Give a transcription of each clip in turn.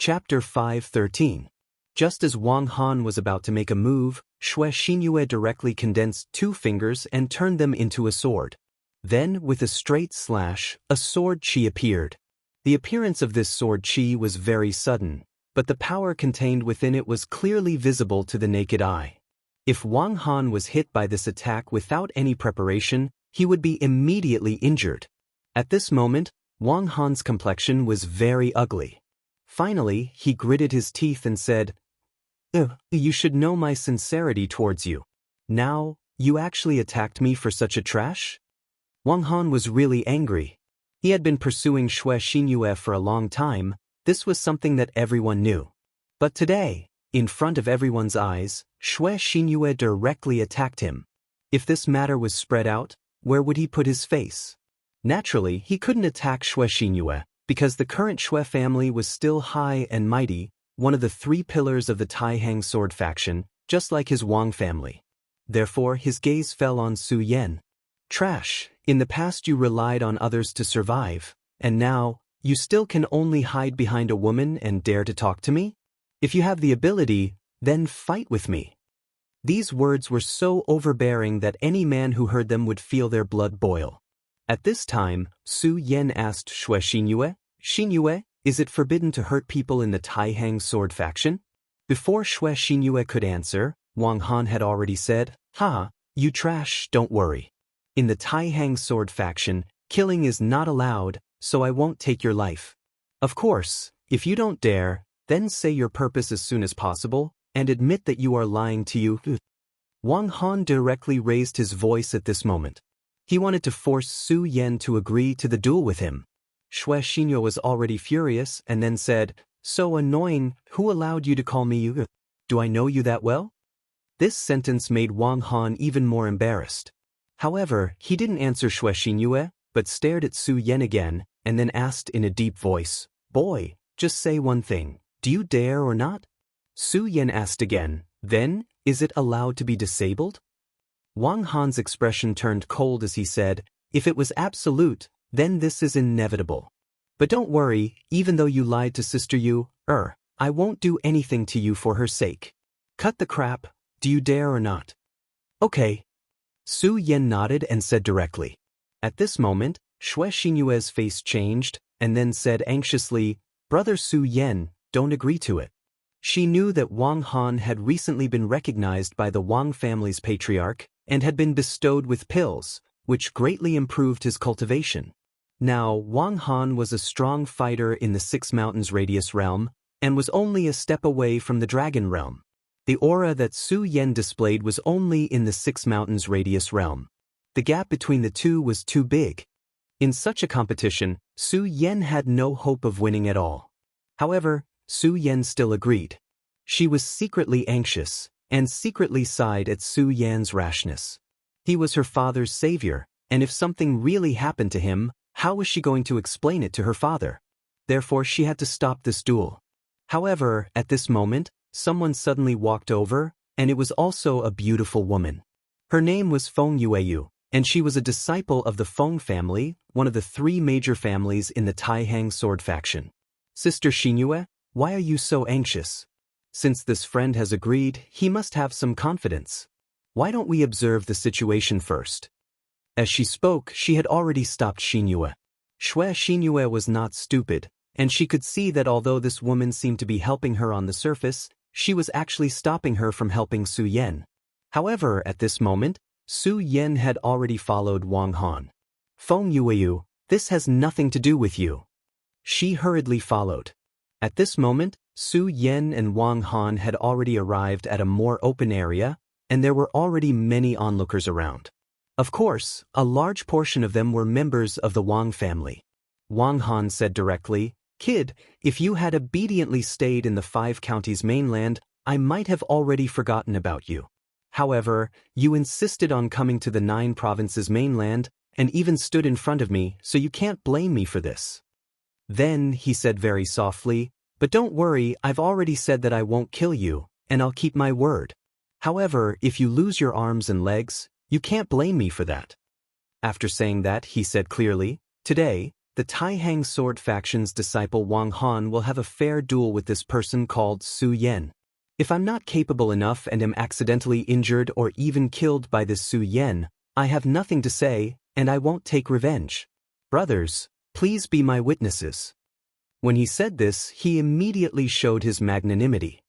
Chapter 5:13. Just as Wang Han was about to make a move, Xue Xinyue directly condensed 2 fingers and turned them into a sword. Then, with a straight slash, a sword chi appeared. The appearance of this sword chi was very sudden, but the power contained within it was clearly visible to the naked eye. If Wang Han was hit by this attack without any preparation, he would be immediately injured. At this moment, Wang Han's complexion was very ugly. Finally, he gritted his teeth and said, "You should know my sincerity towards you. Now, you actually attacked me for such a trash?" Wang Han was really angry. He had been pursuing Xue Xinyue for a long time. This was something that everyone knew. But today, in front of everyone's eyes, Xue Xinyue directly attacked him. If this matter was spread out, where would he put his face? Naturally, he couldn't attack Xue Xinyue, because the current Xue family was still high and mighty, one of the 3 pillars of the Taihang sword faction, just like his Wang family. Therefore, his gaze fell on Su Yan. "Trash, in the past you relied on others to survive, and now, you still can only hide behind a woman and dare to talk to me? If you have the ability, then fight with me." These words were so overbearing that any man who heard them would feel their blood boil. At this time, Su Yan asked Xue Xinyue, "Xinyue, is it forbidden to hurt people in the Taihang sword faction?" Before Xue Xinyue could answer, Wang Han had already said, "Ha, you trash, don't worry. In the Taihang sword faction, killing is not allowed, so I won't take your life. Of course, if you don't dare, then say your purpose as soon as possible, and admit that you are lying to you." Wang Han directly raised his voice at this moment. He wanted to force Su Yan to agree to the duel with him. Xue Xinyue was already furious and then said, "So annoying, who allowed you to call me you? Do I know you that well?" This sentence made Wang Han even more embarrassed. However, he didn't answer Xue Xinyue, but stared at Su Yan again, and then asked in a deep voice, "Boy, just say one thing, do you dare or not?" Su Yan asked again, "Then, is it allowed to be disabled?" Wang Han's expression turned cold as he said, "If it was absolute, then this is inevitable. But don't worry, even though you lied to Sister Yu, I won't do anything to you for her sake. Cut the crap, do you dare or not?" "Okay." Su Yan nodded and said directly. At this moment, Xue Xinyue's face changed, and then said anxiously, "Brother Su Yan, don't agree to it." She knew that Wang Han had recently been recognized by the Wang family's patriarch, and had been bestowed with pills, which greatly improved his cultivation. Now, Wang Han was a strong fighter in the 6 Mountains Radius realm, and was only a step away from the Dragon realm. The aura that Su Yan displayed was only in the 6 Mountains Radius realm. The gap between the two was too big. In such a competition, Su Yan had no hope of winning at all. However, Su Yan still agreed. She was secretly anxious, and secretly sighed at Su Yan's rashness. He was her father's savior, and if something really happened to him, how was she going to explain it to her father? Therefore, she had to stop this duel. However, at this moment, someone suddenly walked over, and it was also a beautiful woman. Her name was Feng Yueyu, and she was a disciple of the Feng family, one of the 3 major families in the Taihang sword faction. "Sister Xinyue, why are you so anxious? Since this friend has agreed, he must have some confidence. Why don't we observe the situation first?" As she spoke, she had already stopped Xinyue. Xue Xinyue was not stupid, and she could see that although this woman seemed to be helping her on the surface, she was actually stopping her from helping Su Yan. However, at this moment, Su Yan had already followed Wang Han. "Feng Yueyu, this has nothing to do with you." She hurriedly followed. At this moment, Su Yan and Wang Han had already arrived at a more open area, and there were already many onlookers around. Of course, a large portion of them were members of the Wang family. Wang Han said directly, "Kid, if you had obediently stayed in the 5 counties mainland, I might have already forgotten about you. However, you insisted on coming to the 9 provinces mainland, and even stood in front of me, so you can't blame me for this." Then, he said very softly, "But don't worry, I've already said that I won't kill you, and I'll keep my word. However, if you lose your arms and legs, you can't blame me for that." After saying that, he said clearly, "Today, the Taihang sword faction's disciple Wang Han will have a fair duel with this person called Su Yan. If I'm not capable enough and am accidentally injured or even killed by this Su Yan, I have nothing to say, and I won't take revenge. Brothers, please be my witnesses." When he said this, he immediately showed his magnanimity.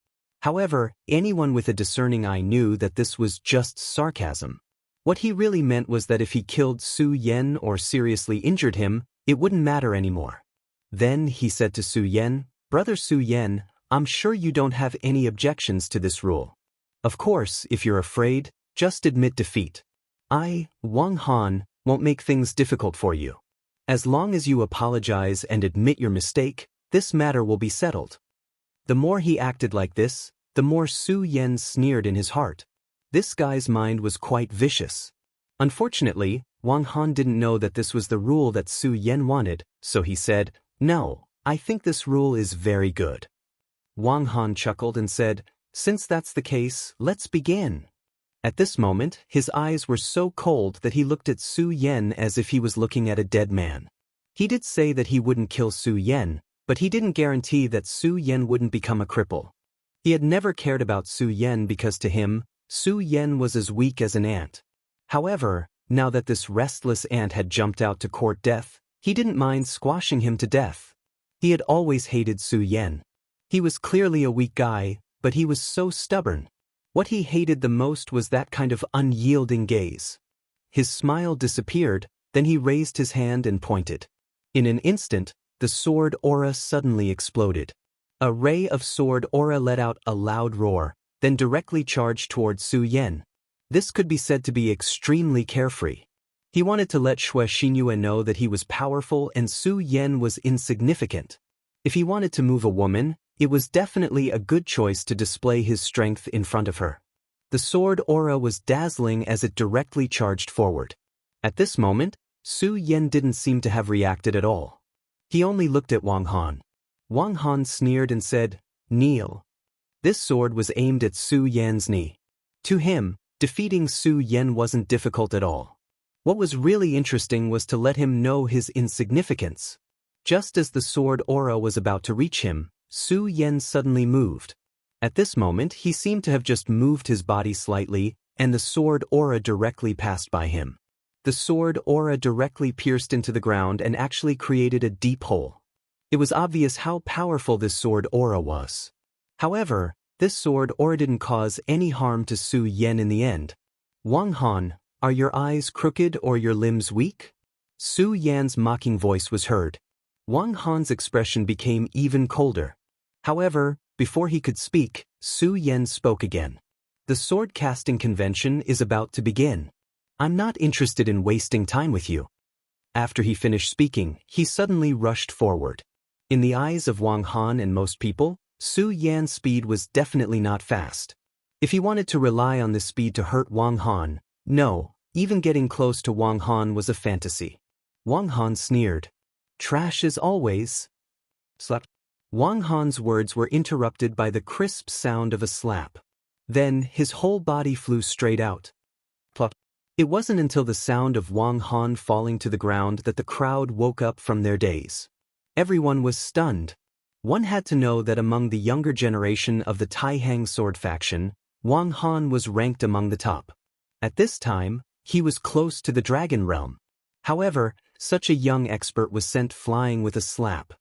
However, anyone with a discerning eye knew that this was just sarcasm. What he really meant was that if he killed Su Yan or seriously injured him, it wouldn't matter anymore. Then he said to Su Yan, "Brother Su Yan, I'm sure you don't have any objections to this rule. Of course, if you're afraid, just admit defeat. I, Wang Han, won't make things difficult for you. As long as you apologize and admit your mistake, this matter will be settled." The more he acted like this, the more Su Yan sneered in his heart. This guy's mind was quite vicious. Unfortunately, Wang Han didn't know that this was the rule that Su Yan wanted, so he said, "No, I think this rule is very good." Wang Han chuckled and said, "Since that's the case, let's begin." At this moment, his eyes were so cold that he looked at Su Yan as if he was looking at a dead man. He did say that he wouldn't kill Su Yan, but he didn't guarantee that Su Yan wouldn't become a cripple. He had never cared about Su Yan because to him, Su Yan was as weak as an ant. However, now that this restless ant had jumped out to court death, he didn't mind squashing him to death. He had always hated Su Yan. He was clearly a weak guy, but he was so stubborn. What he hated the most was that kind of unyielding gaze. His smile disappeared, then he raised his hand and pointed. In an instant, the sword aura suddenly exploded. A ray of sword aura let out a loud roar, then directly charged toward Su Yan. This could be said to be extremely carefree. He wanted to let Xue Xinyue know that he was powerful and Su Yan was insignificant. If he wanted to move a woman, it was definitely a good choice to display his strength in front of her. The sword aura was dazzling as it directly charged forward. At this moment, Su Yan didn't seem to have reacted at all. He only looked at Wang Han. Wang Han sneered and said, "Kneel." This sword was aimed at Su Yan's knee. To him, defeating Su Yan wasn't difficult at all. What was really interesting was to let him know his insignificance. Just as the sword aura was about to reach him, Su Yan suddenly moved. At this moment, he seemed to have just moved his body slightly, and the sword aura directly passed by him. The sword aura directly pierced into the ground and actually created a deep hole. It was obvious how powerful this sword aura was. However, this sword aura didn't cause any harm to Su Yan in the end. "Wang Han, are your eyes crooked or your limbs weak?" Su Yan's mocking voice was heard. Wang Han's expression became even colder. However, before he could speak, Su Yan spoke again. "The sword casting convention is about to begin. I'm not interested in wasting time with you." After he finished speaking, he suddenly rushed forward. In the eyes of Wang Han and most people, Su Yan's speed was definitely not fast. If he wanted to rely on this speed to hurt Wang Han, no, even getting close to Wang Han was a fantasy. Wang Han sneered. "Trash as always." Slap. Wang Han's words were interrupted by the crisp sound of a slap. Then, his whole body flew straight out. Plop. It wasn't until the sound of Wang Han falling to the ground that the crowd woke up from their daze. Everyone was stunned. One had to know that among the younger generation of the Taihang sword faction, Wang Han was ranked among the top. At this time, he was close to the dragon realm. However, such a young expert was sent flying with a slap.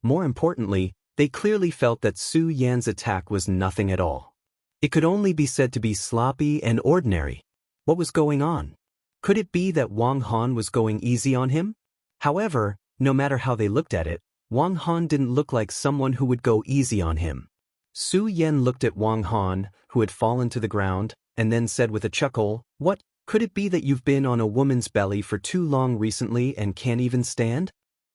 More importantly, they clearly felt that Su Yan's attack was nothing at all. It could only be said to be sloppy and ordinary. What was going on? Could it be that Wang Han was going easy on him? However, no matter how they looked at it, Wang Han didn't look like someone who would go easy on him. Su Yan looked at Wang Han, who had fallen to the ground, and then said with a chuckle, "What, could it be that you've been on a woman's belly for too long recently and can't even stand?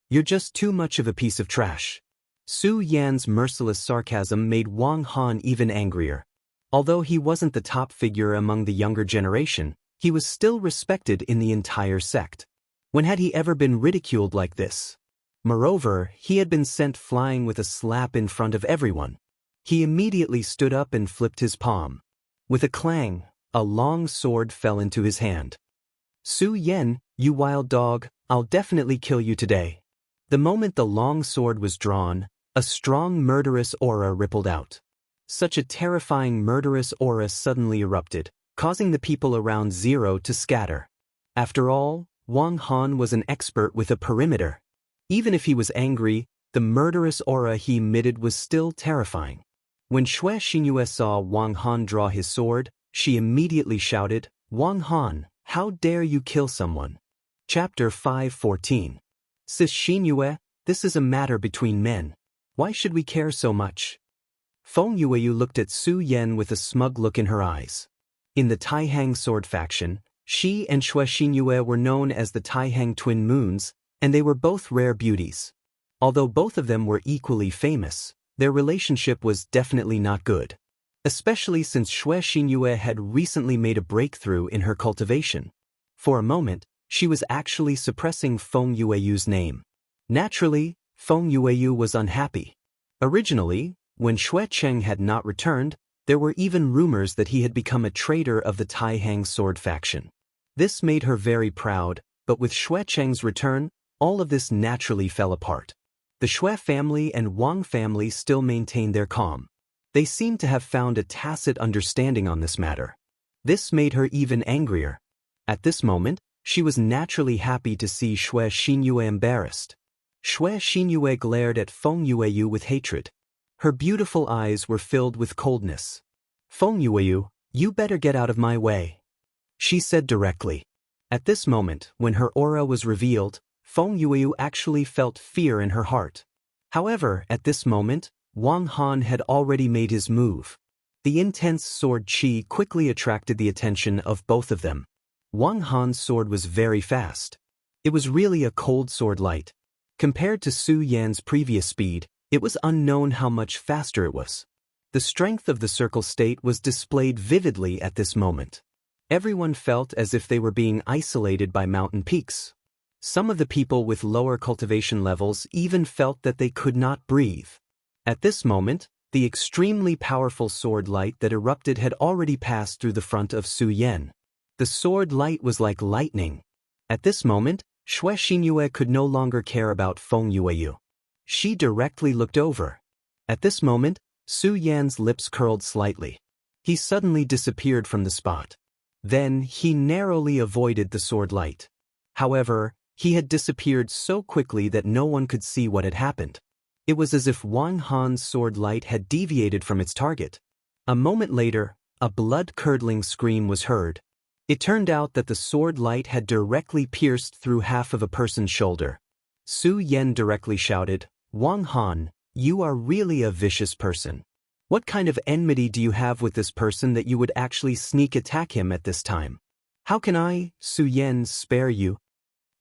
You're just too much of a piece of trash." Su Yan's merciless sarcasm made Wang Han even angrier. Although he wasn't the top figure among the younger generation, he was still respected in the entire sect. When had he ever been ridiculed like this? Moreover, he had been sent flying with a slap in front of everyone. He immediately stood up and flipped his palm. With a clang, a long sword fell into his hand. "Su Yan, you wild dog, I'll definitely kill you today." The moment the long sword was drawn, a strong murderous aura rippled out. Such a terrifying murderous aura suddenly erupted, causing the people around Zero to scatter. After all, Wang Han was an expert with a perimeter. Even if he was angry, the murderous aura he emitted was still terrifying. When Xue Xingyue saw Wang Han draw his sword, she immediately shouted, "Wang Han, how dare you kill someone?" Chapter 5:14. Sis Xingyue, this is a matter between men. Why should we care so much? Feng Yueyu looked at Su Yan with a smug look in her eyes. In the Taihang sword faction, she and Xue Xingyue were known as the Taihang twin moons, and they were both rare beauties. Although both of them were equally famous, their relationship was definitely not good. Especially since Xue Xingyue had recently made a breakthrough in her cultivation. For a moment, she was actually suppressing Feng Yueyu's name. Naturally, Feng Yueyu was unhappy. Originally, when Xue Cheng had not returned, there were even rumors that he had become a traitor of the Taihang sword faction. This made her very proud, but with Xue Cheng's return, all of this naturally fell apart. The Xue family and Wang family still maintained their calm. They seemed to have found a tacit understanding on this matter. This made her even angrier. At this moment, she was naturally happy to see Xue Xingyue embarrassed. Xue Xingyue glared at Feng Yueyu with hatred. Her beautiful eyes were filled with coldness. "Feng Yueyu, you better get out of my way," she said directly. At this moment, when her aura was revealed, Feng Yueyu actually felt fear in her heart. However, at this moment, Wang Han had already made his move. The intense sword qi quickly attracted the attention of both of them. Wang Han's sword was very fast. It was really a cold sword light. Compared to Su Yan's previous speed, it was unknown how much faster it was. The strength of the circle state was displayed vividly at this moment. Everyone felt as if they were being isolated by mountain peaks. Some of the people with lower cultivation levels even felt that they could not breathe. At this moment, the extremely powerful sword light that erupted had already passed through the front of Su Yan. The sword light was like lightning. At this moment, Xue Xingyue could no longer care about Feng Yueyu. She directly looked over. At this moment, Su Yan's lips curled slightly. He suddenly disappeared from the spot. Then, he narrowly avoided the sword light. However, he had disappeared so quickly that no one could see what had happened. It was as if Wang Han's sword light had deviated from its target. A moment later, a blood-curdling scream was heard. It turned out that the sword light had directly pierced through half of a person's shoulder. Su Yan directly shouted, "Wang Han, you are really a vicious person. What kind of enmity do you have with this person that you would actually sneak attack him at this time? How can I, Su Yan, spare you?"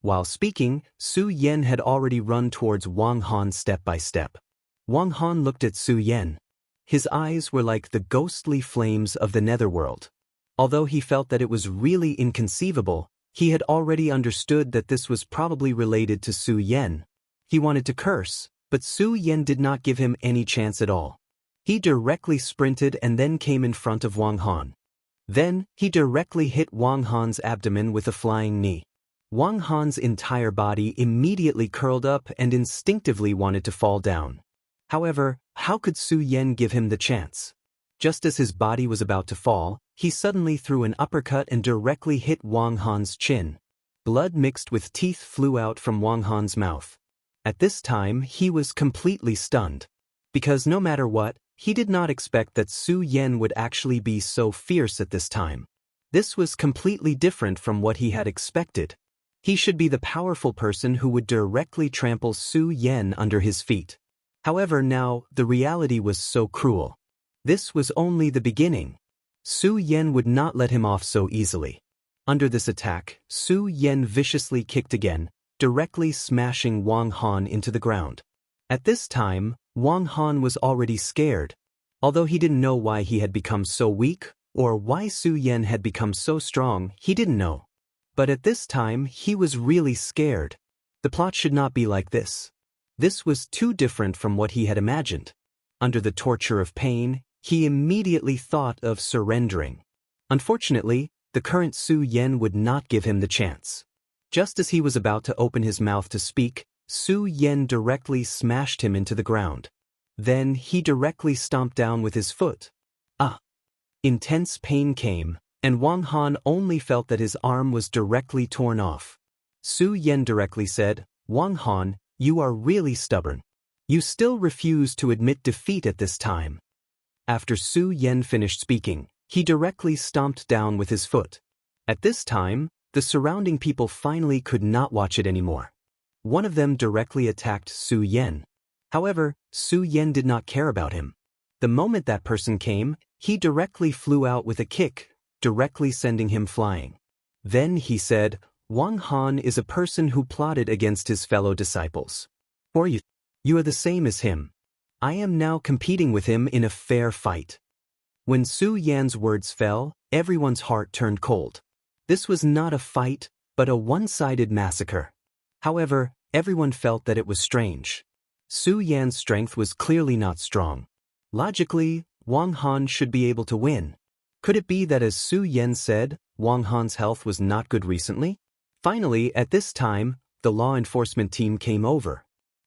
While speaking, Su Yan had already run towards Wang Han step by step. Wang Han looked at Su Yan. His eyes were like the ghostly flames of the netherworld. Although he felt that it was really inconceivable, he had already understood that this was probably related to Su Yan. He wanted to curse, but Su Yan did not give him any chance at all. He directly sprinted and then came in front of Wang Han. Then, he directly hit Wang Han's abdomen with a flying knee. Wang Han's entire body immediately curled up and instinctively wanted to fall down. However, how could Su Yan give him the chance? Just as his body was about to fall, he suddenly threw an uppercut and directly hit Wang Han's chin. Blood mixed with teeth flew out from Wang Han's mouth. At this time, he was completely stunned. Because no matter what, he did not expect that Su Yan would actually be so fierce at this time. This was completely different from what he had expected. He should be the powerful person who would directly trample Su Yan under his feet. However, now, the reality was so cruel. This was only the beginning. Su Yan would not let him off so easily. Under this attack, Su Yan viciously kicked again, directly smashing Wang Han into the ground. At this time, Wang Han was already scared. Although he didn't know why he had become so weak, or why Su Yan had become so strong, he didn't know. But at this time, he was really scared. The plot should not be like this. This was too different from what he had imagined. Under the torture of pain, he immediately thought of surrendering. Unfortunately, the current Su Yan would not give him the chance. Just as he was about to open his mouth to speak, Su Yen directly smashed him into the ground. Then he directly stomped down with his foot. Ah! Intense pain came, and Wang Han only felt that his arm was directly torn off. Su Yen directly said, "Wang Han, you are really stubborn. You still refuse to admit defeat at this time." After Su Yen finished speaking, he directly stomped down with his foot. At this time, the surrounding people finally could not watch it anymore. One of them directly attacked Su Yen. However, Su Yen did not care about him. The moment that person came, he directly flew out with a kick, directly sending him flying. Then he said, "Wang Han is a person who plotted against his fellow disciples. Or you are the same as him. I am now competing with him in a fair fight." When Su Yan's words fell, everyone's heart turned cold. This was not a fight, but a one-sided massacre. However, everyone felt that it was strange. Su Yan's strength was clearly not strong. Logically, Wang Han should be able to win. Could it be that, as Su Yen said, Wang Han's health was not good recently? Finally, at this time, the law enforcement team came over.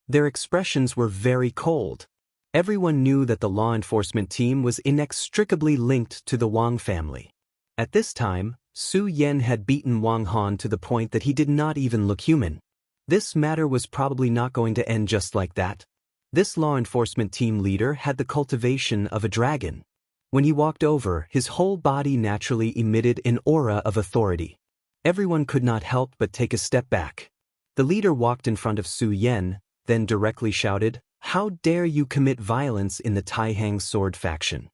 Their expressions were very cold. Everyone knew that the law enforcement team was inextricably linked to the Wang family. At this time, Su Yen had beaten Wang Han to the point that he did not even look human. This matter was probably not going to end just like that. This law enforcement team leader had the cultivation of a dragon. When he walked over, his whole body naturally emitted an aura of authority. Everyone could not help but take a step back. The leader walked in front of Su Yen, then directly shouted, "How dare you commit violence in the Taihang sword faction?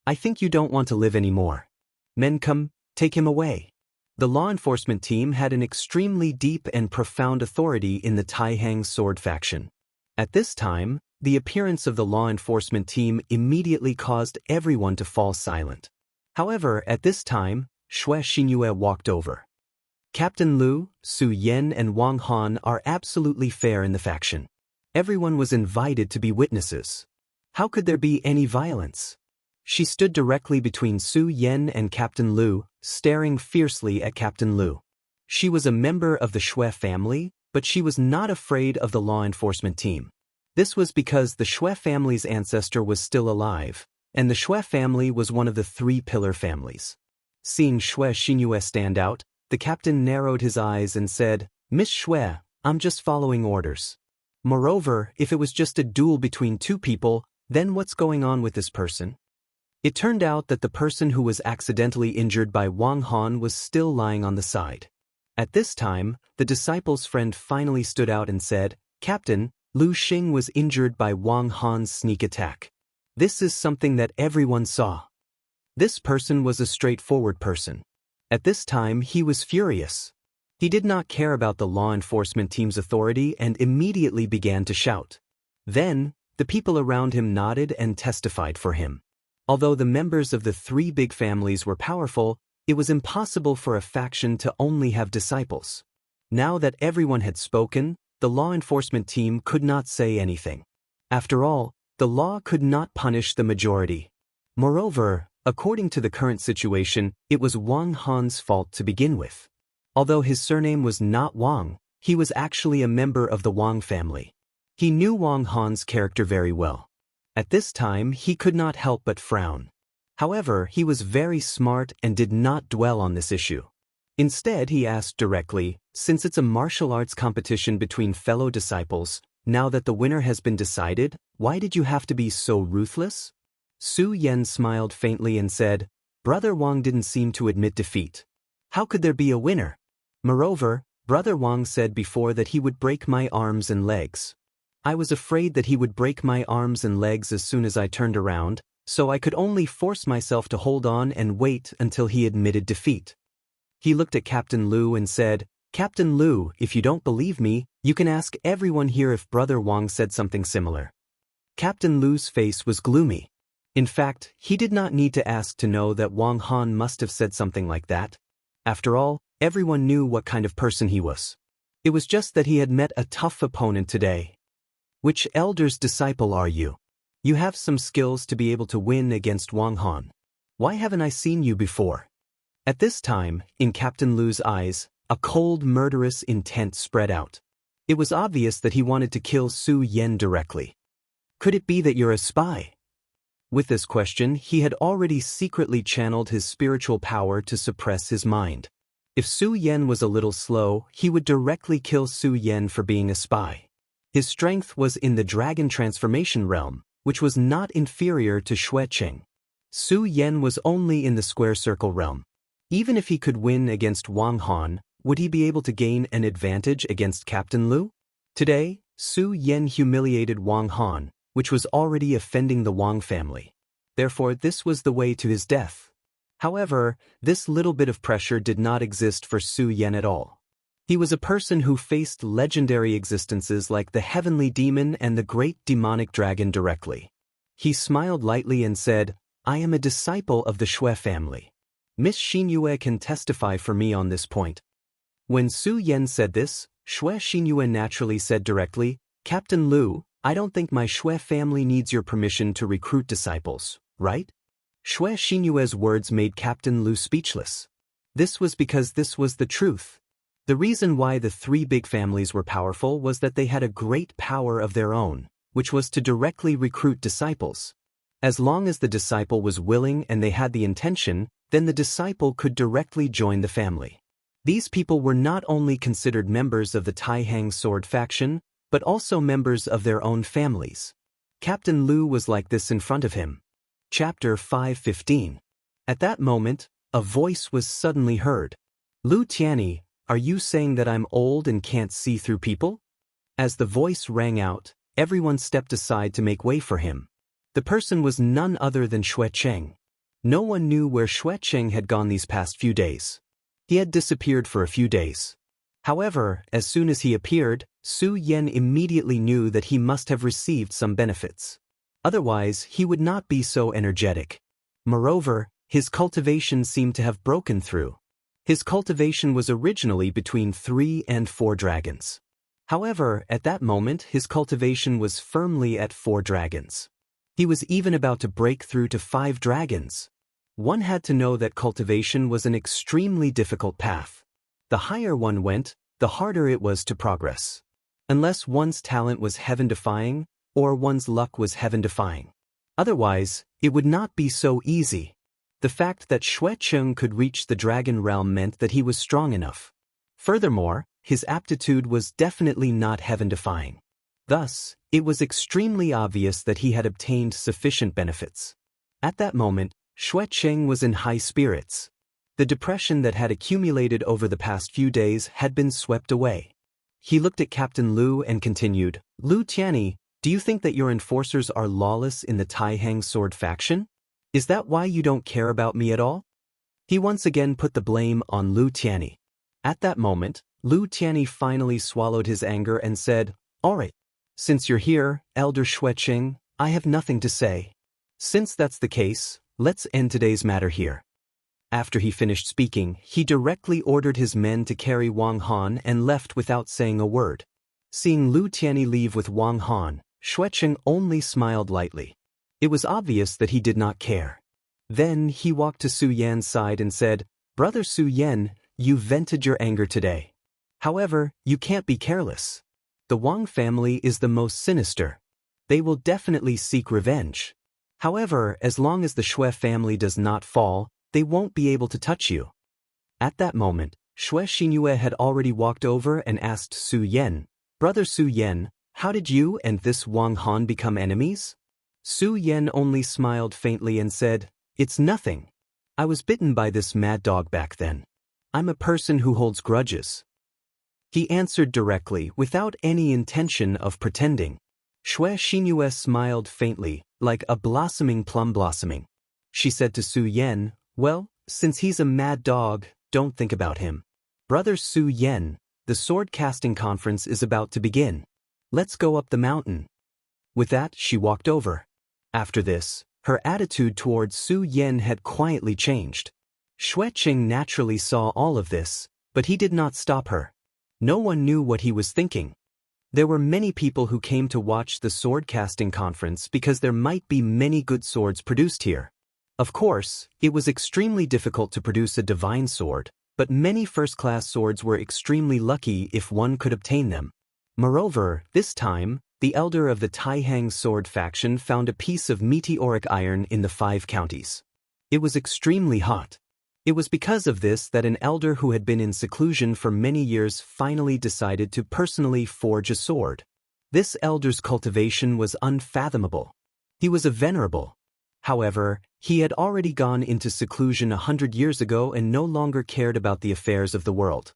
I think you don't want to live anymore. Men, come, take him away." The law enforcement team had an extremely deep and profound authority in the Taihang sword faction. At this time, the appearance of the law enforcement team immediately caused everyone to fall silent. However, at this time, Xue Xinyue walked over. "Captain Lu, Su Yen and Wang Han are absolutely fair in the faction. Everyone was invited to be witnesses. How could there be any violence?" She stood directly between Su Yen and Captain Lu, staring fiercely at Captain Lu. She was a member of the Xue family, but she was not afraid of the law enforcement team. This was because the Xue family's ancestor was still alive, and the Xue family was one of the three pillar families. Seeing Xue Xinyue stand out, the captain narrowed his eyes and said, "Miss Xue, I'm just following orders. Moreover, if it was just a duel between two people, then what's going on with this person?" It turned out that the person who was accidentally injured by Wang Han was still lying on the side. At this time, the disciple's friend finally stood out and said, "Captain, Lu Xing was injured by Wang Han's sneak attack. This is something that everyone saw." This person was a straightforward person. At this time, he was furious. He did not care about the law enforcement team's authority and immediately began to shout. Then, the people around him nodded and testified for him. Although the members of the three big families were powerful, it was impossible for a faction to only have disciples. Now that everyone had spoken, the law enforcement team could not say anything. After all, the law could not punish the majority. Moreover, according to the current situation, it was Wang Han's fault to begin with. Although his surname was not Wang, he was actually a member of the Wang family. He knew Wang Han's character very well. At this time, he could not help but frown. However, he was very smart and did not dwell on this issue. Instead, he asked directly, "Since it's a martial arts competition between fellow disciples, now that the winner has been decided, why did you have to be so ruthless?" Su Yen smiled faintly and said, "Brother Wang didn't seem to admit defeat. How could there be a winner? Moreover, Brother Wang said before that he would break my arms and legs. I was afraid that he would break my arms and legs as soon as I turned around, so I could only force myself to hold on and wait until he admitted defeat." He looked at Captain Lu and said, "Captain Lu, if you don't believe me, you can ask everyone here if Brother Wang said something similar." Captain Lu's face was gloomy. In fact, he did not need to ask to know that Wang Han must have said something like that. After all, everyone knew what kind of person he was. It was just that he had met a tough opponent today. "Which elder's disciple are you? You have some skills to be able to win against Wang Han. Why haven't I seen you before?" At this time, in Captain Lu's eyes, a cold, murderous intent spread out. It was obvious that he wanted to kill Su Yen directly. Could it be that you're a spy? With this question, he had already secretly channeled his spiritual power to suppress his mind. If Su Yen was a little slow, he would directly kill Su Yen for being a spy. His strength was in the dragon transformation realm, which was not inferior to Xuecheng. Su Yen was only in the square circle realm. Even if he could win against Wang Han, would he be able to gain an advantage against Captain Lu? Today, Su Yen humiliated Wang Han, which was already offending the Wang family. Therefore, this was the way to his death. However, this little bit of pressure did not exist for Su Yen at all. He was a person who faced legendary existences like the heavenly demon and the great demonic dragon directly. He smiled lightly and said, "I am a disciple of the Xue family. Miss Xinyue can testify for me on this point." When Su Yen said this, Xue Xinyue naturally said directly, "Captain Lu, I don't think my Xue family needs your permission to recruit disciples, right?" Xue Xinyue's words made Captain Lu speechless. This was because this was the truth. The reason why the three big families were powerful was that they had a great power of their own, which was to directly recruit disciples. As long as the disciple was willing and they had the intention, then the disciple could directly join the family. These people were not only considered members of the Taihang sword faction, but also members of their own families. Captain Lu was like this in front of him. Chapter 5:15. At that moment, a voice was suddenly heard. "Lu Tianyi, are you saying that I'm old and can't see through people?" As the voice rang out, everyone stepped aside to make way for him. The person was none other than Xuecheng. No one knew where Xuecheng had gone these past few days. He had disappeared for a few days. However, as soon as he appeared, Su Yen immediately knew that he must have received some benefits. Otherwise, he would not be so energetic. Moreover, his cultivation seemed to have broken through. His cultivation was originally between 3 and 4 dragons. However, at that moment, his cultivation was firmly at 4 dragons. He was even about to break through to 5 dragons. One had to know that cultivation was an extremely difficult path. The higher one went, the harder it was to progress. Unless one's talent was heaven-defying, or one's luck was heaven-defying. Otherwise, it would not be so easy. The fact that Xuecheng could reach the dragon realm meant that he was strong enough. Furthermore, his aptitude was definitely not heaven-defying. Thus, it was extremely obvious that he had obtained sufficient benefits. At that moment, Xuecheng was in high spirits. The depression that had accumulated over the past few days had been swept away. He looked at Captain Lu and continued, "Lu Tianyi, do you think that your enforcers are lawless in the Taihang sword faction? Is that why you don't care about me at all?" He once again put the blame on Lu Tianyi. At that moment, Lu Tianyi finally swallowed his anger and said, "All right. Since you're here, Elder Xuecheng, I have nothing to say. Since that's the case, let's end today's matter here." After he finished speaking, he directly ordered his men to carry Wang Han and left without saying a word. Seeing Lu Tianyi leave with Wang Han, Xuecheng only smiled lightly. It was obvious that he did not care. Then he walked to Su Yan's side and said, "Brother Su Yan, you vented your anger today. However, you can't be careless. The Wang family is the most sinister. They will definitely seek revenge. However, as long as the Xue family does not fall, they won't be able to touch you." At that moment, Xue Xinyue had already walked over and asked Su Yen, "Brother Su Yen, how did you and this Wang Han become enemies?" Su Yen only smiled faintly and said, "It's nothing. I was bitten by this mad dog back then. I'm a person who holds grudges." He answered directly, without any intention of pretending. Xue Xinyue smiled faintly, like a blossoming plum blossoming. She said to Su Yen, "Well, since he's a mad dog, don't think about him. Brother Su Yen, the sword casting conference is about to begin. Let's go up the mountain." With that, she walked over. After this, her attitude towards Su Yen had quietly changed. Xuecheng naturally saw all of this, but he did not stop her. No one knew what he was thinking. There were many people who came to watch the sword casting conference because there might be many good swords produced here. Of course, it was extremely difficult to produce a divine sword, but many first-class swords were extremely lucky if one could obtain them. Moreover, this time, the elder of the Taihang sword faction found a piece of meteoric iron in the 5 counties. It was extremely hot. It was because of this that an elder who had been in seclusion for many years finally decided to personally forge a sword. This elder's cultivation was unfathomable. He was a venerable. However, he had already gone into seclusion 100 years ago and no longer cared about the affairs of the world.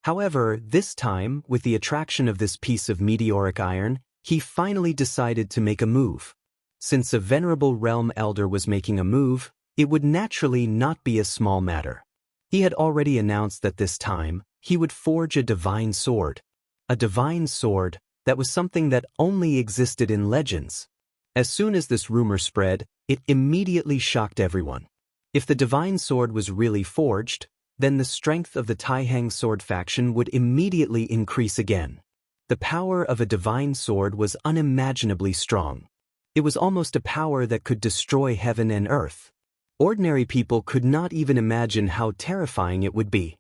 However, this time, with the attraction of this piece of meteoric iron, he finally decided to make a move. Since a venerable realm elder was making a move, it would naturally not be a small matter. He had already announced that this time, he would forge a divine sword. A divine sword, that was something that only existed in legends. As soon as this rumor spread, it immediately shocked everyone. If the divine sword was really forged, then the strength of the Taihang sword faction would immediately increase again. The power of a divine sword was unimaginably strong. It was almost a power that could destroy heaven and earth. Ordinary people could not even imagine how terrifying it would be.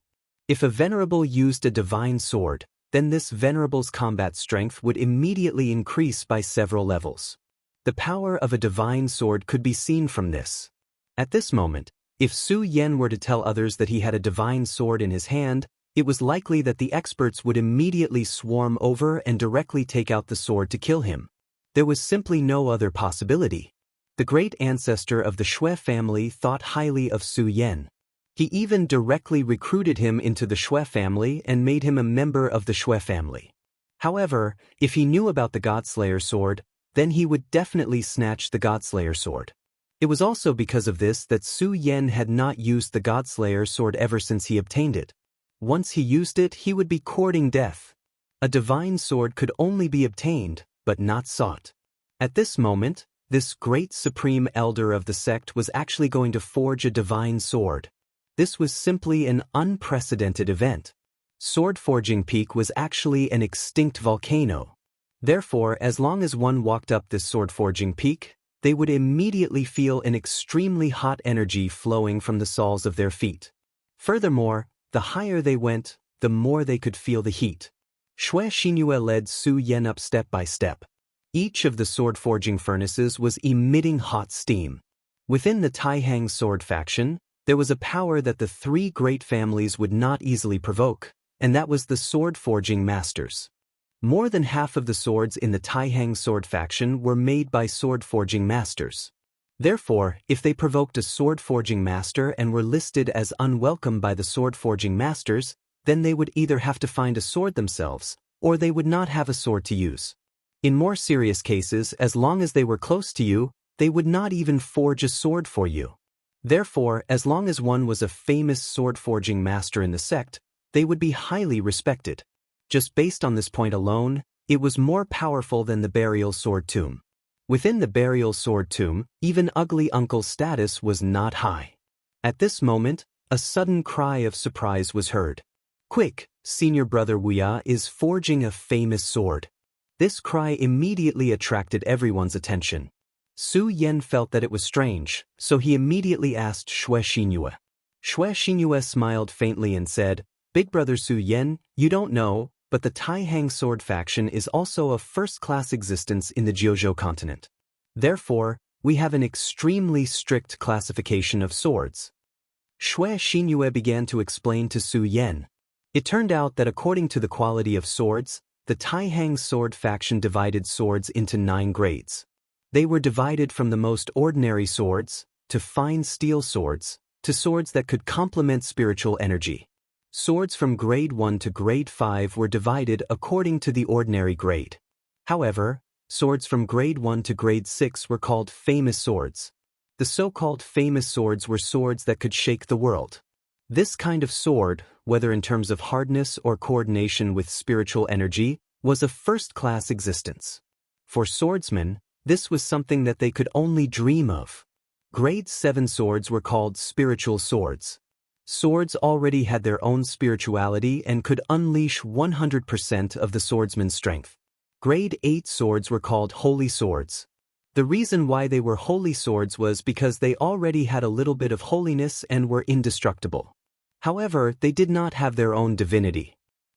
If a venerable used a divine sword, then this venerable's combat strength would immediately increase by several levels. The power of a divine sword could be seen from this. At this moment, if Su Yen were to tell others that he had a divine sword in his hand, it was likely that the experts would immediately swarm over and directly take out the sword to kill him. There was simply no other possibility. The great ancestor of the Shui family thought highly of Su Yen. He even directly recruited him into the Shui family and made him a member of the Shui family. However, if he knew about the Godslayer sword, then he would definitely snatch the Godslayer sword. It was also because of this that Su Yen had not used the Godslayer sword ever since he obtained it. Once he used it, he would be courting death. A divine sword could only be obtained, but not sought. At this moment, this great supreme elder of the sect was actually going to forge a divine sword. This was simply an unprecedented event. Sword Forging Peak was actually an extinct volcano. Therefore, as long as one walked up this sword forging peak, they would immediately feel an extremely hot energy flowing from the soles of their feet. Furthermore, the higher they went, the more they could feel the heat. Shui Xinyue led Su Yen up step by step. Each of the sword forging furnaces was emitting hot steam. Within the Taihang sword faction, there was a power that the 3 great families would not easily provoke, and that was the sword forging masters. More than half of the swords in the Taihang sword faction were made by sword forging masters. Therefore, if they provoked a sword forging master and were listed as unwelcome by the sword forging masters, then they would either have to find a sword themselves, or they would not have a sword to use. In more serious cases, as long as they were close to you, they would not even forge a sword for you. Therefore, as long as one was a famous sword forging master in the sect, they would be highly respected. Just based on this point alone, it was more powerful than the burial sword tomb. Within the burial sword tomb, even Ugly Uncle's status was not high. At this moment, a sudden cry of surprise was heard. "Quick, senior brother Wuya is forging a famous sword." This cry immediately attracted everyone's attention. Su Yen felt that it was strange, so he immediately asked Shui Xinyue. Shui Xinyue smiled faintly and said, "Big brother Su Yen, you don't know, but the Taihang sword faction is also a first-class existence in the Jiuzhou continent. Therefore, we have an extremely strict classification of swords." Shui Xinyue began to explain to Su Yen. It turned out that according to the quality of swords, the Taihang sword faction divided swords into 9 grades. They were divided from the most ordinary swords, to fine steel swords, to swords that could complement spiritual energy. Swords from grade 1 to grade 5 were divided according to the ordinary grade. However, swords from grade 1 to grade 6 were called famous swords. The so-called famous swords were swords that could shake the world. This kind of sword, whether in terms of hardness or coordination with spiritual energy, was a first-class existence. For swordsmen, this was something that they could only dream of. Grade 7 swords were called spiritual swords. Swords already had their own spirituality and could unleash 100% of the swordsman's strength. Grade 8 swords were called holy swords. The reason why they were holy swords was because they already had a little bit of holiness and were indestructible. However, they did not have their own divinity.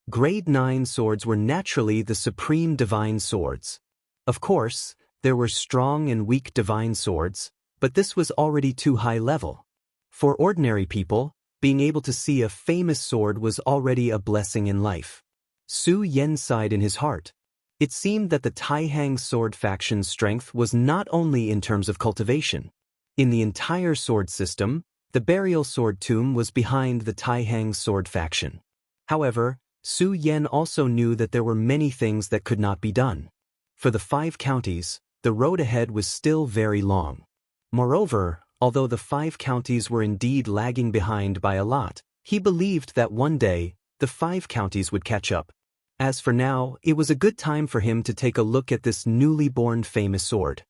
Grade 9 swords were naturally the supreme divine swords. Of course, there were strong and weak divine swords, but this was already too high level. For ordinary people, being able to see a famous sword was already a blessing in life. Su Yen sighed in his heart. It seemed that the Taihang sword faction's strength was not only in terms of cultivation. In the entire sword system, the burial sword tomb was behind the Taihang sword faction. However, Su Yen also knew that there were many things that could not be done. For the 5 counties, the road ahead was still very long. Moreover, although the 5 counties were indeed lagging behind by a lot, he believed that one day, the 5 counties would catch up. As for now, it was a good time for him to take a look at this newly born famous sword.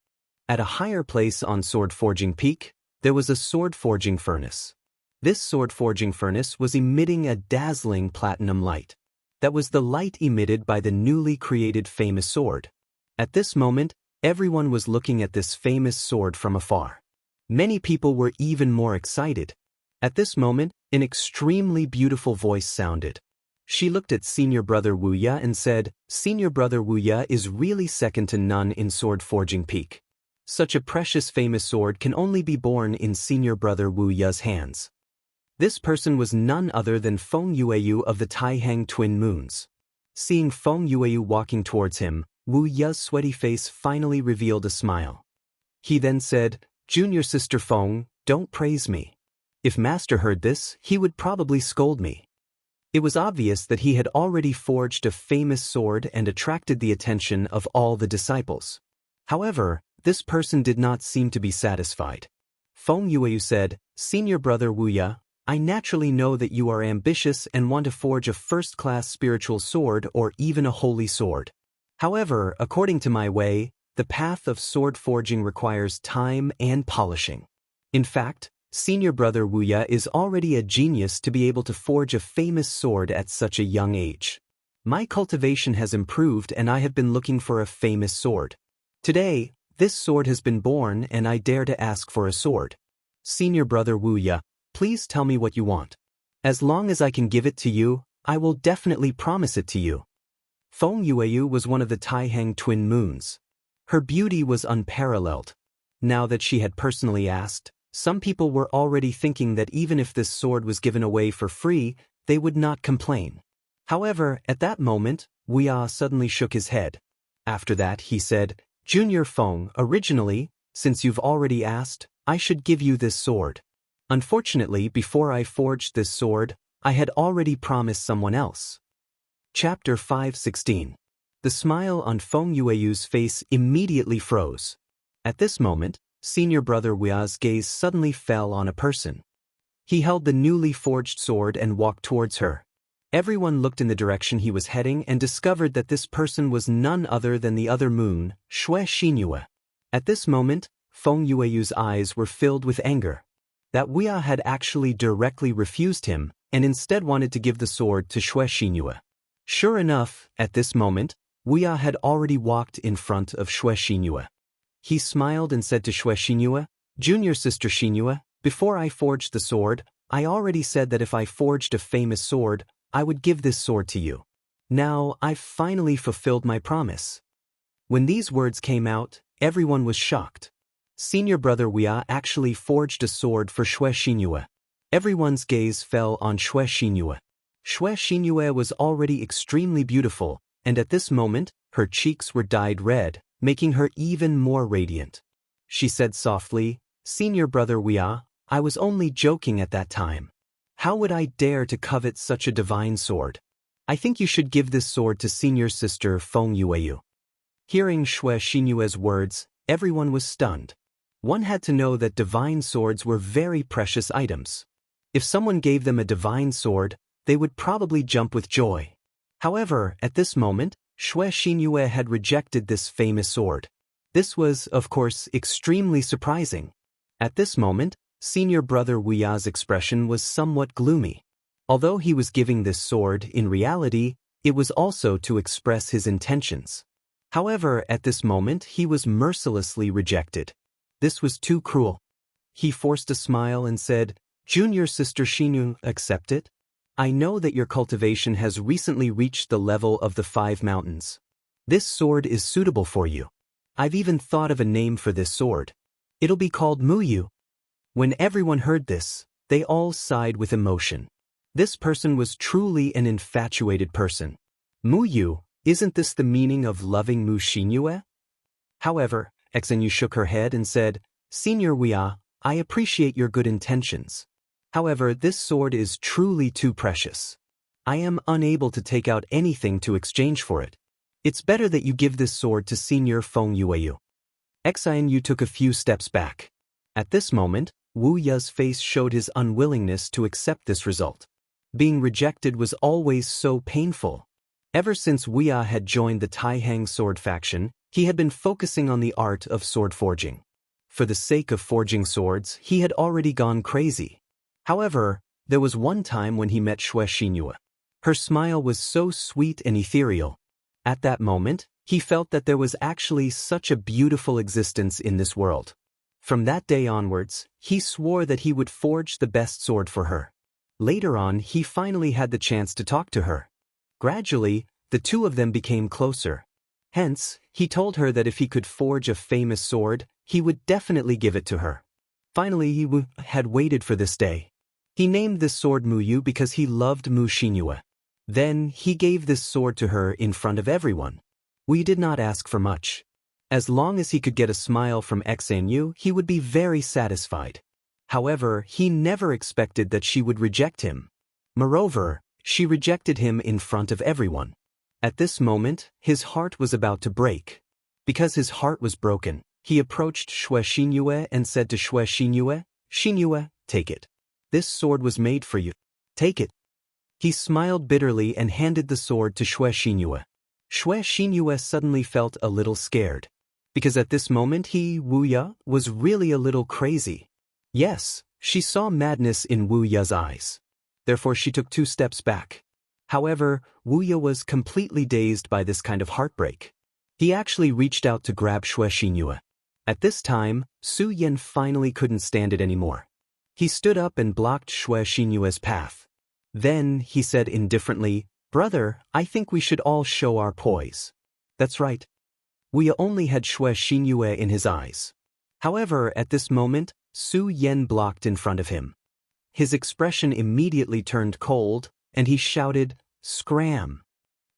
At a higher place on Sword Forging Peak, there was a sword forging furnace. This sword forging furnace was emitting a dazzling platinum light. That was the light emitted by the newly created famous sword. At this moment, everyone was looking at this famous sword from afar. Many people were even more excited. At this moment, an extremely beautiful voice sounded. She looked at Senior Brother Wu Ya and said, "Senior Brother Wu Ya is really second to none in Sword Forging Peak. Such a precious famous sword can only be born in Senior Brother Wu Ya's hands." This person was none other than Feng Yueyu of the Taihang Twin Moons. Seeing Feng Yueyu walking towards him, Wu Ya's sweaty face finally revealed a smile. He then said, "Junior Sister Feng, don't praise me. If Master heard this, he would probably scold me." It was obvious that he had already forged a famous sword and attracted the attention of all the disciples. However, this person did not seem to be satisfied. Feng Yueyu said, "Senior Brother Wu Ya, I naturally know that you are ambitious and want to forge a first-class spiritual sword or even a holy sword. However, according to my way, the path of sword forging requires time and polishing. In fact, Senior Brother Wu Ya is already a genius to be able to forge a famous sword at such a young age. My cultivation has improved and I have been looking for a famous sword. Today, this sword has been born and I dare to ask for a sword. Senior Brother Wu Ya, please tell me what you want. As long as I can give it to you, I will definitely promise it to you." Feng Yueyu was one of the Taihang Twin Moons. Her beauty was unparalleled. Now that she had personally asked, some people were already thinking that even if this sword was given away for free, they would not complain. However, at that moment, Wu Ya suddenly shook his head. After that, he said, "Junior Feng, originally, since you've already asked, I should give you this sword. Unfortunately, before I forged this sword, I had already promised someone else." Chapter 5:16. The smile on Feng Yueyu's face immediately froze. At this moment, Senior Brother Wu Ya's gaze suddenly fell on a person. He held the newly forged sword and walked towards her. Everyone looked in the direction he was heading and discovered that this person was none other than the other moon, Xue Xinyue. At this moment, Feng Yueyu's eyes were filled with anger. That Wu Ya had actually directly refused him and instead wanted to give the sword to Xue Xinyue. Sure enough, at this moment, Wu Ya had already walked in front of Xue Xinyue. He smiled and said to Xue Xinyue, "Junior Sister Xinyue, before I forged the sword, I already said that if I forged a famous sword, I would give this sword to you. Now, I've finally fulfilled my promise." When these words came out, everyone was shocked. Senior Brother Wu Ya actually forged a sword for Xue Xinyue. Everyone's gaze fell on Xue Xinyue. Xue Xinyue was already extremely beautiful, and at this moment, her cheeks were dyed red, making her even more radiant. She said softly, "Senior Brother Wu Ya, I was only joking at that time. How would I dare to covet such a divine sword? I think you should give this sword to Senior Sister Feng Yueyu." Hearing Xue Xinyue's words, everyone was stunned. One had to know that divine swords were very precious items. If someone gave them a divine sword, they would probably jump with joy. However, at this moment, Xue Xinyue had rejected this famous sword. This was, of course, extremely surprising. At this moment, Senior Brother Wu Ya's expression was somewhat gloomy. Although he was giving this sword, in reality, it was also to express his intentions. However, at this moment, he was mercilessly rejected. This was too cruel. He forced a smile and said, "Junior Sister Xinu, accept it?" I know that your cultivation has recently reached the level of the 5 mountains. This sword is suitable for you. I've even thought of a name for this sword. It'll be called Muyu. When everyone heard this, they all sighed with emotion. This person was truly an infatuated person. Muyu, isn't this the meaning of loving Mu Xinyue? However, Xenyu shook her head and said, Senior Weia, I appreciate your good intentions. However, this sword is truly too precious. I am unable to take out anything to exchange for it. It's better that you give this sword to Senior Feng Yueyu. Xinyu took a few steps back. At this moment, Wu Ya's face showed his unwillingness to accept this result. Being rejected was always so painful. Ever since Wu Ya had joined the Taihang sword faction, he had been focusing on the art of sword forging. For the sake of forging swords, he had already gone crazy. However, there was one time when he met Xue Xinyue. Her smile was so sweet and ethereal. At that moment, he felt that there was actually such a beautiful existence in this world. From that day onwards, he swore that he would forge the best sword for her. Later on, he finally had the chance to talk to her. Gradually, the two of them became closer. Hence, he told her that if he could forge a famous sword, he would definitely give it to her. Finally, he had waited for this day. He named this sword Muyu because he loved Mu Xinyue. Then, he gave this sword to her in front of everyone. We did not ask for much. As long as he could get a smile from Xinyu, he would be very satisfied. However, he never expected that she would reject him. Moreover, she rejected him in front of everyone. At this moment, his heart was about to break. Because his heart was broken, he approached Xue Xinyue and said to Xue Xinyue, Xinyue, take it. This sword was made for you. Take it. He smiled bitterly and handed the sword to Xue Xinyue. Xue Xinyue suddenly felt a little scared. Because at this moment Wu Ya, was really a little crazy. Yes, she saw madness in Wu Ya's eyes. Therefore she took 2 steps back. However, Wu Ya was completely dazed by this kind of heartbreak. He actually reached out to grab Xue Xinyue. At this time, Su Yan finally couldn't stand it anymore. He stood up and blocked Xue Xinyue's path. Then, he said indifferently, Brother, I think we should all show our poise. That's right. Wu Ya only had Xue Xinyue in his eyes. However, at this moment, Su Yan blocked in front of him. His expression immediately turned cold, and he shouted, Scram!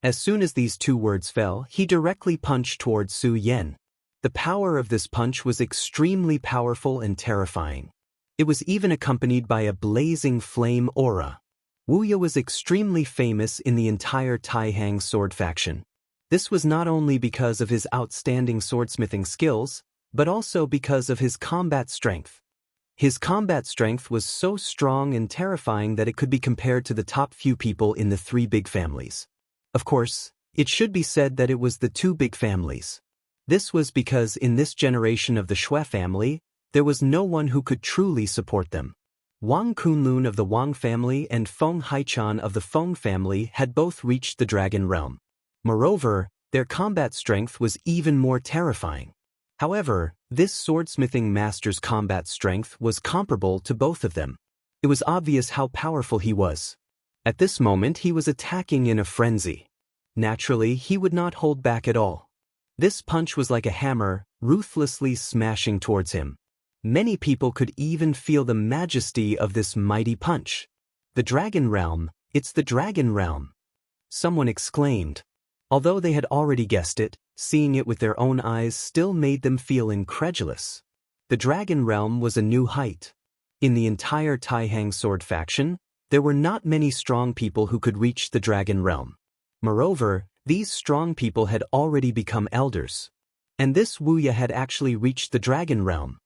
As soon as these 2 words fell, he directly punched towards Su Yan. The power of this punch was extremely powerful and terrifying. It was even accompanied by a blazing flame aura. Wu Ya was extremely famous in the entire Taihang sword faction. This was not only because of his outstanding swordsmithing skills, but also because of his combat strength. His combat strength was so strong and terrifying that it could be compared to the top few people in the 3 big families. Of course, it should be said that it was the 2 big families. This was because in this generation of the Xue family, there was no one who could truly support them. Wang Kunlun of the Wang family and Feng Haichan of the Feng family had both reached the Dragon Realm. Moreover, their combat strength was even more terrifying. However, this swordsmithing master's combat strength was comparable to both of them. It was obvious how powerful he was. At this moment he was attacking in a frenzy. Naturally, he would not hold back at all. This punch was like a hammer, ruthlessly smashing towards him. Many people could even feel the majesty of this mighty punch. The Dragon Realm, it's the Dragon Realm! Someone exclaimed. Although they had already guessed it, seeing it with their own eyes still made them feel incredulous. The Dragon Realm was a new height. In the entire Taihang sword faction, there were not many strong people who could reach the Dragon Realm. Moreover, these strong people had already become elders. And this Wu Ya had actually reached the Dragon Realm.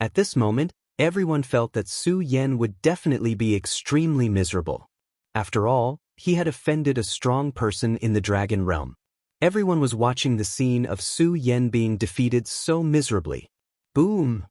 At this moment, everyone felt that Su Yan would definitely be extremely miserable. After all, he had offended a strong person in the Dragon Realm. Everyone was watching the scene of Su Yan being defeated so miserably. Boom!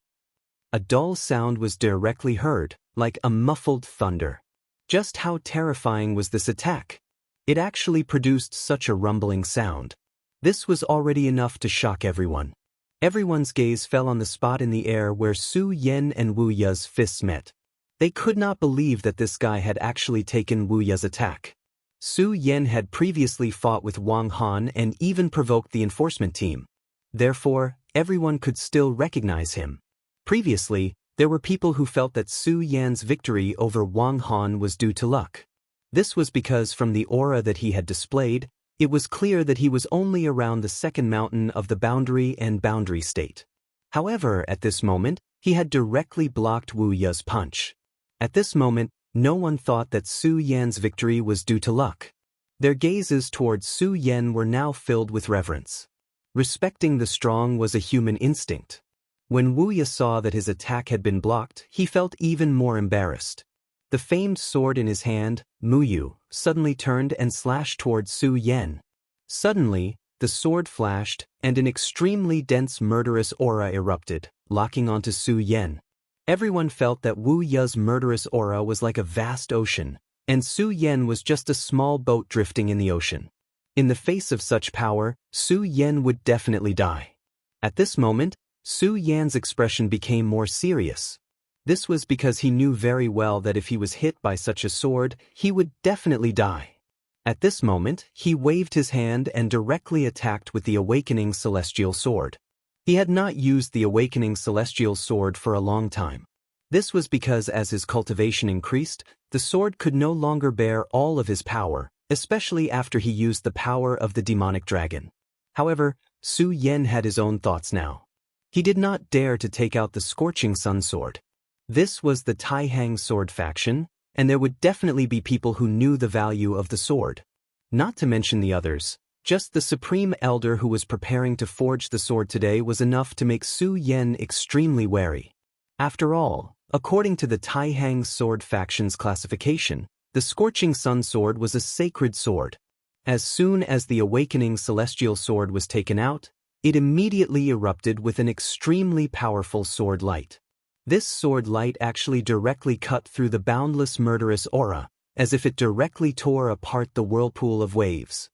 A dull sound was directly heard, like a muffled thunder. Just how terrifying was this attack? It actually produced such a rumbling sound. This was already enough to shock everyone. Everyone's gaze fell on the spot in the air where Su Yan and Wu Ya's fists met. They could not believe that this guy had actually taken Wu Ye's attack. Su Yan had previously fought with Wang Han and even provoked the enforcement team. Therefore, everyone could still recognize him. Previously, there were people who felt that Su Yan's victory over Wang Han was due to luck. This was because from the aura that he had displayed, it was clear that he was only around the second mountain of the boundary and boundary state. However, at this moment, he had directly blocked Wu Ye's punch. At this moment, no one thought that Su Yan's victory was due to luck. Their gazes towards Su Yan were now filled with reverence. Respecting the strong was a human instinct. When Wu Ye saw that his attack had been blocked, he felt even more embarrassed. The famed sword in his hand, Muyu, suddenly turned and slashed towards Su Yan. Suddenly, the sword flashed, and an extremely dense murderous aura erupted, locking onto Su Yan. Everyone felt that Wu Ye's murderous aura was like a vast ocean, and Su Yan was just a small boat drifting in the ocean. In the face of such power, Su Yan would definitely die. At this moment, Su Yan's expression became more serious. This was because he knew very well that if he was hit by such a sword, he would definitely die. At this moment, he waved his hand and directly attacked with the Awakening Celestial Sword. He had not used the Awakening Celestial Sword for a long time. This was because as his cultivation increased, the sword could no longer bear all of his power, especially after he used the power of the demonic dragon. However, Su Yan had his own thoughts now. He did not dare to take out the Scorching Sun Sword. This was the Taihang sword faction, and there would definitely be people who knew the value of the sword. Not to mention the others. Just the Supreme Elder who was preparing to forge the sword today was enough to make Su Yan extremely wary. After all, according to the Taihang sword faction's classification, the Scorching Sun Sword was a sacred sword. As soon as the Awakening Celestial Sword was taken out, it immediately erupted with an extremely powerful sword light. This sword light actually directly cut through the boundless murderous aura, as if it directly tore apart the whirlpool of waves.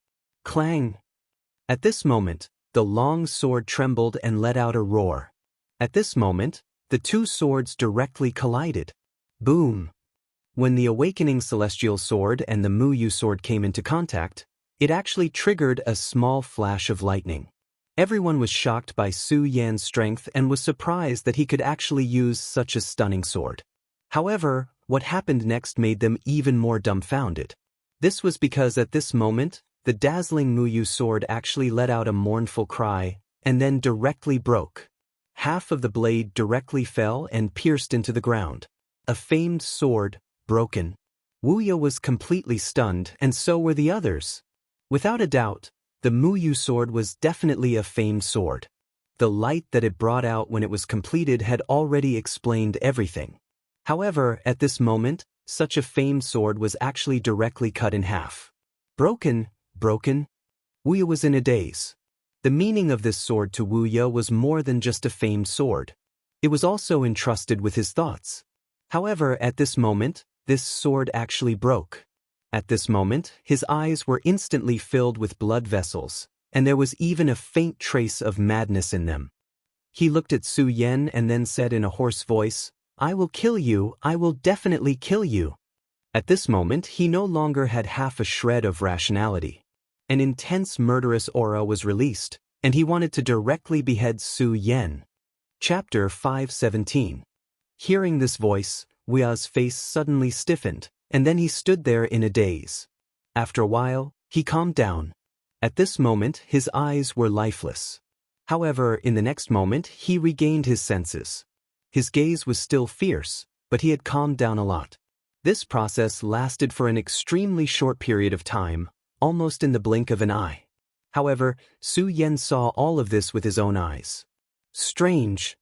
Clang! At this moment, the long sword trembled and let out a roar. At this moment, the two swords directly collided. Boom! When the Awakening Celestial Sword and the Muyu sword came into contact, it actually triggered a small flash of lightning. Everyone was shocked by Su Yan's strength and was surprised that he could actually use such a stunning sword. However, what happened next made them even more dumbfounded. This was because at this moment, the dazzling Muyu sword actually let out a mournful cry, and then directly broke. Half of the blade directly fell and pierced into the ground. A famed sword, broken. Wu Ye was completely stunned, and so were the others. Without a doubt, the Muyu sword was definitely a famed sword. The light that it brought out when it was completed had already explained everything. However, at this moment, such a famed sword was actually directly cut in half. Broken. Wu Ye was in a daze. The meaning of this sword to Wu Ye was more than just a famed sword. It was also entrusted with his thoughts. However, at this moment, this sword actually broke. At this moment, his eyes were instantly filled with blood vessels, and there was even a faint trace of madness in them. He looked at Su Yan and then said in a hoarse voice, "I will kill you, I will definitely kill you." At this moment, he no longer had half a shred of rationality. An intense murderous aura was released, and he wanted to directly behead Su Yan. Chapter 517. Hearing this voice, Wu Ye's face suddenly stiffened, and then he stood there in a daze. After a while, he calmed down. At this moment, his eyes were lifeless. However, in the next moment, he regained his senses. His gaze was still fierce, but he had calmed down a lot. This process lasted for an extremely short period of time, almost in the blink of an eye. However, Su Yan saw all of this with his own eyes. Strange.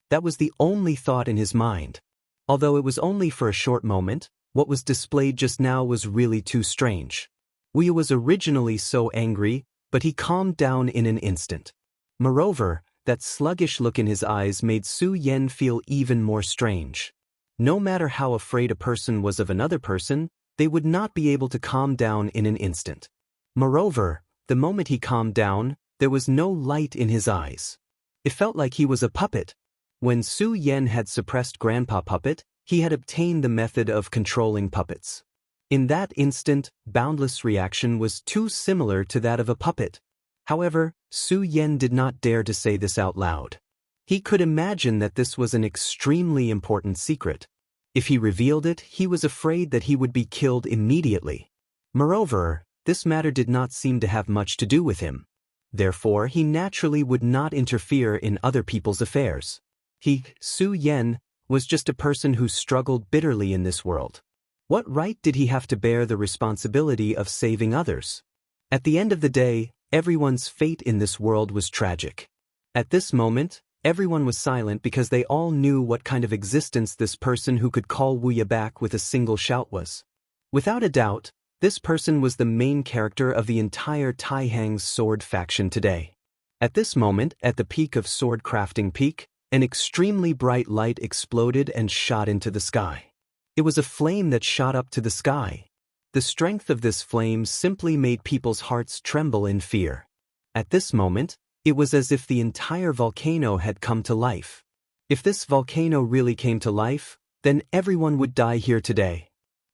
That was the only thought in his mind. Although it was only for a short moment, what was displayed just now was really too strange. Wu Ye was originally so angry, but he calmed down in an instant. Moreover, that sluggish look in his eyes made Su Yan feel even more strange. No matter how afraid a person was of another person, they would not be able to calm down in an instant. Moreover, the moment he calmed down, there was no light in his eyes. It felt like he was a puppet. When Su Yan had suppressed Grandpa Puppet, He had obtained the method of controlling puppets. In that instant, Boundless' reaction was too similar to that of a puppet. However, Su Yen did not dare to say this out loud. He could imagine that this was an extremely important secret. If he revealed it, he was afraid that he would be killed immediately. Moreover, this matter did not seem to have much to do with him. Therefore, he naturally would not interfere in other people's affairs. He, Su Yen, was just a person who struggled bitterly in this world. What right did he have to bear the responsibility of saving others? At the end of the day, everyone's fate in this world was tragic. At this moment, everyone was silent because they all knew what kind of existence this person who could call Wuya back with a single shout was. Without a doubt, this person was the main character of the entire Taihang's sword faction today. At this moment, at the peak of sword crafting peak, an extremely bright light exploded and shot into the sky. It was a flame that shot up to the sky. The strength of this flame simply made people's hearts tremble in fear. At this moment, it was as if the entire volcano had come to life. If this volcano really came to life, then everyone would die here today.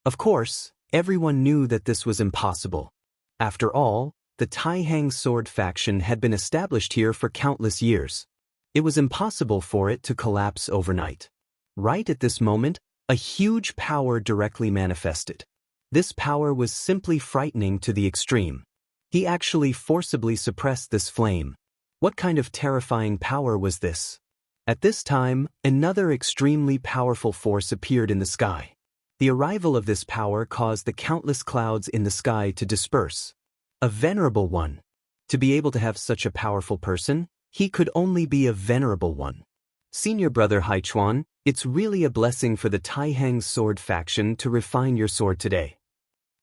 Of course, everyone knew that this was impossible. After all, the Taihang sword faction had been established here for countless years. It was impossible for it to collapse overnight. Right at this moment, a huge power directly manifested. This power was simply frightening to the extreme. He actually forcibly suppressed this flame. What kind of terrifying power was this? At this time, another extremely powerful force appeared in the sky. The arrival of this power caused the countless clouds in the sky to disperse. A venerable one. To be able to have such a powerful person, he could only be a venerable one. Senior brother Haichuan, it's really a blessing for the Taihang sword faction to refine your sword today.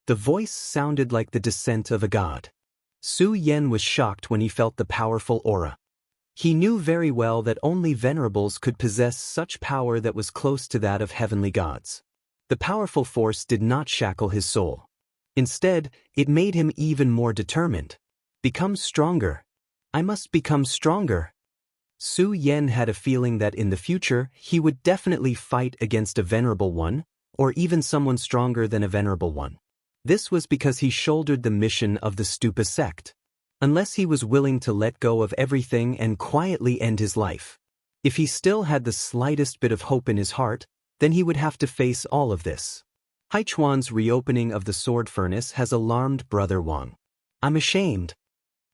The voice sounded like the descent of a god. Su Yen was shocked when he felt the powerful aura. He knew very well that only venerables could possess such power that was close to that of heavenly gods. The powerful force did not shackle his soul. Instead, it made him even more determined. Become stronger. I must become stronger. Su Yen had a feeling that in the future he would definitely fight against a venerable one, or even someone stronger than a venerable one. This was because he shouldered the mission of the Stupa sect. Unless he was willing to let go of everything and quietly end his life. If he still had the slightest bit of hope in his heart, then he would have to face all of this. Haichuan's reopening of the sword furnace has alarmed Brother Wang. I'm ashamed.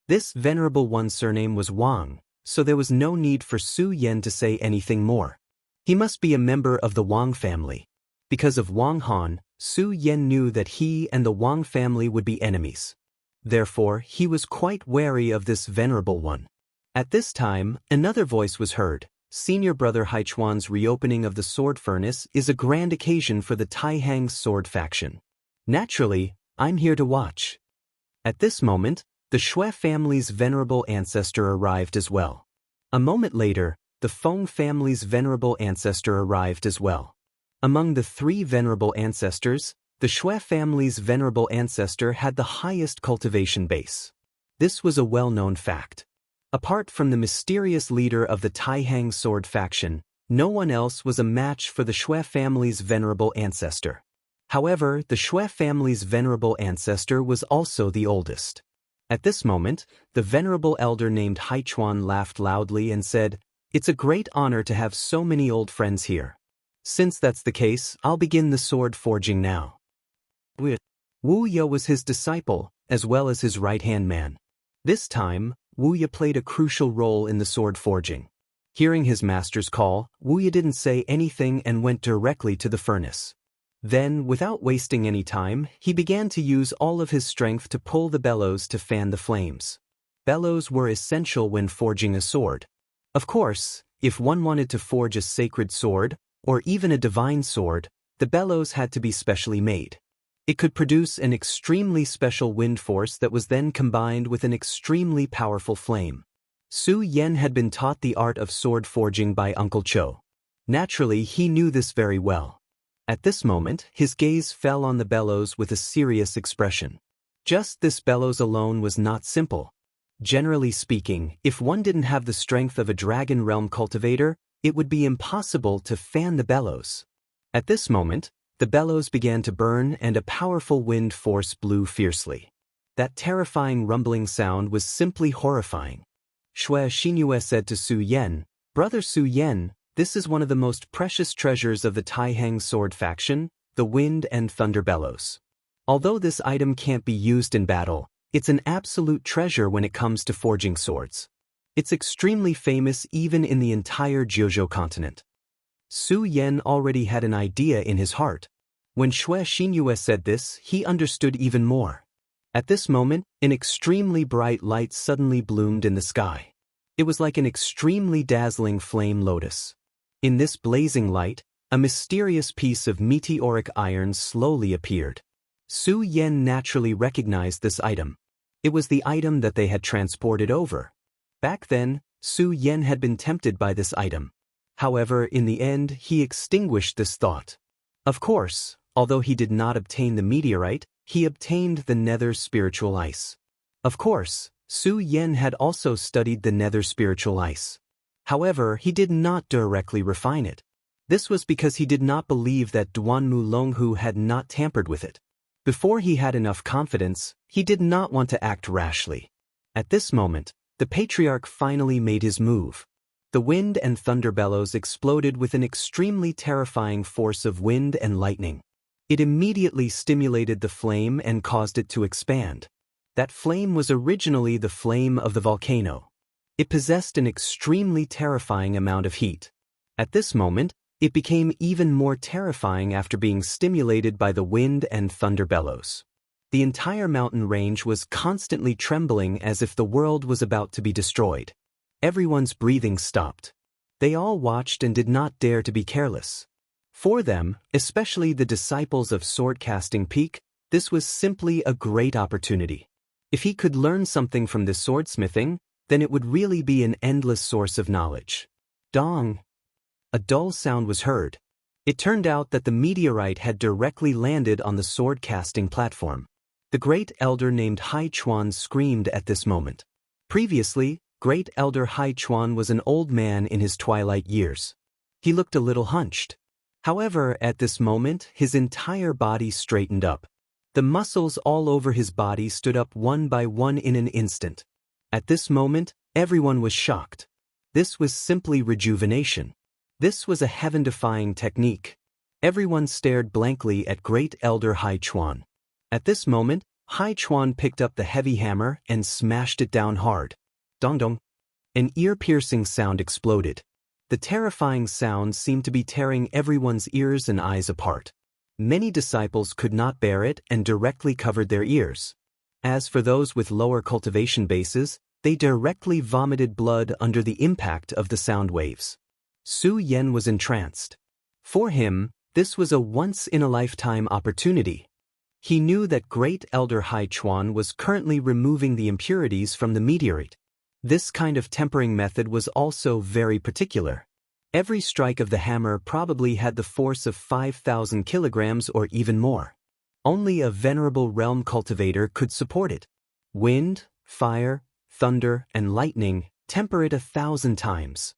This venerable one's surname was Wang, so there was no need for Su Yen to say anything more. He must be a member of the Wang family. Because of Wang Han, Su Yen knew that he and the Wang family would be enemies. Therefore, he was quite wary of this venerable one. At this time, another voice was heard. Senior brother Haichuan's reopening of the sword furnace is a grand occasion for the Taihang sword faction. Naturally, I'm here to watch. At this moment, the Shui family's venerable ancestor arrived as well. A moment later, the Feng family's venerable ancestor arrived as well. Among the three venerable ancestors, the Shui family's venerable ancestor had the highest cultivation base. This was a well-known fact. Apart from the mysterious leader of the Taihang sword faction, no one else was a match for the Shui family's venerable ancestor. However, the Shui family's venerable ancestor was also the oldest. At this moment, the venerable elder named Haichuan laughed loudly and said, "It's a great honor to have so many old friends here. Since that's the case, I'll begin the sword forging now." Wu Ye was his disciple, as well as his right-hand man. This time, Wu Ye played a crucial role in the sword forging. Hearing his master's call, Wu Ye didn't say anything and went directly to the furnace. Then, without wasting any time, he began to use all of his strength to pull the bellows to fan the flames. Bellows were essential when forging a sword. Of course, if one wanted to forge a sacred sword, or even a divine sword, the bellows had to be specially made. It could produce an extremely special wind force that was then combined with an extremely powerful flame. Su Yen had been taught the art of sword forging by Uncle Cho. Naturally, he knew this very well. At this moment, his gaze fell on the bellows with a serious expression. Just this bellows alone was not simple. Generally speaking, if one didn't have the strength of a dragon realm cultivator, it would be impossible to fan the bellows. At this moment, the bellows began to burn and a powerful wind force blew fiercely. That terrifying rumbling sound was simply horrifying. Shui Xinyue said to Su Yen, "Brother Su Yen, this is one of the most precious treasures of the Taihang sword faction, the wind and thunder bellows. Although this item can't be used in battle, it's an absolute treasure when it comes to forging swords. It's extremely famous even in the entire Jiuzhou continent." Su Yen already had an idea in his heart. When Shui Xinyue said this, he understood even more. At this moment, an extremely bright light suddenly bloomed in the sky. It was like an extremely dazzling flame lotus. In this blazing light, a mysterious piece of meteoric iron slowly appeared. Su Yen naturally recognized this item. It was the item that they had transported over. Back then, Su Yen had been tempted by this item. However, in the end, he extinguished this thought. Of course, although he did not obtain the meteorite, he obtained the nether spiritual ice. Of course, Su Yen had also studied the nether spiritual ice. However, he did not directly refine it. This was because he did not believe that Duanmu Longhu had not tampered with it. Before he had enough confidence, he did not want to act rashly. At this moment, the patriarch finally made his move. The wind and thunder bellows exploded with an extremely terrifying force of wind and lightning. It immediately stimulated the flame and caused it to expand. That flame was originally the flame of the volcano. It possessed an extremely terrifying amount of heat. At this moment, it became even more terrifying after being stimulated by the wind and thunder bellows. The entire mountain range was constantly trembling as if the world was about to be destroyed. Everyone's breathing stopped. They all watched and did not dare to be careless. For them, especially the disciples of Swordcasting Peak, this was simply a great opportunity. If he could learn something from this swordsmithing, then it would really be an endless source of knowledge. Dong! A dull sound was heard. It turned out that the meteorite had directly landed on the sword-casting platform. The Great Elder named Hai Chuan screamed at this moment. Previously, Great Elder Hai Chuan was an old man in his twilight years. He looked a little hunched. However, at this moment, his entire body straightened up. The muscles all over his body stood up one by one in an instant. At this moment, everyone was shocked. This was simply rejuvenation. This was a heaven-defying technique. Everyone stared blankly at Great Elder Hai Chuan. At this moment, Hai Chuan picked up the heavy hammer and smashed it down hard. Dong dong. An ear-piercing sound exploded. The terrifying sound seemed to be tearing everyone's ears and eyes apart. Many disciples could not bear it and directly covered their ears. As for those with lower cultivation bases, they directly vomited blood under the impact of the sound waves. Su Yen was entranced. For him, this was a once-in-a-lifetime opportunity. He knew that Great Elder Hai Chuan was currently removing the impurities from the meteorite. This kind of tempering method was also very particular. Every strike of the hammer probably had the force of 5,000 kilograms or even more. Only a venerable realm cultivator could support it. Wind, fire, thunder, and lightning temper it 1,000 times.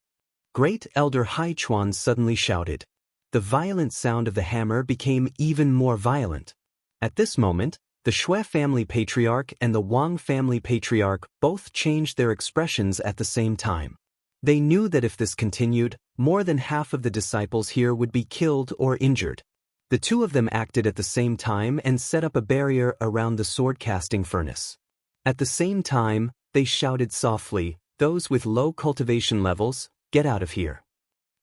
Great Elder Hai Chuan suddenly shouted. The violent sound of the hammer became even more violent. At this moment, the Shui family patriarch and the Wang family patriarch both changed their expressions at the same time. They knew that if this continued, more than half of the disciples here would be killed or injured. The two of them acted at the same time and set up a barrier around the sword-casting furnace. At the same time, they shouted softly, "Those with low cultivation levels, get out of here."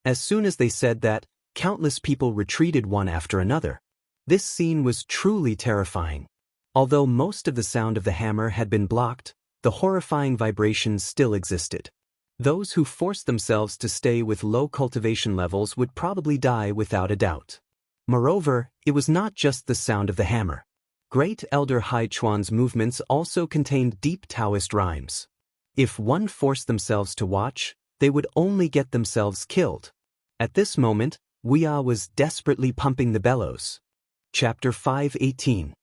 As soon as they said that, countless people retreated one after another. This scene was truly terrifying. Although most of the sound of the hammer had been blocked, the horrifying vibrations still existed. Those who forced themselves to stay with low cultivation levels would probably die without a doubt. Moreover, it was not just the sound of the hammer. Great Elder Hai Chuan's movements also contained deep Taoist rhymes. If one forced themselves to watch, they would only get themselves killed. At this moment, Wuya was desperately pumping the bellows. Chapter 5:18.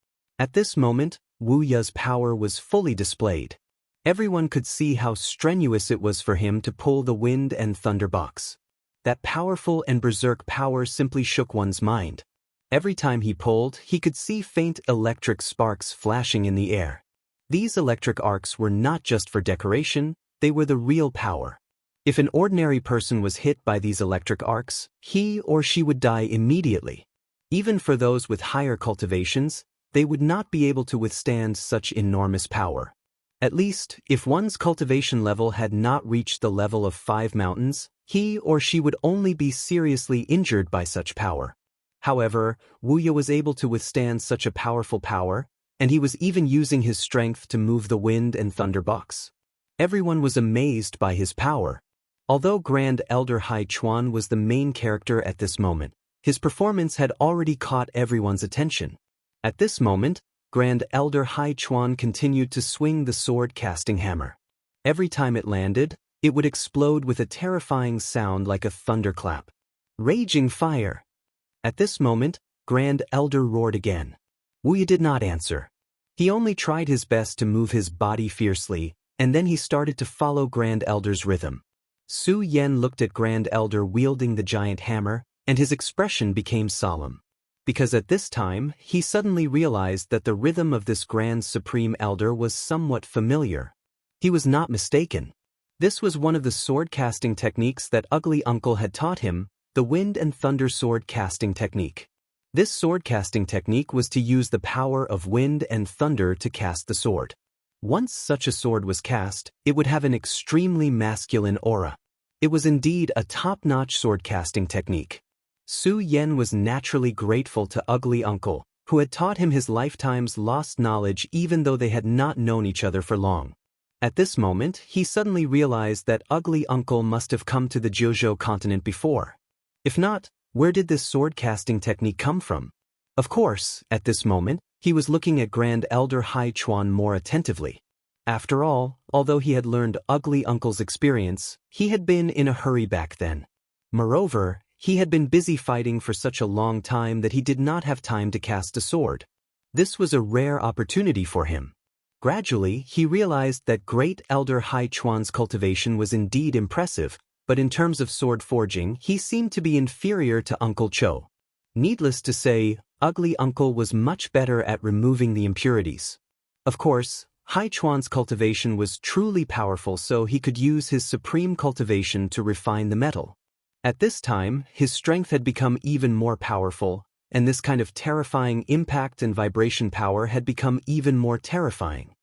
At this moment, Wu Ya's power was fully displayed. Everyone could see how strenuous it was for him to pull the wind and thunder box. that powerful and berserk power simply shook one's mind. Every time he pulled, he could see faint electric sparks flashing in the air. These electric arcs were not just for decoration, they were the real power. If an ordinary person was hit by these electric arcs, he or she would die immediately. Even for those with higher cultivations, they would not be able to withstand such enormous power. At least, if one's cultivation level had not reached the level of 5 mountains, he or she would only be seriously injured by such power. However, Wuya was able to withstand such a powerful power, and he was even using his strength to move the wind and thunder box. Everyone was amazed by his power. Although Grand Elder Hai Chuan was the main character at this moment, his performance had already caught everyone's attention. At this moment, Grand Elder Hai Chuan continued to swing the sword-casting hammer. Every time it landed, it would explode with a terrifying sound like a thunderclap. Raging fire! At this moment, Grand Elder roared again. Wuya did not answer. He only tried his best to move his body fiercely, and then he started to follow Grand Elder's rhythm. Su Yen looked at Grand Elder wielding the giant hammer, and his expression became solemn. Because at this time, he suddenly realized that the rhythm of this Grand Supreme Elder was somewhat familiar. He was not mistaken. This was one of the sword-casting techniques that Ugly Uncle had taught him, the Wind and Thunder sword-casting technique. This sword-casting technique was to use the power of wind and thunder to cast the sword. Once such a sword was cast, it would have an extremely masculine aura. It was indeed a top-notch sword-casting technique. Su Yen was naturally grateful to Ugly Uncle, who had taught him his lifetime's lost knowledge even though they had not known each other for long. At this moment, he suddenly realized that Ugly Uncle must have come to the Jiuzhou continent before. If not, where did this sword-casting technique come from? Of course, at this moment, he was looking at Grand Elder Hai Chuan more attentively. After all, although he had learned Ugly Uncle's experience, he had been in a hurry back then. Moreover, he had been busy fighting for such a long time that he did not have time to cast a sword. This was a rare opportunity for him. Gradually, he realized that Great Elder Hai Chuan's cultivation was indeed impressive, but in terms of sword forging, he seemed to be inferior to Uncle Cho. Needless to say, Ugly Uncle was much better at removing the impurities. Of course, Hai Chuan's cultivation was truly powerful, so he could use his supreme cultivation to refine the metal. At this time, his strength had become even more powerful, and this kind of terrifying impact and vibration power had become even more terrifying.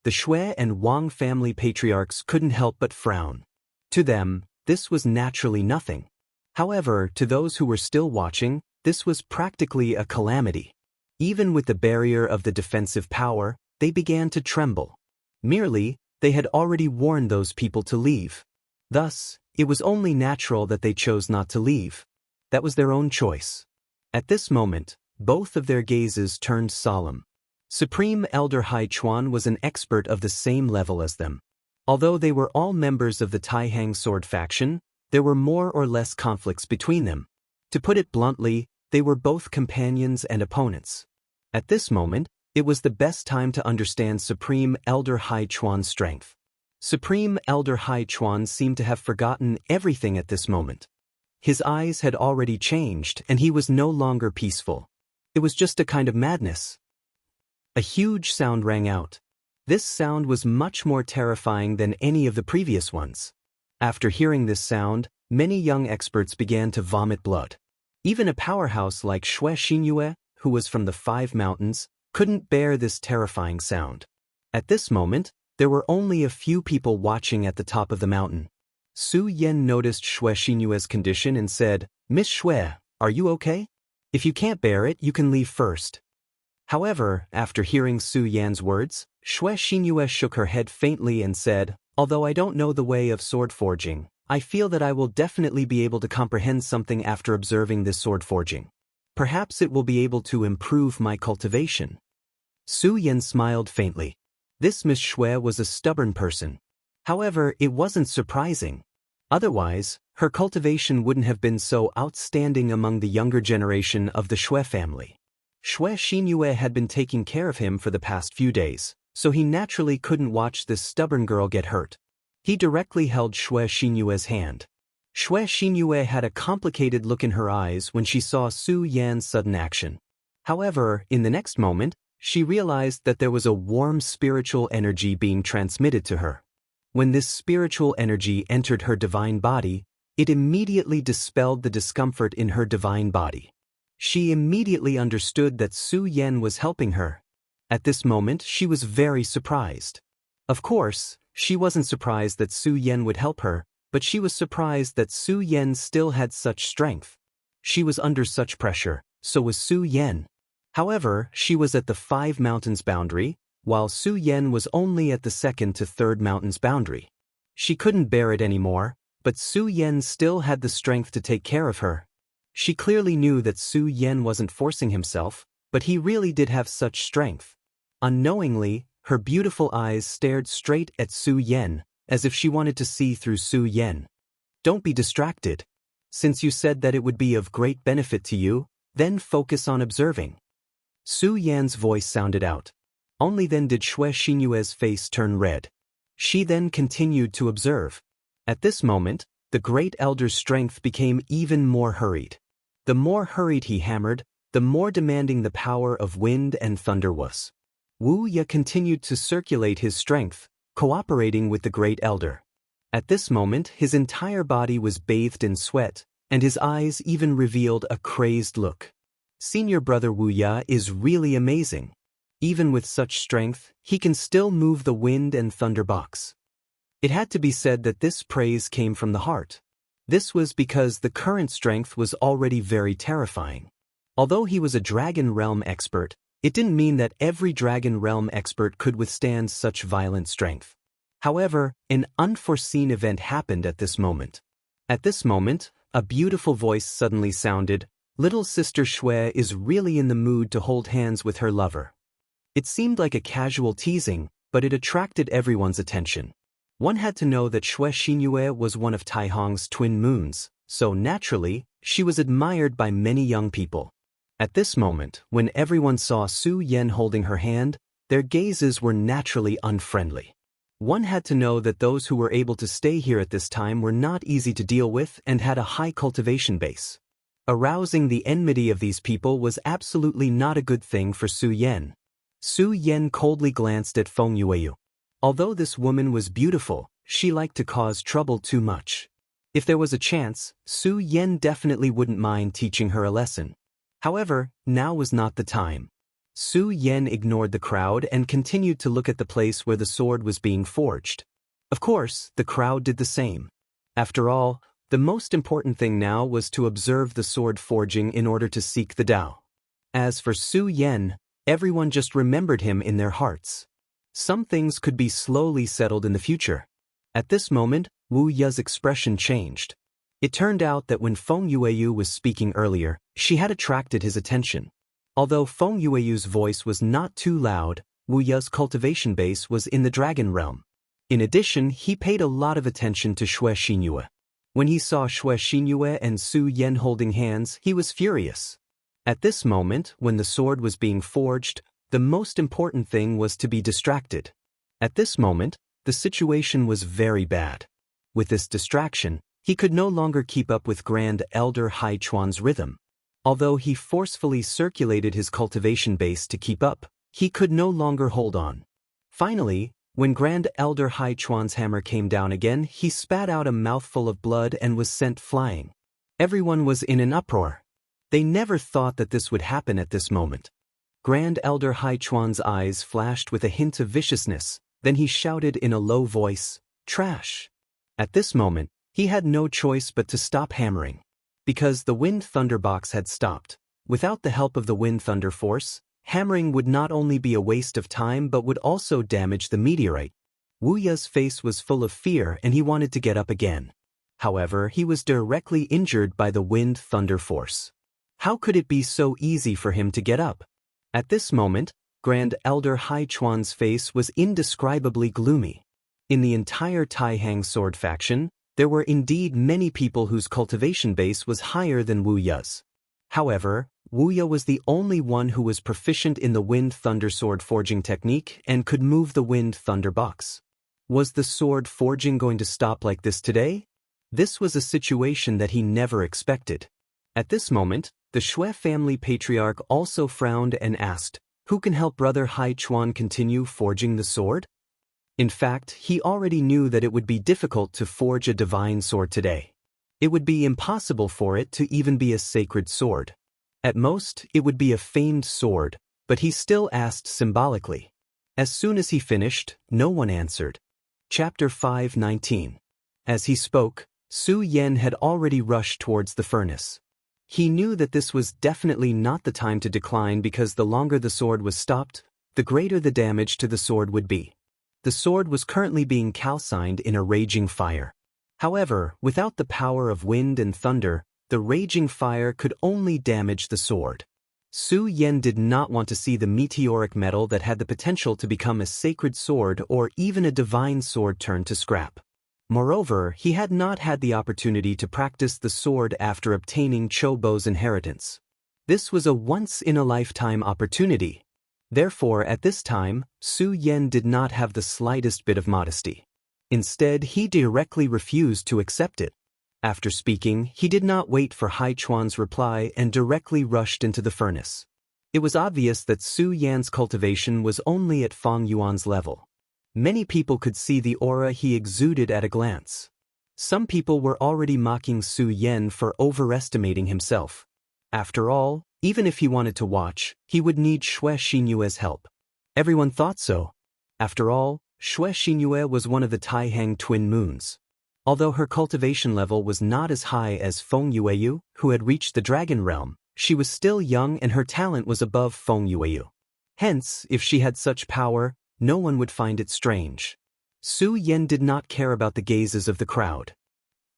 The Shui and Wang family patriarchs couldn't help but frown. To them, this was naturally nothing. However, to those who were still watching, this was practically a calamity. Even with the barrier of the defensive power, they began to tremble. Merely, they had already warned those people to leave. Thus, it was only natural that they chose not to leave. That was their own choice. At this moment, both of their gazes turned solemn. Supreme Elder Hai Chuan was an expert of the same level as them. Although they were all members of the Taihang sword faction, there were more or less conflicts between them. To put it bluntly, they were both companions and opponents. At this moment, it was the best time to understand Supreme Elder Hai Chuan's strength. Supreme Elder Hai Chuan seemed to have forgotten everything at this moment. His eyes had already changed, and he was no longer peaceful. It was just a kind of madness. A huge sound rang out. This sound was much more terrifying than any of the previous ones. After hearing this sound, many young experts began to vomit blood. Even a powerhouse like Shui Xinyue, who was from the 5 mountains, couldn't bear this terrifying sound. At this moment, there were only a few people watching at the top of the mountain. Su Yen noticed Shui Xinyue's condition and said, "Miss Shui, are you okay? If you can't bear it, you can leave first." However, after hearing Su Yan's words, Shui Xinyue shook her head faintly and said, "Although I don't know the way of sword forging, I feel that I will definitely be able to comprehend something after observing this sword forging. Perhaps it will be able to improve my cultivation." Su Yan smiled faintly. This Miss Shui was a stubborn person. However, it wasn't surprising. Otherwise, her cultivation wouldn't have been so outstanding among the younger generation of the Shui family. Shui Xinyue had been taking care of him for the past few days, so he naturally couldn't watch this stubborn girl get hurt. He directly held Shui Xinyue's hand. Xue Xinyue had a complicated look in her eyes when she saw Su Yan's sudden action. However, in the next moment, she realized that there was a warm spiritual energy being transmitted to her. When this spiritual energy entered her divine body, it immediately dispelled the discomfort in her divine body. She immediately understood that Su Yan was helping her. At this moment, she was very surprised. Of course, she wasn't surprised that Su Yan would help her, but she was surprised that Su Yan still had such strength. She was under such pressure, so was Su Yan. However, she was at the 5 mountains boundary, while Su Yan was only at the 2nd to 3rd mountains boundary. She couldn't bear it anymore, but Su Yan still had the strength to take care of her. She clearly knew that Su Yan wasn't forcing himself, but he really did have such strength. Unknowingly, her beautiful eyes stared straight at Su Yan, as if she wanted to see through Su Yan. Don't be distracted. Since you said that it would be of great benefit to you, then focus on observing. Su Yan's voice sounded out. Only then did Xue Xinyue's face turn red. She then continued to observe. At this moment, the great elder's strength became even more hurried. The more hurried he hammered, the more demanding the power of wind and thunder was. Wu Ya continued to circulate his strength, cooperating with the great elder. At this moment, his entire body was bathed in sweat, and his eyes even revealed a crazed look. Senior brother Wu Ya is really amazing. Even with such strength, he can still move the wind and thunder box. It had to be said that this praise came from the heart. This was because the current strength was already very terrifying. Although he was a Dragon Realm expert, it didn't mean that every Dragon Realm expert could withstand such violent strength. However, an unforeseen event happened at this moment. At this moment, a beautiful voice suddenly sounded, "Little sister Xue is really in the mood to hold hands with her lover." It seemed like a casual teasing, but it attracted everyone's attention. One had to know that Xue Xinyue was one of Tai Hong's twin moons, so naturally, she was admired by many young people. At this moment, when everyone saw Su Yan holding her hand, their gazes were naturally unfriendly. One had to know that those who were able to stay here at this time were not easy to deal with and had a high cultivation base. Arousing the enmity of these people was absolutely not a good thing for Su Yan. Su Yan coldly glanced at Feng Yueyu. Although this woman was beautiful, she liked to cause trouble too much. If there was a chance, Su Yan definitely wouldn't mind teaching her a lesson. However, now was not the time. Su Yan ignored the crowd and continued to look at the place where the sword was being forged. Of course, the crowd did the same. After all, the most important thing now was to observe the sword forging in order to seek the Tao. As for Su Yan, everyone just remembered him in their hearts. Some things could be slowly settled in the future. At this moment, Wu Ya's expression changed. It turned out that when Feng Yueyu was speaking earlier, she had attracted his attention. Although Feng Yueyu's voice was not too loud, Wu Ya's cultivation base was in the Dragon Realm. In addition, he paid a lot of attention to Xue Xinyue. When he saw Xue Xinyue and Su Yan holding hands, he was furious. At this moment, when the sword was being forged, the most important thing was to be distracted. At this moment, the situation was very bad. With this distraction, he could no longer keep up with Grand Elder Hai Chuan's rhythm. Although he forcefully circulated his cultivation base to keep up, he could no longer hold on. Finally, when Grand Elder Hai Chuan's hammer came down again, he spat out a mouthful of blood and was sent flying. Everyone was in an uproar. They never thought that this would happen at this moment. Grand Elder Hai Chuan's eyes flashed with a hint of viciousness, then he shouted in a low voice, "Trash!" At this moment, he had no choice but to stop hammering. Because the wind thunder box had stopped. Without the help of the wind thunder force, hammering would not only be a waste of time but would also damage the meteorite. Wu Ya's face was full of fear and he wanted to get up again. However, he was directly injured by the wind thunder force. How could it be so easy for him to get up? At this moment, Grand Elder Hai Chuan's face was indescribably gloomy. In the entire Tai Hang sword faction, there were indeed many people whose cultivation base was higher than Wu Ya's. However, Wu Ya was the only one who was proficient in the wind thunder sword forging technique and could move the wind thunder box. Was the sword forging going to stop like this today? This was a situation that he never expected. At this moment, the Shui family patriarch also frowned and asked, "Who can help Brother Hai Chuan continue forging the sword?" In fact, he already knew that it would be difficult to forge a divine sword today. It would be impossible for it to even be a sacred sword. At most, it would be a famed sword, but he still asked symbolically. As soon as he finished, no one answered. Chapter 5:19. As he spoke, Su Yen had already rushed towards the furnace. He knew that this was definitely not the time to decline because the longer the sword was stopped, the greater the damage to the sword would be. The sword was currently being calcined in a raging fire. However, without the power of wind and thunder, the raging fire could only damage the sword. Su Yen did not want to see the meteoric metal that had the potential to become a sacred sword or even a divine sword turn to scrap. Moreover, he had not had the opportunity to practice the sword after obtaining Chobo's inheritance. This was a once-in-a-lifetime opportunity. Therefore, at this time, Su Yen did not have the slightest bit of modesty. Instead, he directly refused to accept it. After speaking, he did not wait for Hai Chuan's reply and directly rushed into the furnace. It was obvious that Su Yan's cultivation was only at Feng Yuan's level. Many people could see the aura he exuded at a glance. Some people were already mocking Su Yen for overestimating himself. After all, even if he wanted to watch, he would need Shui Xinyue's help. Everyone thought so. After all, Shui Xinyue was one of the Taihang twin moons. Although her cultivation level was not as high as Feng Yueyu, who had reached the dragon realm, she was still young and her talent was above Feng Yueyu. Hence, if she had such power, no one would find it strange. Su Yen did not care about the gazes of the crowd.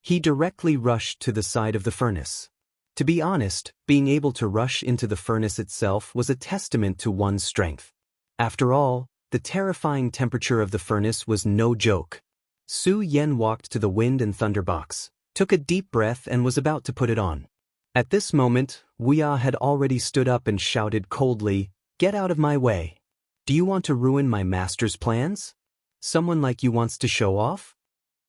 He directly rushed to the side of the furnace. To be honest, being able to rush into the furnace itself was a testament to one's strength. After all, the terrifying temperature of the furnace was no joke. Su Yen walked to the wind and thunder box, took a deep breath and was about to put it on. At this moment, Wuya had already stood up and shouted coldly, "Get out of my way. Do you want to ruin my master's plans? Someone like you wants to show off?"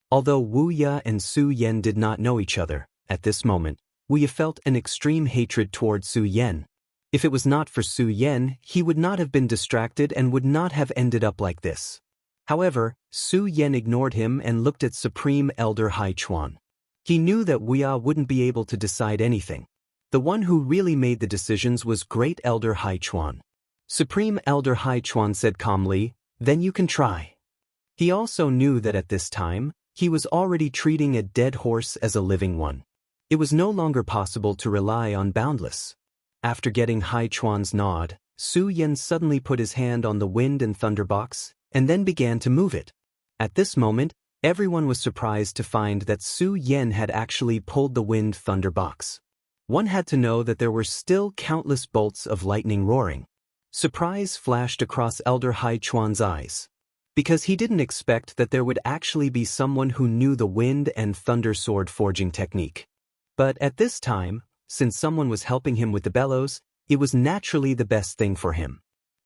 Although Wu Ya and Su Yen did not know each other, at this moment, Wu Ya felt an extreme hatred toward Su Yen. If it was not for Su Yen, he would not have been distracted and would not have ended up like this. However, Su Yen ignored him and looked at Supreme Elder Hai Chuan. He knew that Wu Ya wouldn't be able to decide anything. The one who really made the decisions was Great Elder Hai Chuan. Supreme Elder Hai Chuan said calmly, "Then you can try." He also knew that at this time, he was already treating a dead horse as a living one. It was no longer possible to rely on Boundless. After getting Hai Chuan's nod, Su Yen suddenly put his hand on the wind and thunder box, and then began to move it. At this moment, everyone was surprised to find that Su Yen had actually pulled the wind thunder box. One had to know that there were still countless bolts of lightning roaring. Surprise flashed across Elder Hai Chuan's eyes. Because he didn't expect that there would actually be someone who knew the wind and thunder sword forging technique. But at this time, since someone was helping him with the bellows, it was naturally the best thing for him.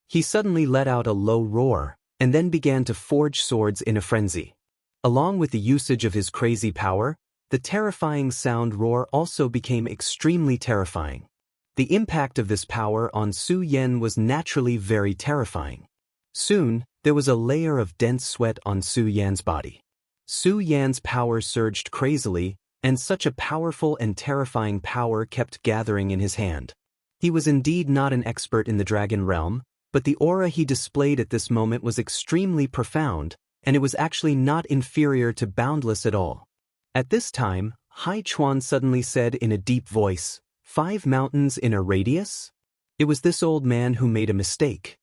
He suddenly let out a low roar, and then began to forge swords in a frenzy. Along with the usage of his crazy power, the terrifying sound roar also became extremely terrifying. The impact of this power on Su Yen was naturally very terrifying. Soon, there was a layer of dense sweat on Su Yan's body. Su Yan's power surged crazily, and such a powerful and terrifying power kept gathering in his hand. He was indeed not an expert in the dragon realm, but the aura he displayed at this moment was extremely profound, and it was actually not inferior to Boundless at all. At this time, Hai Chuan suddenly said in a deep voice, "5 mountains in a radius?" It was this old man who made a mistake.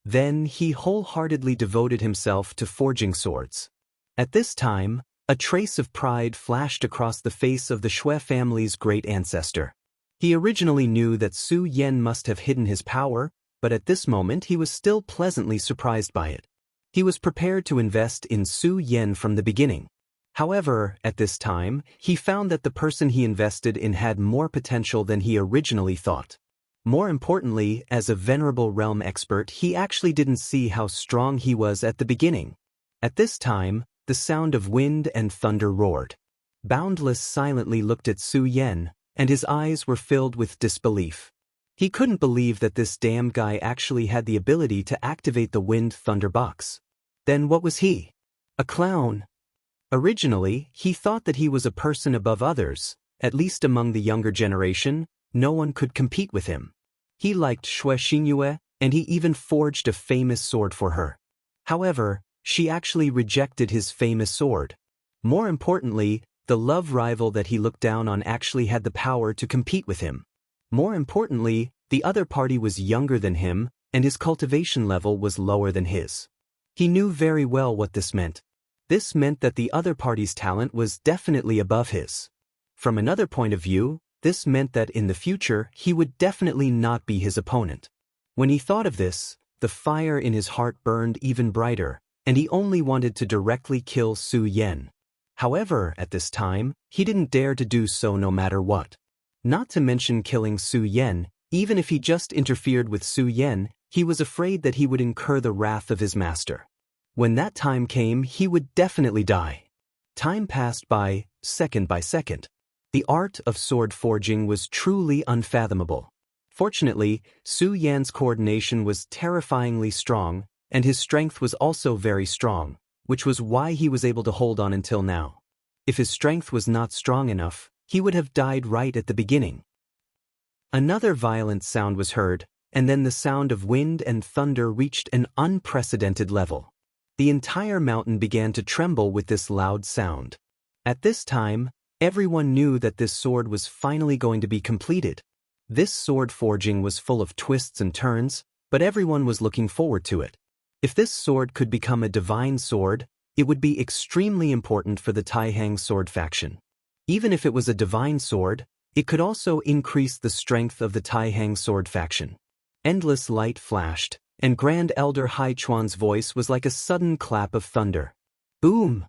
Then he wholeheartedly devoted himself to forging swords. At this time, a trace of pride flashed across the face of the Shui family's great ancestor. He originally knew that Su Yen must have hidden his power, but at this moment he was still pleasantly surprised by it. He was prepared to invest in Su Yen from the beginning. However, at this time, he found that the person he invested in had more potential than he originally thought. More importantly, as a venerable realm expert, he actually didn't see how strong he was at the beginning. At this time, the sound of wind and thunder roared. Boundless silently looked at Su Yen, and his eyes were filled with disbelief. He couldn't believe that this damn guy actually had the ability to activate the Wind Thunder box. Then what was he? A clown. Originally, he thought that he was a person above others, at least among the younger generation. No one could compete with him. He liked Xue Xinyue, and he even forged a famous sword for her. However, she actually rejected his famous sword. More importantly, the love rival that he looked down on actually had the power to compete with him. More importantly, the other party was younger than him, and his cultivation level was lower than his. He knew very well what this meant. This meant that the other party's talent was definitely above his. From another point of view, this meant that in the future he would definitely not be his opponent. When he thought of this, the fire in his heart burned even brighter, and he only wanted to directly kill Su Yen. However, at this time, he didn't dare to do so no matter what. Not to mention killing Su Yen, even if he just interfered with Su Yen, he was afraid that he would incur the wrath of his master. When that time came, he would definitely die. Time passed by second. The art of sword forging was truly unfathomable. Fortunately, Su Yan's coordination was terrifyingly strong, and his strength was also very strong, which was why he was able to hold on until now. If his strength was not strong enough, he would have died right at the beginning. Another violent sound was heard, and then the sound of wind and thunder reached an unprecedented level. The entire mountain began to tremble with this loud sound. At this time, everyone knew that this sword was finally going to be completed. This sword forging was full of twists and turns, but everyone was looking forward to it. If this sword could become a divine sword, it would be extremely important for the Taihang sword faction. Even if it was a divine sword, it could also increase the strength of the Taihang sword faction. Endless light flashed, and Grand Elder Haichuan's voice was like a sudden clap of thunder. Boom!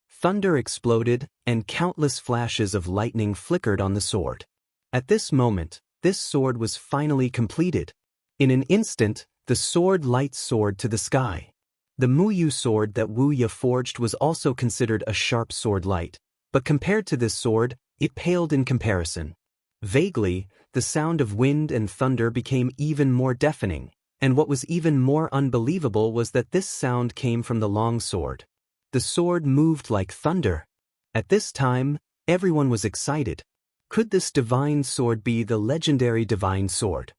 Thunder exploded, and countless flashes of lightning flickered on the sword. At this moment, this sword was finally completed. In an instant, the sword light soared to the sky. The Muyu sword that Wu Ye forged was also considered a sharp sword light, but compared to this sword, it paled in comparison. Vaguely, the sound of wind and thunder became even more deafening, and what was even more unbelievable was that this sound came from the long sword. The sword moved like thunder. At this time, everyone was excited. Could this divine sword be the legendary divine sword?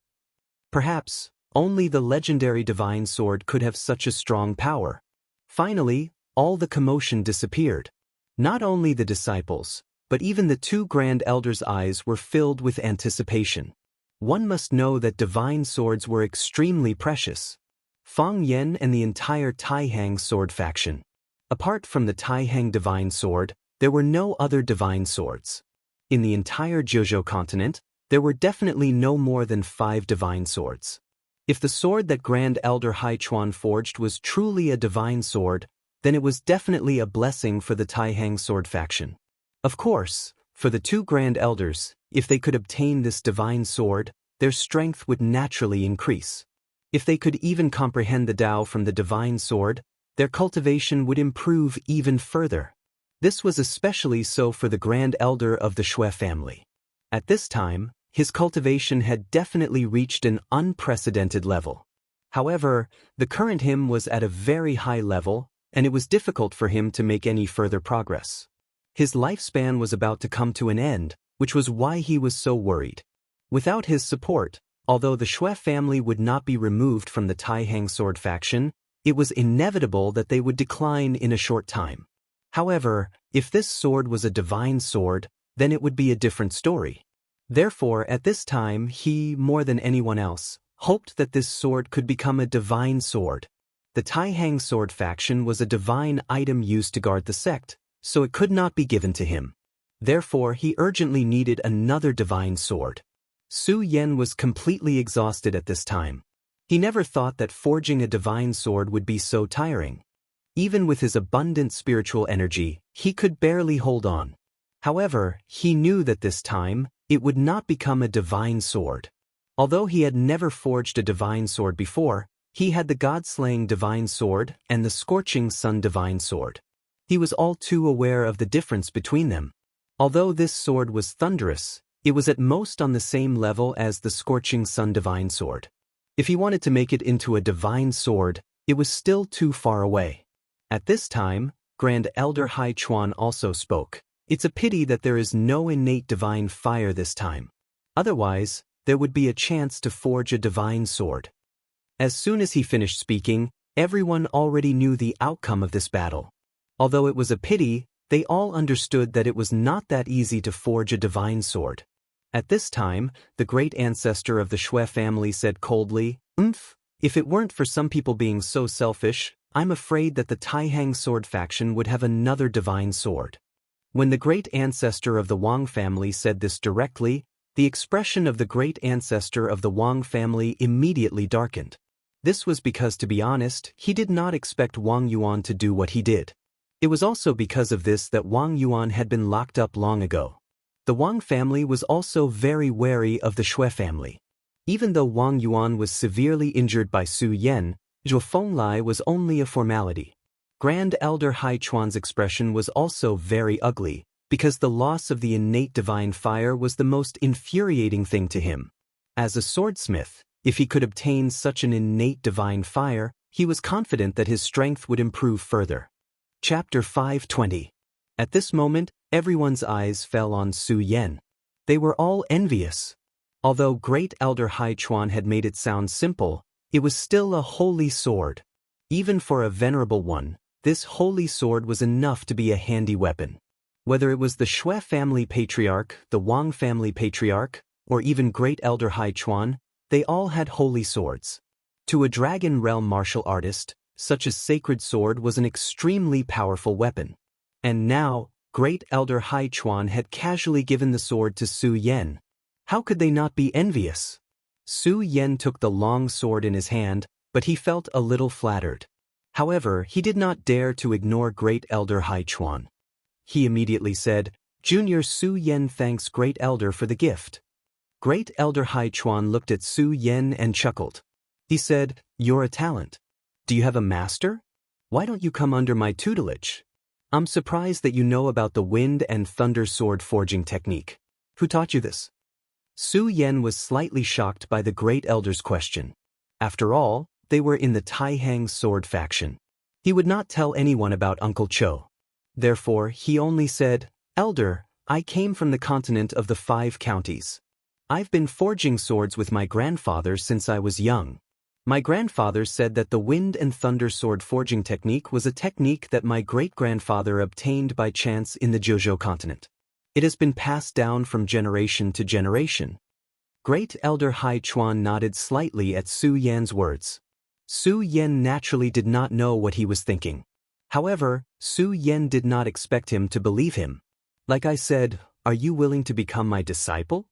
Perhaps, only the legendary divine sword could have such a strong power. Finally, all the commotion disappeared. Not only the disciples, but even the two Grand Elders' eyes were filled with anticipation. One must know that divine swords were extremely precious. Fang Yen and the entire Taihang sword faction. Apart from the Taihang divine sword, there were no other divine swords. In the entire Jiuzhou continent, there were definitely no more than 5 divine swords. If the sword that Grand Elder Haichuan forged was truly a divine sword, then it was definitely a blessing for the Taihang sword faction. Of course, for the 2 Grand Elders, if they could obtain this divine sword, their strength would naturally increase. If they could even comprehend the Tao from the divine sword, their cultivation would improve even further. This was especially so for the Grand Elder of the Xue family. At this time, his cultivation had definitely reached an unprecedented level. However, the current him was at a very high level, and it was difficult for him to make any further progress. His lifespan was about to come to an end, which was why he was so worried. Without his support, although the Xue family would not be removed from the Taihang sword faction, it was inevitable that they would decline in a short time. However, if this sword was a divine sword, then it would be a different story. Therefore, at this time, he, more than anyone else, hoped that this sword could become a divine sword. The Taihang sword faction was a divine item used to guard the sect, so it could not be given to him. Therefore, he urgently needed another divine sword. Su Yen was completely exhausted at this time. He never thought that forging a divine sword would be so tiring. Even with his abundant spiritual energy, he could barely hold on. However, he knew that this time, it would not become a divine sword. Although he had never forged a divine sword before, he had the God-slaying divine sword and the scorching sun divine sword. He was all too aware of the difference between them. Although this sword was thunderous, it was at most on the same level as the Scorching Sun Divine Sword. If he wanted to make it into a divine sword, it was still too far away. At this time, Grand Elder Hai Chuan also spoke. It's a pity that there is no innate divine fire this time. Otherwise, there would be a chance to forge a divine sword. As soon as he finished speaking, everyone already knew the outcome of this battle. Although it was a pity, they all understood that it was not that easy to forge a divine sword. At this time, the great ancestor of the Shui family said coldly, if it weren't for some people being so selfish, I'm afraid that the Taihang sword faction would have another divine sword." When the great ancestor of the Wang family said this directly, the expression of the great ancestor of the Wang family immediately darkened. This was because, to be honest, he did not expect Wang Yuan to do what he did. It was also because of this that Wang Yuan had been locked up long ago. The Wang family was also very wary of the Shui family. Even though Wang Yuan was severely injured by Su Yan, Zhuo Fenglai was only a formality. Grand Elder Hai Chuan's expression was also very ugly, because the loss of the innate divine fire was the most infuriating thing to him. As a swordsmith, if he could obtain such an innate divine fire, he was confident that his strength would improve further. Chapter 520. At this moment, everyone's eyes fell on Su Yan. They were all envious. Although Great Elder Hai Chuan had made it sound simple, it was still a holy sword. Even for a venerable one, this holy sword was enough to be a handy weapon. Whether it was the Shui family patriarch, the Wang family patriarch, or even Great Elder Hai Chuan, they all had holy swords. To a Dragon Realm martial artist, such a sacred sword was an extremely powerful weapon. And now, Great Elder Hai Chuan had casually given the sword to Su Yan. How could they not be envious? Su Yan took the long sword in his hand, but he felt a little flattered. However, he did not dare to ignore Great Elder Hai Chuan. He immediately said, "Junior Su Yan thanks Great Elder for the gift." Great Elder Hai Chuan looked at Su Yan and chuckled. He said, "You're a talent. Do you have a master? Why don't you come under my tutelage? I'm surprised that you know about the wind and thunder sword forging technique. Who taught you this?" Su Yan was slightly shocked by the Great Elder's question. After all, they were in the Taihang sword faction. He would not tell anyone about Uncle Cho. Therefore, he only said, "Elder, I came from the continent of the 5 counties. I've been forging swords with my grandfather since I was young. My grandfather said that the wind and thunder sword forging technique was a technique that my great-grandfather obtained by chance in the Jojo continent. It has been passed down from generation to generation." Great Elder Hai Chuan nodded slightly at Su Yan's words. Su Yan naturally did not know what he was thinking. However, Su Yan did not expect him to believe him. "Like I said, are you willing to become my disciple?"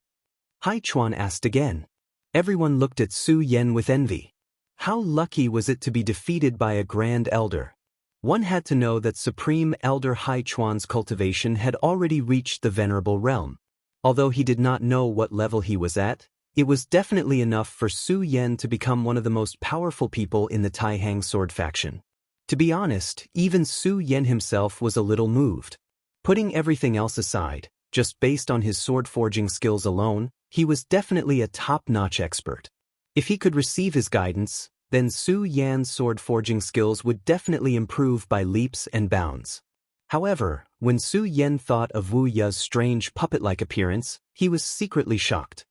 Hai Chuan asked again. Everyone looked at Su Yan with envy. How lucky was it to be defeated by a grand elder? One had to know that Supreme Elder Hai Chuan's cultivation had already reached the Venerable Realm. Although he did not know what level he was at, it was definitely enough for Su Yan to become one of the most powerful people in the Taihang sword faction. To be honest, even Su Yan himself was a little moved. Putting everything else aside, just based on his sword forging skills alone, he was definitely a top-notch expert. If he could receive his guidance, then Su Yan's sword forging skills would definitely improve by leaps and bounds. However, when Su Yan thought of Wu Ya's strange puppet-like appearance, he was secretly shocked.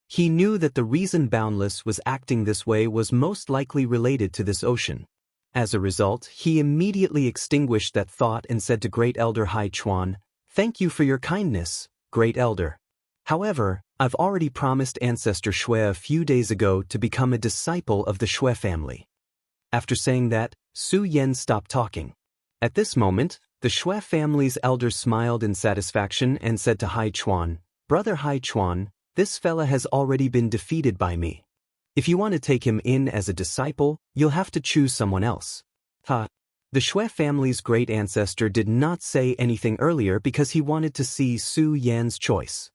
He knew that the reason Boundless was acting this way was most likely related to this ocean. As a result, he immediately extinguished that thought and said to Great Elder Hai Chuan, "Thank you for your kindness, Great Elder. However, I've already promised Ancestor Shui a few days ago to become a disciple of the Shui family." After saying that, Su Yan stopped talking. At this moment, the Shui family's elder smiled in satisfaction and said to Hai Chuan, "Brother Hai Chuan, this fella has already been defeated by me. If you want to take him in as a disciple, you'll have to choose someone else." The Shui family's great ancestor did not say anything earlier because he wanted to see Su Yan's choice.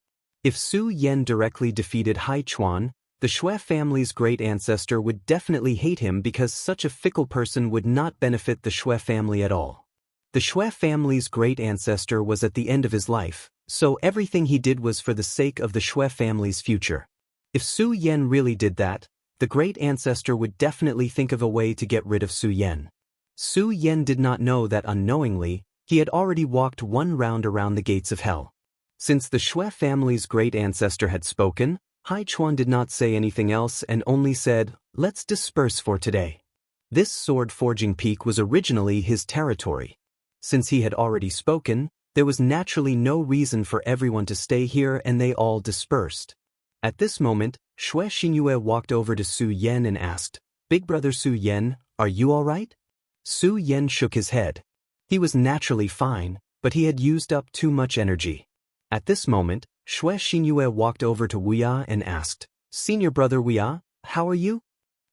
If Su Yan directly defeated Hai Chuan, the Shui family's great ancestor would definitely hate him because such a fickle person would not benefit the Shui family at all. The Shui family's great ancestor was at the end of his life, So everything he did was for the sake of the Shui family's future. If Su Yan really did that, the great ancestor would definitely think of a way to get rid of Su Yan. Su Yan did not know that unknowingly, he had already walked one round around the gates of hell. Since the Shui family's great ancestor had spoken, Hai Chuan did not say anything else and only said, "Let's disperse for today." This sword forging peak was originally his territory. Since he had already spoken, there was naturally no reason for everyone to stay here and they all dispersed. At this moment, Shui Xinyue walked over to Su Yan and asked, "Big brother Su Yan, are you all right?" Su Yan shook his head. He was naturally fine, but he had used up too much energy. At this moment, Shui Xinyue walked over to Wu Ya and asked, "Senior brother Wu Ya, how are you?"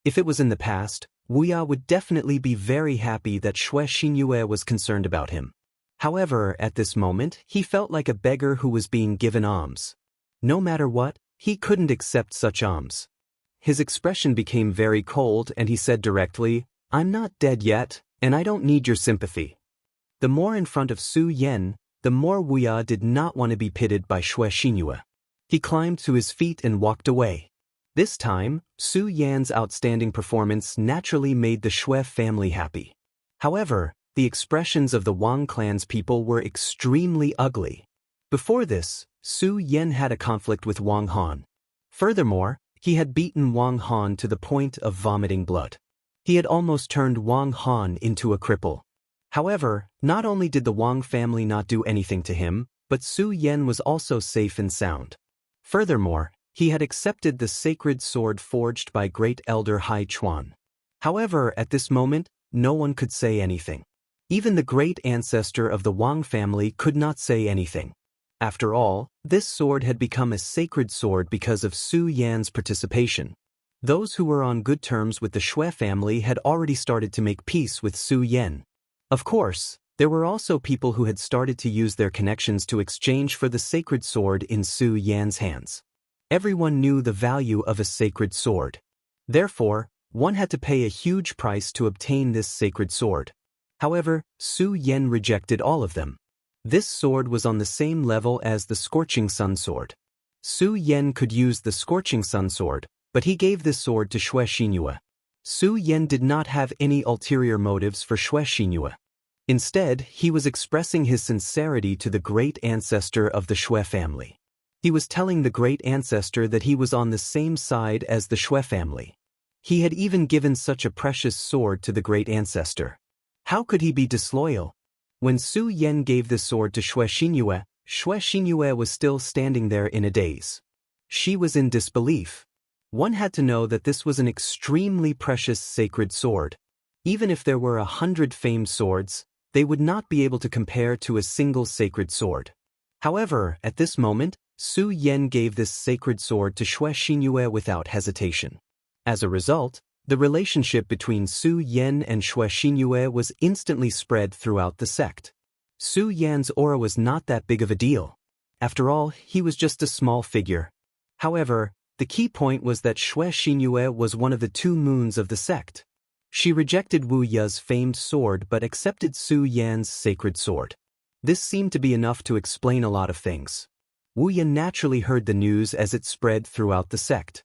If it was in the past, Wu Ya would definitely be very happy that Shui Xinyue was concerned about him. However, at this moment, he felt like a beggar who was being given alms. No matter what, he couldn't accept such alms. His expression became very cold and he said directly, "I'm not dead yet, and I don't need your sympathy." The more in front of Su Yan, the more Wu Ya did not want to be pitied by Shui Xinyue. He climbed to his feet and walked away. This time, Su Yan's outstanding performance naturally made the Shui family happy. However, the expressions of the Wang clan's people were extremely ugly. Before this, Su Yan had a conflict with Wang Han. Furthermore, he had beaten Wang Han to the point of vomiting blood. He had almost turned Wang Han into a cripple. However, not only did the Wang family not do anything to him, but Su Yan was also safe and sound. Furthermore, he had accepted the sacred sword forged by great elder Hai Chuan. However, at this moment, no one could say anything. Even the great ancestor of the Wang family could not say anything. After all, this sword had become a sacred sword because of Su Yan's participation. Those who were on good terms with the Shui family had already started to make peace with Su Yan. Of course, there were also people who had started to use their connections to exchange for the sacred sword in Su Yan's hands. Everyone knew the value of a sacred sword. Therefore, one had to pay a huge price to obtain this sacred sword. However, Su Yan rejected all of them. This sword was on the same level as the Scorching Sun sword. Su Yan could use the Scorching Sun sword, but he gave this sword to Shui Xinyue. Su Yan did not have any ulterior motives for Shui Xinyue. Instead, he was expressing his sincerity to the great ancestor of the Shui family. He was telling the great ancestor that he was on the same side as the Shui family. He had even given such a precious sword to the great ancestor. How could he be disloyal? When Su Yan gave the sword to Shui Xinyue was still standing there in a daze. She was in disbelief. One had to know that this was an extremely precious sacred sword. Even if there were 100 famed swords, they would not be able to compare to a single sacred sword. However, at this moment, Su Yan gave this sacred sword to Shui Xinyue without hesitation. As a result, the relationship between Su Yan and Shui Xinyue was instantly spread throughout the sect. Su Yan's aura was not that big of a deal. After all, he was just a small figure. However, the key point was that Shui Xinyue was one of the two moons of the sect. She rejected Wu Ya's famed sword but accepted Su Yan's sacred sword. This seemed to be enough to explain a lot of things. Wu Ya naturally heard the news as it spread throughout the sect.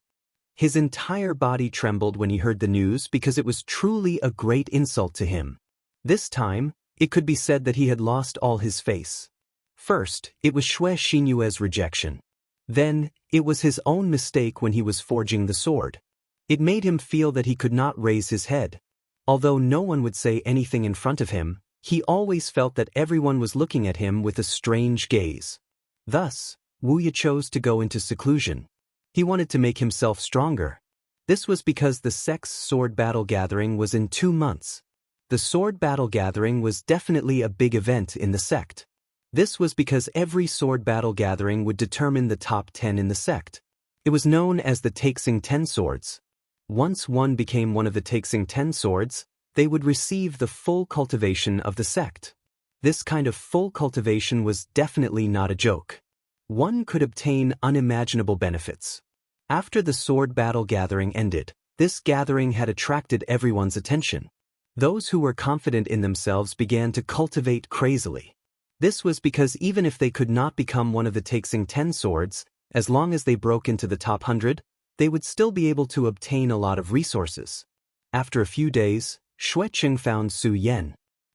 His entire body trembled when he heard the news because it was truly a great insult to him. This time, it could be said that he had lost all his face. First, it was Shui Xinyue's rejection. Then, it was his own mistake when he was forging the sword. It made him feel that he could not raise his head. Although no one would say anything in front of him, he always felt that everyone was looking at him with a strange gaze. Thus, Wu Ya chose to go into seclusion. He wanted to make himself stronger. This was because the sect's sword battle gathering was in 2 months. The sword battle gathering was definitely a big event in the sect. This was because every sword battle gathering would determine the top 10 in the sect. It was known as the Taixing 10 swords. Once one became one of the Taixing 10 swords, they would receive the full cultivation of the sect. This kind of full cultivation was definitely not a joke. One could obtain unimaginable benefits. After the sword battle gathering ended, this gathering had attracted everyone's attention. Those who were confident in themselves began to cultivate crazily. This was because even if they could not become one of the Taixing 10 swords, as long as they broke into the top 100, they would still be able to obtain a lot of resources. After a few days, Xuecheng found Su Yan.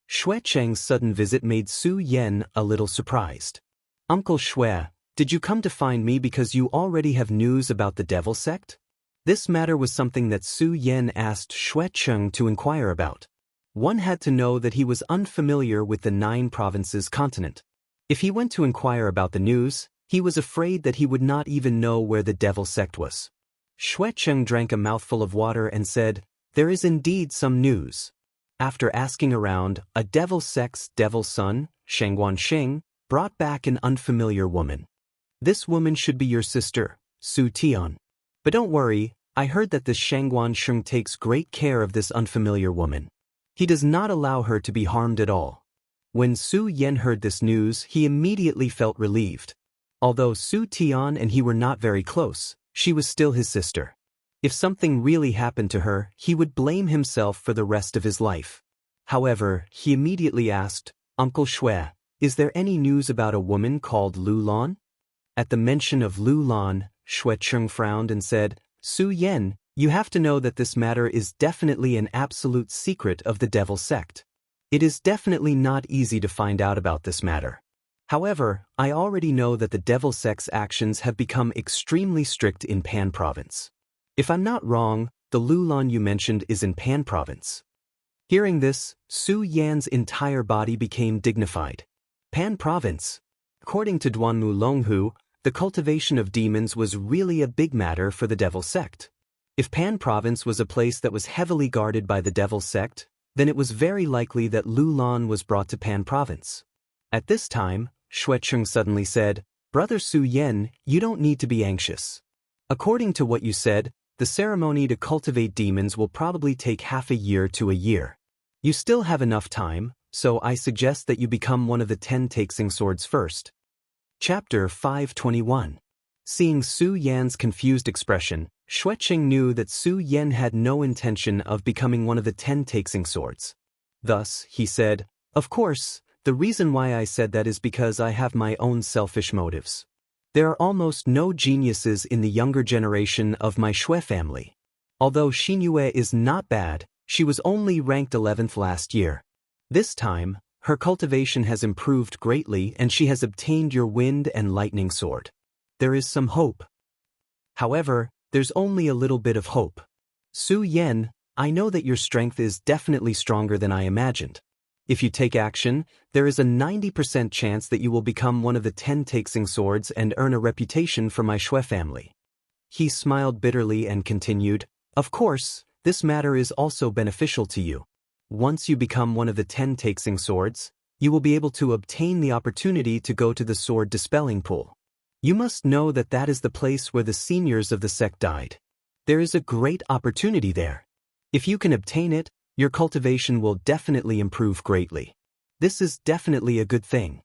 Xuecheng's sudden visit made Su Yan a little surprised. "Uncle Xue, did you come to find me because you already have news about the devil sect?" This matter was something that Su Yan asked Xuecheng to inquire about. One had to know that he was unfamiliar with the 9 provinces continent. If he went to inquire about the news, he was afraid that he would not even know where the devil sect was. Xuecheng drank a mouthful of water and said, "There is indeed some news." After asking around, a devil sect's devil son, Shangguan Sheng, brought back an unfamiliar woman. "This woman should be your sister, Su Tian. But don't worry, I heard that this Shangguan Sheng takes great care of this unfamiliar woman. He does not allow her to be harmed at all." When Su Yan heard this news, he immediately felt relieved. Although Su Tian and he were not very close, she was still his sister. If something really happened to her, he would blame himself for the rest of his life. However, he immediately asked, "Uncle Xue, is there any news about a woman called Lu Lan?" At the mention of Lu Lan, Xuecheng frowned and said, "Su Yan, you have to know that this matter is definitely an absolute secret of the devil sect. It is definitely not easy to find out about this matter. However, I already know that the devil sect's actions have become extremely strict in Pan Province. If I'm not wrong, the Lulan you mentioned is in Pan Province." Hearing this, Su Yan's entire body became dignified. Pan Province. According to Duanmu Longhu, the cultivation of demons was really a big matter for the devil sect. If Pan Province was a place that was heavily guarded by the devil sect, then it was very likely that Lulan was brought to Pan Province. At this time, Xuecheng suddenly said, "Brother Su Yan, you don't need to be anxious. According to what you said, the ceremony to cultivate demons will probably take half a year to a year. You still have enough time, so I suggest that you become one of the 10 Taixing swords first." Chapter 521. Seeing Su Yan's confused expression, Xuecheng knew that Su Yan had no intention of becoming one of the 10 Taixing swords. Thus, he said, "Of course, the reason why I said that is because I have my own selfish motives. There are almost no geniuses in the younger generation of my Xue family. Although Xinyue is not bad, she was only ranked 11th last year. This time, her cultivation has improved greatly and she has obtained your wind and lightning sword. There is some hope. However, there's only a little bit of hope. Su Yan, I know that your strength is definitely stronger than I imagined. If you take action, there is a 90% chance that you will become one of the 10 Taixing swords and earn a reputation for my Xue family." He smiled bitterly and continued, "Of course, this matter is also beneficial to you. Once you become one of the 10 Taixing swords, you will be able to obtain the opportunity to go to the sword dispelling pool. You must know that that is the place where the seniors of the sect died. There is a great opportunity there. If you can obtain it, your cultivation will definitely improve greatly. This is definitely a good thing."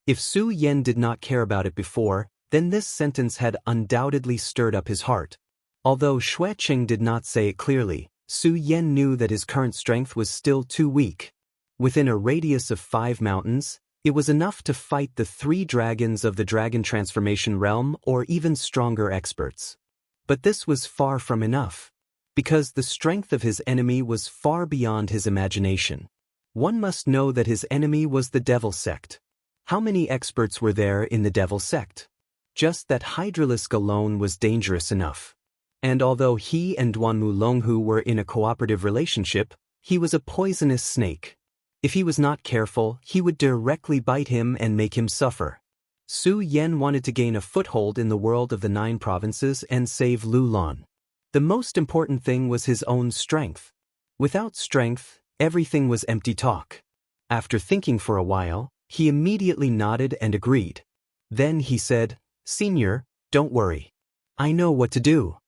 If Su Yan did not care about it before, then this sentence had undoubtedly stirred up his heart. Although Xuecheng did not say it clearly, Su Yan knew that his current strength was still too weak. Within a radius of 5 mountains, it was enough to fight the 3 dragons of the Dragon Transformation Realm or even stronger experts. But this was far from enough, because the strength of his enemy was far beyond his imagination. One must know that his enemy was the devil sect. How many experts were there in the devil sect? Just that Hydralisk alone was dangerous enough. And although he and Duanmu Longhu were in a cooperative relationship, he was a poisonous snake. If he was not careful, he would directly bite him and make him suffer. Su Yan wanted to gain a foothold in the world of the 9 provinces and save Lulan. The most important thing was his own strength. Without strength, everything was empty talk. After thinking for a while, he immediately nodded and agreed. Then he said, "Senior, don't worry. I know what to do."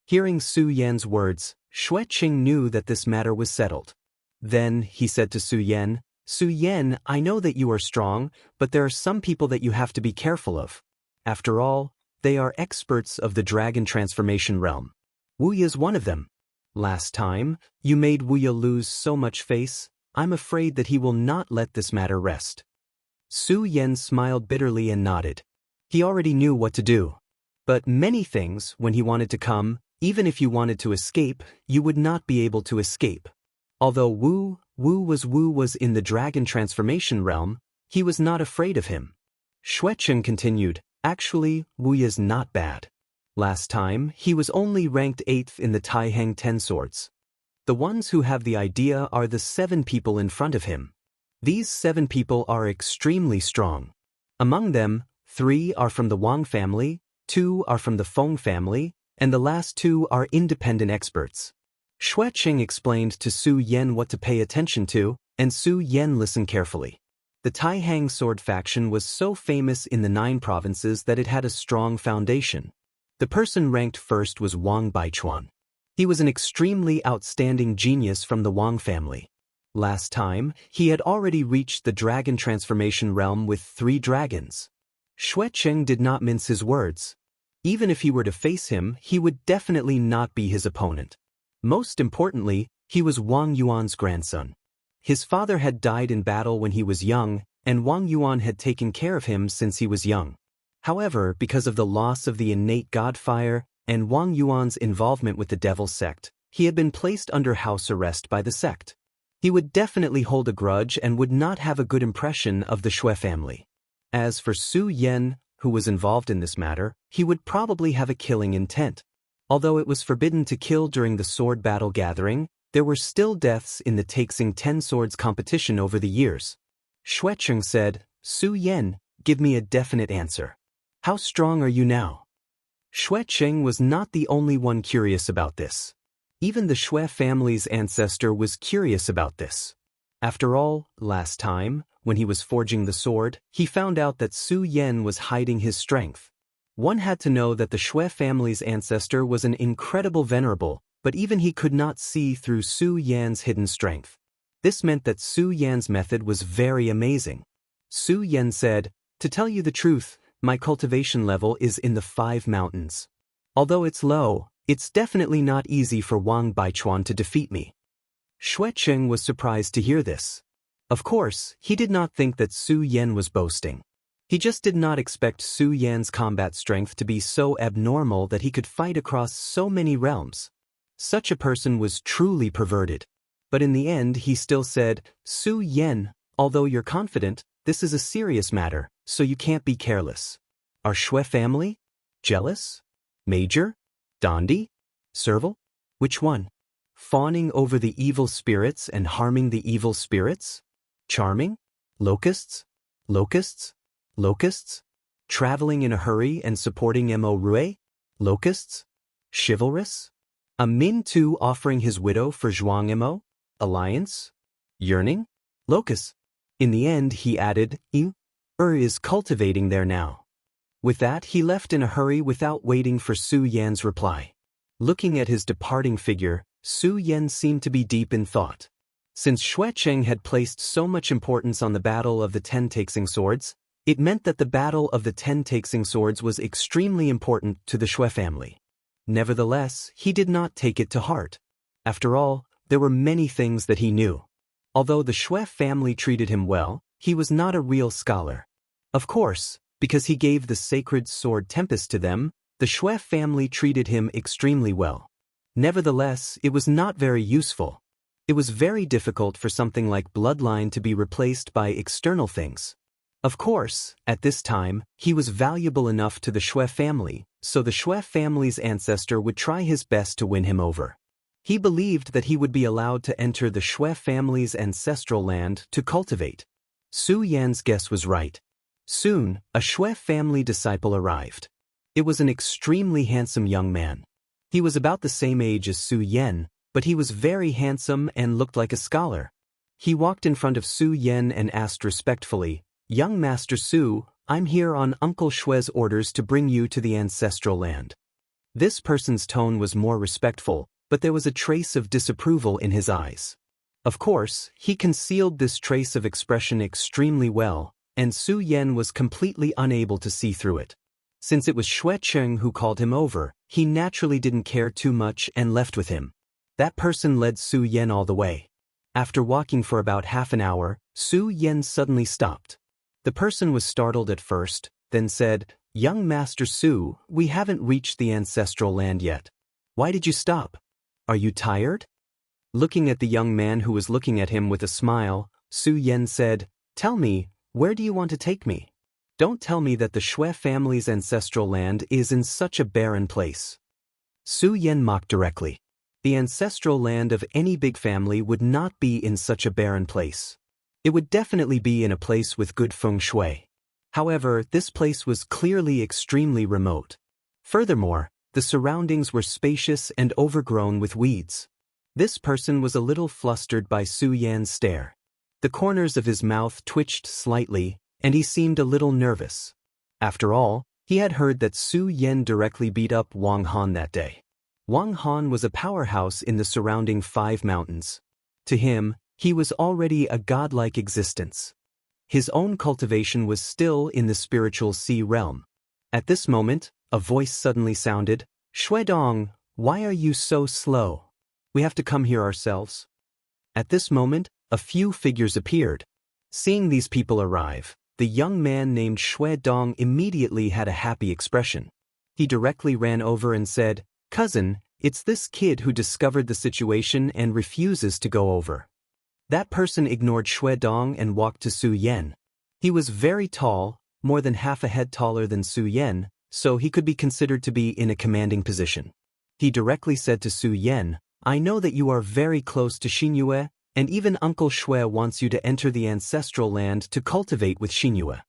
Hearing Su Yan's words, Xuecheng knew that this matter was settled. Then he said to Su Yan, "Su Yan, I know that you are strong, but there are some people that you have to be careful of. After all, they are experts of the Dragon Transformation Realm. Wuya's one of them. Last time, you made Wuya lose so much face, I'm afraid that he will not let this matter rest." Su Yan smiled bitterly and nodded. He already knew what to do. But many things, when he wanted to come, even if you wanted to escape, you would not be able to escape. Although Wu was in the dragon transformation realm, he was not afraid of him. Xueqing continued, actually, Wu is not bad. Last time, he was only ranked 8th in the Taihang 10 swords. The ones who have the idea are the 7 people in front of him. These 7 people are extremely strong. Among them, 3 are from the Wang family, 2 are from the Feng family, and the last 2 are independent experts. Xueqing explained to Su Yan what to pay attention to, and Su Yan listened carefully. The Taihang sword faction was so famous in the 9 provinces that it had a strong foundation. The person ranked first was Wang Baichuan. He was an extremely outstanding genius from the Wang family. Last time, he had already reached the dragon transformation realm with 3 dragons. Xueqing did not mince his words. Even if he were to face him, he would definitely not be his opponent. Most importantly, he was Wang Yuan's grandson. His father had died in battle when he was young, and Wang Yuan had taken care of him since he was young. However, because of the loss of the innate godfire and Wang Yuan's involvement with the devil sect, he had been placed under house arrest by the sect. He would definitely hold a grudge and would not have a good impression of the Xue family. As for Su Yan, who was involved in this matter, he would probably have a killing intent. Although it was forbidden to kill during the sword battle gathering, there were still deaths in the Taixing 10 swords competition over the years. Xueqing said, Su Yan, give me a definite answer. How strong are you now? Xueqing was not the only one curious about this. Even the Xue family's ancestor was curious about this. After all, last time, when he was forging the sword, he found out that Su Yan was hiding his strength. One had to know that the Xue family's ancestor was an incredible venerable, but even he could not see through Su Yan's hidden strength. This meant that Su Yan's method was very amazing. Su Yan said, to tell you the truth, my cultivation level is in the 5 mountains. Although it's low, it's definitely not easy for Wang Baichuan to defeat me. Xueqing was surprised to hear this. Of course, he did not think that Su Yan was boasting. He just did not expect Su Yan's combat strength to be so abnormal that he could fight across so many realms. Such a person was truly perverted. But in the end he still said, Su Yan, although you're confident, this is a serious matter, so you can't be careless. Our Xue family? Jealous? Major? Dondi? Serval? Which one? Fawning over the evil spirits and harming the evil spirits? Charming? Locusts? Locusts? Locusts? Traveling in a hurry and supporting Mo Rue? Locusts? Chivalrous? A Min Tu offering his widow for Zhuang Mo? Alliance? Yearning? Locusts? In the end he added, is cultivating there now. With that he left in a hurry without waiting for Su Yan's reply. Looking at his departing figure, Su Yan seemed to be deep in thought. Since Xueqing had placed so much importance on the battle of the 10 Taixing swords, it meant that the battle of the 10 Taixing swords was extremely important to the Xue family. Nevertheless, he did not take it to heart. After all, there were many things that he knew. Although the Xue family treated him well, he was not a real scholar. Of course, because he gave the sacred sword Tempest to them, the Xue family treated him extremely well. Nevertheless, it was not very useful. It was very difficult for something like bloodline to be replaced by external things. Of course, at this time, he was valuable enough to the Xue family, so the Xue family's ancestor would try his best to win him over. He believed that he would be allowed to enter the Xue family's ancestral land to cultivate. Su Yan's guess was right. Soon, a Xue family disciple arrived. It was an extremely handsome young man. He was about the same age as Su Yan, but he was very handsome and looked like a scholar. He walked in front of Su Yan and asked respectfully, Young Master Su, I'm here on Uncle Xue's orders to bring you to the ancestral land. This person's tone was more respectful, but there was a trace of disapproval in his eyes. Of course, he concealed this trace of expression extremely well, and Su Yan was completely unable to see through it. Since it was Xueqing who called him over, he naturally didn't care too much and left with him. That person led Su Yan all the way. After walking for about half an hour, Su Yan suddenly stopped. The person was startled at first, then said, "Young Master Su, we haven't reached the ancestral land yet. Why did you stop? Are you tired?" Looking at the young man who was looking at him with a smile, Su Yan said, "Tell me, where do you want to take me? Don't tell me that the Shui family's ancestral land is in such a barren place." Su Yan mocked directly. The ancestral land of any big family would not be in such a barren place. It would definitely be in a place with good feng shui. However, this place was clearly extremely remote. Furthermore, the surroundings were spacious and overgrown with weeds. This person was a little flustered by Su Yan's stare. The corners of his mouth twitched slightly, and he seemed a little nervous. After all, he had heard that Su Yan directly beat up Wang Han that day. Wang Han was a powerhouse in the surrounding 5 mountains. To him, he was already a godlike existence. His own cultivation was still in the spiritual sea realm. At this moment, a voice suddenly sounded, "Shuedong, why are you so slow? We have to come here ourselves." At this moment, a few figures appeared. Seeing these people arrive, the young man named Shuedong immediately had a happy expression. He directly ran over and said, "Cousin, it's this kid who discovered the situation and refuses to go over." That person ignored Shuedong and walked to Su Yan. He was very tall, more than half a head taller than Su Yan, so he could be considered to be in a commanding position. He directly said to Su Yan, "I know that you are very close to Xinyue, and even Uncle Shui wants you to enter the ancestral land to cultivate with Xinyue.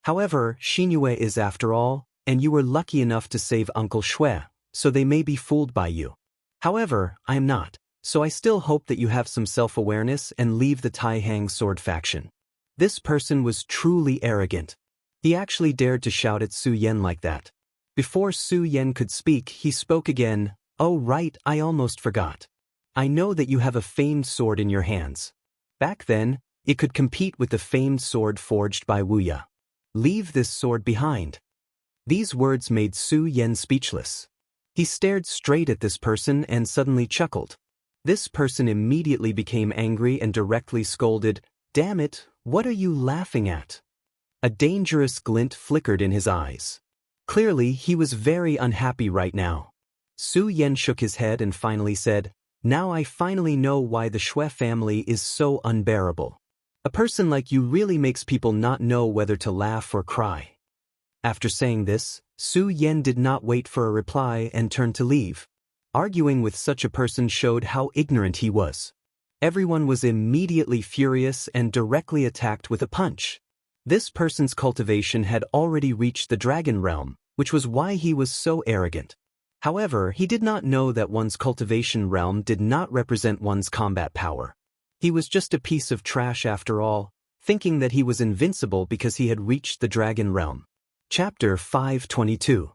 However, Xinyue is after all, and you were lucky enough to save Uncle Shui, so they may be fooled by you. However, I am not. So I still hope that you have some self-awareness and leave the Tai-Hang sword faction." This person was truly arrogant. He actually dared to shout at Su Yan like that. Before Su Yan could speak, he spoke again, "Oh right, I almost forgot. I know that you have a famed sword in your hands. Back then, it could compete with the famed sword forged by Wu Ya. Leave this sword behind." These words made Su Yan speechless. He stared straight at this person and suddenly chuckled. This person immediately became angry and directly scolded, "Damn it, what are you laughing at?" A dangerous glint flickered in his eyes. Clearly, he was very unhappy right now. Su Yan shook his head and finally said, "Now I finally know why the Shui family is so unbearable. A person like you really makes people not know whether to laugh or cry." After saying this, Su Yan did not wait for a reply and turned to leave. Arguing with such a person showed how ignorant he was. Everyone was immediately furious and directly attacked with a punch. This person's cultivation had already reached the dragon realm, which was why he was so arrogant. However, he did not know that one's cultivation realm did not represent one's combat power. He was just a piece of trash after all, thinking that he was invincible because he had reached the dragon realm. Chapter 522.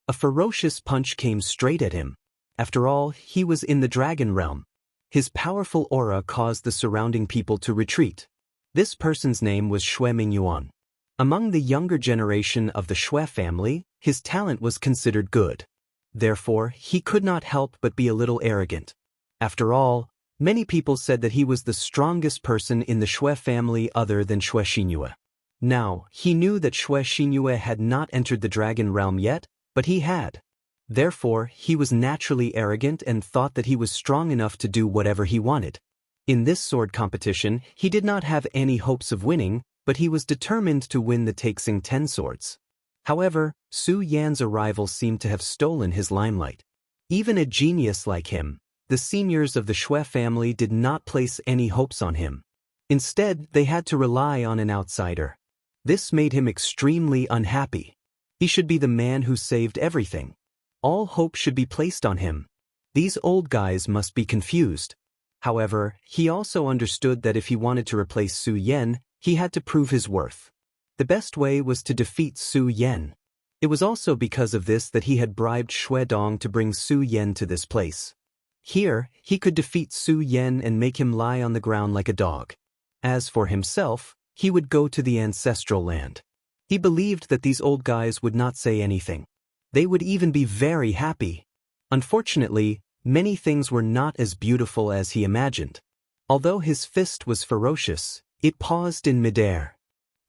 A ferocious punch came straight at him. After all, he was in the dragon realm. His powerful aura caused the surrounding people to retreat. This person's name was Shui Mingyuan. Among the younger generation of the Shui family, his talent was considered good. Therefore, he could not help but be a little arrogant. After all, many people said that he was the strongest person in the Shui family other than Shui Xinyue. Now, he knew that Shui Xinyue had not entered the dragon realm yet, but he had. Therefore, he was naturally arrogant and thought that he was strong enough to do whatever he wanted. In this sword competition, he did not have any hopes of winning, but he was determined to win the Taixing 10 swords. However, Su Yan's arrival seemed to have stolen his limelight. Even a genius like him, the seniors of the Shui family did not place any hopes on him. Instead, they had to rely on an outsider. This made him extremely unhappy. He should be the man who saved everything. All hope should be placed on him. These old guys must be confused. However, he also understood that if he wanted to replace Su Yan, he had to prove his worth. The best way was to defeat Su Yan. It was also because of this that he had bribed Shuedong to bring Su Yan to this place. Here, he could defeat Su Yan and make him lie on the ground like a dog. As for himself, he would go to the ancestral land. He believed that these old guys would not say anything. They would even be very happy. Unfortunately, many things were not as beautiful as he imagined. Although his fist was ferocious, it paused in midair.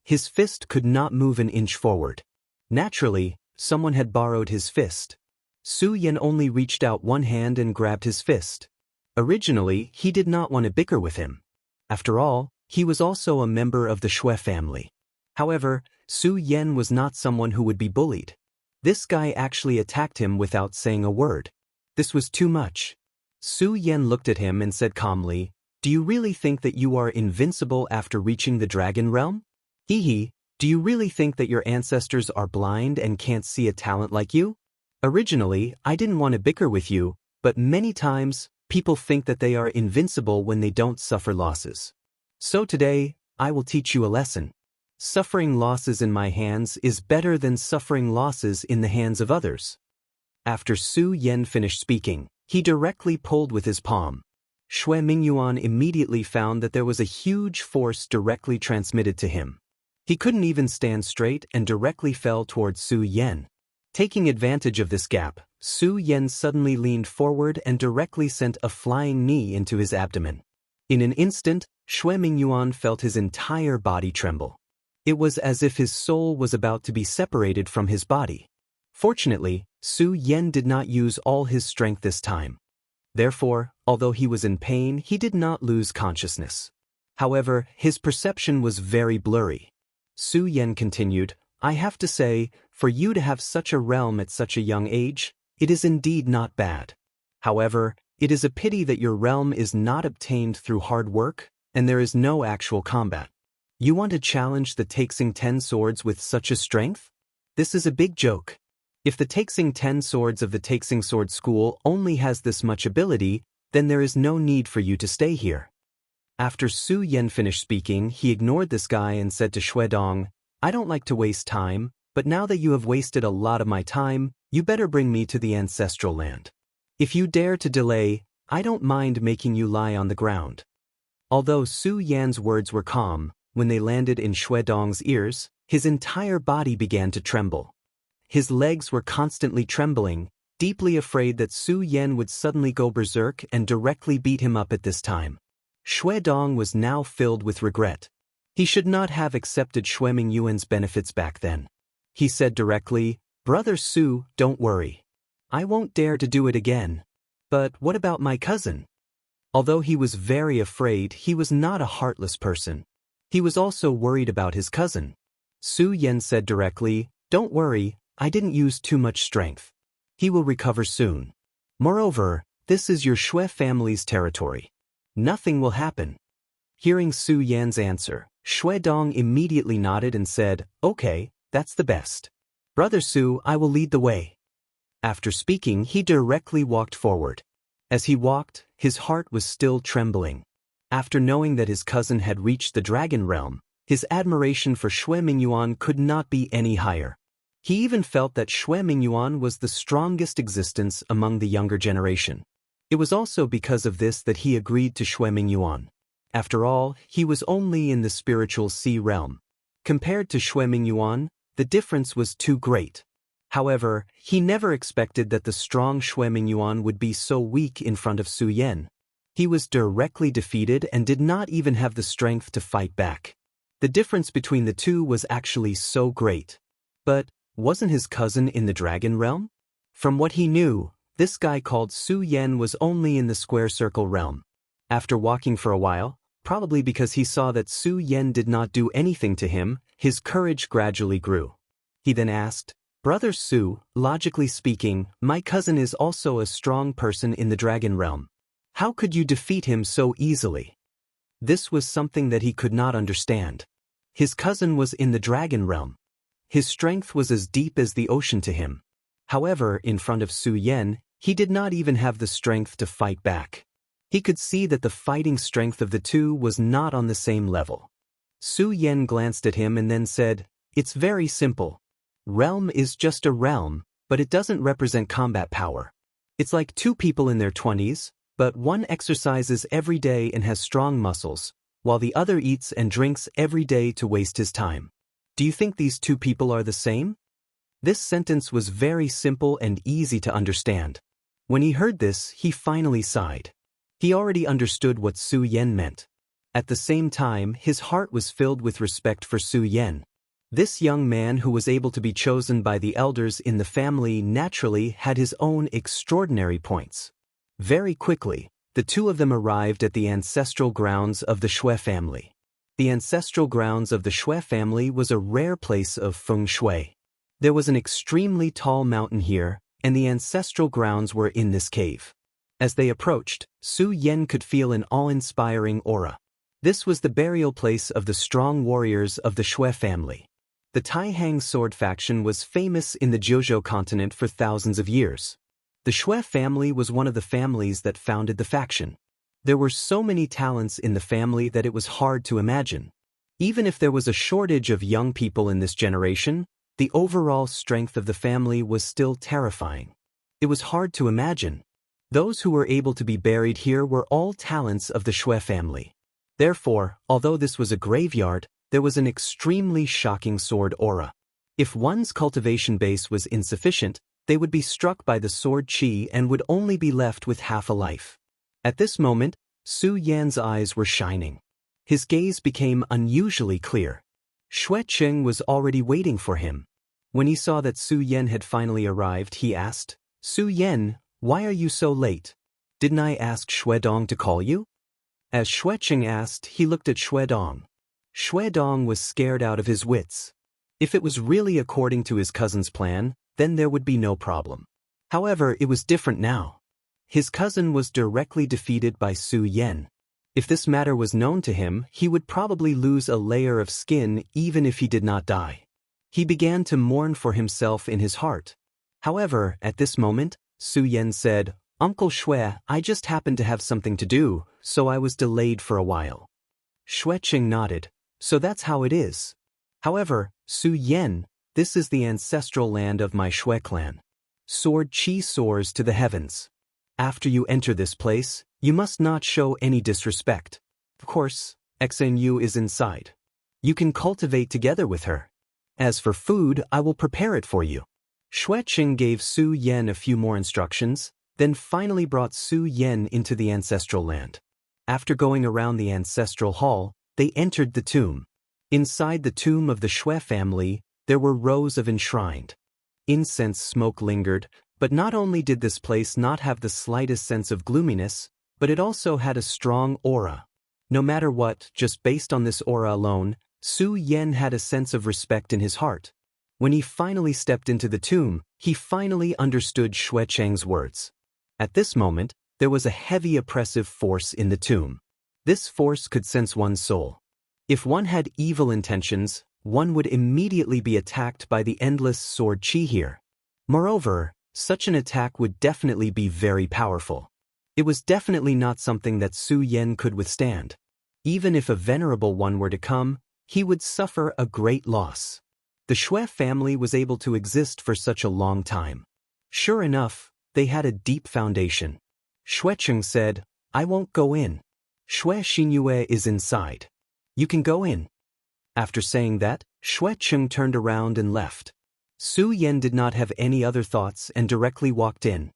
His fist could not move an inch forward. Naturally, someone had borrowed his fist. Su Yan only reached out one hand and grabbed his fist. Originally, he did not want to bicker with him. After all, he was also a member of the Shui family. However, Su Yan was not someone who would be bullied. This guy actually attacked him without saying a word. This was too much. Su Yan looked at him and said calmly, "Do you really think that you are invincible after reaching the dragon realm? Hee, do you really think that your ancestors are blind and can't see a talent like you? Originally, I didn't want to bicker with you, but many times, people think that they are invincible when they don't suffer losses. So today, I will teach you a lesson. Suffering losses in my hands is better than suffering losses in the hands of others." After Su Yan finished speaking, he directly pulled with his palm. Shui Mingyuan immediately found that there was a huge force directly transmitted to him. He couldn't even stand straight and directly fell towards Su Yan. Taking advantage of this gap, Su Yan suddenly leaned forward and directly sent a flying knee into his abdomen. In an instant, Shui Mingyuan felt his entire body tremble. It was as if his soul was about to be separated from his body. Fortunately, Su Yan did not use all his strength this time. Therefore, although he was in pain, he did not lose consciousness. However, his perception was very blurry. Su Yan continued, "I have to say, for you to have such a realm at such a young age, it is indeed not bad. However, it is a pity that your realm is not obtained through hard work, and there is no actual combat. You want to challenge the Taixing 10 swords with such a strength? This is a big joke. If the Taixing 10 swords of the Taixing Sword School only has this much ability, then there is no need for you to stay here." After Su Yan finished speaking, he ignored this guy and said to Shui Dong, "I don't like to waste time, but now that you have wasted a lot of my time, you better bring me to the ancestral land. If you dare to delay, I don't mind making you lie on the ground." Although Su Yan's words were calm, when they landed in Shui Dong's ears, his entire body began to tremble. His legs were constantly trembling, deeply afraid that Su Yan would suddenly go berserk and directly beat him up at this time. Shui Dong was now filled with regret. He should not have accepted Shui Mingyuan's benefits back then. He said directly, "Brother Su, don't worry. I won't dare to do it again. But what about my cousin?" Although he was very afraid, he was not a heartless person. He was also worried about his cousin. Su Yan said directly, "Don't worry, I didn't use too much strength. He will recover soon. Moreover, this is your Shui family's territory. Nothing will happen." Hearing Su Yan's answer, Shui Dong immediately nodded and said, "Okay, that's the best. Brother Su, I will lead the way." After speaking, he directly walked forward. As he walked, his heart was still trembling. After knowing that his cousin had reached the dragon realm, his admiration for Shui Mingyuan could not be any higher. He even felt that Shui Mingyuan was the strongest existence among the younger generation. It was also because of this that he agreed to Shui Mingyuan. After all, he was only in the spiritual sea realm. Compared to Shui Mingyuan, the difference was too great. However, he never expected that the strong Shui Mingyuan would be so weak in front of Su Yan. He was directly defeated and did not even have the strength to fight back. The difference between the two was actually so great. But wasn't his cousin in the dragon realm? From what he knew, this guy called Su Yan was only in the square circle realm. After walking for a while, probably because he saw that Su Yan did not do anything to him, his courage gradually grew. He then asked, "Brother Su, logically speaking, my cousin is also a strong person in the dragon realm. How could you defeat him so easily?" This was something that he could not understand. His cousin was in the dragon realm. His strength was as deep as the ocean to him. However, in front of Su Yan, he did not even have the strength to fight back. He could see that the fighting strength of the two was not on the same level. Su Yan glanced at him and then said, "It's very simple. Realm is just a realm, but it doesn't represent combat power. It's like two people in their 20s, but one exercises every day and has strong muscles, while the other eats and drinks every day to waste his time. Do you think these two people are the same?" This sentence was very simple and easy to understand. When he heard this, he finally sighed. He already understood what Su Yan meant. At the same time, his heart was filled with respect for Su Yan. This young man who was able to be chosen by the elders in the family naturally had his own extraordinary points. Very quickly, the two of them arrived at the ancestral grounds of the Shui family. The ancestral grounds of the Shui family was a rare place of feng shui. There was an extremely tall mountain here, and the ancestral grounds were in this cave. As they approached, Su Yan could feel an awe-inspiring aura. This was the burial place of the strong warriors of the Shui family. The Taihang sword faction was famous in the Jiuzhou continent for thousands of years. The Shui family was one of the families that founded the faction. There were so many talents in the family that it was hard to imagine. Even if there was a shortage of young people in this generation, the overall strength of the family was still terrifying. It was hard to imagine. Those who were able to be buried here were all talents of the Shui family. Therefore, although this was a graveyard, there was an extremely shocking sword aura. If one's cultivation base was insufficient, they would be struck by the sword qi and would only be left with half a life. At this moment, Su Yan's eyes were shining. His gaze became unusually clear. Xue Qing was already waiting for him. When he saw that Su Yan had finally arrived, he asked, "Su Yan, why are you so late? Didn't I ask Xue Dong to call you?" As Xue Qing asked, he looked at Xue Dong. Xue Dong was scared out of his wits. If it was really according to his cousin's plan, then there would be no problem. However, it was different now. His cousin was directly defeated by Su Yan. If this matter was known to him, he would probably lose a layer of skin even if he did not die. He began to mourn for himself in his heart. However, at this moment, Su Yan said, "Uncle Xue, I just happened to have something to do, so I was delayed for a while." Xue Qing nodded. "So that's how it is. However, Su Yan, this is the ancestral land of my Shui clan. Sword qi soars to the heavens. After you enter this place, you must not show any disrespect. Of course, Xnu is inside. You can cultivate together with her. As for food, I will prepare it for you." Xue Qing gave Su Yan a few more instructions, then finally brought Su Yan into the ancestral land. After going around the ancestral hall, they entered the tomb. Inside the tomb of the Shui family, there were rows of enshrined. Incense smoke lingered, but not only did this place not have the slightest sense of gloominess, but it also had a strong aura. No matter what, just based on this aura alone, Su Yan had a sense of respect in his heart. When he finally stepped into the tomb, he finally understood Xue Cheng's words. At this moment, there was a heavy oppressive force in the tomb. This force could sense one's soul. If one had evil intentions, one would immediately be attacked by the endless sword qi here. Moreover, such an attack would definitely be very powerful. It was definitely not something that Su Yan could withstand. Even if a venerable one were to come, he would suffer a great loss. The Shui family was able to exist for such a long time. Sure enough, they had a deep foundation. Xue Qing said, "I won't go in. Xue Xinyue is inside. You can go in." After saying that, Xue Qing turned around and left. Su Yan did not have any other thoughts and directly walked in.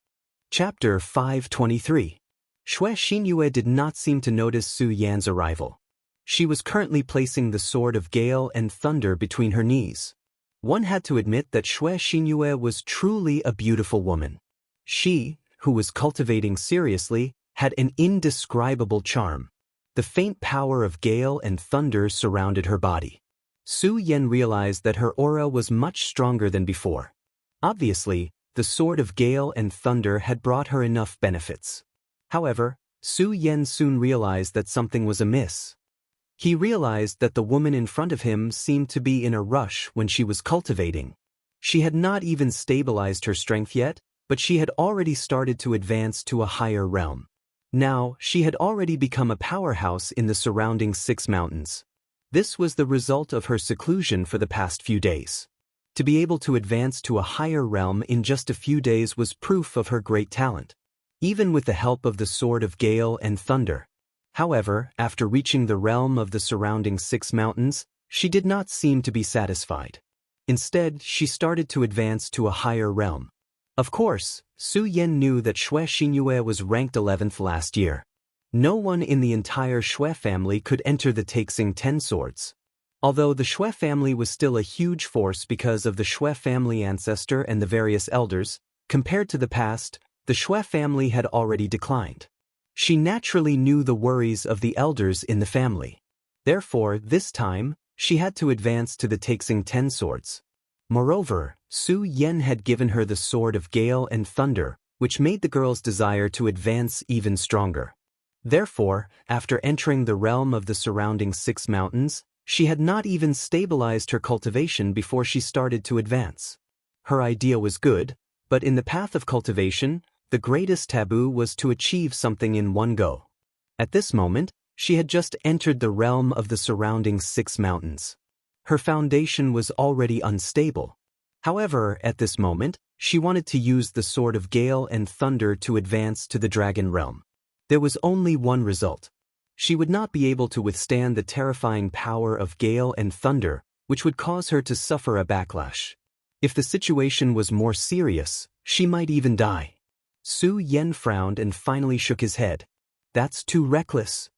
Chapter 523. Xue Xinyue did not seem to notice Su Yan's arrival. She was currently placing the sword of gale and thunder between her knees. One had to admit that Xue Xinyue was truly a beautiful woman. She, who was cultivating seriously, had an indescribable charm. The faint power of gale and thunder surrounded her body. Su Yan realized that her aura was much stronger than before. Obviously, the sword of gale and thunder had brought her enough benefits. However, Su Yan soon realized that something was amiss. He realized that the woman in front of him seemed to be in a rush when she was cultivating. She had not even stabilized her strength yet, but she had already started to advance to a higher realm. Now, she had already become a powerhouse in the surrounding 6 mountains. This was the result of her seclusion for the past few days. To be able to advance to a higher realm in just a few days was proof of her great talent, even with the help of the sword of gale and thunder. However, after reaching the realm of the surrounding 6 mountains, she did not seem to be satisfied. Instead, she started to advance to a higher realm. Of course, Su Yan knew that Xue Xinyue was ranked 11th last year. No one in the entire Shui family could enter the Taixing 10 swords. Although the Shui family was still a huge force because of the Shui family ancestor and the various elders, compared to the past, the Shui family had already declined. She naturally knew the worries of the elders in the family. Therefore, this time, she had to advance to the Taixing 10 swords. Moreover, Su Yan had given her the Sword of Gale and Thunder, which made the girl's desire to advance even stronger. Therefore, after entering the realm of the surrounding 6 mountains, she had not even stabilized her cultivation before she started to advance. Her idea was good, but in the path of cultivation, the greatest taboo was to achieve something in one go. At this moment, she had just entered the realm of the surrounding 6 mountains. Her foundation was already unstable. However, at this moment, she wanted to use the Sword of Gale and Thunder to advance to the Dragon Realm. There was only one result. She would not be able to withstand the terrifying power of Gale and Thunder, which would cause her to suffer a backlash. If the situation was more serious, she might even die. Su Yan frowned and finally shook his head. That's too reckless.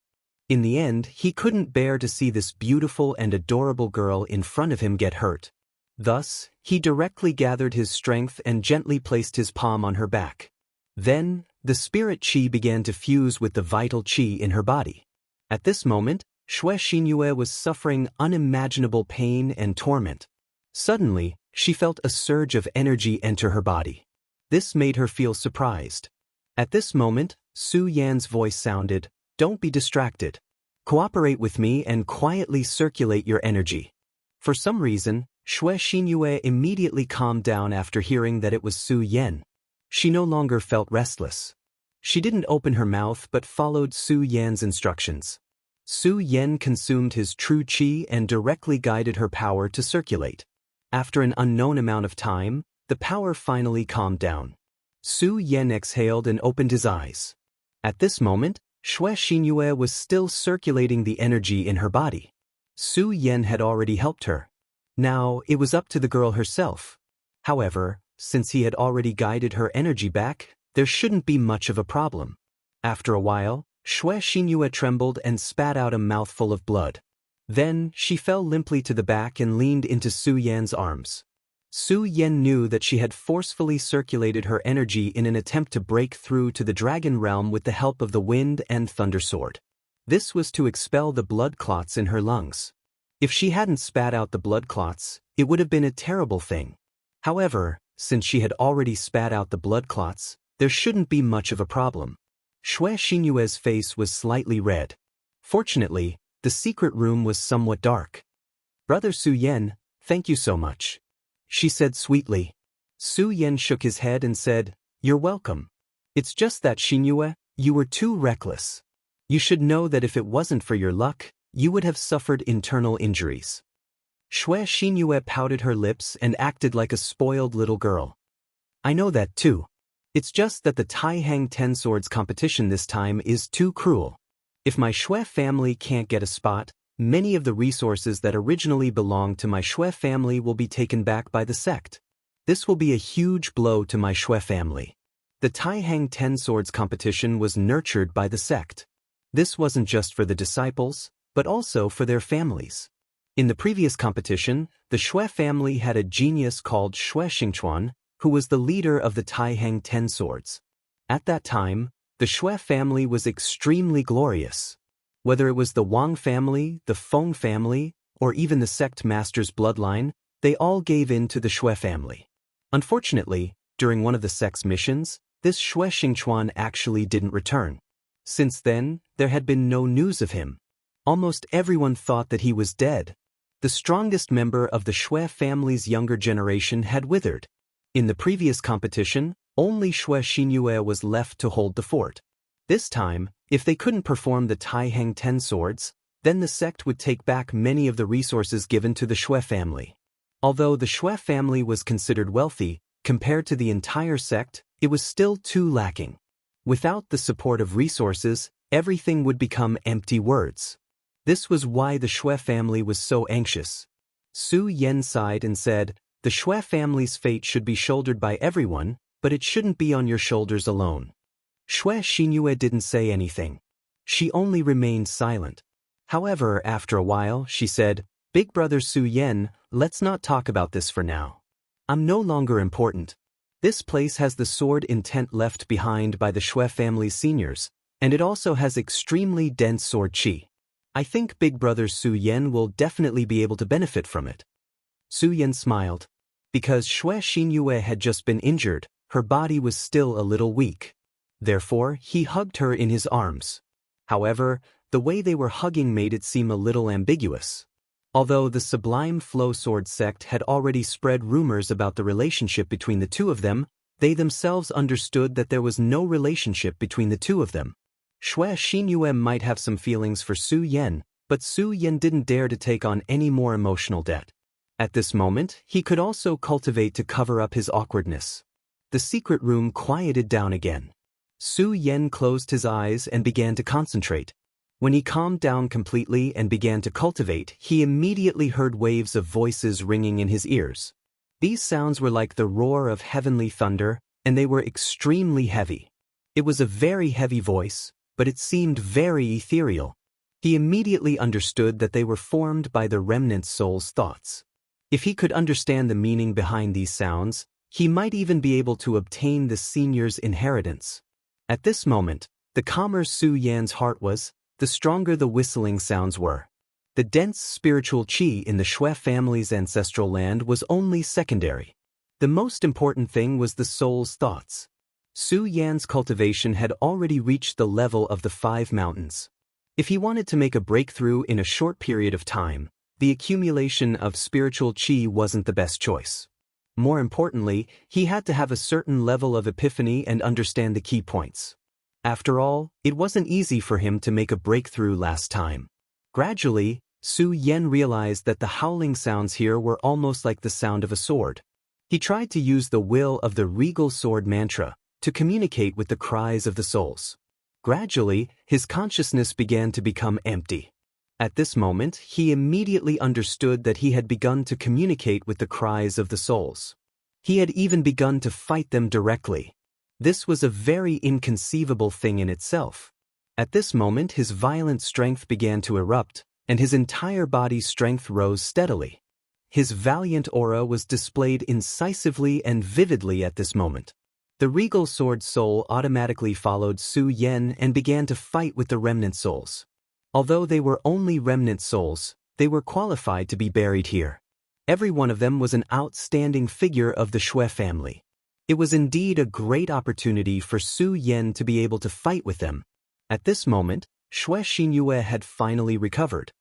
In the end, he couldn't bear to see this beautiful and adorable girl in front of him get hurt. Thus, he directly gathered his strength and gently placed his palm on her back. Then, the spirit qi began to fuse with the vital qi in her body. At this moment, Shui Xinyue was suffering unimaginable pain and torment. Suddenly, she felt a surge of energy enter her body. This made her feel surprised. At this moment, Su Yan's voice sounded, "Don't be distracted. Cooperate with me and quietly circulate your energy." For some reason, Shui Xinyue immediately calmed down after hearing that it was Su Yan. She no longer felt restless. She didn't open her mouth but followed Su Yan's instructions. Su Yan consumed his true qi and directly guided her power to circulate. After an unknown amount of time, the power finally calmed down. Su Yan exhaled and opened his eyes. At this moment, Shui Xinyue was still circulating the energy in her body. Su Yan had already helped her. Now, it was up to the girl herself. However, since he had already guided her energy back, there shouldn't be much of a problem. After a while, Shui Xinyue trembled and spat out a mouthful of blood. Then, she fell limply to the back and leaned into Su Yan's arms. Su Yan knew that she had forcefully circulated her energy in an attempt to break through to the Dragon Realm with the help of the Wind and Thunder Sword. This was to expel the blood clots in her lungs. If she hadn't spat out the blood clots, it would have been a terrible thing. However, since she had already spat out the blood clots, there shouldn't be much of a problem. Shui Xinyue's face was slightly red. Fortunately, the secret room was somewhat dark. "Brother Su Yan, thank you so much," she said sweetly. Su Yan shook his head and said, "You're welcome. It's just that, Xinyue, you were too reckless. You should know that if it wasn't for your luck, you would have suffered internal injuries." Shui Xinyue pouted her lips and acted like a spoiled little girl. "I know that too. It's just that the Taihang 10 Swords competition this time is too cruel. If my Shui family can't get a spot, many of the resources that originally belonged to my Shui family will be taken back by the sect. This will be a huge blow to my Shui family." The Taihang 10 Swords competition was nurtured by the sect. This wasn't just for the disciples, but also for their families. In the previous competition, the Shui family had a genius called Shui Xingchuan, who was the leader of the Taihang 10 Swords. At that time, the Shui family was extremely glorious. Whether it was the Wang family, the Feng family, or even the sect master's bloodline, they all gave in to the Shui family. Unfortunately, during one of the sect's missions, this Shui Xingchuan actually didn't return. Since then, there had been no news of him. Almost everyone thought that he was dead. The strongest member of the Shui family's younger generation had withered. In the previous competition, only Shui Xinyue was left to hold the fort. This time, if they couldn't perform the Taihang 10 Swords, then the sect would take back many of the resources given to the Shui family. Although the Shui family was considered wealthy, compared to the entire sect, it was still too lacking. Without the support of resources, everything would become empty words. This was why the Shui family was so anxious. Su Yan sighed and said, "The Shui family's fate should be shouldered by everyone, but it shouldn't be on your shoulders alone." Shui Xinyue didn't say anything. she only remained silent. However, after a while, she said, "Big brother Su Yen, let's not talk about this for now. I'm no longer important. This place has the sword intent left behind by the Shui family's seniors, and it also has extremely dense sword qi. I think big brother Su Yen will definitely be able to benefit from it." Su Yen smiled. Because Shui Xinyue had just been injured, her body was still a little weak. Therefore, he hugged her in his arms. However, the way they were hugging made it seem a little ambiguous. Although the Sublime Flow Sword sect had already spread rumors about the relationship between the two of them, they themselves understood that there was no relationship between the two of them. Shui Xinyue might have some feelings for Su Yen, but Su Yen didn't dare to take on any more emotional debt. At this moment, he could also cultivate to cover up his awkwardness. The secret room quieted down again. Su Yen closed his eyes and began to concentrate. When he calmed down completely and began to cultivate, he immediately heard waves of voices ringing in his ears. These sounds were like the roar of heavenly thunder, and they were extremely heavy. It was a very heavy voice, but it seemed very ethereal. He immediately understood that they were formed by the remnant soul's thoughts. If he could understand the meaning behind these sounds, he might even be able to obtain the senior's inheritance. At this moment, the calmer Su Yan's heart was, the stronger the whistling sounds were. The dense spiritual qi in the Shui family's ancestral land was only secondary. The most important thing was the soul's thoughts. Su Yan's cultivation had already reached the level of the 5 mountains. If he wanted to make a breakthrough in a short period of time, the accumulation of spiritual qi wasn't the best choice. More importantly, he had to have a certain level of epiphany and understand the key points. After all, it wasn't easy for him to make a breakthrough last time. Gradually, Su Yen realized that the howling sounds here were almost like the sound of a sword. He tried to use the will of the regal sword mantra to communicate with the cries of the souls. Gradually, his consciousness began to become empty. At this moment, he immediately understood that he had begun to communicate with the cries of the souls. He had even begun to fight them directly. This was a very inconceivable thing in itself. At this moment, his violent strength began to erupt, and his entire body's strength rose steadily. His valiant aura was displayed incisively and vividly at this moment. The regal sword soul automatically followed Su Yen and began to fight with the remnant souls. Although they were only remnant souls, they were qualified to be buried here. Every one of them was an outstanding figure of the Shui family. It was indeed a great opportunity for Su Yen to be able to fight with them. At this moment, Shui Xinyue had finally recovered.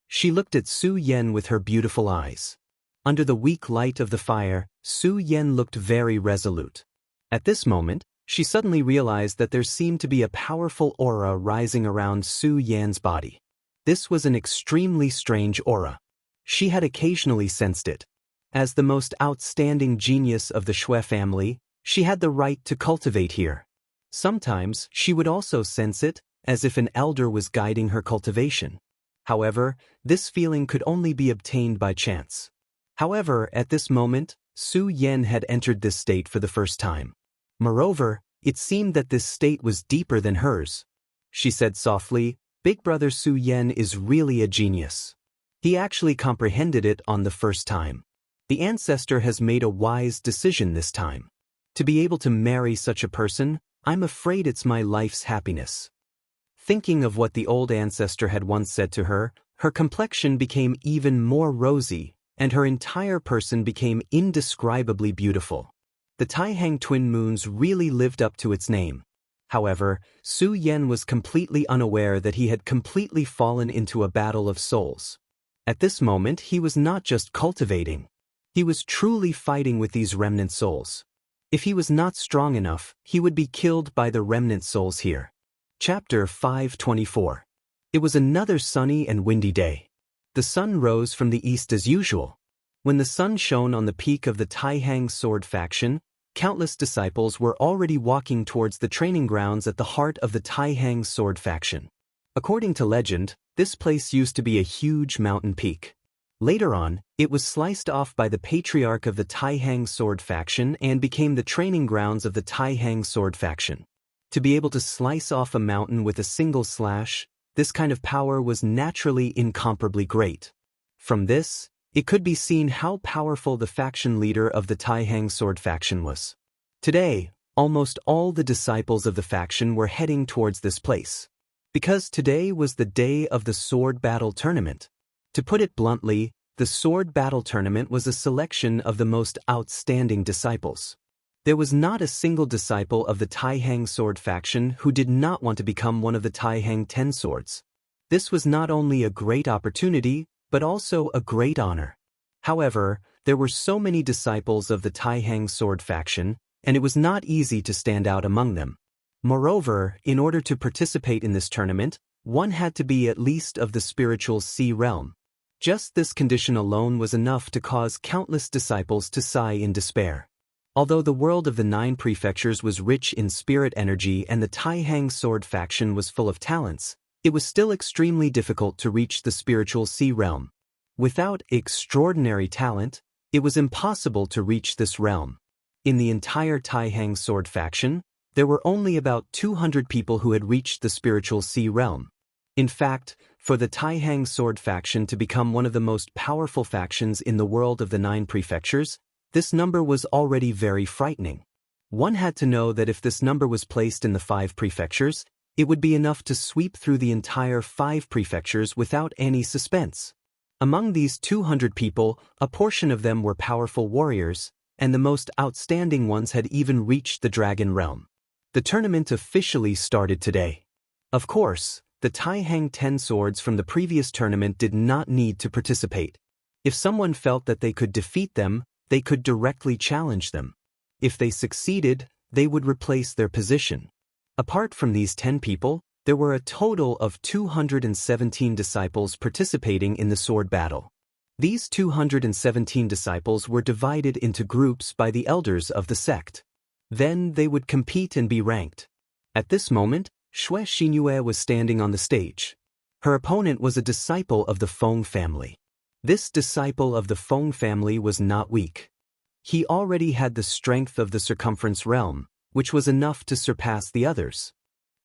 She looked at Su Yen with her beautiful eyes. Under the weak light of the fire, Su Yen looked very resolute. At this moment, she suddenly realized that there seemed to be a powerful aura rising around Su Yan's body. This was an extremely strange aura. She had occasionally sensed it. As the most outstanding genius of the Shui family, she had the right to cultivate here. Sometimes she would also sense it, as if an elder was guiding her cultivation. However, this feeling could only be obtained by chance. However, at this moment, Su Yen had entered this state for the first time. Moreover, it seemed that this state was deeper than hers. She said softly, "Big brother Su Yen is really a genius. He actually comprehended it on the first time. The ancestor has made a wise decision this time. To be able to marry such a person, I'm afraid it's my life's happiness." Thinking of what the old ancestor had once said to her, her complexion became even more rosy, and her entire person became indescribably beautiful. The Taihang twin moons really lived up to its name. However, Su Yen was completely unaware that he had completely fallen into a battle of souls. At this moment, he was not just cultivating. He was truly fighting with these remnant souls. If he was not strong enough, he would be killed by the remnant souls here. Chapter 524. It was another sunny and windy day. The sun rose from the east as usual. When the sun shone on the peak of the Taihang sword faction, countless disciples were already walking towards the training grounds at the heart of the Taihang sword faction. According to legend, this place used to be a huge mountain peak. Later on, it was sliced off by the patriarch of the Taihang sword faction and became the training grounds of the Taihang sword faction. To be able to slice off a mountain with a single slash, this kind of power was naturally incomparably great. From this, it could be seen how powerful the faction leader of the Taihang sword faction was. Today, almost all the disciples of the faction were heading towards this place. Because today was the day of the sword battle tournament. To put it bluntly, the sword battle tournament was a selection of the most outstanding disciples. There was not a single disciple of the Taihang sword faction who did not want to become one of the Taihang 10 swords. This was not only a great opportunity, but also a great honor. However, there were so many disciples of the Taihang sword faction, and it was not easy to stand out among them. Moreover, in order to participate in this tournament, one had to be at least of the spiritual sea realm. Just this condition alone was enough to cause countless disciples to sigh in despair. Although the world of the 9 prefectures was rich in spirit energy and the Taihang sword faction was full of talents, it was still extremely difficult to reach the spiritual sea realm. Without extraordinary talent, it was impossible to reach this realm. In the entire Taihang sword faction, there were only about 200 people who had reached the spiritual sea realm. In fact, for the Taihang sword faction to become one of the most powerful factions in the world of the 9 prefectures, this number was already very frightening. One had to know that if this number was placed in the 5 prefectures, it would be enough to sweep through the entire 5 prefectures without any suspense. Among these 200 people, a portion of them were powerful warriors, and the most outstanding ones had even reached the dragon realm. The tournament officially started today. Of course, the Taihang 10 swords from the previous tournament did not need to participate. If someone felt that they could defeat them, they could directly challenge them. If they succeeded, they would replace their position. Apart from these 10 people, there were a total of 217 disciples participating in the sword battle. These 217 disciples were divided into groups by the elders of the sect. Then they would compete and be ranked. At this moment, Xue Xinyue was standing on the stage. Her opponent was a disciple of the Feng family. This disciple of the Feng family was not weak. He already had the strength of the circumference realm, which was enough to surpass the others.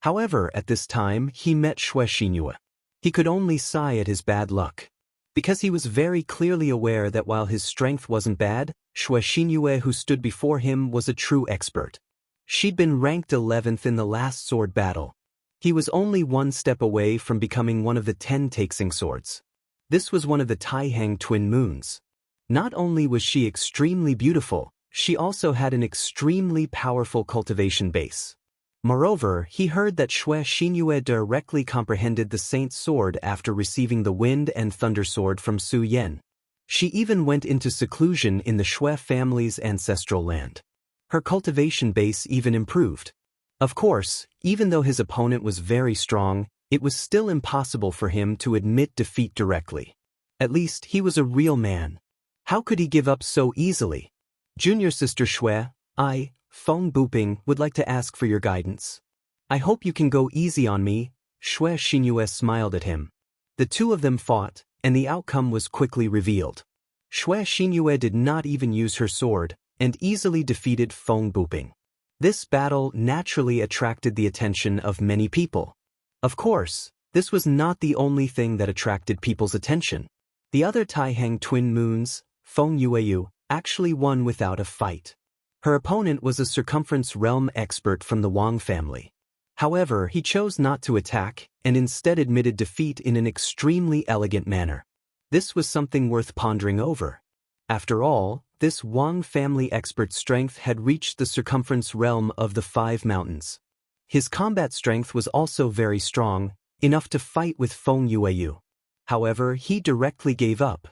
However, at this time, he met Xue Xinyue. He could only sigh at his bad luck. Because he was very clearly aware that while his strength wasn't bad, Xue Xinyue who stood before him was a true expert. She'd been ranked 11th in the last sword battle. He was only one step away from becoming one of the 10 Taixing swords. This was one of the Taihang twin moons. Not only was she extremely beautiful, she also had an extremely powerful cultivation base. Moreover, he heard that Xue Xinyue directly comprehended the Saint's sword after receiving the Wind and Thunder sword from Su Yan. She even went into seclusion in the Xue family's ancestral land. Her cultivation base even improved. Of course, even though his opponent was very strong, it was still impossible for him to admit defeat directly. At least he was a real man. How could he give up so easily? Junior sister Xue, I, Feng Buping, would like to ask for your guidance. I hope you can go easy on me. Xue Xinyue smiled at him. The two of them fought, and the outcome was quickly revealed. Xue Xinyue did not even use her sword, and easily defeated Feng Buping. This battle naturally attracted the attention of many people. Of course, this was not the only thing that attracted people's attention. The other Taihang twin moons, Feng Yueyu, actually won without a fight. Her opponent was a circumference realm expert from the Wang family. However, he chose not to attack, and instead admitted defeat in an extremely elegant manner. This was something worth pondering over. After all, this Wang family expert's strength had reached the circumference realm of the 5 mountains. His combat strength was also very strong, enough to fight with Feng Yueyu. However, he directly gave up.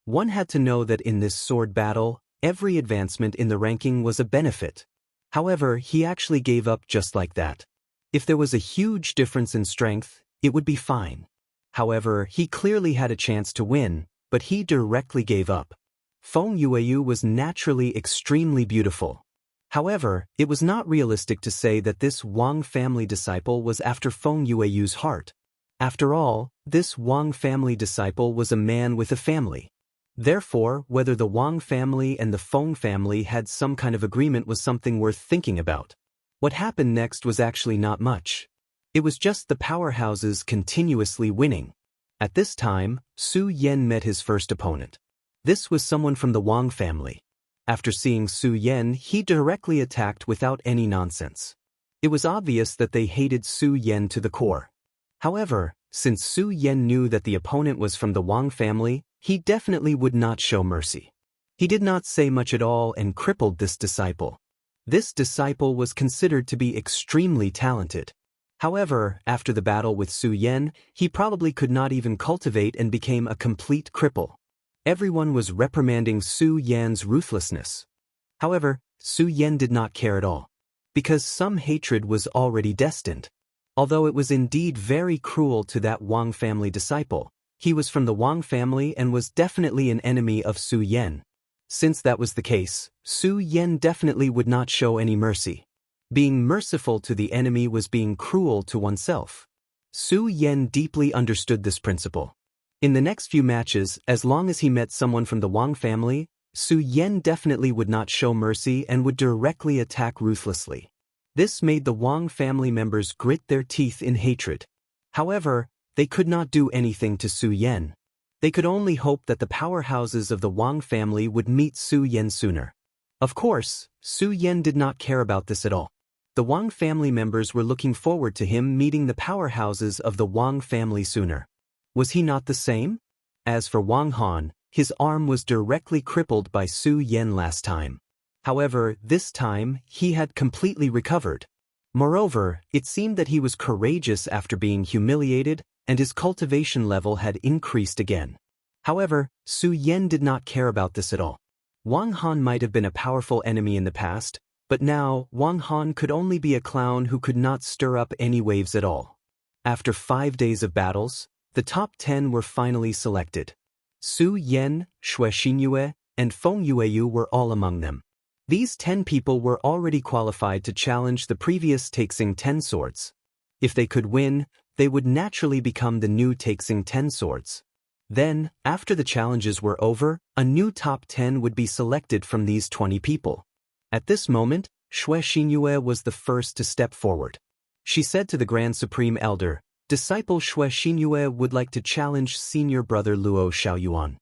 One had to know that in this sword battle, every advancement in the ranking was a benefit. However, he actually gave up just like that. If there was a huge difference in strength, it would be fine. However, he clearly had a chance to win, but he directly gave up. Feng Yueyu was naturally extremely beautiful. However, it was not realistic to say that this Wang family disciple was after Feng Yueyu's heart. After all, this Wang family disciple was a man with a family. Therefore, whether the Wang family and the Feng family had some kind of agreement was something worth thinking about. What happened next was actually not much. It was just the powerhouses continuously winning. At this time, Su Yan met his first opponent. This was someone from the Wang family. After seeing Su Yan, he directly attacked without any nonsense. It was obvious that they hated Su Yan to the core. However, since Su Yan knew that the opponent was from the Wang family, he definitely would not show mercy. He did not say much at all and crippled this disciple. This disciple was considered to be extremely talented. However, after the battle with Su Yan, he probably could not even cultivate and became a complete cripple. Everyone was reprimanding Su Yan's ruthlessness. However, Su Yan did not care at all, because some hatred was already destined. Although it was indeed very cruel to that Wang family disciple, he was from the Wang family and was definitely an enemy of Su Yan. Since that was the case, Su Yan definitely would not show any mercy. Being merciful to the enemy was being cruel to oneself. Su Yan deeply understood this principle. In the next few matches, as long as he met someone from the Wang family, Su Yan definitely would not show mercy and would directly attack ruthlessly. This made the Wang family members grit their teeth in hatred. However, they could not do anything to Su Yan. They could only hope that the powerhouses of the Wang family would meet Su Yan sooner. Of course, Su Yan did not care about this at all. The Wang family members were looking forward to him meeting the powerhouses of the Wang family sooner. Was he not the same? As for Wang Han, his arm was directly crippled by Su Yan last time. However, this time, he had completely recovered. Moreover, it seemed that he was courageous after being humiliated, and his cultivation level had increased again. However, Su Yan did not care about this at all. Wang Han might have been a powerful enemy in the past, but now Wang Han could only be a clown who could not stir up any waves at all. After 5 days of battles, the top 10 were finally selected. Su Yan, Xue Xinyue, and Feng Yueyu were all among them. These 10 people were already qualified to challenge the previous Taixing 10 swords. If they could win, they would naturally become the new Taixing 10 swords. Then, after the challenges were over, a new top 10 would be selected from these 20 people. At this moment, Xue Xinyue was the first to step forward. She said to the Grand Supreme Elder, Disciple Xue Xinyue would like to challenge senior brother Luo Xiaoyuan.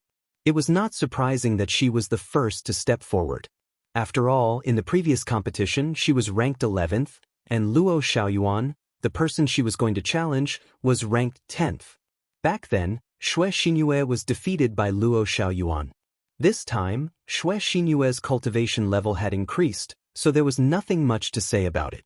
It was not surprising that she was the first to step forward. After all, in the previous competition she was ranked 11th, and Luo Xiaoyuan, the person she was going to challenge, was ranked 10th. Back then, Xue Xinyue was defeated by Luo Xiaoyuan. This time, Xue Xinyue's cultivation level had increased, so there was nothing much to say about it.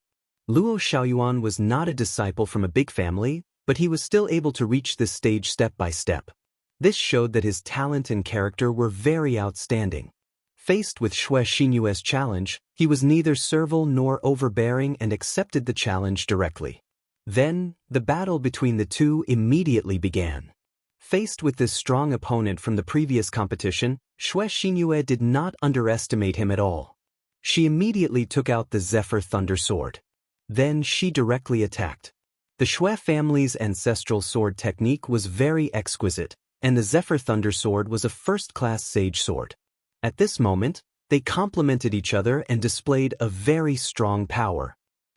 Luo Xiaoyuan was not a disciple from a big family, but he was still able to reach this stage step by step. This showed that his talent and character were very outstanding. Faced with Xue Xinyue's challenge, he was neither servile nor overbearing and accepted the challenge directly. Then, the battle between the two immediately began. Faced with this strong opponent from the previous competition, Xue Xinyue did not underestimate him at all. She immediately took out the Zephyr Thunder Sword. Then she directly attacked. The Xue family's ancestral sword technique was very exquisite, and the Zephyr Thunder Sword was a first-class sage sword. At this moment, they complemented each other and displayed a very strong power.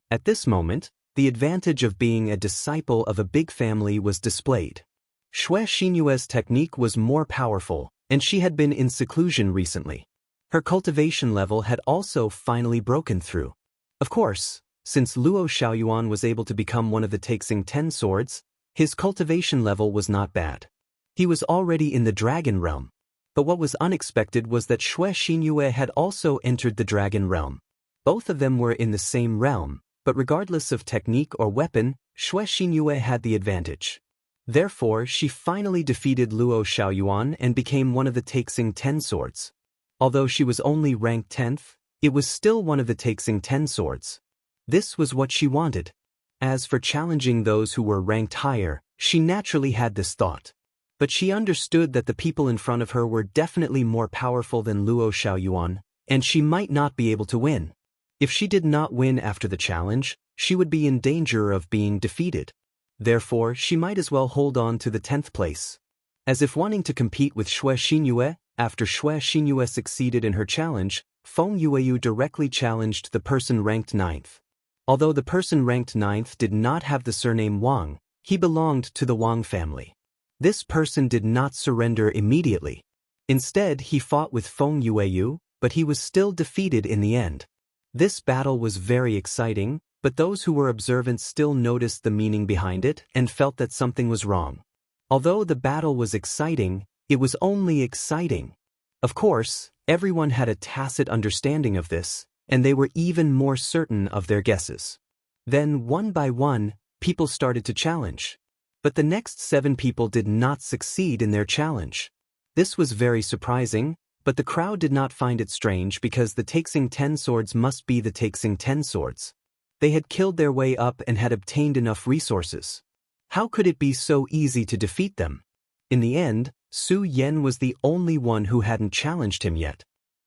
At this moment, the advantage of being a disciple of a big family was displayed. Xue Xinyue's technique was more powerful, and she had been in seclusion recently. Her cultivation level had also finally broken through. Of course, since Luo Xiaoyuan was able to become one of the Taixing 10 swords, his cultivation level was not bad. He was already in the Dragon Realm. But what was unexpected was that Xue Xinyue had also entered the Dragon Realm. Both of them were in the same realm, but regardless of technique or weapon, Xue Xinyue had the advantage. Therefore, she finally defeated Luo Xiaoyuan and became one of the Taixing 10 swords. Although she was only ranked 10th, it was still one of the Taixing 10 swords. This was what she wanted. As for challenging those who were ranked higher, she naturally had this thought. But she understood that the people in front of her were definitely more powerful than Luo Xiaoyuan, and she might not be able to win. If she did not win after the challenge, she would be in danger of being defeated. Therefore, she might as well hold on to the 10th place. As if wanting to compete with Xue Xinyue, after Xue Xinyue succeeded in her challenge, Feng Yueyu directly challenged the person ranked 9th. Although the person ranked 9th did not have the surname Wang, he belonged to the Wang family. This person did not surrender immediately. Instead, he fought with Feng Yueyu, but he was still defeated in the end. This battle was very exciting, but those who were observant still noticed the meaning behind it and felt that something was wrong. Although the battle was exciting, it was only exciting. Of course, everyone had a tacit understanding of this, and they were even more certain of their guesses. Then, one by one, people started to challenge. But the next 7 people did not succeed in their challenge. This was very surprising, but the crowd did not find it strange because the Taixing 10 swords must be the Taixing 10 swords. They had killed their way up and had obtained enough resources. How could it be so easy to defeat them? In the end, Su Yan was the only one who hadn't challenged him yet.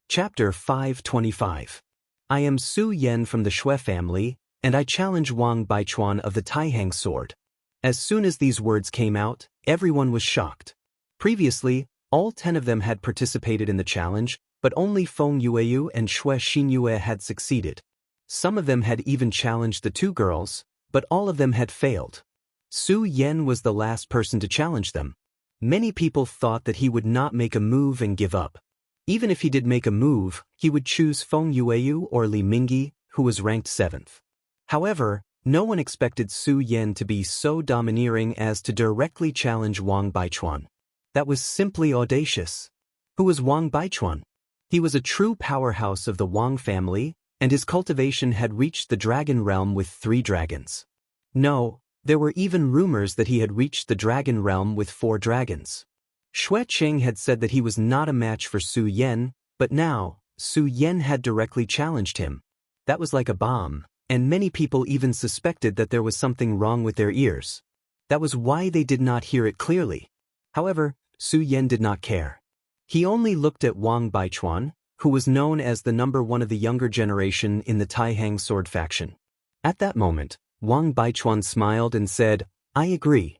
Chapter 525. I am Su Yan from the Shui family, and I challenge Wang Baichuan of the Taihang sword. As soon as these words came out, everyone was shocked. Previously, all 10 of them had participated in the challenge, but only Feng Yueyu and Shui Xinyue had succeeded. Some of them had even challenged the 2 girls, but all of them had failed. Su Yan was the last person to challenge them. Many people thought that he would not make a move and give up. Even if he did make a move, he would choose Feng Yueyu or Li Mingyi, who was ranked 7th. However, no one expected Su Yan to be so domineering as to directly challenge Wang Baichuan. That was simply audacious. Who was Wang Baichuan? He was a true powerhouse of the Wang family, and his cultivation had reached the dragon realm with 3 dragons. No, there were even rumors that he had reached the dragon realm with 4 dragons. Xue Qing had said that he was not a match for Su Yan, but now, Su Yan had directly challenged him. That was like a bomb, and many people even suspected that there was something wrong with their ears. That was why they did not hear it clearly. However, Su Yan did not care. He only looked at Wang Baichuan, who was known as the number 1 of the younger generation in the Taihang sword faction. At that moment, Wang Baichuan smiled and said, "I agree."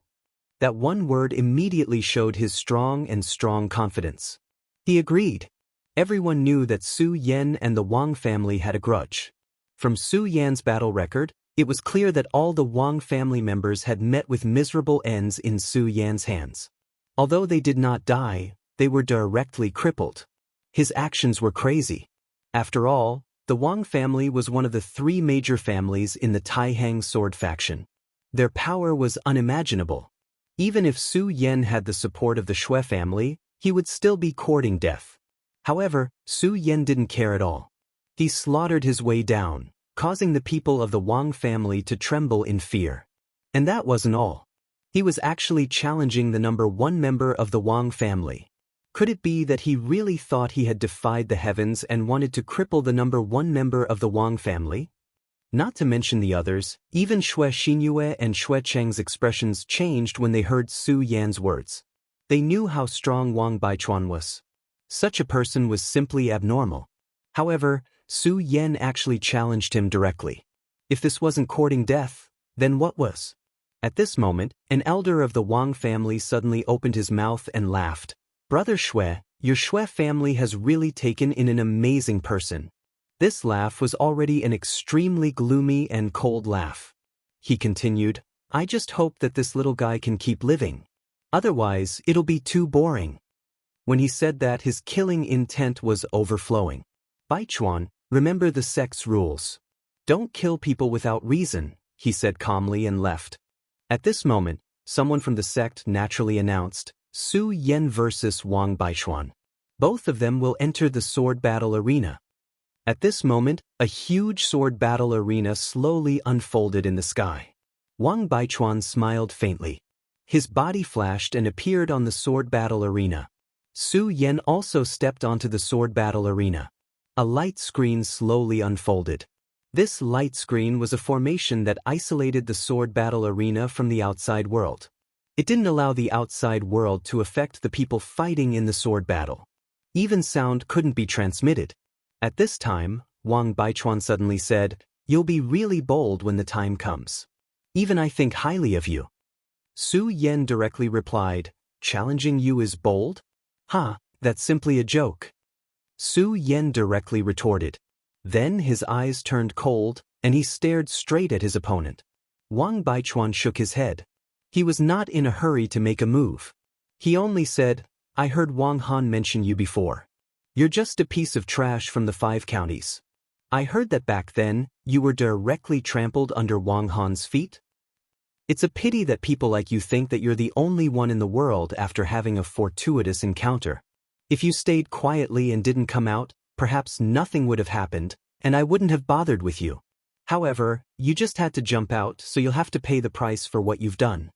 That one word immediately showed his strong confidence. He agreed. Everyone knew that Su Yan and the Wang family had a grudge. From Su Yan's battle record, it was clear that all the Wang family members had met with miserable ends in Su Yan's hands. Although they did not die, they were directly crippled. His actions were crazy. After all, the Wang family was one of the 3 major families in the Taihang sword faction. Their power was unimaginable. Even if Su Yan had the support of the Shui family, he would still be courting death. However, Su Yan didn't care at all. He slaughtered his way down, causing the people of the Wang family to tremble in fear. And that wasn't all. He was actually challenging the number 1 member of the Wang family. Could it be that he really thought he had defied the heavens and wanted to cripple the number 1 member of the Wang family? Not to mention the others, even Shui Xinyue and Xue Cheng's expressions changed when they heard Su Yan's words. They knew how strong Wang Baichuan was. Such a person was simply abnormal. However, Su Yan actually challenged him directly. If this wasn't courting death, then what was? At this moment, an elder of the Wang family suddenly opened his mouth and laughed. "Brother Xue, your Xue family has really taken in an amazing person." This laugh was already an extremely gloomy and cold laugh. He continued, "I just hope that this little guy can keep living. Otherwise, it'll be too boring." When he said that, his killing intent was overflowing. "Baichuan, remember the sect's rules. Don't kill people without reason," he said calmly and left. At this moment, someone from the sect naturally announced, "Su Yan versus Wang Baichuan. Both of them will enter the sword battle arena." At this moment, a huge sword battle arena slowly unfolded in the sky. Wang Baichuan smiled faintly. His body flashed and appeared on the sword battle arena. Su Yan also stepped onto the sword battle arena. A light screen slowly unfolded. This light screen was a formation that isolated the sword battle arena from the outside world. It didn't allow the outside world to affect the people fighting in the sword battle. Even sound couldn't be transmitted. At this time, Wang Baichuan suddenly said, "You'll be really bold when the time comes. Even I think highly of you." Su Yan directly replied, "Challenging you is bold? Ha, that's simply a joke." Su Yan directly retorted. Then his eyes turned cold, and he stared straight at his opponent. Wang Baichuan shook his head. He was not in a hurry to make a move. He only said, "I heard Wang Han mention you before. You're just a piece of trash from the 5 counties. I heard that back then, you were directly trampled under Wang Han's feet. It's a pity that people like you think that you're the only one in the world after having a fortuitous encounter. If you stayed quietly and didn't come out, perhaps nothing would have happened, and I wouldn't have bothered with you. However, you just had to jump out, so you'll have to pay the price for what you've done."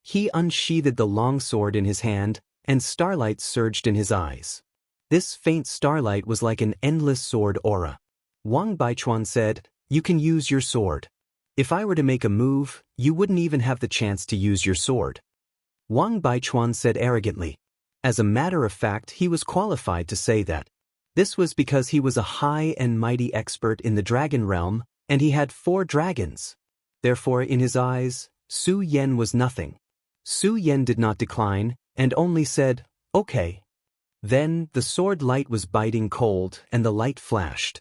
He unsheathed the long sword in his hand, and starlight surged in his eyes. This faint starlight was like an endless sword aura. Wang Baichuan said, "You can use your sword. If I were to make a move, you wouldn't even have the chance to use your sword." Wang Baichuan said arrogantly. As a matter of fact, he was qualified to say that. This was because he was a high and mighty expert in the dragon realm, and he had 4 dragons. Therefore, in his eyes, Su Yan was nothing. Su Yan did not decline, and only said, "Okay." Then, the sword light was biting cold, and the light flashed.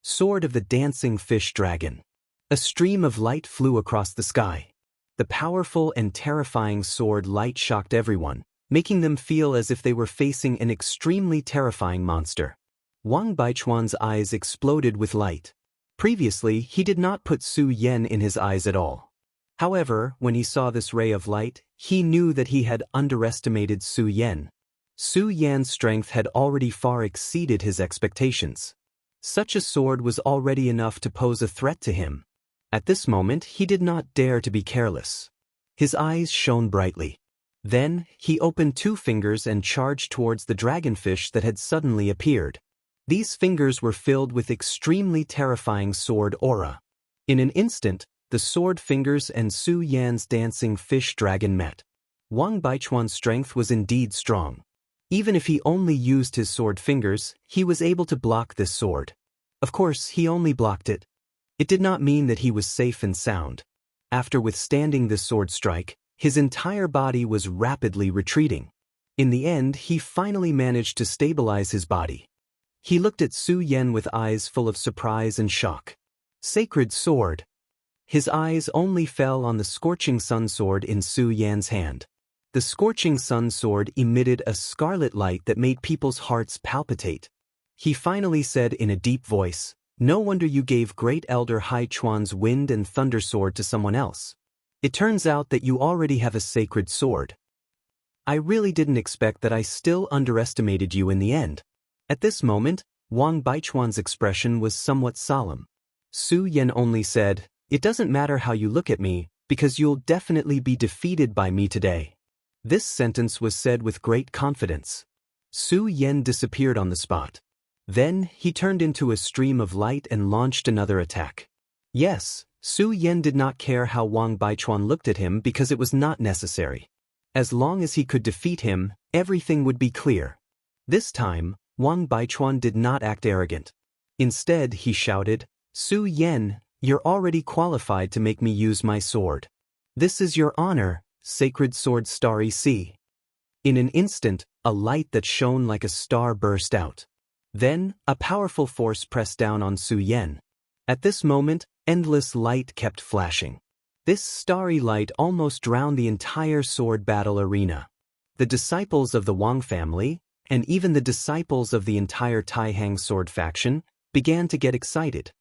Sword of the Dancing Fish Dragon. A stream of light flew across the sky. The powerful and terrifying sword light shocked everyone, making them feel as if they were facing an extremely terrifying monster. Wang Baichuan's eyes exploded with light. Previously, he did not put Su Yan in his eyes at all. However, when he saw this ray of light, he knew that he had underestimated Su Yan. Su Yan's strength had already far exceeded his expectations. Such a sword was already enough to pose a threat to him. At this moment, he did not dare to be careless. His eyes shone brightly. Then, he opened 2 fingers and charged towards the dragonfish that had suddenly appeared. These fingers were filled with extremely terrifying sword aura. In an instant, the sword fingers and Su Yan's dancing fish dragon met. Wang Baichuan's strength was indeed strong. Even if he only used his sword fingers, he was able to block this sword. Of course, he only blocked it. It did not mean that he was safe and sound. After withstanding this sword strike, his entire body was rapidly retreating. In the end, he finally managed to stabilize his body. He looked at Su Yan with eyes full of surprise and shock. Sacred sword. His eyes only fell on the scorching sun sword in Su Yan's hand. The scorching sun sword emitted a scarlet light that made people's hearts palpitate. He finally said in a deep voice, "No wonder you gave Great Elder Hai Chuan's wind and thunder sword to someone else. It turns out that you already have a sacred sword. I really didn't expect that. I still underestimated you in the end." At this moment, Wang Baichuan's expression was somewhat solemn. Su Yan only said, "It doesn't matter how you look at me, because you'll definitely be defeated by me today." This sentence was said with great confidence. Su Yan disappeared on the spot. Then, he turned into a stream of light and launched another attack. Yes, Su Yan did not care how Wang Baichuan looked at him because it was not necessary. As long as he could defeat him, everything would be clear. This time, Wang Baichuan did not act arrogant. Instead, he shouted, "Su Yan, you're already qualified to make me use my sword. This is your honor, Sacred Sword Starry Sea." In an instant, a light that shone like a star burst out. Then, a powerful force pressed down on Su Yan. At this moment, endless light kept flashing. This starry light almost drowned the entire sword battle arena. The disciples of the Wang family, and even the disciples of the entire Taihang sword faction, began to get excited.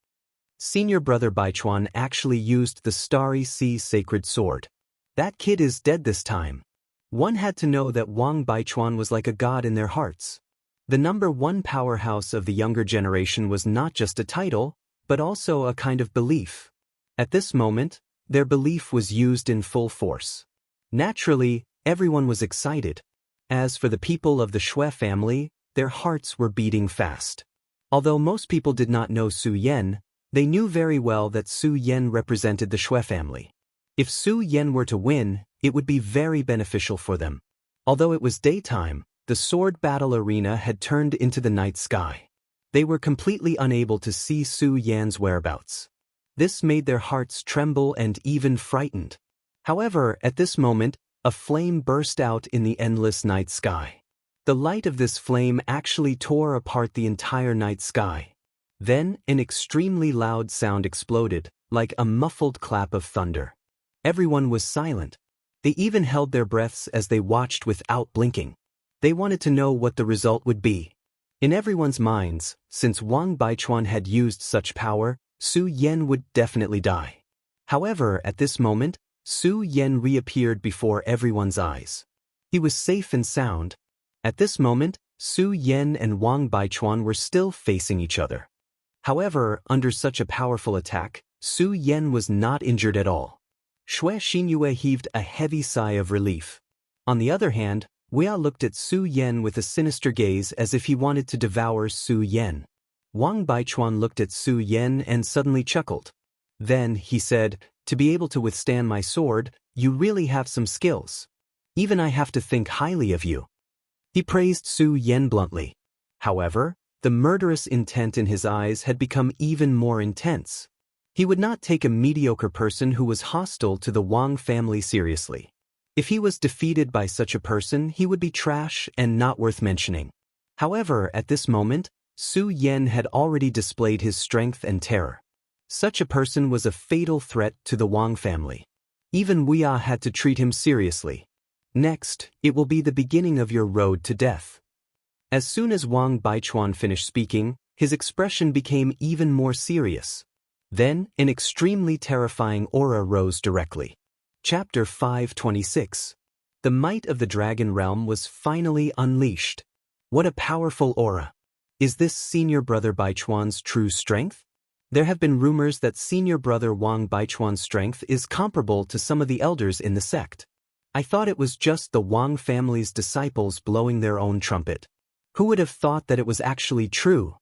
Senior brother Baichuan actually used the Starry Sea sacred sword. That kid is dead this time. One had to know that Wang Baichuan was like a god in their hearts. The #1 powerhouse of the younger generation was not just a title, but also a kind of belief. At this moment, their belief was used in full force. Naturally, everyone was excited. As for the people of the Shui family, their hearts were beating fast. Although most people did not know Su Yan, they knew very well that Su Yan represented the Shui family. If Su Yan were to win, it would be very beneficial for them. Although it was daytime, the sword battle arena had turned into the night sky. They were completely unable to see Su Yan's whereabouts. This made their hearts tremble and even frightened. However, at this moment, a flame burst out in the endless night sky. The light of this flame actually tore apart the entire night sky. Then, an extremely loud sound exploded, like a muffled clap of thunder. Everyone was silent. They even held their breaths as they watched without blinking. They wanted to know what the result would be. In everyone's minds, since Wang Baichuan had used such power, Su Yan would definitely die. However, at this moment, Su Yan reappeared before everyone's eyes. He was safe and sound. At this moment, Su Yan and Wang Baichuan were still facing each other. However, under such a powerful attack, Su Yan was not injured at all. Xue Xinyue heaved a heavy sigh of relief. On the other hand, Weia looked at Su Yan with a sinister gaze as if he wanted to devour Su Yan. Wang Baichuan looked at Su Yan and suddenly chuckled. Then, he said, "To be able to withstand my sword, you really have some skills. Even I have to think highly of you." He praised Su Yan bluntly. However, the murderous intent in his eyes had become even more intense. He would not take a mediocre person who was hostile to the Wang family seriously. If he was defeated by such a person, he would be trash and not worth mentioning. However, at this moment, Su Yan had already displayed his strength and terror. Such a person was a fatal threat to the Wang family. Even Weia had to treat him seriously. Next, it will be the beginning of your road to death. As soon as Wang Baichuan finished speaking, his expression became even more serious. Then, an extremely terrifying aura rose directly. Chapter 526. The might of the dragon realm was finally unleashed. What a powerful aura! Is this senior brother Baichuan's true strength? There have been rumors that senior brother Wang Baichuan's strength is comparable to some of the elders in the sect. I thought it was just the Wang family's disciples blowing their own trumpet. Who would have thought that it was actually true?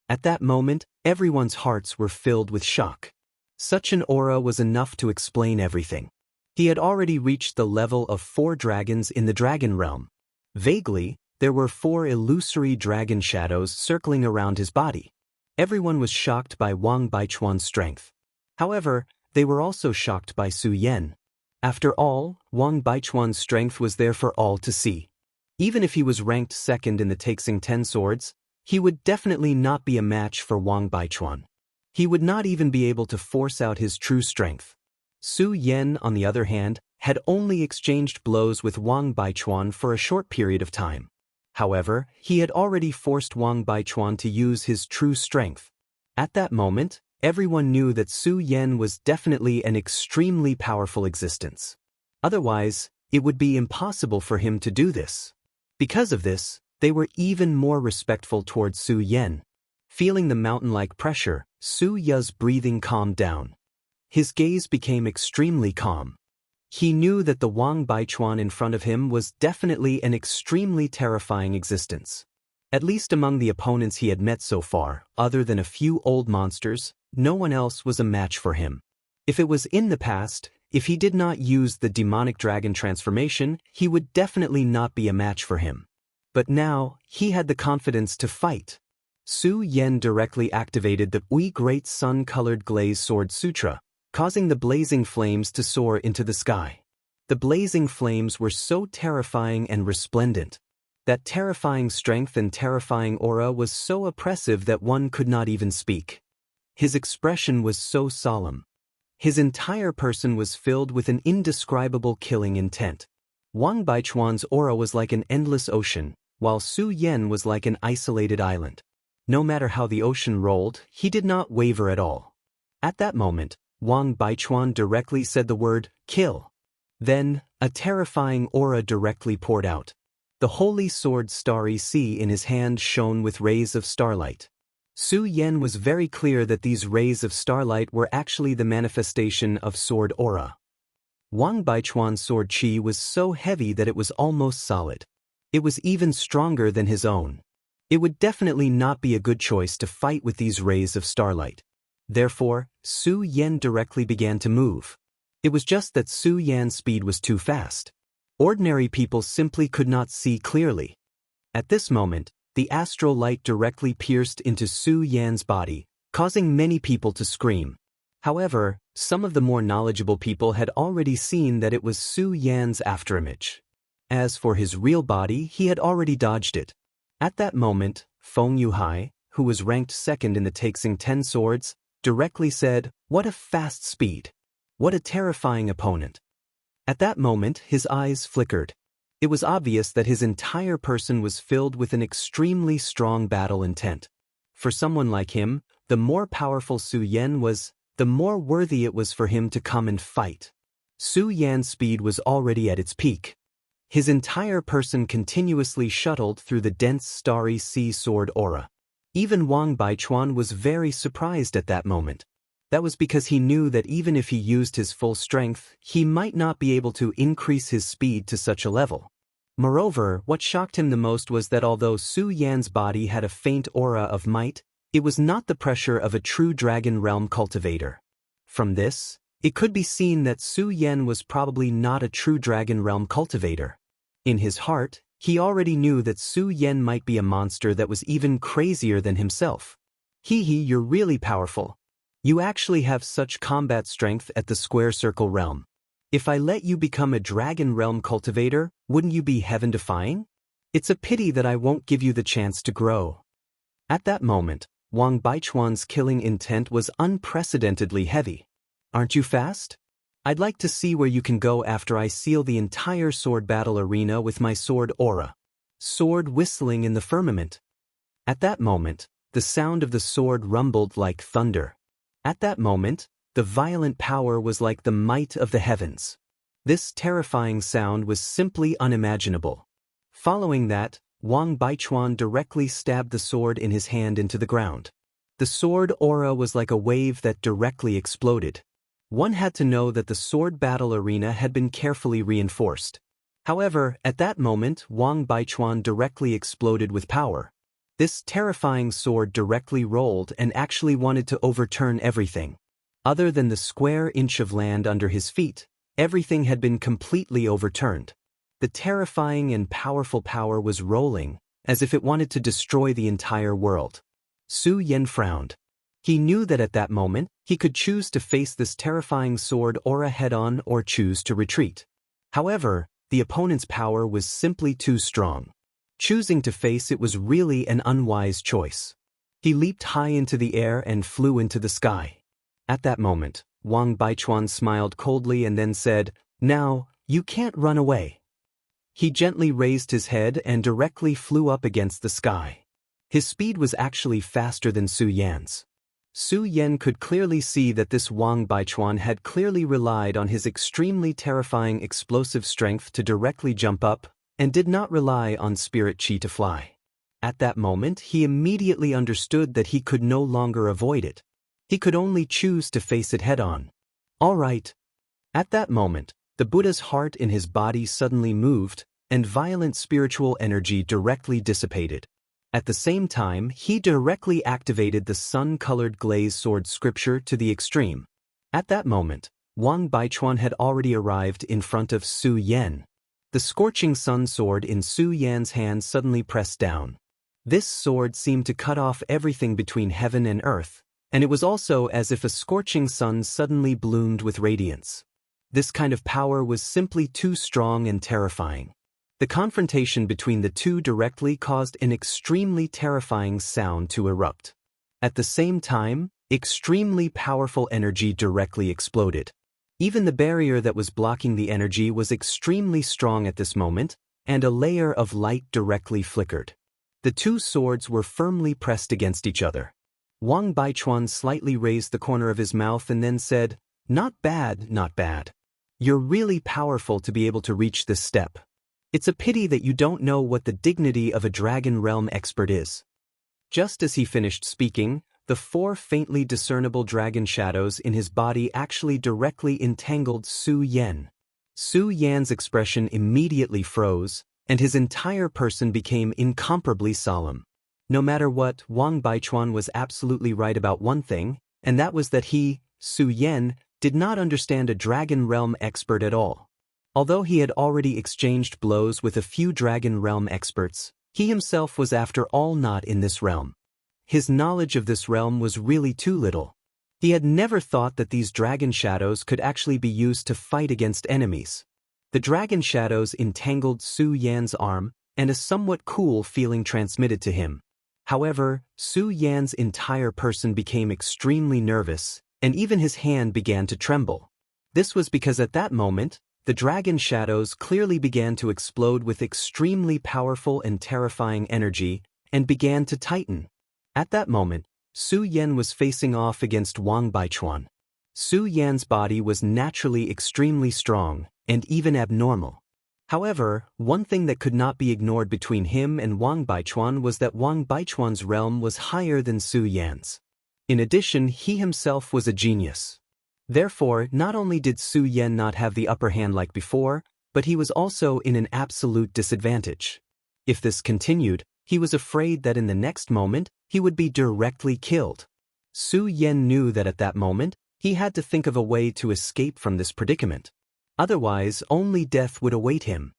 At that moment, everyone's hearts were filled with shock. Such an aura was enough to explain everything. He had already reached the level of 4 dragons in the dragon realm. Vaguely, there were 4 illusory dragon shadows circling around his body. Everyone was shocked by Wang Baichuan's strength. However, they were also shocked by Su Yan. After all, Wang Baichuan's strength was there for all to see. Even if he was ranked second in the Taixing 10 swords, he would definitely not be a match for Wang Baichuan. He would not even be able to force out his true strength. Su Yan, on the other hand, had only exchanged blows with Wang Baichuan for a short period of time. However, he had already forced Wang Baichuan to use his true strength. At that moment, everyone knew that Su Yan was definitely an extremely powerful existence. Otherwise, it would be impossible for him to do this. Because of this, they were even more respectful towards Su Yan. Feeling the mountain-like pressure, Su Ya's breathing calmed down. His gaze became extremely calm. He knew that the Wang Baichuan in front of him was definitely an extremely terrifying existence. At least among the opponents he had met so far, other than a few old monsters, no one else was a match for him. If it was in the past, if he did not use the demonic dragon transformation, he would definitely not be a match for him. But now, he had the confidence to fight. Su Yan directly activated the Ui Great Sun-colored Glaze Sword Sutra, causing the blazing flames to soar into the sky. The blazing flames were so terrifying and resplendent. That terrifying strength and terrifying aura was so oppressive that one could not even speak. His expression was so solemn. His entire person was filled with an indescribable killing intent. Wang Baichuan's aura was like an endless ocean, while Su Yan was like an isolated island. No matter how the ocean rolled, he did not waver at all. At that moment, Wang Baichuan directly said the word, "Kill." Then, a terrifying aura directly poured out. The holy sword Starry Sea in his hand shone with rays of starlight. Su Yan was very clear that these rays of starlight were actually the manifestation of sword aura. Wang Baichuan's sword qi was so heavy that it was almost solid. It was even stronger than his own. It would definitely not be a good choice to fight with these rays of starlight. Therefore, Su Yan directly began to move. It was just that Su Yan's speed was too fast. Ordinary people simply could not see clearly. At this moment, the astral light directly pierced into Su Yan's body, causing many people to scream. However, some of the more knowledgeable people had already seen that it was Su Yan's afterimage. As for his real body, he had already dodged it. At that moment, Feng Yuhai, who was ranked second in the Taixing 10 swords, directly said, "What a fast speed! What a terrifying opponent!" At that moment, his eyes flickered. It was obvious that his entire person was filled with an extremely strong battle intent. For someone like him, the more powerful Su Yan was, the more worthy it was for him to come and fight. Su Yan's speed was already at its peak. His entire person continuously shuttled through the dense starry sea sword aura. Even Wang Baichuan was very surprised at that moment. That was because he knew that even if he used his full strength, he might not be able to increase his speed to such a level. Moreover, what shocked him the most was that although Su Yan's body had a faint aura of might, it was not the pressure of a true Dragon Realm cultivator. From this, it could be seen that Su Yan was probably not a true Dragon Realm cultivator. In his heart, he already knew that Su Yan might be a monster that was even crazier than himself. You're really powerful. You actually have such combat strength at the Square Circle Realm. If I let you become a Dragon Realm cultivator, wouldn't you be heaven-defying? It's a pity that I won't give you the chance to grow. At that moment, Wang Baichuan's killing intent was unprecedentedly heavy. Aren't you fast? I'd like to see where you can go after I seal the entire sword battle arena with my sword aura. Sword whistling in the firmament. At that moment, the sound of the sword rumbled like thunder. At that moment, the violent power was like the might of the heavens. This terrifying sound was simply unimaginable. Following that, Wang Baichuan directly stabbed the sword in his hand into the ground. The sword aura was like a wave that directly exploded. One had to know that the sword battle arena had been carefully reinforced. However, at that moment, Wang Baichuan directly exploded with power. This terrifying sword directly rolled and actually wanted to overturn everything. Other than the square inch of land under his feet, everything had been completely overturned. The terrifying and powerful power was rolling, as if it wanted to destroy the entire world. Su Yan frowned. He knew that at that moment, he could choose to face this terrifying sword aura head-on or choose to retreat. However, the opponent's power was simply too strong. Choosing to face it was really an unwise choice. He leaped high into the air and flew into the sky. At that moment, Wang Baichuan smiled coldly and then said, "Now, you can't run away." He gently raised his head and directly flew up against the sky. His speed was actually faster than Su Yan's. Su Yan could clearly see that this Wang Baichuan had clearly relied on his extremely terrifying explosive strength to directly jump up, and did not rely on spirit chi to fly. At that moment, he immediately understood that he could no longer avoid it. He could only choose to face it head-on. All right. At that moment, the Buddha's heart in his body suddenly moved, and violent spiritual energy directly dissipated. At the same time, he directly activated the sun-colored glaze sword scripture to the extreme. At that moment, Wang Baichuan had already arrived in front of Su Yan. The scorching sun sword in Su Yan's hand suddenly pressed down. This sword seemed to cut off everything between heaven and earth, and it was also as if a scorching sun suddenly bloomed with radiance. This kind of power was simply too strong and terrifying. The confrontation between the two directly caused an extremely terrifying sound to erupt. At the same time, extremely powerful energy directly exploded. Even the barrier that was blocking the energy was extremely strong at this moment, and a layer of light directly flickered. The two swords were firmly pressed against each other. Wang Baichuan slightly raised the corner of his mouth and then said, "Not bad, not bad. You're really powerful to be able to reach this step. It's a pity that you don't know what the dignity of a Dragon Realm expert is." Just as he finished speaking, the 4 faintly discernible dragon shadows in his body actually directly entangled Su Yan. Su Yan's expression immediately froze, and his entire person became incomparably solemn. No matter what, Wang Baichuan was absolutely right about one thing, and that was that he, Su Yan, did not understand a Dragon Realm expert at all. Although he had already exchanged blows with a few Dragon Realm experts, he himself was after all not in this realm. His knowledge of this realm was really too little. He had never thought that these dragon shadows could actually be used to fight against enemies. The dragon shadows entangled Su Yan's arm, and a somewhat cool feeling transmitted to him. However, Su Yan's entire person became extremely nervous, and even his hand began to tremble. This was because at that moment, the dragon shadows clearly began to explode with extremely powerful and terrifying energy, and began to tighten. At that moment, Su Yan was facing off against Wang Baichuan. Su Yan's body was naturally extremely strong, and even abnormal. However, one thing that could not be ignored between him and Wang Baichuan was that Wang Baichuan's realm was higher than Su Yan's. In addition, he himself was a genius. Therefore, not only did Su Yan not have the upper hand like before, but he was also in an absolute disadvantage. If this continued, he was afraid that in the next moment, he would be directly killed. Su Yan knew that at that moment, he had to think of a way to escape from this predicament. Otherwise, only death would await him.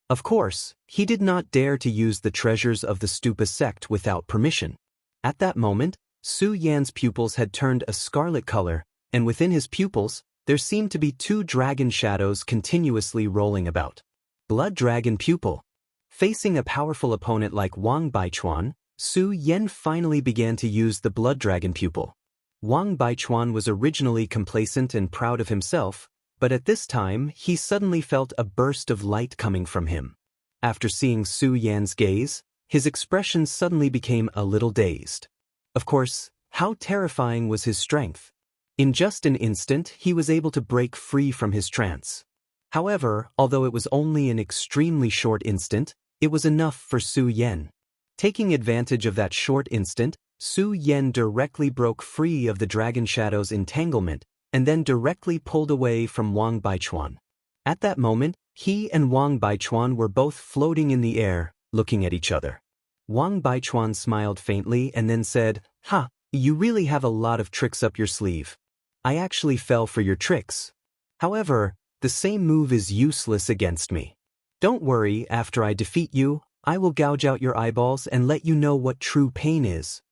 Of course, he did not dare to use the treasures of the Stupa sect without permission. At that moment, Su Yan's pupils had turned a scarlet color, and within his pupils, there seemed to be two dragon shadows continuously rolling about. Blood Dragon Pupil. Facing a powerful opponent like Wang Baichuan, Su Yan finally began to use the Blood Dragon Pupil. Wang Baichuan was originally complacent and proud of himself, but at this time, he suddenly felt a burst of light coming from him. After seeing Su Yan's gaze, his expression suddenly became a little dazed. Of course, how terrifying was his strength. In just an instant, he was able to break free from his trance. However, although it was only an extremely short instant, it was enough for Su Yan. Taking advantage of that short instant, Su Yan directly broke free of the Dragon Shadow's entanglement, and then directly pulled away from Wang Baichuan. At that moment, he and Wang Baichuan were both floating in the air, looking at each other. Wang Baichuan smiled faintly and then said, "Ha, you really have a lot of tricks up your sleeve. I actually fell for your tricks. However, the same move is useless against me. Don't worry, after I defeat you, I will gouge out your eyeballs and let you know what true pain is."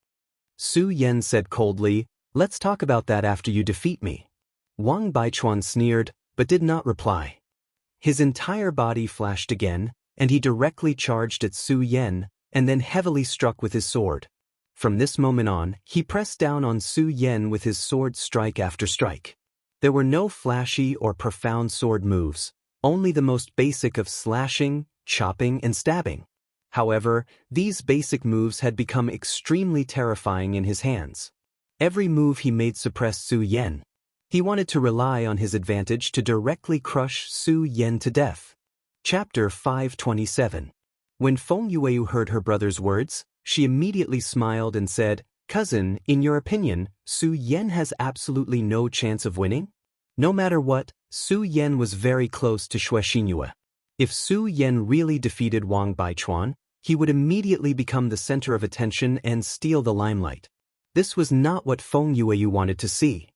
Su Yan said coldly, "Let's talk about that after you defeat me." Wang Baichuan sneered, but did not reply. His entire body flashed again, and he directly charged at Su Yan, and then heavily struck with his sword. From this moment on, he pressed down on Su Yan with his sword strike after strike. There were no flashy or profound sword moves, only the most basic of slashing, chopping, and stabbing. However, these basic moves had become extremely terrifying in his hands. Every move he made suppressed Su Yan. He wanted to rely on his advantage to directly crush Su Yan to death. Chapter 527. When Feng Yueyu heard her brother's words, she immediately smiled and said, "Cousin, in your opinion, Su Yan has absolutely no chance of winning?" No matter what, Su Yan was very close to Xinhua. If Su Yan really defeated Wang Baichuan, he would immediately become the center of attention and steal the limelight. This was not what Feng Yueyu wanted to see.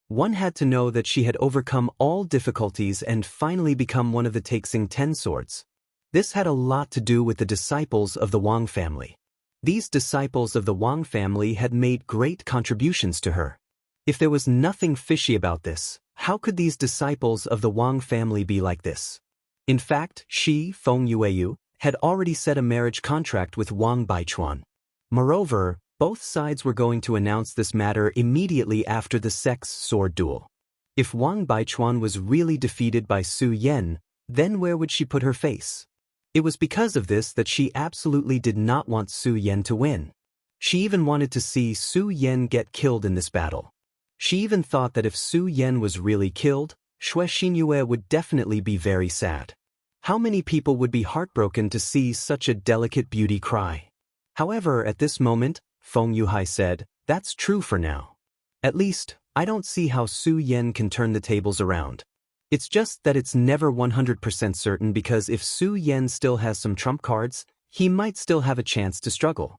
One had to know that she had overcome all difficulties and finally become one of the Taixing 10 swords. This had a lot to do with the disciples of the Wang family. These disciples of the Wang family had made great contributions to her. If there was nothing fishy about this, how could these disciples of the Wang family be like this? In fact, she, Feng Yueyu, had already set a marriage contract with Wang Baichuan. Moreover, both sides were going to announce this matter immediately after the sex sword duel. If Wang Baichuan was really defeated by Su Yan, then where would she put her face? It was because of this that she absolutely did not want Su Yan to win. She even wanted to see Su Yan get killed in this battle. She even thought that if Su Yan was really killed, Xinhua would definitely be very sad. How many people would be heartbroken to see such a delicate beauty cry? However, at this moment, Feng Yuhai said, "That's true for now. At least, I don't see how Su Yan can turn the tables around. It's just that it's never 100% certain because if Su Yan still has some trump cards, he might still have a chance to struggle."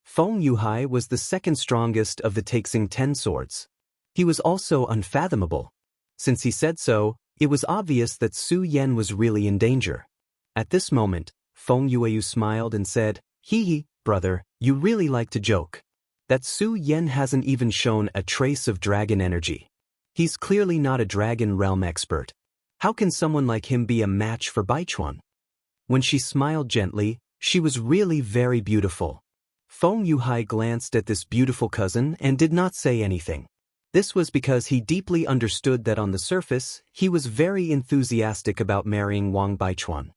Feng Yuhai was the second strongest of the Taixing 10 swords. He was also unfathomable. Since he said so, it was obvious that Su Yan was really in danger. At this moment, Feng Yueyu smiled and said, "Hee, brother, you really like to joke. That Su Yan hasn't even shown a trace of dragon energy. He's clearly not a dragon realm expert. How can someone like him be a match for Baichuan?" When she smiled gently, she was really very beautiful. Feng Yuhai glanced at this beautiful cousin and did not say anything. This was because he deeply understood that on the surface, he was very enthusiastic about marrying Wang Baichuan.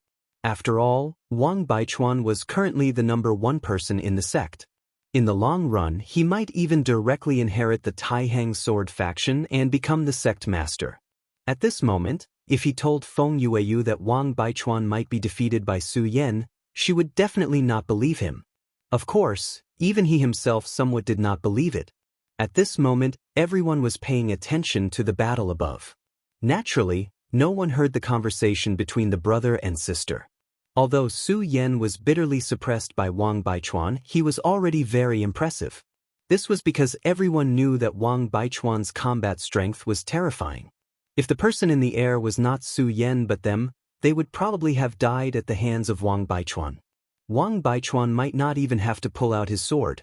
After all, Wang Baichuan was currently the #1 person in the sect. In the long run, he might even directly inherit the Taihang sword faction and become the sect master. At this moment, if he told Feng Yueyu that Wang Baichuan might be defeated by Su Yan, she would definitely not believe him. Of course, even he himself somewhat did not believe it. At this moment, everyone was paying attention to the battle above. Naturally, no one heard the conversation between the brother and sister. Although Su Yan was bitterly suppressed by Wang Baichuan, he was already very impressive. This was because everyone knew that Wang Baichuan's combat strength was terrifying. If the person in the air was not Su Yan but them, they would probably have died at the hands of Wang Baichuan. Wang Baichuan might not even have to pull out his sword.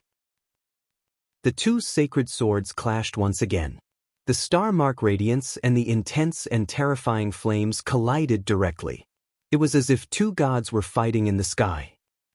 The two sacred swords clashed once again. The star-mark radiance and the intense and terrifying flames collided directly. It was as if two gods were fighting in the sky.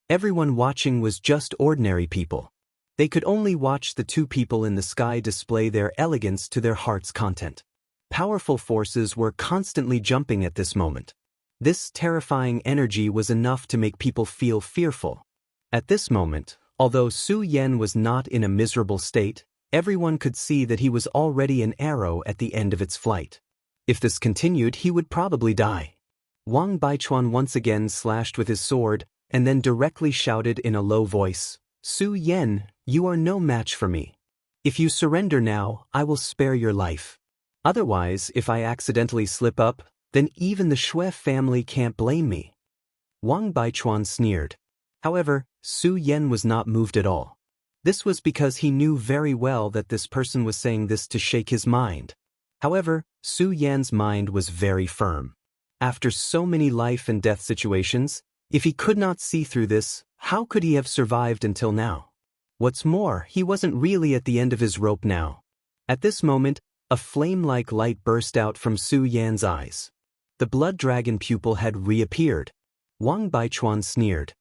Everyone watching was just ordinary people. They could only watch the two people in the sky display their elegance to their heart's content. Powerful forces were constantly jumping at this moment. This terrifying energy was enough to make people feel fearful. At this moment, although Su Yan was not in a miserable state, everyone could see that he was already an arrow at the end of its flight. If this continued, he would probably die. Wang Baichuan once again slashed with his sword, and then directly shouted in a low voice, "Su Yan, you are no match for me. If you surrender now, I will spare your life. Otherwise, if I accidentally slip up, then even the Shui family can't blame me." Wang Baichuan sneered. However, Su Yan was not moved at all. This was because he knew very well that this person was saying this to shake his mind. However, Su Yan's mind was very firm. After so many life and death situations, if he could not see through this, how could he have survived until now? What's more, he wasn't really at the end of his rope now. At this moment, a flame-like light burst out from Su Yan's eyes. The blood dragon pupil had reappeared. Wang Baichuan sneered.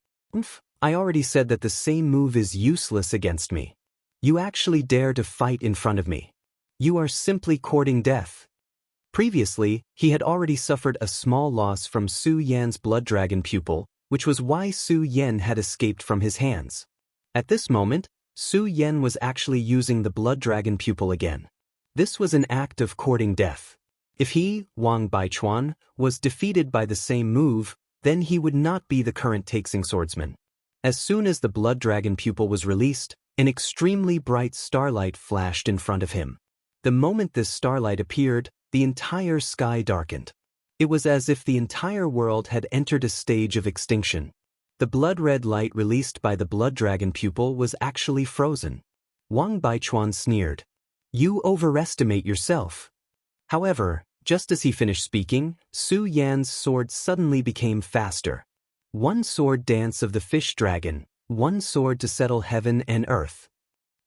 I already said that the same move is useless against me. You actually dare to fight in front of me. You are simply courting death. Previously, he had already suffered a small loss from Su Yan's blood dragon pupil, which was why Su Yan had escaped from his hands. At this moment, Su Yan was actually using the blood dragon pupil again. This was an act of courting death. If he, Wang Baichuan, was defeated by the same move, then he would not be the current Taixing swordsman. As soon as the blood dragon pupil was released, an extremely bright starlight flashed in front of him. The moment this starlight appeared, the entire sky darkened. It was as if the entire world had entered a stage of extinction. The blood-red light released by the blood dragon pupil was actually frozen. Wang Baichuan sneered. You overestimate yourself. However, just as he finished speaking, Su Yan's sword suddenly became faster. One sword dance of the fish dragon, one sword to settle heaven and earth.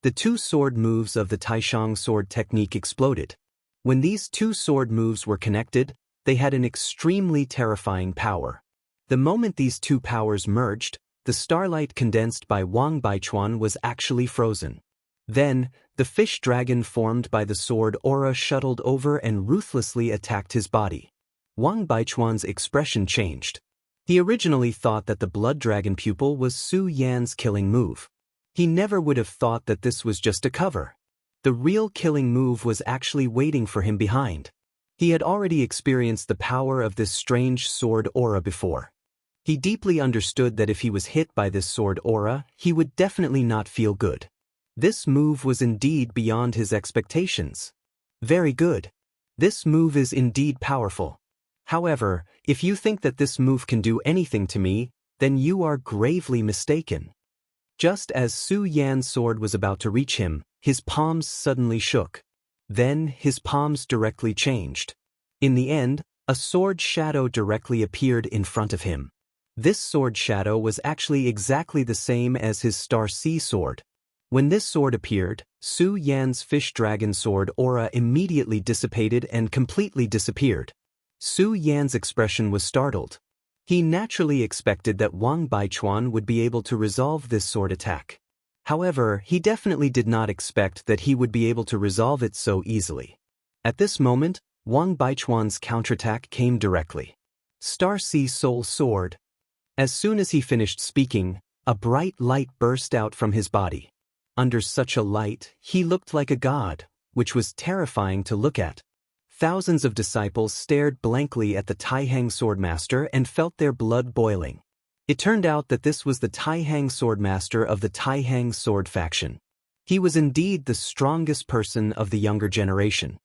The two sword moves of the Taishang sword technique exploded. When these two sword moves were connected, they had an extremely terrifying power. The moment these two powers merged, the starlight condensed by Wang Baichuan was actually frozen. Then, the fish dragon formed by the sword aura shuttled over and ruthlessly attacked his body. Wang Baichuan's expression changed. He originally thought that the blood dragon pupil was Su Yan's killing move. He never would have thought that this was just a cover. The real killing move was actually waiting for him behind. He had already experienced the power of this strange sword aura before. He deeply understood that if he was hit by this sword aura, he would definitely not feel good. This move was indeed beyond his expectations. Very good. This move is indeed powerful. However, if you think that this move can do anything to me, then you are gravely mistaken. Just as Su Yan's sword was about to reach him, his palms suddenly shook. Then, his palms directly changed. In the end, a sword shadow directly appeared in front of him. This sword shadow was actually exactly the same as his Star Sea sword. When this sword appeared, Su Yan's fish dragon sword aura immediately dissipated and completely disappeared. Su Yan's expression was startled. He naturally expected that Wang Baichuan would be able to resolve this sword attack. However, he definitely did not expect that he would be able to resolve it so easily. At this moment, Wang Baichuan's counterattack came directly. Star Sea Soul Sword. As soon as he finished speaking, a bright light burst out from his body. Under such a light, he looked like a god, which was terrifying to look at. Thousands of disciples stared blankly at the Taihang Swordmaster and felt their blood boiling. It turned out that this was the Taihang Swordmaster of the Taihang Sword faction. He was indeed the strongest person of the younger generation.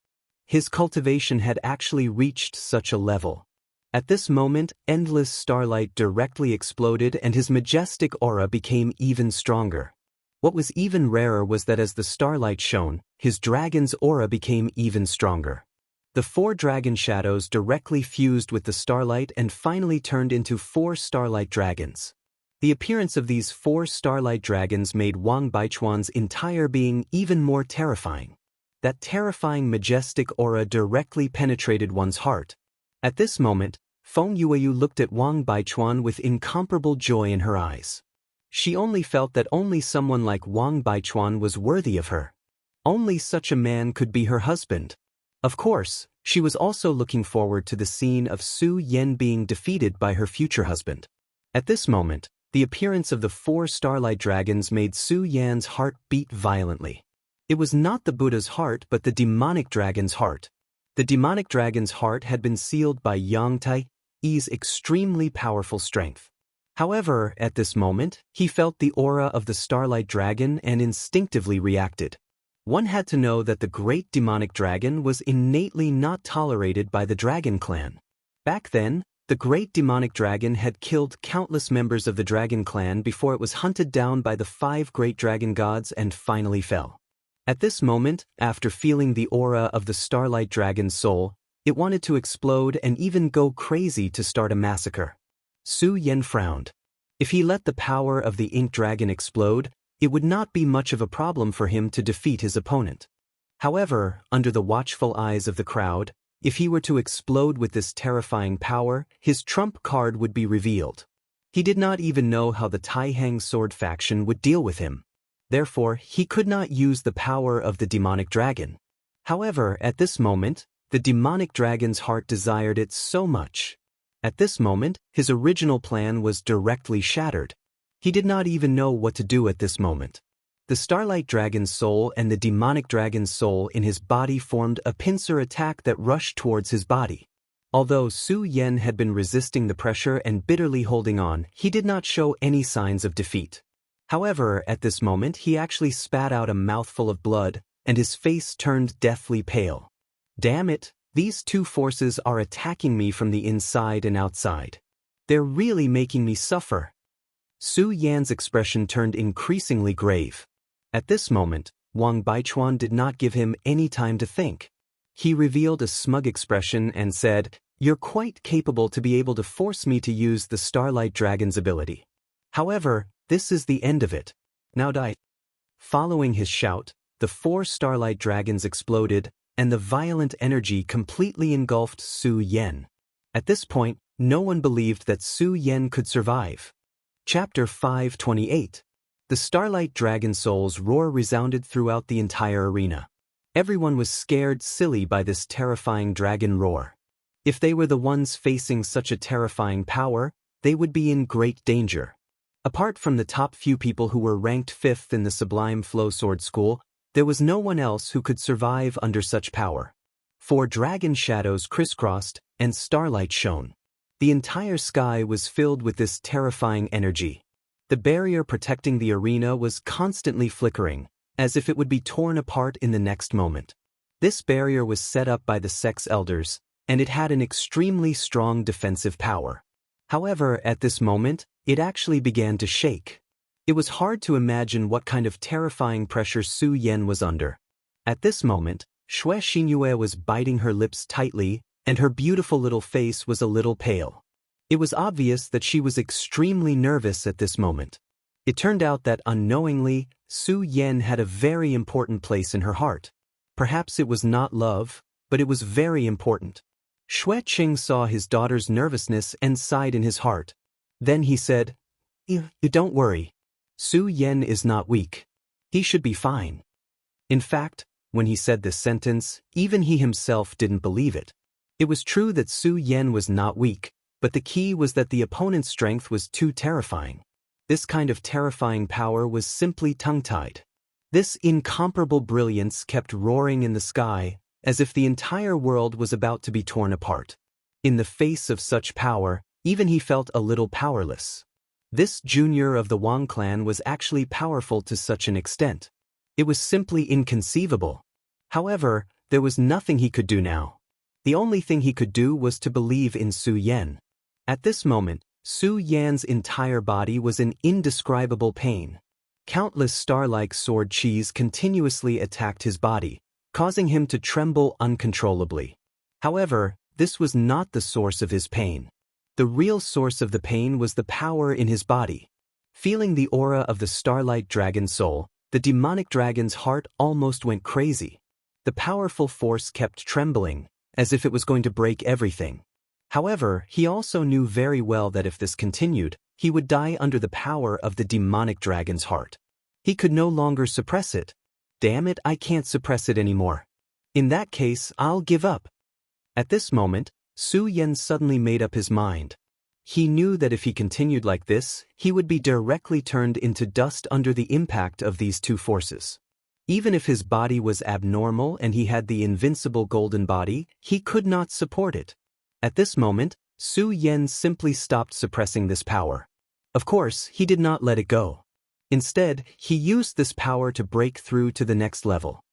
His cultivation had actually reached such a level. At this moment, endless starlight directly exploded and his majestic aura became even stronger. What was even rarer was that as the starlight shone, his dragon's aura became even stronger. The 4 dragon shadows directly fused with the starlight and finally turned into 4 starlight dragons. The appearance of these 4 starlight dragons made Wang Baichuan's entire being even more terrifying. That terrifying majestic aura directly penetrated one's heart. At this moment, Feng Yueyu looked at Wang Baichuan with incomparable joy in her eyes. She only felt that only someone like Wang Baichuan was worthy of her. Only such a man could be her husband. Of course, she was also looking forward to the scene of Su Yan being defeated by her future husband. At this moment, the appearance of the 4 starlight dragons made Su Yan's heart beat violently. It was not the Buddha's heart but the demonic dragon's heart. The demonic dragon's heart had been sealed by Yang Tai's extremely powerful strength. However, at this moment, he felt the aura of the starlight dragon and instinctively reacted. One had to know that the great demonic dragon was innately not tolerated by the dragon clan. Back then, the great demonic dragon had killed countless members of the dragon clan before it was hunted down by the 5 great dragon gods and finally fell. At this moment, after feeling the aura of the starlight dragon's soul, it wanted to explode and even go crazy to start a massacre. Su Yan frowned. If he let the power of the ink dragon explode, it would not be much of a problem for him to defeat his opponent. However, under the watchful eyes of the crowd, if he were to explode with this terrifying power, his trump card would be revealed. He did not even know how the Taihang Sword faction would deal with him. Therefore, he could not use the power of the demonic dragon. However, at this moment, the demonic dragon's heart desired it so much. At this moment, his original plan was directly shattered. He did not even know what to do at this moment. The starlight dragon's soul and the demonic dragon's soul in his body formed a pincer attack that rushed towards his body. Although Su Yan had been resisting the pressure and bitterly holding on, he did not show any signs of defeat. However, at this moment he actually spat out a mouthful of blood, and his face turned deathly pale. Damn it, these 2 forces are attacking me from the inside and outside. They're really making me suffer. Su Yan's expression turned increasingly grave. At this moment, Wang Baichuan did not give him any time to think. He revealed a smug expression and said, "You're quite capable to be able to force me to use the Starlight Dragon's ability. However, this is the end of it. Now die." Following his shout, the 4 Starlight Dragons exploded, and the violent energy completely engulfed Su Yan. At this point, no one believed that Su Yan could survive. Chapter 528. The Starlight Dragon Soul's roar resounded throughout the entire arena. Everyone was scared silly by this terrifying dragon roar. If they were the ones facing such a terrifying power, they would be in great danger. Apart from the top few people who were ranked 5th in the Sublime Flow Sword School, there was no one else who could survive under such power. 4 dragon shadows crisscrossed, and starlight shone. The entire sky was filled with this terrifying energy. The barrier protecting the arena was constantly flickering, as if it would be torn apart in the next moment. This barrier was set up by the sex elders, and it had an extremely strong defensive power. However, at this moment, it actually began to shake. It was hard to imagine what kind of terrifying pressure Su Yan was under. At this moment, Xue Xinyue was biting her lips tightly, and her beautiful little face was a little pale. It was obvious that she was extremely nervous at this moment. It turned out that unknowingly, Su Yan had a very important place in her heart. Perhaps it was not love, but it was very important. Xue Qing saw his daughter's nervousness and sighed in his heart. Then he said, You don't worry. Su Yan is not weak. He should be fine. In fact, when he said this sentence, even he himself didn't believe it. It was true that Su Yan was not weak, but the key was that the opponent's strength was too terrifying. This kind of terrifying power was simply tongue-tied. This incomparable brilliance kept roaring in the sky, as if the entire world was about to be torn apart. In the face of such power, even he felt a little powerless. This junior of the Wang clan was actually powerful to such an extent. It was simply inconceivable. However, there was nothing he could do now. The only thing he could do was to believe in Su Yan. At this moment, Su Yan's entire body was in indescribable pain. Countless star-like sword qis continuously attacked his body, causing him to tremble uncontrollably. However, this was not the source of his pain. The real source of the pain was the power in his body. Feeling the aura of the starlight dragon soul, the demonic dragon's heart almost went crazy. The powerful force kept trembling, as if it was going to break everything. However, he also knew very well that if this continued, he would die under the power of the demonic dragon's heart. He could no longer suppress it. Damn it, I can't suppress it anymore. In that case, I'll give up. At this moment, Su Yan suddenly made up his mind. He knew that if he continued like this, he would be directly turned into dust under the impact of these two forces. Even if his body was abnormal and he had the invincible golden body, he could not support it. At this moment, Su Yan simply stopped suppressing this power. Of course, he did not let it go. Instead, he used this power to break through to the next level.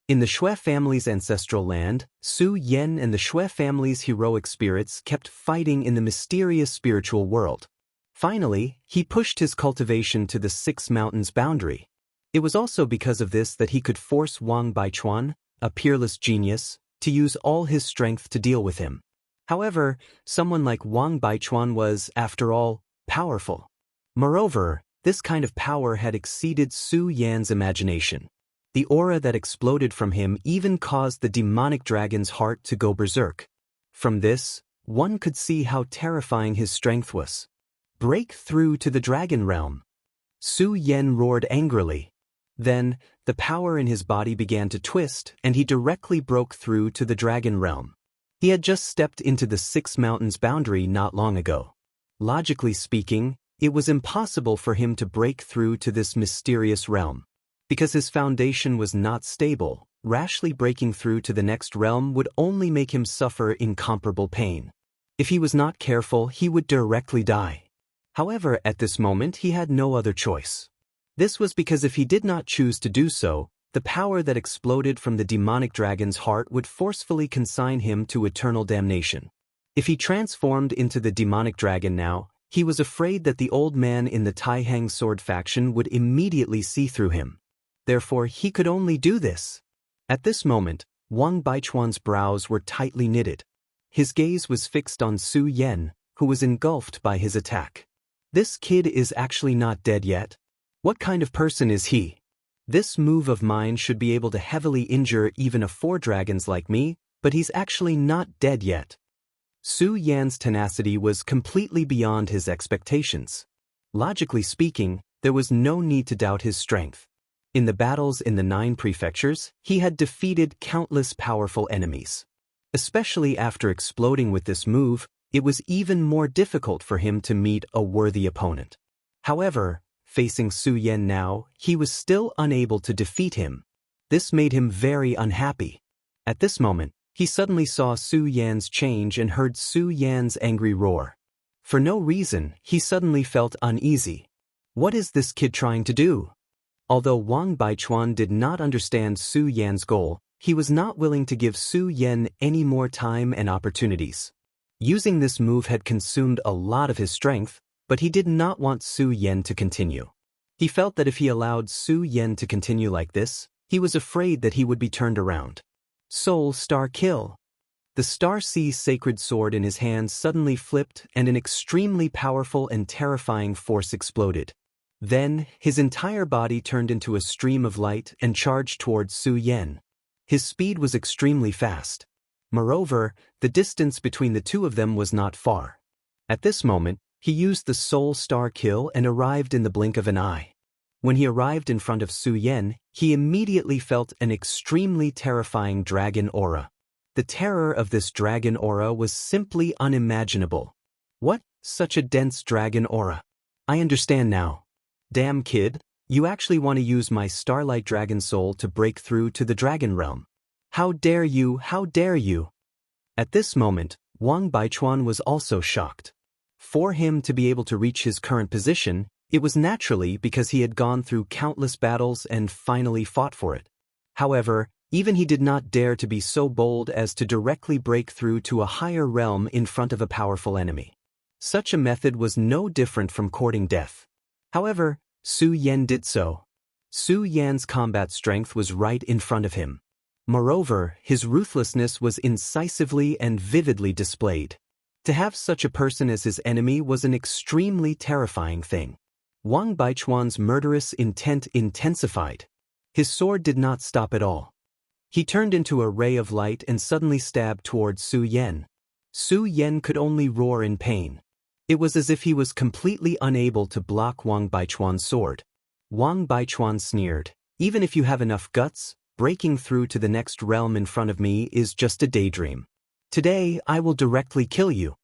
In the Shui family's ancestral land, Su Yan and the Shui family's heroic spirits kept fighting in the mysterious spiritual world. Finally, he pushed his cultivation to the Six Mountains boundary. It was also because of this that he could force Wang Baichuan, a peerless genius, to use all his strength to deal with him. However, someone like Wang Baichuan was, after all, powerful. Moreover, this kind of power had exceeded Su Yan's imagination. The aura that exploded from him even caused the demonic dragon's heart to go berserk. From this, one could see how terrifying his strength was. Break through to the dragon realm. Su Yan roared angrily. Then, the power in his body began to twist, and he directly broke through to the dragon realm. He had just stepped into the Six Mountains boundary not long ago. Logically speaking, it was impossible for him to break through to this mysterious realm. Because his foundation was not stable, rashly breaking through to the next realm would only make him suffer incomparable pain. If he was not careful, he would directly die. However, at this moment he had no other choice. This was because if he did not choose to do so, the power that exploded from the demonic dragon's heart would forcefully consign him to eternal damnation. If he transformed into the demonic dragon now, he was afraid that the old man in the Taihang sword faction would immediately see through him. Therefore, he could only do this. At this moment, Wang Baichuan's brows were tightly knitted. His gaze was fixed on Su Yan, who was engulfed by his attack. This kid is actually not dead yet. What kind of person is he? This move of mine should be able to heavily injure even a four dragons like me, but he's actually not dead yet. Su Yan's tenacity was completely beyond his expectations. Logically speaking, there was no need to doubt his strength. In the battles in the 9 prefectures, he had defeated countless powerful enemies. Especially after exploding with this move, it was even more difficult for him to meet a worthy opponent. However, facing Su Yan now, he was still unable to defeat him. This made him very unhappy. At this moment, he suddenly saw Su Yan's change and heard Su Yan's angry roar. For no reason, he suddenly felt uneasy. What is this kid trying to do? Although Wang Baichuan did not understand Su Yan's goal, he was not willing to give Su Yan any more time and opportunities. Using this move had consumed a lot of his strength, but he did not want Su Yan to continue. He felt that if he allowed Su Yan to continue like this, he was afraid that he would be turned around. Soul Star Kill. The Star Sea sacred sword in his hand suddenly flipped and an extremely powerful and terrifying force exploded. Then, his entire body turned into a stream of light and charged towards Su Yan. His speed was extremely fast. Moreover, the distance between the two of them was not far. At this moment, he used the Soul Star Kill and arrived in the blink of an eye. When he arrived in front of Su Yan, he immediately felt an extremely terrifying dragon aura. The terror of this dragon aura was simply unimaginable. What? Such a dense dragon aura. I understand now. Damn kid, you actually want to use my Starlight Dragon Soul to break through to the dragon realm. How dare you, how dare you? At this moment, Wang Baichuan was also shocked. For him to be able to reach his current position, it was naturally because he had gone through countless battles and finally fought for it. However, even he did not dare to be so bold as to directly break through to a higher realm in front of a powerful enemy. Such a method was no different from courting death. However, Su Yan did so. Su Yan's combat strength was right in front of him. Moreover, his ruthlessness was incisively and vividly displayed. To have such a person as his enemy was an extremely terrifying thing. Wang Baichuan's murderous intent intensified. His sword did not stop at all. He turned into a ray of light and suddenly stabbed toward Su Yan. Su Yan could only roar in pain. It was as if he was completely unable to block Wang Baichuan's sword. Wang Baichuan sneered, "Even if you have enough guts, breaking through to the next realm in front of me is just a daydream. Today, I will directly kill you."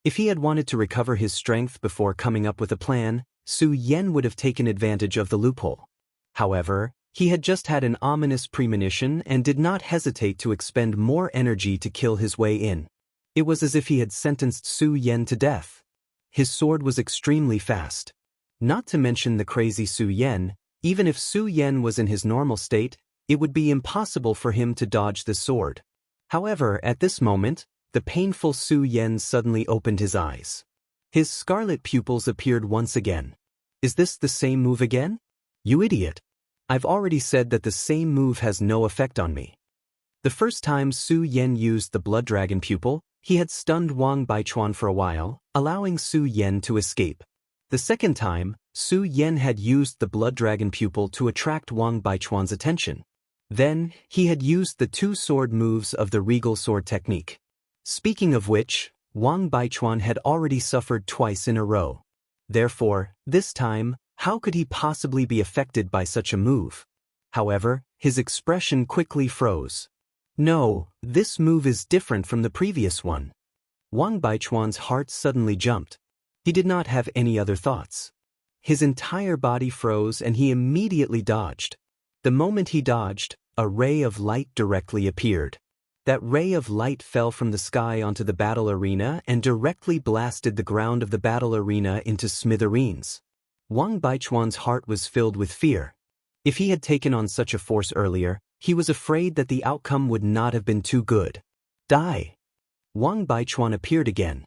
If he had wanted to recover his strength before coming up with a plan, Su Yan would have taken advantage of the loophole. However, he had just had an ominous premonition and did not hesitate to expend more energy to kill his way in. It was as if he had sentenced Su Yan to death. His sword was extremely fast. Not to mention the crazy Su Yan, even if Su Yan was in his normal state, it would be impossible for him to dodge the sword. However, at this moment, the painful Su Yan suddenly opened his eyes. His scarlet pupils appeared once again. "Is this the same move again? You idiot. I've already said that the same move has no effect on me." The first time Su Yan used the Blood Dragon pupil, he had stunned Wang Baichuan for a while, allowing Su Yan to escape. The second time, Su Yan had used the Blood Dragon pupil to attract Wang Baichuan's attention. Then, he had used the two sword moves of the Regal Sword technique. Speaking of which, Wang Baichuan had already suffered twice in a row. Therefore, this time, how could he possibly be affected by such a move? However, his expression quickly froze. No, this move is different from the previous one. Wang Baichuan's heart suddenly jumped. He did not have any other thoughts. His entire body froze and he immediately dodged. The moment he dodged, a ray of light directly appeared. That ray of light fell from the sky onto the battle arena and directly blasted the ground of the battle arena into smithereens. Wang Baichuan's heart was filled with fear. If he had taken on such a force earlier, he was afraid that the outcome would not have been too good. Die! Wang Baichuan appeared again.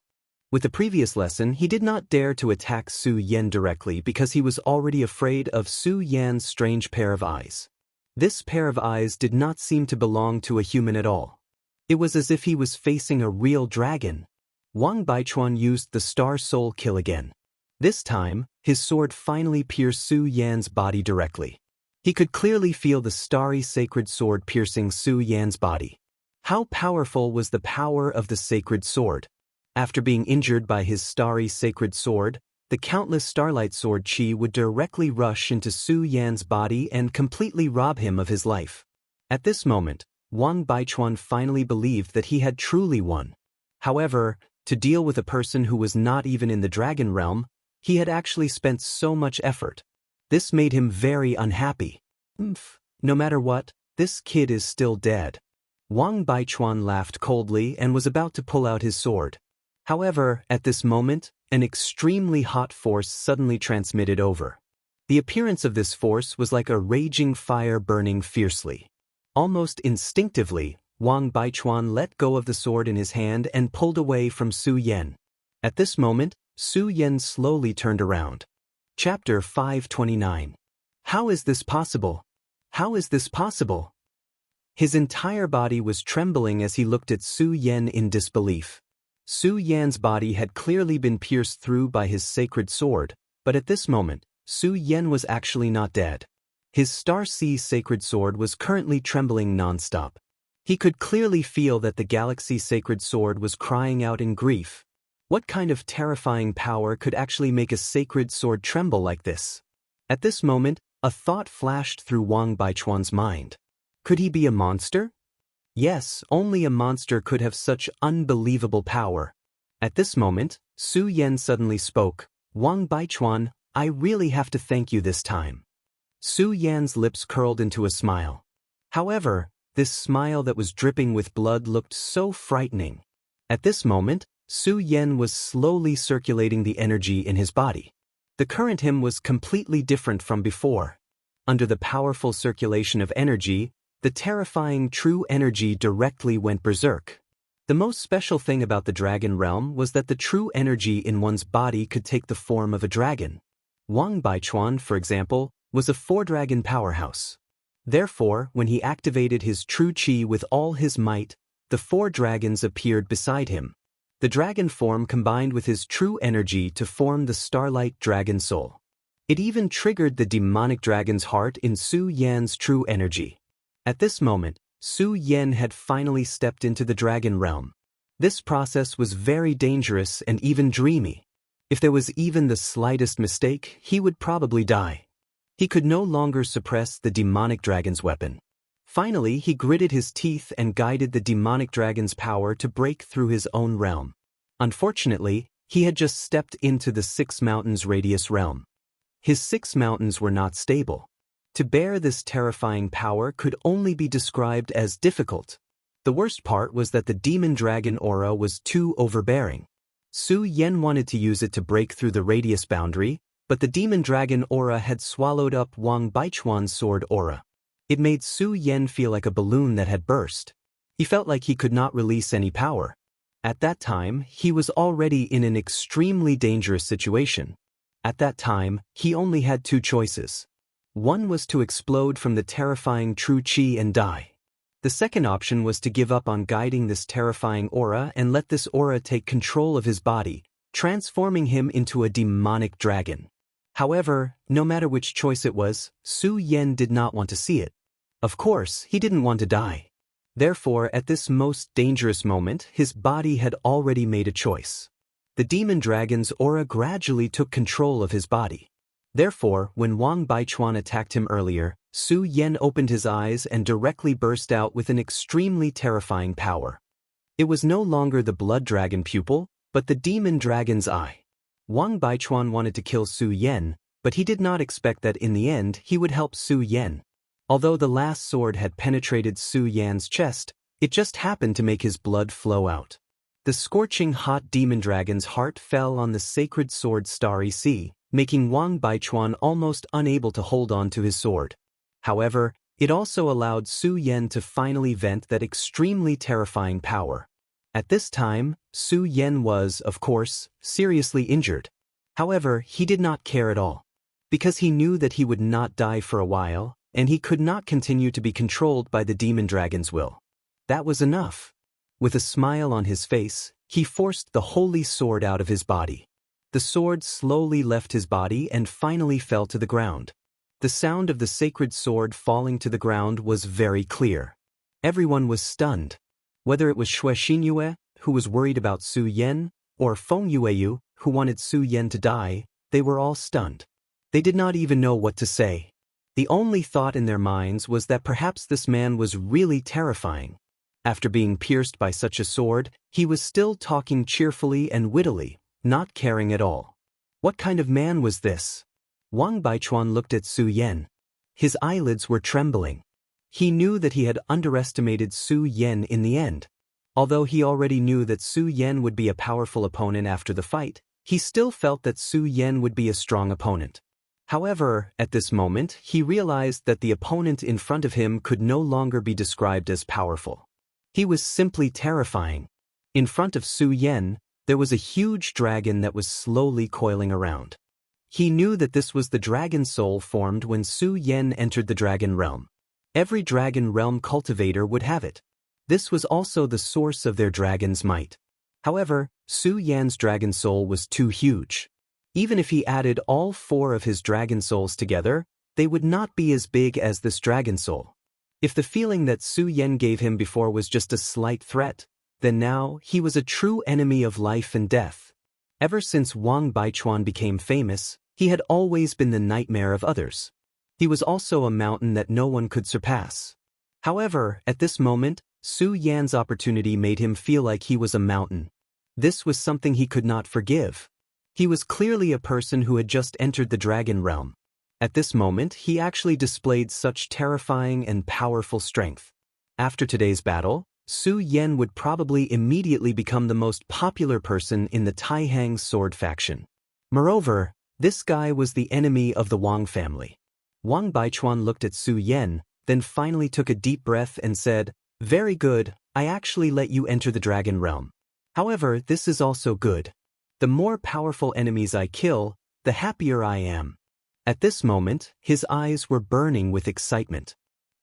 With the previous lesson, he did not dare to attack Su Yan directly because he was already afraid of Su Yan's strange pair of eyes. This pair of eyes did not seem to belong to a human at all. It was as if he was facing a real dragon. Wang Baichuan used the Star Soul Kill again. This time, his sword finally pierced Su Yan's body directly. He could clearly feel the starry sacred sword piercing Su Yan's body. How powerful was the power of the sacred sword? After being injured by his starry sacred sword, the countless starlight sword chi would directly rush into Su Yan's body and completely rob him of his life. At this moment, Wang Baichuan finally believed that he had truly won. However, to deal with a person who was not even in the dragon realm, he had actually spent so much effort. This made him very unhappy. No matter what, this kid is still dead. Wang Baichuan laughed coldly and was about to pull out his sword. However, at this moment, an extremely hot force suddenly transmitted over. The appearance of this force was like a raging fire burning fiercely. Almost instinctively, Wang Baichuan let go of the sword in his hand and pulled away from Su Yan. At this moment, Su Yan slowly turned around. Chapter 529. How is this possible? How is this possible? His entire body was trembling as he looked at Su Yan in disbelief. Su Yan's body had clearly been pierced through by his sacred sword, but at this moment, Su Yan was actually not dead. His Star Sea sacred sword was currently trembling non-stop. He could clearly feel that the Galaxy sacred sword was crying out in grief. What kind of terrifying power could actually make a sacred sword tremble like this? At this moment, a thought flashed through Wang Baichuan's mind. Could he be a monster? Yes, only a monster could have such unbelievable power. At this moment, Su Yan suddenly spoke. Wang Baichuan, I really have to thank you this time. Su Yan's lips curled into a smile. However, this smile that was dripping with blood looked so frightening. At this moment, Su Yan was slowly circulating the energy in his body. The current him was completely different from before. Under the powerful circulation of energy, the terrifying true energy directly went berserk. The most special thing about the dragon realm was that the true energy in one's body could take the form of a dragon. Wang Baichuan, for example, was a 4-dragon powerhouse. Therefore, when he activated his true qi with all his might, the 4 dragons appeared beside him. The dragon form combined with his true energy to form the Starlight Dragon Soul. It even triggered the demonic dragon's heart in Su Yan's true energy. At this moment, Su Yan had finally stepped into the dragon realm. This process was very dangerous and even dreamy. If there was even the slightest mistake, he would probably die. He could no longer suppress the demonic dragon's weapon. Finally, he gritted his teeth and guided the demonic dragon's power to break through his own realm. Unfortunately, he had just stepped into the 6 mountains radius realm. His 6 mountains were not stable. To bear this terrifying power could only be described as difficult. The worst part was that the demon dragon aura was too overbearing. Su Yan wanted to use it to break through the radius boundary, but the demon dragon aura had swallowed up Wang Baichuan's sword aura. It made Su Yan feel like a balloon that had burst. He felt like he could not release any power. At that time, he was already in an extremely dangerous situation. At that time, he only had 2 choices. One was to explode from the terrifying true qi and die. The second option was to give up on guiding this terrifying aura and let this aura take control of his body, transforming him into a demonic dragon. However, no matter which choice it was, Su Yan did not want to see it. Of course, he didn't want to die. Therefore, at this most dangerous moment, his body had already made a choice. The demon dragon's aura gradually took control of his body. Therefore, when Wang Baichuan attacked him earlier, Su Yan opened his eyes and directly burst out with an extremely terrifying power. It was no longer the blood dragon pupil, but the demon dragon's eye. Wang Baichuan wanted to kill Su Yan, but he did not expect that in the end he would help Su Yan. Although the last sword had penetrated Su Yan's chest, it just happened to make his blood flow out. The scorching hot demon dragon's heart fell on the sacred sword Starry Sea, making Wang Baichuan almost unable to hold on to his sword. However, it also allowed Su Yan to finally vent that extremely terrifying power. At this time, Su Yan was, of course, seriously injured. However, he did not care at all. Because he knew that he would not die for a while, and he could not continue to be controlled by the demon dragon's will. That was enough. With a smile on his face, he forced the holy sword out of his body. The sword slowly left his body and finally fell to the ground. The sound of the sacred sword falling to the ground was very clear. Everyone was stunned. Whether it was Xue Xinyue, who was worried about Su Yan, or Feng Yueyu, who wanted Su Yan to die, they were all stunned. They did not even know what to say. The only thought in their minds was that perhaps this man was really terrifying. After being pierced by such a sword, he was still talking cheerfully and wittily, not caring at all. What kind of man was this? Wang Baichuan looked at Su Yan. His eyelids were trembling. He knew that he had underestimated Su Yan in the end. Although he already knew that Su Yan would be a powerful opponent after the fight, he still felt that Su Yan would be a strong opponent. However, at this moment, he realized that the opponent in front of him could no longer be described as powerful. He was simply terrifying. In front of Su Yan, there was a huge dragon that was slowly coiling around. He knew that this was the dragon soul formed when Su Yan entered the dragon realm. Every dragon realm cultivator would have it. This was also the source of their dragon's might. However, Su Yan's dragon soul was too huge. Even if he added all 4 of his dragon souls together, they would not be as big as this dragon soul. If the feeling that Su Yan gave him before was just a slight threat, then now he was a true enemy of life and death. Ever since Wang Baichuan became famous, He had always been the nightmare of others. He was also a mountain that no one could surpass. However, at this moment, Su Yan's opportunity made him feel like he was a mountain. This was something he could not forgive. He was clearly a person who had just entered the dragon realm. At this moment, he actually displayed such terrifying and powerful strength. After today's battle, Su Yan would probably immediately become the most popular person in the Taihang sword faction. Moreover, this guy was the enemy of the Wang family. Wang Baichuan looked at Su Yan, then finally took a deep breath and said, "Very good, I actually let you enter the dragon realm. However, this is also good. The more powerful enemies I kill, the happier I am." At this moment, his eyes were burning with excitement.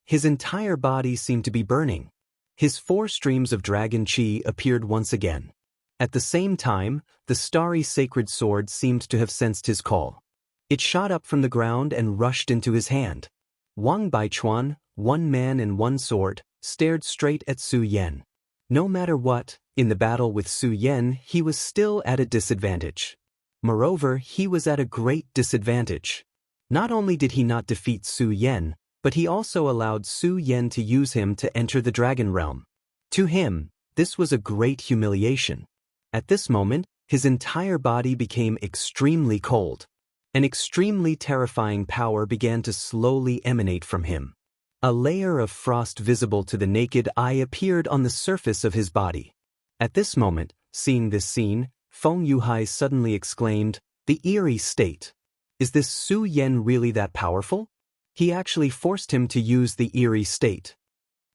His entire body seemed to be burning. His 4 streams of dragon chi appeared once again. At the same time, the starry sacred sword seemed to have sensed his call. It shot up from the ground and rushed into his hand. Wang Baichuan, 1 man and 1 sword, stared straight at Su Yan. No matter what, in the battle with Su Yan, he was still at a disadvantage. Moreover, he was at a great disadvantage. Not only did he not defeat Su Yan, but he also allowed Su Yan to use him to enter the dragon realm. To him, this was a great humiliation. At this moment, his entire body became extremely cold. An extremely terrifying power began to slowly emanate from him. A layer of frost visible to the naked eye appeared on the surface of his body. At this moment, seeing this scene, Feng Yuhai suddenly exclaimed, "The eerie state. Is this Su Yan really that powerful?" He actually forced him to use the eerie state.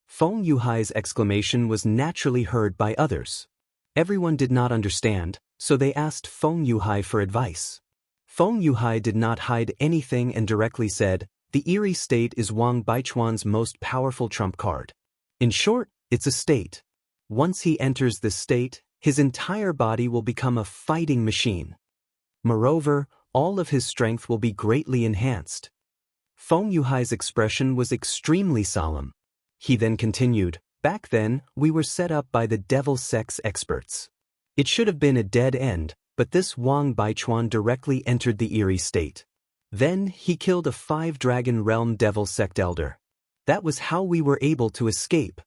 Feng Yuhai's exclamation was naturally heard by others. Everyone did not understand, so they asked Feng Yuhai for advice. Feng Yuhai did not hide anything and directly said, "The eerie state is Wang Baichuan's most powerful trump card. In short, it's a state. Once he enters this state, his entire body will become a fighting machine. Moreover, all of his strength will be greatly enhanced." Feng Yuhai's expression was extremely solemn. He then continued, "Back then, we were set up by the devil sex experts. It should have been a dead end, but this Wang Baichuan directly entered the eerie state. Then, he killed a 5-dragon realm devil sect elder. That was how we were able to escape."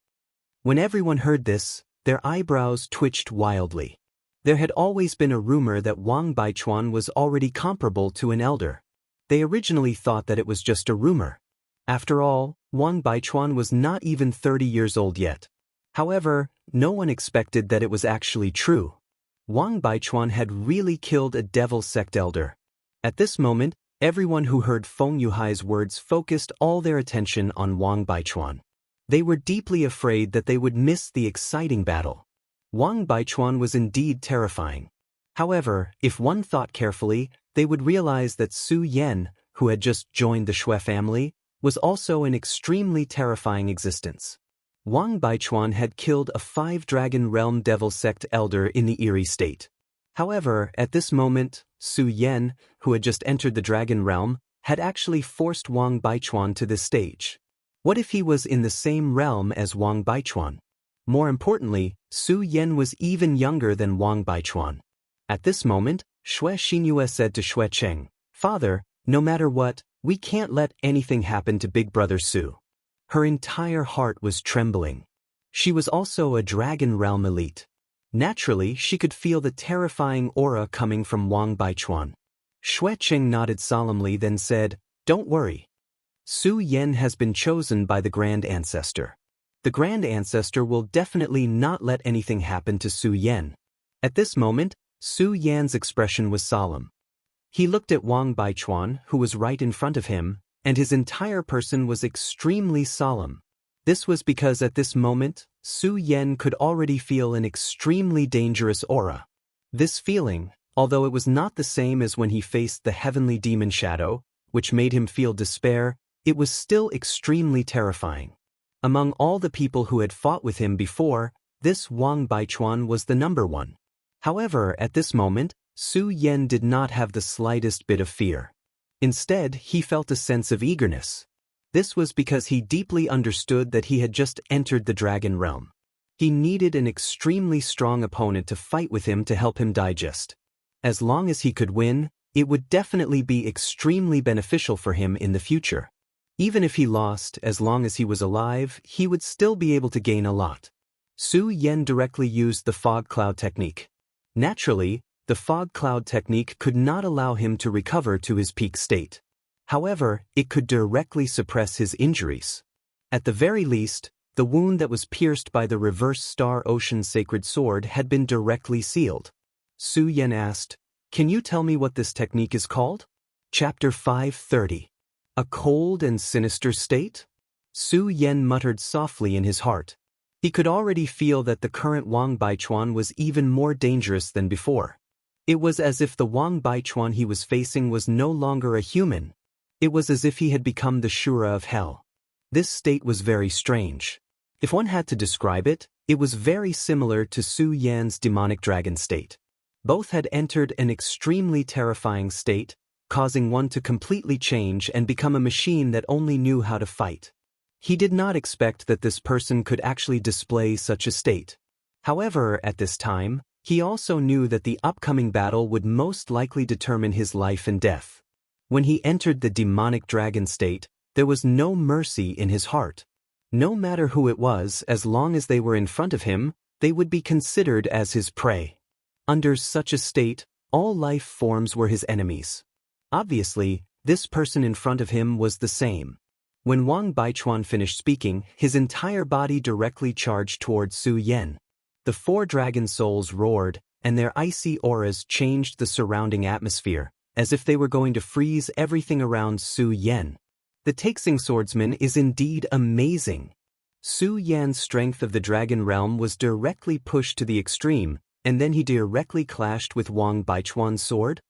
When everyone heard this, their eyebrows twitched wildly. There had always been a rumor that Wang Baichuan was already comparable to an elder. They originally thought that it was just a rumor. After all, Wang Baichuan was not even 30 years old yet. However, no one expected that it was actually true. Wang Baichuan had really killed a devil sect elder. At this moment, everyone who heard Feng Yuhai's words focused all their attention on Wang Baichuan. They were deeply afraid that they would miss the exciting battle. Wang Baichuan was indeed terrifying. However, if one thought carefully, they would realize that Su Yan, who had just joined the Xue family, was also an extremely terrifying existence. Wang Baichuan had killed a 5-dragon realm devil sect elder in the eerie state. However, at this moment, Su Yan, who had just entered the dragon realm, had actually forced Wang Baichuan to this stage. What if he was in the same realm as Wang Baichuan? More importantly, Su Yan was even younger than Wang Baichuan. At this moment, Xue Xinyue said to Xue Cheng, "Father, no matter what, we can't let anything happen to Big Brother Su." Her entire heart was trembling. She was also a dragon realm elite. Naturally, she could feel the terrifying aura coming from Wang Baichuan. Xue Cheng nodded solemnly, then said, "Don't worry. Su Yan has been chosen by the Grand Ancestor. The Grand Ancestor will definitely not let anything happen to Su Yan." At this moment, Su Yan's expression was solemn. He looked at Wang Baichuan, who was right in front of him, and his entire person was extremely solemn. This was because at this moment, Su Yan could already feel an extremely dangerous aura. This feeling, although it was not the same as when he faced the heavenly demon shadow, which made him feel despair, it was still extremely terrifying. Among all the people who had fought with him before, this Wang Baichuan was the number one. However, at this moment, Su Yan did not have the slightest bit of fear. Instead, he felt a sense of eagerness. This was because he deeply understood that he had just entered the dragon realm. He needed an extremely strong opponent to fight with him to help him digest. As long as he could win, It would definitely be extremely beneficial for him in the future. Even if he lost, as long as he was alive, he would still be able to gain a lot. Su Yan directly used the fog cloud technique. Naturally, the fog cloud technique could not allow him to recover to his peak state. However, it could directly suppress his injuries. At the very least, the wound that was pierced by the reverse star ocean sacred sword had been directly sealed. Su Yan asked, "Can you tell me what this technique is called?" Chapter 530. A cold and sinister state? Su Yan muttered softly in his heart. He could already feel that the current Wang Baichuan was even more dangerous than before. It was as if the Wang Baichuan he was facing was no longer a human. It was as if he had become the Shura of hell. This state was very strange. If one had to describe it, it was very similar to Su Yan's demonic dragon state. Both had entered an extremely terrifying state, causing one to completely change and become a machine that only knew how to fight. He did not expect that this person could actually display such a state. However, at this time, he also knew that the upcoming battle would most likely determine his life and death. When he entered the demonic dragon state, there was no mercy in his heart. No matter who it was, as long as they were in front of him, they would be considered as his prey. Under such a state, all life forms were his enemies. Obviously, this person in front of him was the same. When Wang Baichuan finished speaking, his entire body directly charged toward Su Yan. The four dragon souls roared, and their icy auras changed the surrounding atmosphere, as if they were going to freeze everything around Su Yan. The Taixing swordsman is indeed amazing. Su Yan's strength of the dragon realm was directly pushed to the extreme, and then he directly clashed with Wang Baichuan's sword.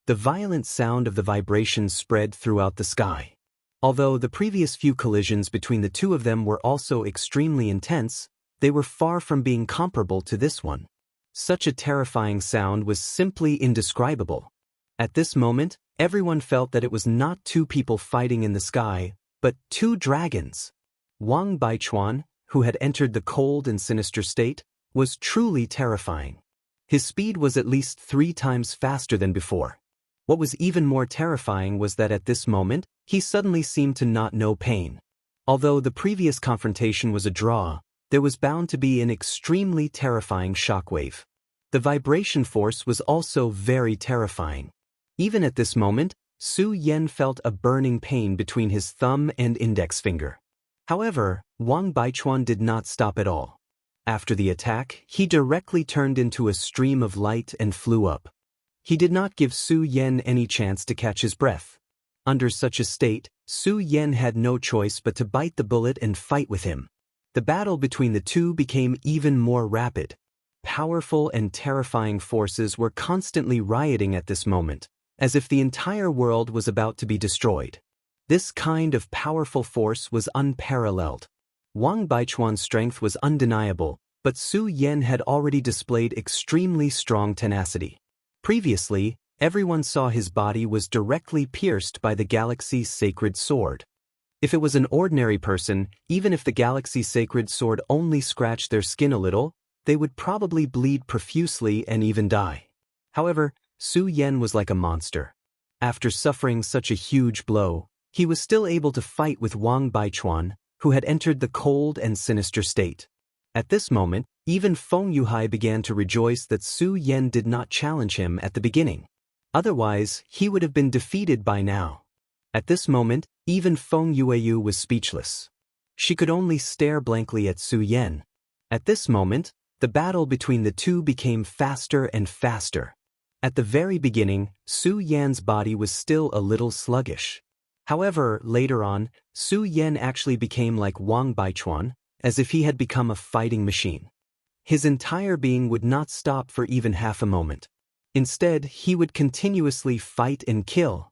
The violent sound of the vibrations spread throughout the sky. Although the previous few collisions between the two of them were also extremely intense, they were far from being comparable to this one. Such a terrifying sound was simply indescribable. At this moment, everyone felt that it was not two people fighting in the sky, but two dragons. Wang Baichuan, who had entered the cold and sinister state, was truly terrifying. His speed was at least 3 times faster than before. What was even more terrifying was that at this moment, he suddenly seemed to not know pain. Although the previous confrontation was a draw, there was bound to be an extremely terrifying shockwave. The vibration force was also very terrifying. Even at this moment, Su Yan felt a burning pain between his thumb and index finger. However, Wang Baichuan did not stop at all. After the attack, he directly turned into a stream of light and flew up. He did not give Su Yan any chance to catch his breath. Under such a state, Su Yan had no choice but to bite the bullet and fight with him. The battle between the two became even more rapid. Powerful and terrifying forces were constantly rioting at this moment, as if the entire world was about to be destroyed. This kind of powerful force was unparalleled. Wang Baichuan's strength was undeniable, but Su Yan had already displayed extremely strong tenacity. Previously, everyone saw his body was directly pierced by the galaxy's sacred sword. If it was an ordinary person, even if the galaxy's sacred sword only scratched their skin a little, they would probably bleed profusely and even die. However, Su Yan was like a monster. After suffering such a huge blow, he was still able to fight with Wang Baichuan, who had entered the cold and sinister state. At this moment, even Feng Yuhai began to rejoice that Su Yan did not challenge him at the beginning. Otherwise, he would have been defeated by now. At this moment, even Feng Yueyu was speechless. She could only stare blankly at Su Yan. At this moment, the battle between the two became faster and faster. At the very beginning, Su Yan's body was still a little sluggish. However, later on, Su Yan actually became like Wang Baichuan, as if he had become a fighting machine. His entire being would not stop for even half a moment. Instead, he would continuously fight and kill.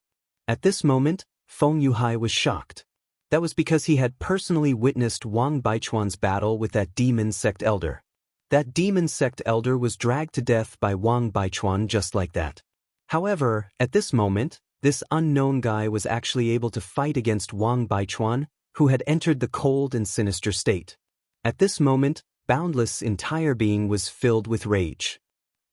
At this moment, Feng Yuhai was shocked. That was because he had personally witnessed Wang Baichuan's battle with that demon sect elder. That demon sect elder was dragged to death by Wang Baichuan just like that. However, at this moment, this unknown guy was actually able to fight against Wang Baichuan, who had entered the cold and sinister state. At this moment, Boundless' entire being was filled with rage.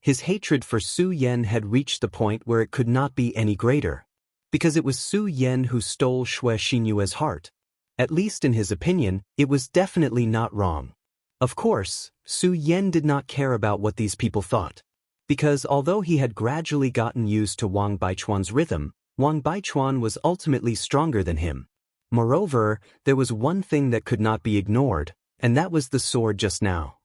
His hatred for Su Yan had reached the point where it could not be any greater. Because it was Su Yan who stole Xue Xinyue's heart. At least in his opinion, it was definitely not wrong. Of course, Su Yan did not care about what these people thought. Because although he had gradually gotten used to Wang Baichuan's rhythm, Wang Baichuan was ultimately stronger than him. Moreover, there was one thing that could not be ignored, and that was the sword just now.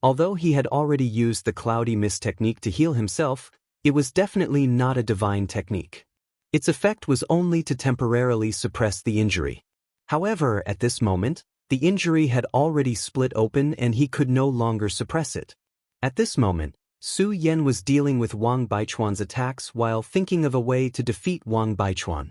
Although he had already used the cloudy mist technique to heal himself, it was definitely not a divine technique. Its effect was only to temporarily suppress the injury. However, at this moment, the injury had already split open and he could no longer suppress it. At this moment, Su Yan was dealing with Wang Baichuan's attacks while thinking of a way to defeat Wang Baichuan.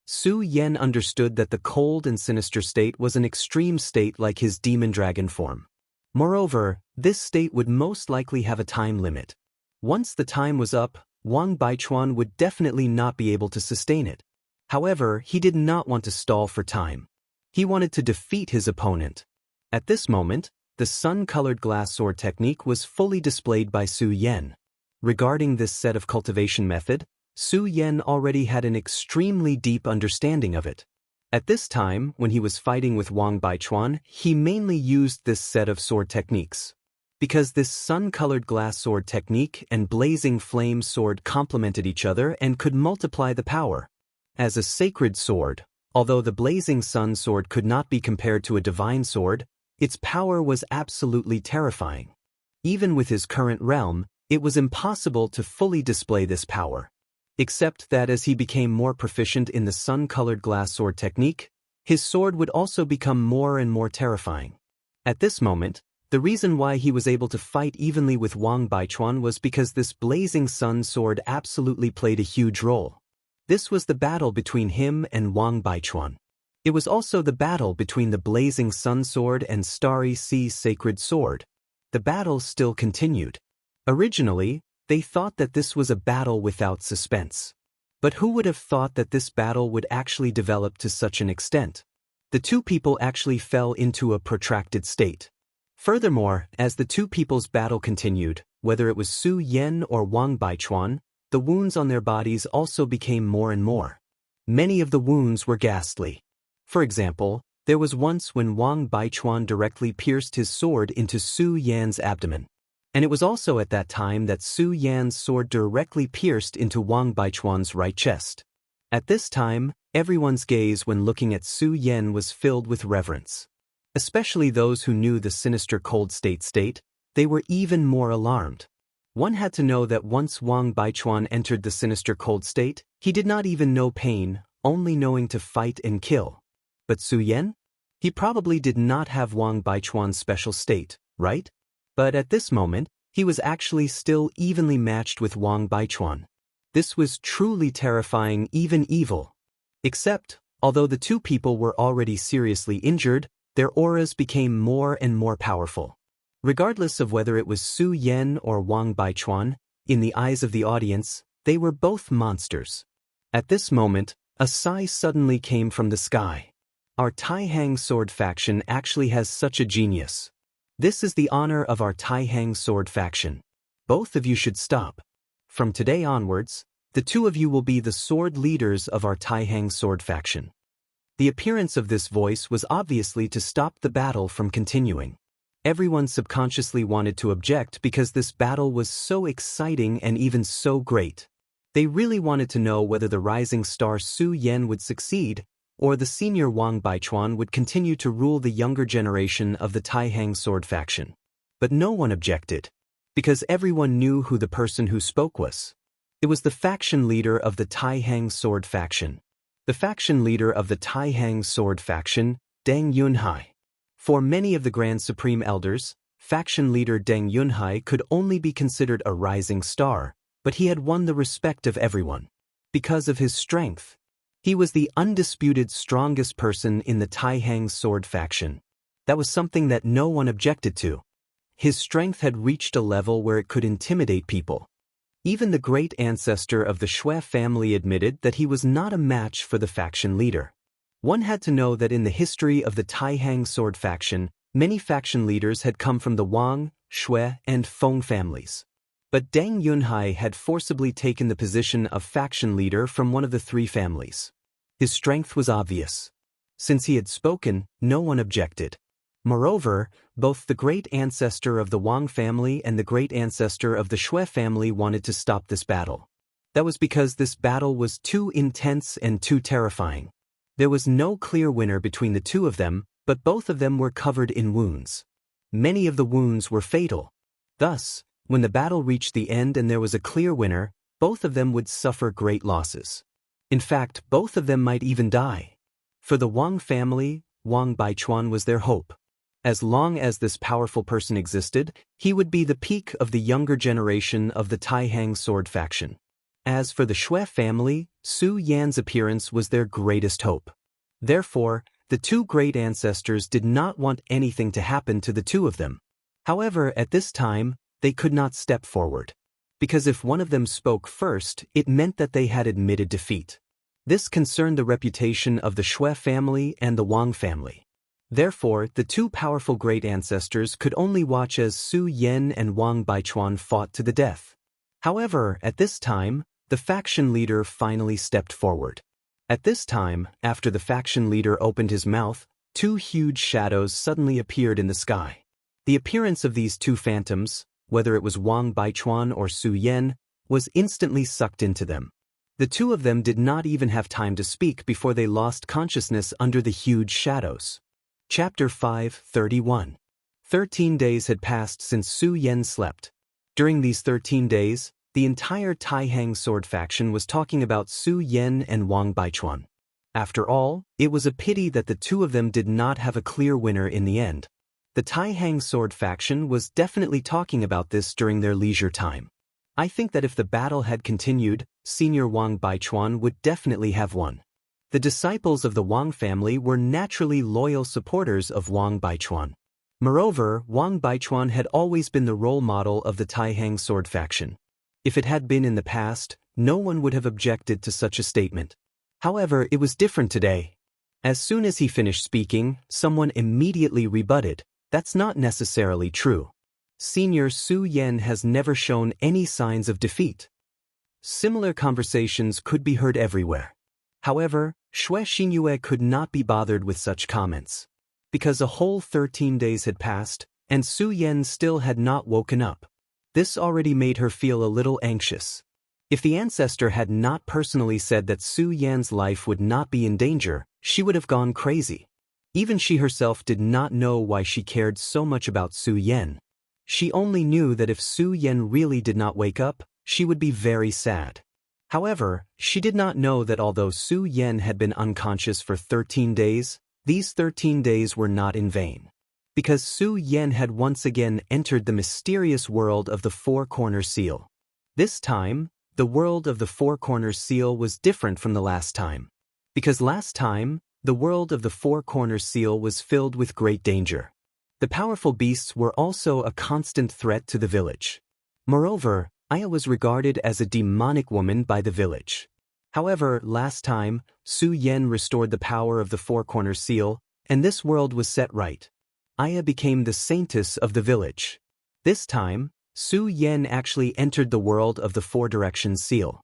Su Yan understood that the cold and sinister state was an extreme state like his demon dragon form. Moreover, this state would most likely have a time limit. Once the time was up, Wang Baichuan would definitely not be able to sustain it. However, he did not want to stall for time. He wanted to defeat his opponent. At this moment, the sun-colored glass sword technique was fully displayed by Su Yan. Regarding this set of cultivation method, Su Yan already had an extremely deep understanding of it. At this time, when he was fighting with Wang Baichuan, he mainly used this set of sword techniques. Because this sun-colored glass sword technique and blazing flame sword complemented each other and could multiply the power. As a sacred sword, although the blazing sun sword could not be compared to a divine sword, its power was absolutely terrifying. Even with his current realm, it was impossible to fully display this power. Except that as he became more proficient in the sun-colored glass sword technique, his sword would also become more and more terrifying. At this moment, the reason why he was able to fight evenly with Wang Baichuan was because this blazing sun sword absolutely played a huge role. This was the battle between him and Wang Baichuan. It was also the battle between the blazing sun sword and starry sea sacred sword. The battle still continued. Originally, they thought that this was a battle without suspense. But who would have thought that this battle would actually develop to such an extent? The two people actually fell into a protracted state. Furthermore, as the two people's battle continued, whether it was Su Yan or Wang Baichuan, the wounds on their bodies also became more and more. Many of the wounds were ghastly. For example, there was once when Wang Baichuan directly pierced his sword into Su Yan's abdomen. And it was also at that time that Su Yan's sword directly pierced into Wang Baichuan's right chest. At this time, everyone's gaze when looking at Su Yan was filled with reverence. Especially those who knew the sinister cold state, they were even more alarmed. One had to know that once Wang Baichuan entered the sinister cold state, he did not even know pain, only knowing to fight and kill. But Su Yan? He probably did not have Wang Baichuan's special state, right? But at this moment, he was actually still evenly matched with Wang Baichuan. This was truly terrifying, even evil. Except, although the two people were already seriously injured, their auras became more and more powerful. Regardless of whether it was Su Yan or Wang Baichuan, in the eyes of the audience, they were both monsters. At this moment, a sigh suddenly came from the sky. Our Taihang sword faction actually has such a genius. This is the honor of our Taihang sword faction. Both of you should stop. From today onwards, the two of you will be the sword leaders of our Taihang sword faction. The appearance of this voice was obviously to stop the battle from continuing. Everyone subconsciously wanted to object because this battle was so exciting and even so great. They really wanted to know whether the rising star Su Yan would succeed, or the senior Wang Baichuan would continue to rule the younger generation of the Taihang sword faction. But no one objected, because everyone knew who the person who spoke was. It was the faction leader of the Taihang sword faction. The faction leader of the Taihang sword faction, Deng Yunhai. For many of the Grand Supreme Elders, faction leader Deng Yunhai could only be considered a rising star, but he had won the respect of everyone. Because of his strength. He was the undisputed strongest person in the Taihang sword faction. That was something that no one objected to. His strength had reached a level where it could intimidate people. Even the great ancestor of the Xue family admitted that he was not a match for the faction leader. One had to know that in the history of the Taihang sword faction, many faction leaders had come from the Wang, Xue, and Feng families. But Deng Yunhai had forcibly taken the position of faction leader from one of the three families. His strength was obvious. Since he had spoken, no one objected. Moreover, both the great ancestor of the Wang family and the great ancestor of the Shui family wanted to stop this battle. That was because this battle was too intense and too terrifying. There was no clear winner between the two of them, but both of them were covered in wounds. Many of the wounds were fatal. Thus, when the battle reached the end and there was a clear winner, both of them would suffer great losses. In fact, both of them might even die. For the Wang family, Wang Baichuan was their hope. As long as this powerful person existed, he would be the peak of the younger generation of the Taihang sword faction. As for the Shui family, Su Yan's appearance was their greatest hope. Therefore, the two great ancestors did not want anything to happen to the two of them. However, at this time, they could not step forward. Because if one of them spoke first, it meant that they had admitted defeat. This concerned the reputation of the Shui family and the Wang family. Therefore, the two powerful great ancestors could only watch as Su Yan and Wang Baichuan fought to the death. However, at this time, the faction leader finally stepped forward. At this time, after the faction leader opened his mouth, two huge shadows suddenly appeared in the sky. The appearance of these two phantoms, whether it was Wang Baichuan or Su Yan, was instantly sucked into them. The two of them did not even have time to speak before they lost consciousness under the huge shadows. Chapter 5:31. 13 days had passed since Su Yan slept. During these 13 days, the entire Taihang sword faction was talking about Su Yan and Wang Baichuan. After all, it was a pity that the two of them did not have a clear winner in the end. The Taihang sword faction was definitely talking about this during their leisure time. I think that if the battle had continued, Senior Wang Baichuan would definitely have won. The disciples of the Wang family were naturally loyal supporters of Wang Baichuan. Moreover, Wang Baichuan had always been the role model of the Taihang sword faction. If it had been in the past, no one would have objected to such a statement. However, it was different today. As soon as he finished speaking, someone immediately rebutted, "That's not necessarily true. Senior Su Yan has never shown any signs of defeat." Similar conversations could be heard everywhere. However, Shui Xinyue could not be bothered with such comments. Because a whole 13 days had passed, and Su Yan still had not woken up. This already made her feel a little anxious. If the ancestor had not personally said that Su Yan's life would not be in danger, she would have gone crazy. Even she herself did not know why she cared so much about Su Yan. She only knew that if Su Yan really did not wake up, she would be very sad. However, she did not know that although Su Yan had been unconscious for 13 days, these 13 days were not in vain. Because Su Yan had once again entered the mysterious world of the Four-Corner Seal. This time, the world of the Four-Corner Seal was different from the last time. Because last time, the world of the Four-Corner Seal was filled with great danger. The powerful beasts were also a constant threat to the village. Moreover, Aya was regarded as a demonic woman by the village. However, last time, Su Yan restored the power of the Four-Corner Seal, and this world was set right. Aya became the saintess of the village. This time, Su Yan actually entered the world of the Four-Direction Seal.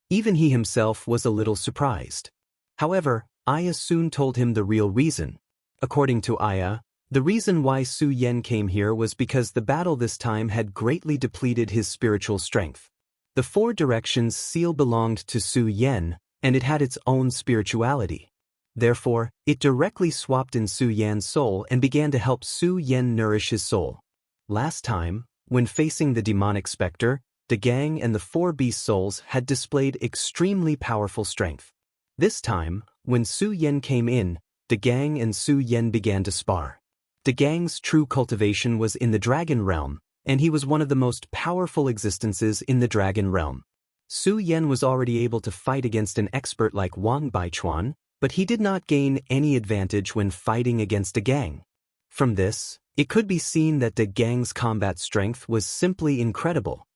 Even he himself was a little surprised. However, Aya soon told him the real reason. According to Aya, the reason why Su Yan came here was because the battle this time had greatly depleted his spiritual strength. The Four Directions Seal belonged to Su Yan, and it had its own spirituality. Therefore, it directly swapped in Su Yan's soul and began to help Su Yan nourish his soul. Last time, when facing the demonic specter, De Gang and the four beast souls had displayed extremely powerful strength. This time, when Su Yan came in, De Gang and Su Yan began to spar. De Gang's true cultivation was in the dragon realm, and he was one of the most powerful existences in the dragon realm. Su Yan was already able to fight against an expert like Wang Baichuan, but he did not gain any advantage when fighting against De Gang. From this, it could be seen that De Gang's combat strength was simply incredible.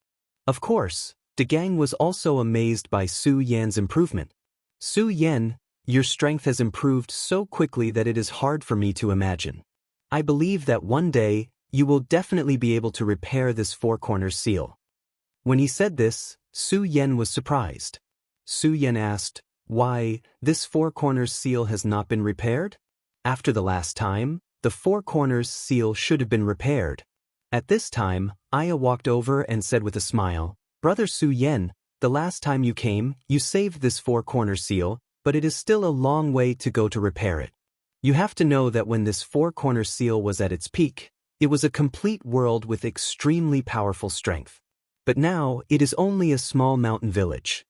Of course, De Gang was also amazed by Su Yan's improvement. "Su Yan, your strength has improved so quickly that it is hard for me to imagine. I believe that one day, you will definitely be able to repair this Four-Corner Seal." When he said this, Su Yen was surprised. Su Yen asked, "Why, this four corners seal has not been repaired? After the last time, the four corners seal should have been repaired." At this time, Aya walked over and said with a smile, "Brother Su Yen, the last time you came, you saved this four corner seal, but it is still a long way to go to repair it. You have to know that when this four corner seal was at its peak, it was a complete world with extremely powerful strength. But now, it is only a small mountain village."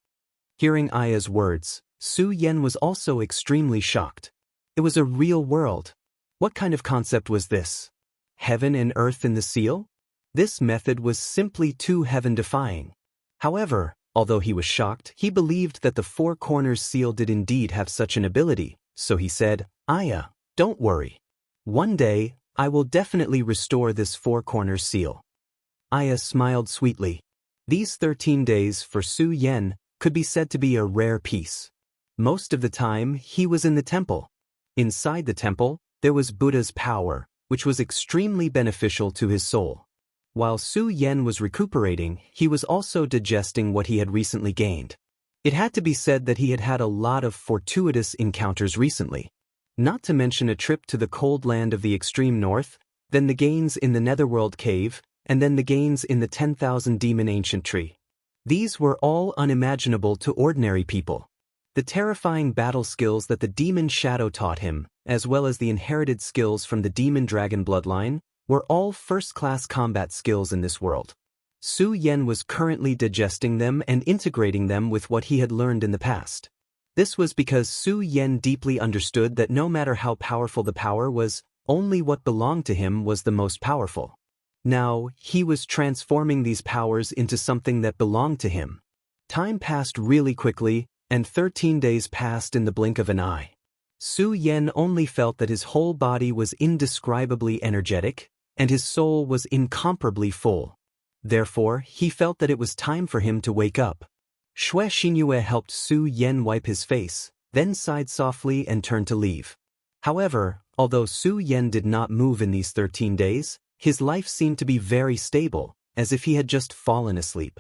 Hearing Aya's words, Su Yen was also extremely shocked. It was a real world. What kind of concept was this? Heaven and earth in the seal? This method was simply too heaven-defying. However, although he was shocked, he believed that the four corners seal did indeed have such an ability, so he said, "Aya, don't worry. One day, I will definitely restore this four corners seal." Aya smiled sweetly. These 13 days for Su Yen could be said to be a rare peace. Most of the time, he was in the temple. Inside the temple, there was Buddha's power, which was extremely beneficial to his soul. While Su Yen was recuperating, he was also digesting what he had recently gained. It had to be said that he had had a lot of fortuitous encounters recently. Not to mention a trip to the cold land of the extreme north, then the gains in the Netherworld cave, and then the gains in the 10,000 demon ancient tree. These were all unimaginable to ordinary people. The terrifying battle skills that the demon shadow taught him, as well as the inherited skills from the demon dragon bloodline, were all first-class combat skills in this world. Su Yen was currently digesting them and integrating them with what he had learned in the past. This was because Su Yen deeply understood that no matter how powerful the power was, only what belonged to him was the most powerful. Now, he was transforming these powers into something that belonged to him. Time passed really quickly, and 13 days passed in the blink of an eye. Su Yen only felt that his whole body was indescribably energetic, and his soul was incomparably full. Therefore, he felt that it was time for him to wake up. Xue Xinyue helped Su Yen wipe his face, then sighed softly and turned to leave. However, although Su Yen did not move in these 13 days, his life seemed to be very stable, as if he had just fallen asleep.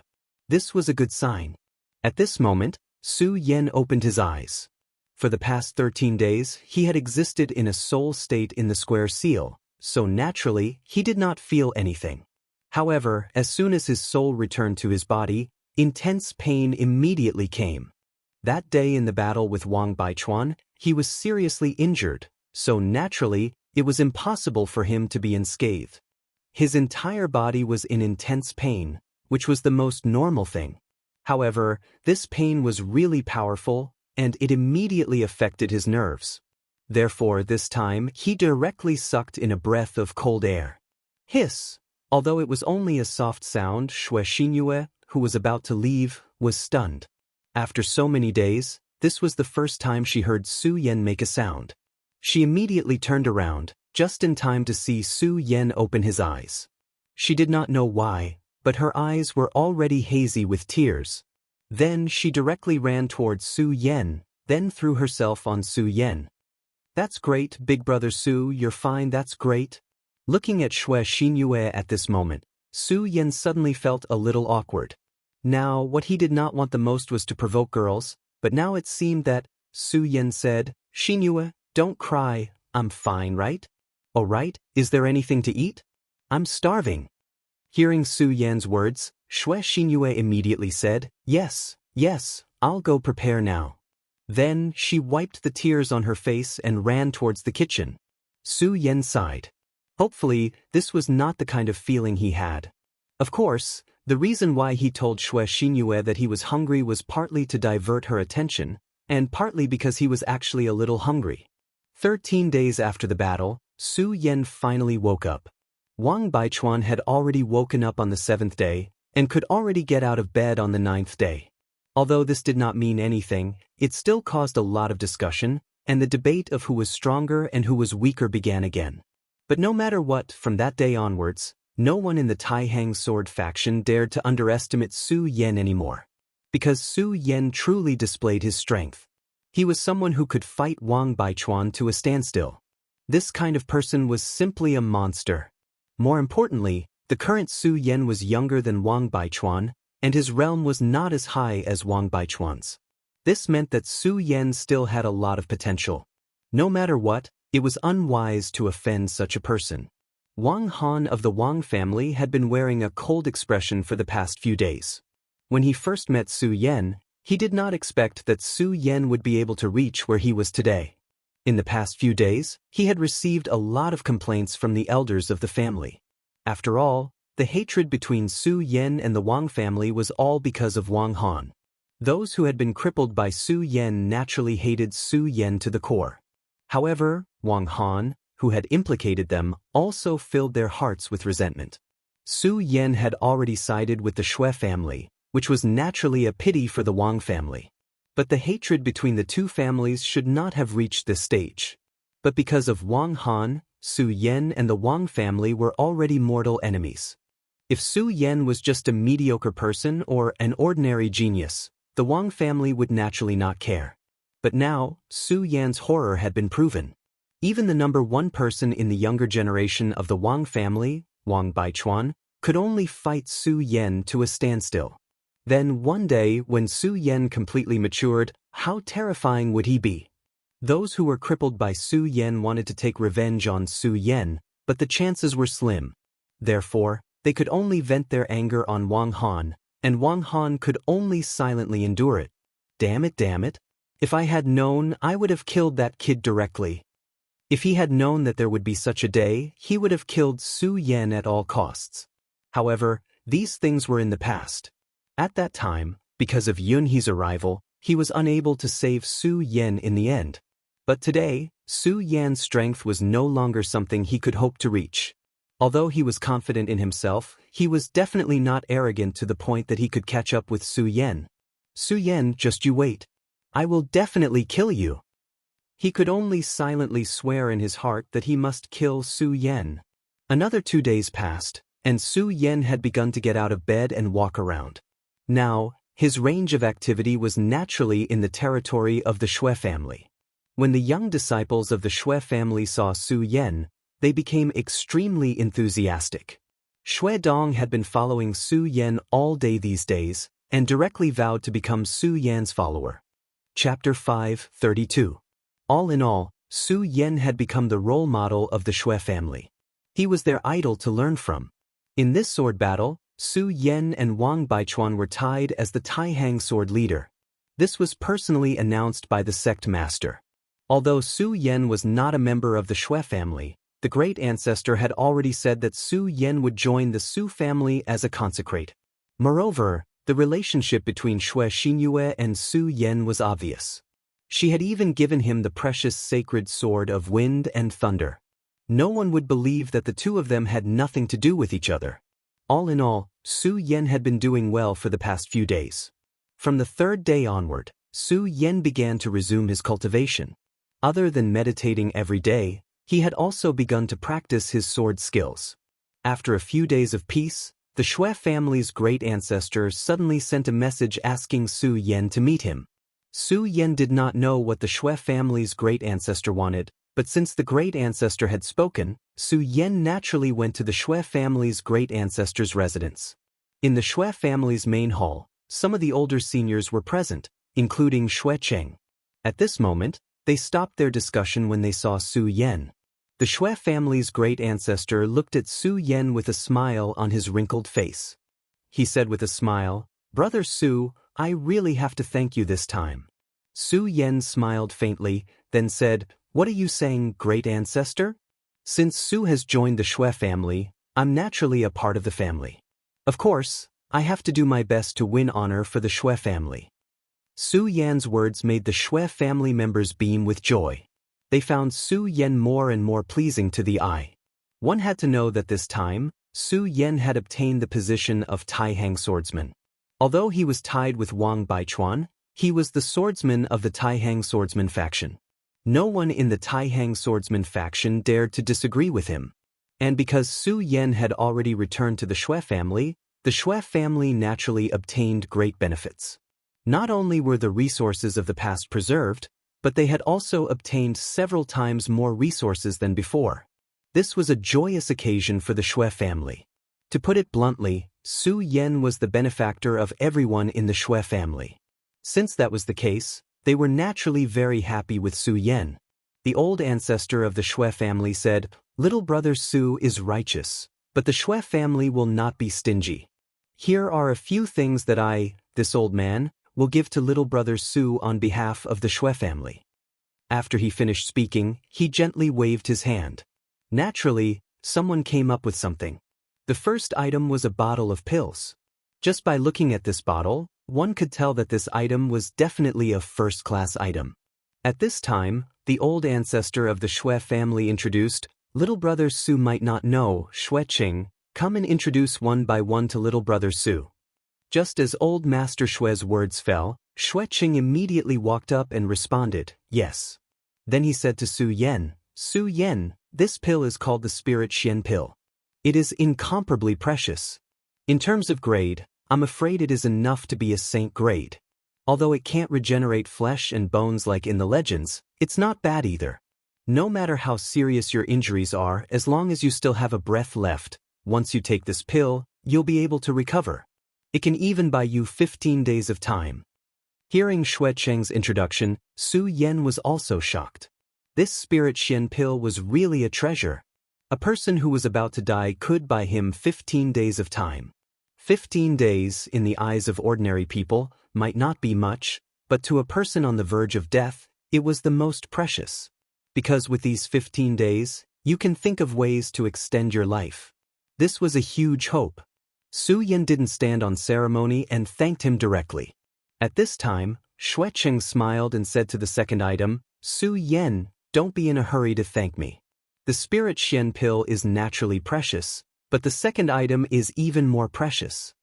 This was a good sign. At this moment, Su Yen opened his eyes. For the past 13 days, he had existed in a soul state in the square seal, so naturally, he did not feel anything. However, as soon as his soul returned to his body, intense pain immediately came. That day in the battle with Wang Baichuan, he was seriously injured, so naturally, it was impossible for him to be unscathed. His entire body was in intense pain, which was the most normal thing. However, this pain was really powerful, and it immediately affected his nerves. Therefore, this time, he directly sucked in a breath of cold air. Hiss! Although it was only a soft sound, Xue Xinyue, who was about to leave, was stunned. After so many days, this was the first time she heard Su Yen make a sound. She immediately turned around, just in time to see Su Yen open his eyes. She did not know why, but her eyes were already hazy with tears. Then she directly ran towards Su Yen, then threw herself on Su Yen. "That's great, big brother Su, you're fine, that's great." Looking at Xue Xinyue at this moment, Su Yen suddenly felt a little awkward. Now, what he did not want the most was to provoke girls, but now it seemed that Su Yen said, "Xinyue, don't cry, I'm fine, right? Oh right, is there anything to eat? I'm starving." Hearing Su Yen's words, Xue Xinyue immediately said, Yes, I'll go prepare now." Then she wiped the tears on her face and ran towards the kitchen. Su Yen sighed. Hopefully, this was not the kind of feeling he had. Of course, the reason why he told Xue Xinyue that he was hungry was partly to divert her attention, and partly because he was actually a little hungry. 13 days after the battle, Su Yen finally woke up. Wang Baichuan had already woken up on the 7th day, and could already get out of bed on the 9th day. Although this did not mean anything, it still caused a lot of discussion, and the debate of who was stronger and who was weaker began again. But no matter what, from that day onwards, no one in the Taihang sword faction dared to underestimate Su Yen anymore. Because Su Yen truly displayed his strength. He was someone who could fight Wang Baichuan to a standstill. This kind of person was simply a monster. More importantly, the current Su Yen was younger than Wang Baichuan, and his realm was not as high as Wang Baichuan's. This meant that Su Yan still had a lot of potential. No matter what, it was unwise to offend such a person. Wang Han of the Wang family had been wearing a cold expression for the past few days. When he first met Su Yan, he did not expect that Su Yan would be able to reach where he was today. In the past few days, he had received a lot of complaints from the elders of the family. After all, the hatred between Su Yan and the Wang family was all because of Wang Han. Those who had been crippled by Su Yan naturally hated Su Yan to the core. However, Wang Han, who had implicated them, also filled their hearts with resentment. Su Yan had already sided with the Shui family, which was naturally a pity for the Wang family. But the hatred between the two families should not have reached this stage. But because of Wang Han, Su Yan and the Wang family were already mortal enemies. If Su Yan was just a mediocre person or an ordinary genius, the Wang family would naturally not care. But now, Su Yan's horror had been proven. Even the number one person in the younger generation of the Wang family, Wang Baichuan, could only fight Su Yan to a standstill. Then one day, when Su Yan completely matured, how terrifying would he be? Those who were crippled by Su Yan wanted to take revenge on Su Yan, but the chances were slim. Therefore, they could only vent their anger on Wang Han, and Wang Han could only silently endure it. Damn it. If I had known, I would have killed that kid directly. If he had known that there would be such a day, he would have killed Su Yan at all costs. However, these things were in the past. At that time, because of Yunhe's arrival, he was unable to save Su Yan in the end. But today, Su Yan's strength was no longer something he could hope to reach. Although he was confident in himself, he was definitely not arrogant to the point that he could catch up with Su Yan. Su Yan, just you wait. I will definitely kill you. He could only silently swear in his heart that he must kill Su Yan. Another 2 days passed, and Su Yan had begun to get out of bed and walk around. Now, his range of activity was naturally in the territory of the Shui family. When the young disciples of the Shui family saw Su Yan, they became extremely enthusiastic. Shui Dong had been following Su Yan all day these days, and directly vowed to become Su Yan's follower. Chapter 5:32. All in all, Su Yan had become the role model of the Shui family. He was their idol to learn from. In this sword battle, Su Yan and Wang Baichuan were tied as the Taihang sword leader. This was personally announced by the sect master. Although Su Yan was not a member of the Shui family, the great ancestor had already said that Su Yan would join the Su family as a consecrate. Moreover, the relationship between Shui Xinyue and Su Yan was obvious. She had even given him the precious sacred sword of wind and thunder. No one would believe that the two of them had nothing to do with each other. All in all, Su Yan had been doing well for the past few days. From the 3rd day onward, Su Yan began to resume his cultivation. Other than meditating every day, he had also begun to practice his sword skills. After a few days of peace, the Shui family's great ancestor suddenly sent a message asking Su Yan to meet him. Su Yan did not know what the Shui family's great ancestor wanted, but since the great ancestor had spoken, Su Yan naturally went to the Shui family's great ancestor's residence. In the Shui family's main hall, some of the older seniors were present, including Shui Cheng. At this moment, they stopped their discussion when they saw Su Yan. The Shui family's great ancestor looked at Su Yan with a smile on his wrinkled face. He said with a smile, "Brother Su, I really have to thank you this time." Su Yan smiled faintly, then said, "What are you saying, great ancestor?" "Since Su has joined the Shui family, I'm naturally a part of the family. Of course, I have to do my best to win honor for the Shui family." Su Yan's words made the Shui family members beam with joy. They found Su Yan more and more pleasing to the eye. One had to know that this time, Su Yan had obtained the position of Taihang swordsman. Although he was tied with Wang Baichuan, he was the swordsman of the Taihang swordsman faction. No one in the Taihang swordsman faction dared to disagree with him. And because Su Yan had already returned to the Shui family naturally obtained great benefits. Not only were the resources of the past preserved, but they had also obtained several times more resources than before. This was a joyous occasion for the Shui family. To put it bluntly, Su Yan was the benefactor of everyone in the Shui family. Since that was the case, they were naturally very happy with Su Yan. The old ancestor of the Shui family said, "Little brother Su is righteous, but the Shui family will not be stingy. Here are a few things that this old man, will give to little brother Su on behalf of the Shui family." After he finished speaking, he gently waved his hand. Naturally, someone came up with something. The first item was a bottle of pills. Just by looking at this bottle, one could tell that this item was definitely a first-class item. At this time, the old ancestor of the Shui family introduced, "Little brother Su might not know, Shui Qing, come and introduce one by one to little brother Su." Just as old Master Shui's words fell, Shui Qing immediately walked up and responded, "Yes." Then he said to Su Yan, "Su Yan, this pill is called the Spirit Xian pill. It is incomparably precious. In terms of grade, I'm afraid it is enough to be a saint grade. Although it can't regenerate flesh and bones like in the legends, it's not bad either. No matter how serious your injuries are, as long as you still have a breath left, once you take this pill, you'll be able to recover. It can even buy you 15 days of time." Hearing Shui Cheng's introduction, Su Yan was also shocked. This Spirit Xian pill was really a treasure. A person who was about to die could buy him 15 days of time. 15 days, in the eyes of ordinary people, might not be much, but to a person on the verge of death, it was the most precious. Because with these 15 days, you can think of ways to extend your life. This was a huge hope. Su Yan didn't stand on ceremony and thanked him directly. At this time, Shui Cheng smiled and said to the second item, "Su Yan, don't be in a hurry to thank me. The Spirit Xian pill is naturally precious, but the second item is even more precious."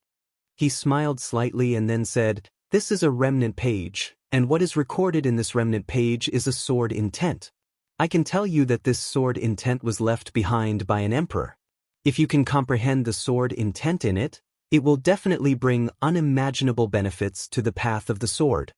He smiled slightly and then said, "This is a remnant page, and what is recorded in this remnant page is a sword intent. I can tell you that this sword intent was left behind by an emperor. If you can comprehend the sword intent in it, it will definitely bring unimaginable benefits to the path of the sword."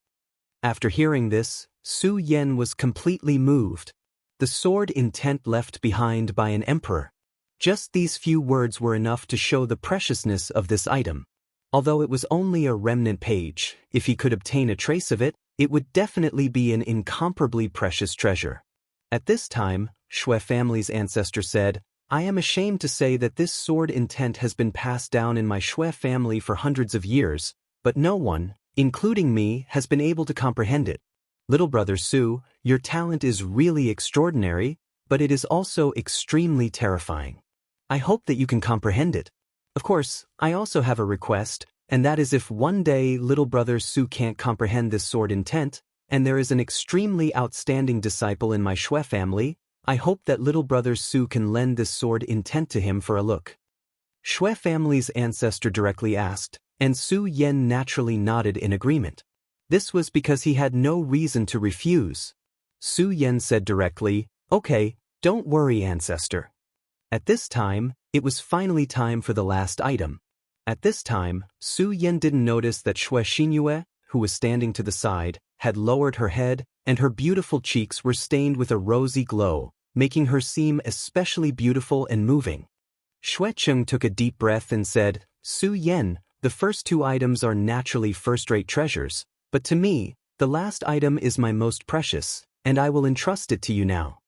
After hearing this, Su Yan was completely moved. The sword intent left behind by an emperor. Just these few words were enough to show the preciousness of this item. Although it was only a remnant page, if he could obtain a trace of it, it would definitely be an incomparably precious treasure. At this time, Shui family's ancestor said, "I am ashamed to say that this sword intent has been passed down in my Shui family for hundreds of years, but no one, including me, has been able to comprehend it. Little brother Su, your talent is really extraordinary, but it is also extremely terrifying. I hope that you can comprehend it. Of course, I also have a request, and that is if one day little brother Su can't comprehend this sword intent, and there is an extremely outstanding disciple in my Shui family, I hope that little brother Su can lend this sword intent to him for a look." Shui family's ancestor directly asked, and Su Yan naturally nodded in agreement. This was because he had no reason to refuse. Su Yan said directly, "Okay, don't worry, ancestor." At this time, it was finally time for the last item. At this time, Su Yan didn't notice that Shui Xinyue, who was standing to the side, had lowered her head, and her beautiful cheeks were stained with a rosy glow, making her seem especially beautiful and moving. Shui Cheng took a deep breath and said, "Su Yan, the first two items are naturally first-rate treasures, but to me, the last item is my most precious, and I will entrust it to you now."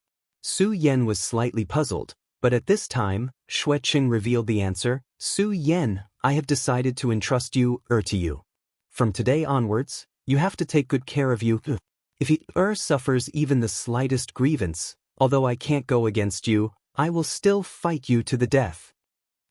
Su Yan was slightly puzzled, but at this time, Shui Cheng revealed the answer, "Su Yan, I have decided to entrust you, to you. From today onwards, you have to take good care of you. If he suffers even the slightest grievance, although I can't go against you, I will still fight you to the death."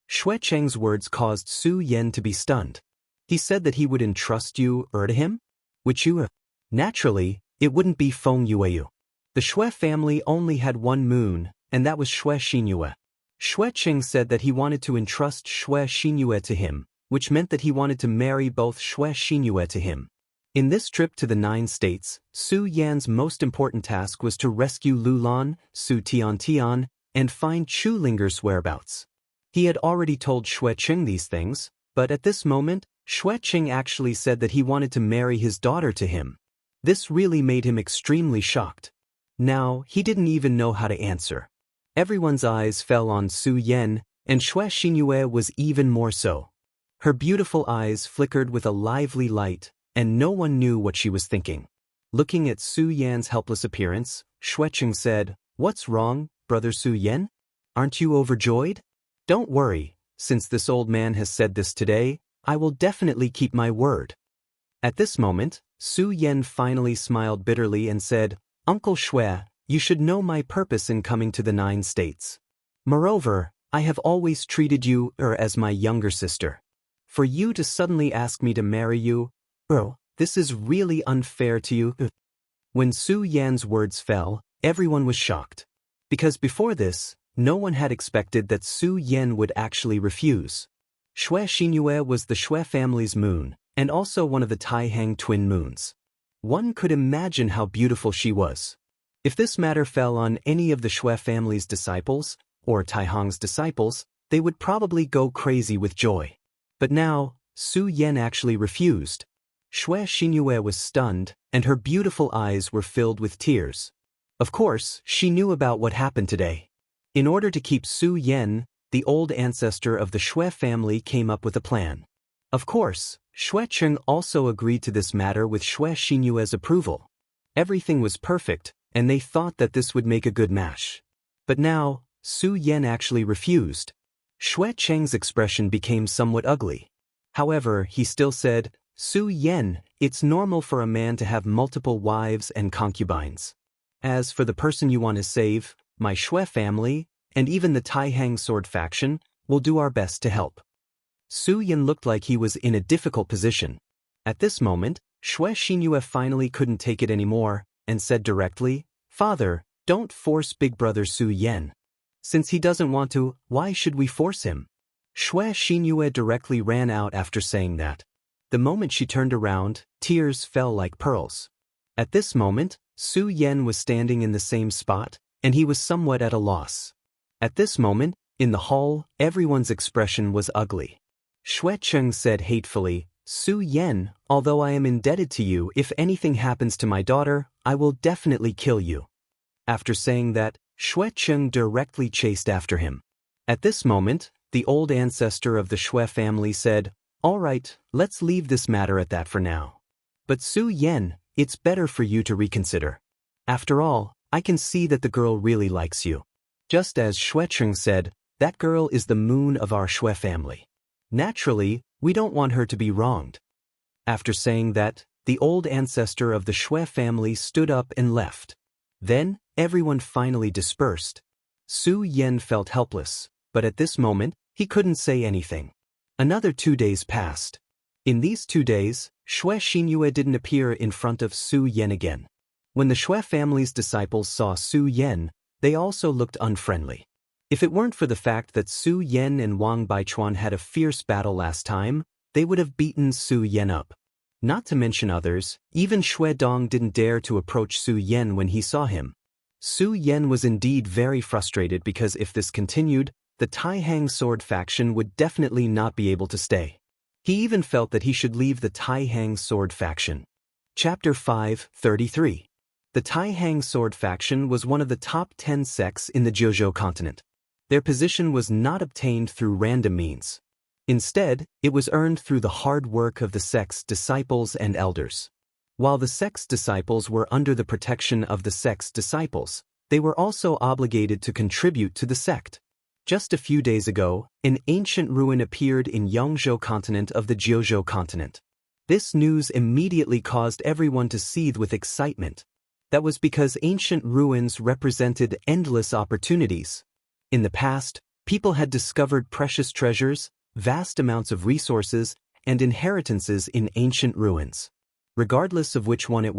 Shui Cheng's words caused Su Yan to be stunned. He said that he would entrust you, to him? Which you, naturally, it wouldn't be Feng Yueyu. The Shui family only had one moon, and that was Shui Xinyue. Shui Cheng said that he wanted to entrust Shui Xinyue to him, which meant that he wanted to marry both Shui Xinyue to him. In this trip to the 9 states, Su Yan's most important task was to rescue Lulan, Su Tian, and find Chu Linger's whereabouts. He had already told Shui Cheng these things, but at this moment, Shui Cheng actually said that he wanted to marry his daughter to him. This really made him extremely shocked. Now, he didn't even know how to answer. Everyone's eyes fell on Su Yan, and Shui Xinyue was even more so. Her beautiful eyes flickered with a lively light, and no one knew what she was thinking. Looking at Su Yan's helpless appearance, Xuecheng said, "What's wrong, Brother Su Yan? Aren't you overjoyed? Don't worry, since this old man has said this today, I will definitely keep my word." At this moment, Su Yan finally smiled bitterly and said, "Uncle Xue, you should know my purpose in coming to the 9 states. Moreover, I have always treated you as my younger sister. For you to suddenly ask me to marry you, this is really unfair to you." When Su Yan's words fell, everyone was shocked. Because before this, no one had expected that Su Yan would actually refuse. Xue Xinyue was the Xue family's moon, and also one of the Taihang twin moons. One could imagine how beautiful she was. If this matter fell on any of the Xue family's disciples, or Taihang's disciples, they would probably go crazy with joy. But now, Su Yan actually refused. Xue Xinyue was stunned, and her beautiful eyes were filled with tears. Of course, she knew about what happened today. In order to keep Su Yan, the old ancestor of the Xue family came up with a plan. Of course, Xuecheng also agreed to this matter with Xue Xinyue's approval. Everything was perfect, and they thought that this would make a good match. But now, Su Yan actually refused. Xuecheng's expression became somewhat ugly. However, he still said, "Su Yan, it's normal for a man to have multiple wives and concubines. As for the person you want to save, my Xue family, and even the Taihang sword faction, will do our best to help." Su Yan looked like he was in a difficult position. At this moment, Xue Xinyue finally couldn't take it anymore, and said directly, "Father, don't force big brother Su Yan. Since he doesn't want to, why should we force him?" Xue Xinyue directly ran out after saying that. The moment she turned around, tears fell like pearls. At this moment, Su Yan was standing in the same spot, and he was somewhat at a loss. At this moment, in the hall, everyone's expression was ugly. Xuecheng said hatefully, "Su Yan, although I am indebted to you, if anything happens to my daughter, I will definitely kill you." After saying that, Xuecheng directly chased after him. At this moment, the old ancestor of the Xue family said, "All right, let's leave this matter at that for now. But Su Yan, it's better for you to reconsider. After all, I can see that the girl really likes you." Just as Xuecheng said, that girl is the moon of our Xue family. Naturally, we don't want her to be wronged. After saying that, the old ancestor of the Xue family stood up and left. Then, everyone finally dispersed. Su Yan felt helpless, but at this moment, he couldn't say anything. Another 2 days passed. In these 2 days, Xue Xinyue didn't appear in front of Su Yan again. When the Xue family's disciples saw Su Yan, they also looked unfriendly. If it weren't for the fact that Su Yan and Wang Baichuan had a fierce battle last time, they would have beaten Su Yan up. Not to mention others, even Xue Dong didn't dare to approach Su Yan when he saw him. Su Yan was indeed very frustrated because if this continued, the Taihang sword faction would definitely not be able to stay. He even felt that he should leave the Taihang sword faction. Chapter 5:33. The Taihang sword faction was one of the top 10 sects in the Jiuzhou continent. Their position was not obtained through random means. Instead, it was earned through the hard work of the sect's disciples and elders. While the sect's disciples were under the protection of the sect's disciples, they were also obligated to contribute to the sect. Just a few days ago, an ancient ruin appeared in Yongzhou continent of the Jiuzhou continent. This news immediately caused everyone to seethe with excitement. That was because ancient ruins represented endless opportunities. In the past, people had discovered precious treasures, vast amounts of resources, and inheritances in ancient ruins. Regardless of which one it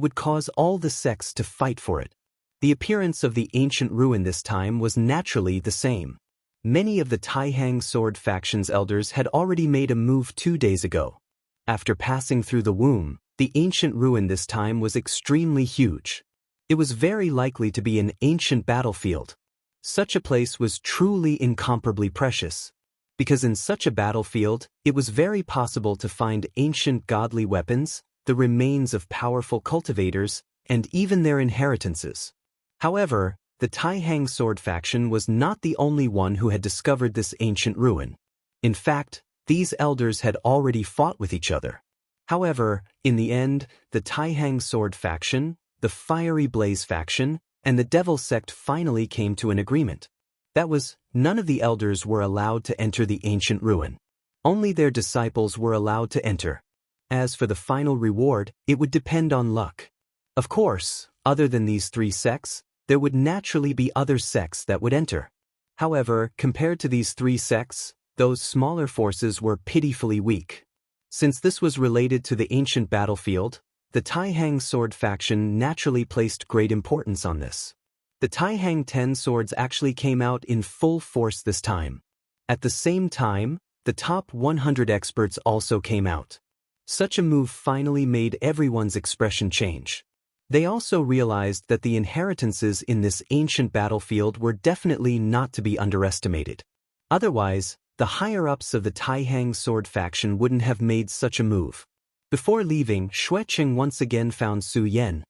would cause all the sects to fight for it. The appearance of the ancient ruin this time was naturally the same. Many of the Taihang sword faction's elders had already made a move 2 days ago. After passing through the womb, the ancient ruin this time was extremely huge. It was very likely to be an ancient battlefield. Such a place was truly incomparably precious. Because in such a battlefield, it was very possible to find ancient godly weapons, the remains of powerful cultivators, and even their inheritances. However, the Taihang sword faction was not the only one who had discovered this ancient ruin. In fact, These elders had already fought with each other. However, in the end, the Taihang Sword faction, the Fiery Blaze faction, and the Devil sect finally came to an agreement. That was, none of the elders were allowed to enter the ancient ruin. Only their disciples were allowed to enter. As for the final reward, it would depend on luck. Of course, other than these three sects, there would naturally be other sects that would enter. However, compared to these three sects, those smaller forces were pitifully weak. Since this was related to the ancient battlefield, the Taihang Sword faction naturally placed great importance on this. The Taihang 10 swords actually came out in full force this time. At the same time, the top 100 experts also came out. Such a move finally made everyone's expression change. They also realized that the inheritances in this ancient battlefield were definitely not to be underestimated. Otherwise, the higher-ups of the Taihang Sword faction wouldn't have made such a move. Before leaving, Xueqing once again found Su Yan.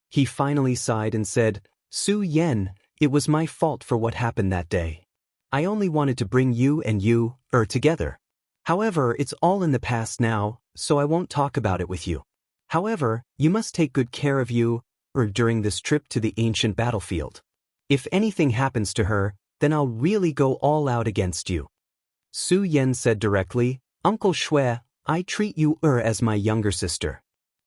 He finally sighed and said, "Su Yan, it was my fault for what happened that day. I only wanted to bring you and you, together. However, it's all in the past now, so I won't talk about it with you. However, you must take good care of you, during this trip to the ancient battlefield. If anything happens to her, then I'll really go all out against you." Su Yan said directly, "Uncle Xue, I treat you as my younger sister.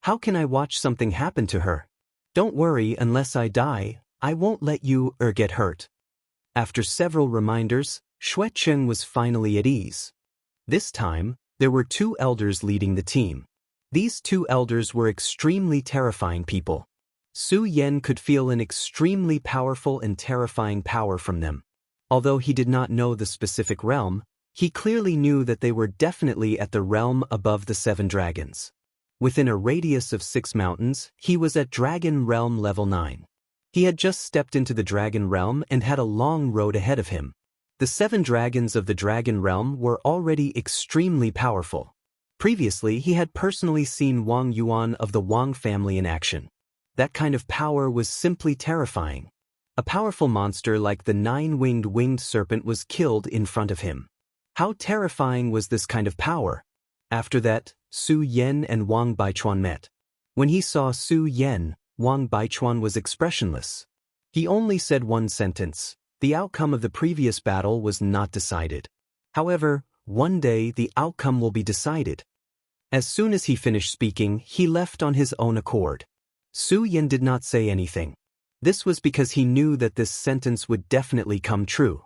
How can I watch something happen to her? Don't worry, unless I die, I won't let you get hurt." After several reminders, Xueqing was finally at ease. This time, there were two elders leading the team. These two elders were extremely terrifying people. Su Yan could feel an extremely powerful and terrifying power from them. Although he did not know the specific realm, he clearly knew that they were definitely at the realm above the 7 dragons. Within a radius of 6 mountains, he was at Dragon Realm level 9. He had just stepped into the Dragon Realm and had a long road ahead of him. The 7 dragons of the Dragon Realm were already extremely powerful. Previously, he had personally seen Wang Yuan of the Wang family in action. That kind of power was simply terrifying. A powerful monster like the 9-winged winged serpent was killed in front of him. How terrifying was this kind of power? After that, Su Yan and Wang Baichuan met. When he saw Su Yan, Wang Baichuan was expressionless. He only said one sentence: "The outcome of the previous battle was not decided. However, one day the outcome will be decided." As soon as he finished speaking, he left on his own accord. Su Yan did not say anything. This was because he knew that this sentence would definitely come true.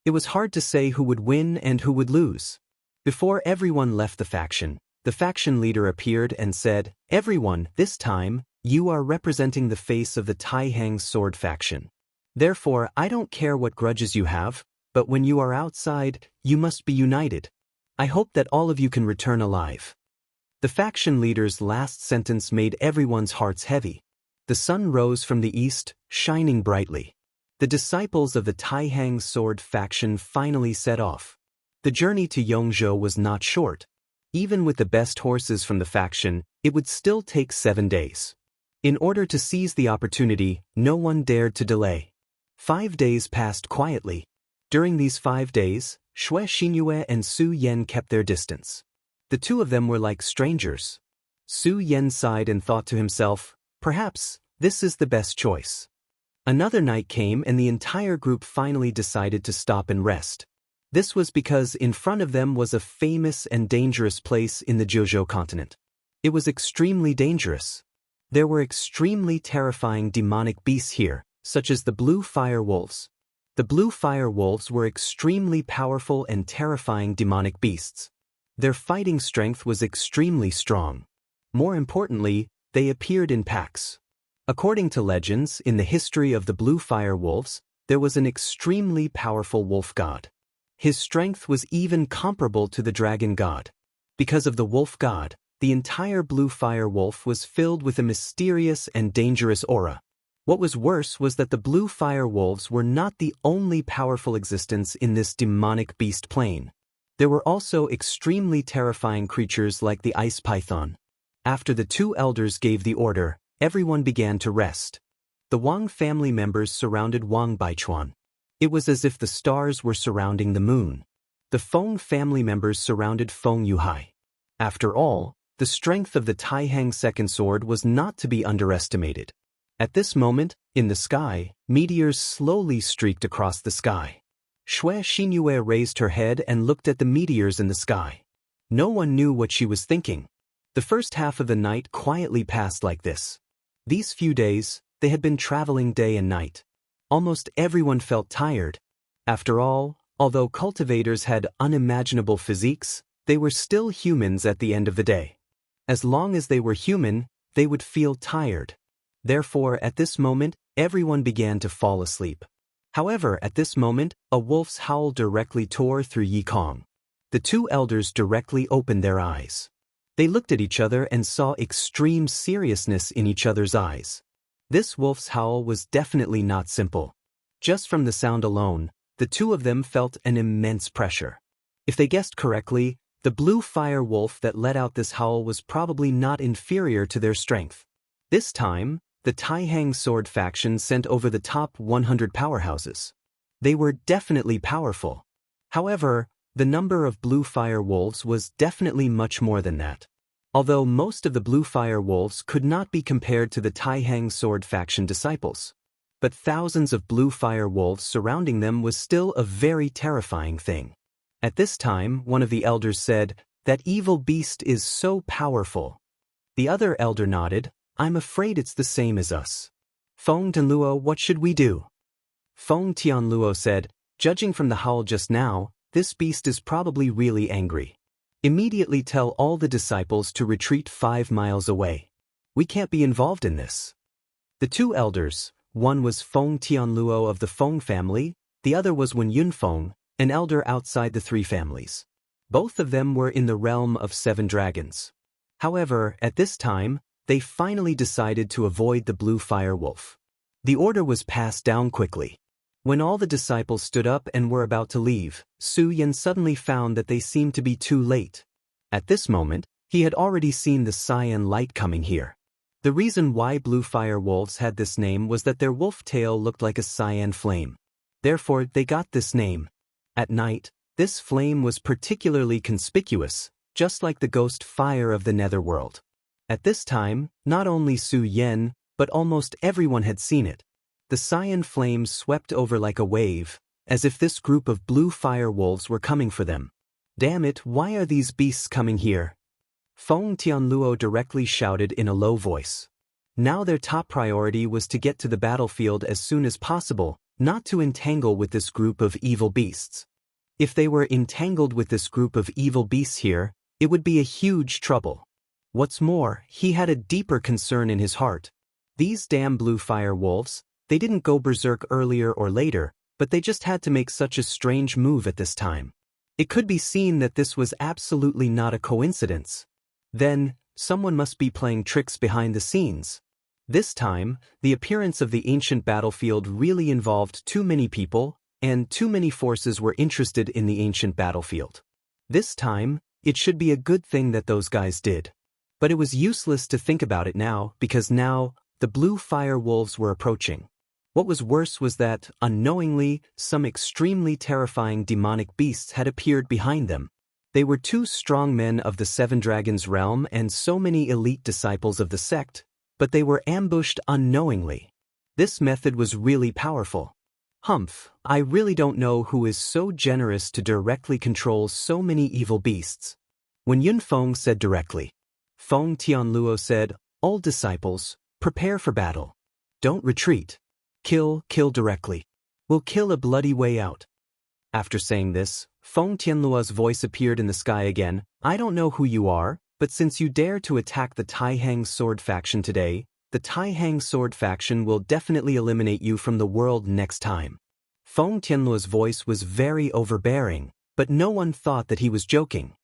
It was hard to say who would win and who would lose. Before everyone left the faction leader appeared and said, "Everyone, this time, you are representing the face of the Taihang Sword faction. Therefore, I don't care what grudges you have, but when you are outside, you must be united. I hope that all of you can return alive." The faction leader's last sentence made everyone's hearts heavy. The sun rose from the east, shining brightly. The disciples of the Taihang Sword faction finally set off. The journey to Yongzhou was not short. Even with the best horses from the faction, it would still take 7 days. In order to seize the opportunity, no one dared to delay. 5 days passed quietly. During these 5 days, Xue Xinyue and Su Yan kept their distance. The two of them were like strangers. Su Yan sighed and thought to himself, "Perhaps this is the best choice." Another night came and the entire group finally decided to stop and rest. This was because in front of them was a famous and dangerous place in the Zheozhou continent. It was extremely dangerous. There were extremely terrifying demonic beasts here, such as the blue fire wolves. The blue fire wolves were extremely powerful and terrifying demonic beasts. Their fighting strength was extremely strong. More importantly, they appeared in packs. According to legends, in the history of the blue fire wolves, there was an extremely powerful wolf god. His strength was even comparable to the dragon god. Because of the wolf god, the entire blue fire wolf was filled with a mysterious and dangerous aura. What was worse was that the blue fire wolves were not the only powerful existence in this demonic beast plane. There were also extremely terrifying creatures like the ice python. After the two elders gave the order, everyone began to rest. The Wang family members surrounded Wang Baichuan. It was as if the stars were surrounding the moon. The Feng family members surrounded Feng Yuhai. After all, the strength of the Taihang second sword was not to be underestimated. At this moment, in the sky, meteors slowly streaked across the sky. Xue Xinyue raised her head and looked at the meteors in the sky. No one knew what she was thinking. The first half of the night quietly passed like this. These few days, they had been traveling day and night. Almost everyone felt tired. After all, although cultivators had unimaginable physiques, they were still humans at the end of the day. As long as they were human, they would feel tired. Therefore, at this moment, everyone began to fall asleep. However, at this moment, a wolf's howl directly tore through Yikong. The two elders directly opened their eyes. They looked at each other and saw extreme seriousness in each other's eyes. This wolf's howl was definitely not simple. Just from the sound alone, the two of them felt an immense pressure. If they guessed correctly, the blue fire wolf that let out this howl was probably not inferior to their strength. This time, the Taihang sword faction sent over the top 100 powerhouses. They were definitely powerful. However, the number of blue fire wolves was definitely much more than that. Although most of the blue fire wolves could not be compared to the Taihang sword faction disciples. But thousands of blue fire wolves surrounding them was still a very terrifying thing. At this time, one of the elders said, "That evil beast is so powerful." The other elder nodded, "I'm afraid it's the same as us." Feng Tianluo, what should we do? Feng Tianluo said, "Judging from the howl just now, this beast is probably really angry. Immediately tell all the disciples to retreat 5 miles away. We can't be involved in this." The two elders, one was Feng Tianluo of the Feng family, the other was Wen Yunfeng, an elder outside the three families. Both of them were in the realm of 7 dragons. However, at this time, they finally decided to avoid the blue fire wolf. The order was passed down quickly. When all the disciples stood up and were about to leave, Su Yan suddenly found that they seemed to be too late. At this moment, he had already seen the cyan light coming here. The reason why blue fire wolves had this name was that their wolf tail looked like a cyan flame. Therefore, they got this name. At night, this flame was particularly conspicuous, just like the ghost fire of the netherworld. At this time, not only Su Yan, but almost everyone had seen it. The cyan flames swept over like a wave, as if this group of blue fire wolves were coming for them. "Damn it, why are these beasts coming here?" Feng Tianluo directly shouted in a low voice. Now their top priority was to get to the battlefield as soon as possible, not to entangle with this group of evil beasts. If they were entangled with this group of evil beasts here, it would be a huge trouble. What's more, he had a deeper concern in his heart. These damn blue fire wolves, they didn't go berserk earlier or later, but they just had to make such a strange move at this time. It could be seen that this was absolutely not a coincidence. Then, someone must be playing tricks behind the scenes. This time, the appearance of the ancient battlefield really involved too many people, and too many forces were interested in the ancient battlefield. This time, it should be a good thing that those guys did. But it was useless to think about it now, because now, the blue fire wolves were approaching. What was worse was that, unknowingly, some extremely terrifying demonic beasts had appeared behind them. They were 2 strong men of the 7 dragons realm and so many elite disciples of the sect, but they were ambushed unknowingly. This method was really powerful. Humph, I really don't know who is so generous to directly control so many evil beasts. When Yunfeng said directly. Feng Tianluo said, "All disciples, prepare for battle. Don't retreat. Kill directly. We'll kill a bloody way out." After saying this, Feng Tianluo's voice appeared in the sky again. "I don't know who you are, but since you dare to attack the Taihang sword faction today, the Taihang sword faction will definitely eliminate you from the world next time." Feng Tianluo's voice was very overbearing, but no one thought that he was joking.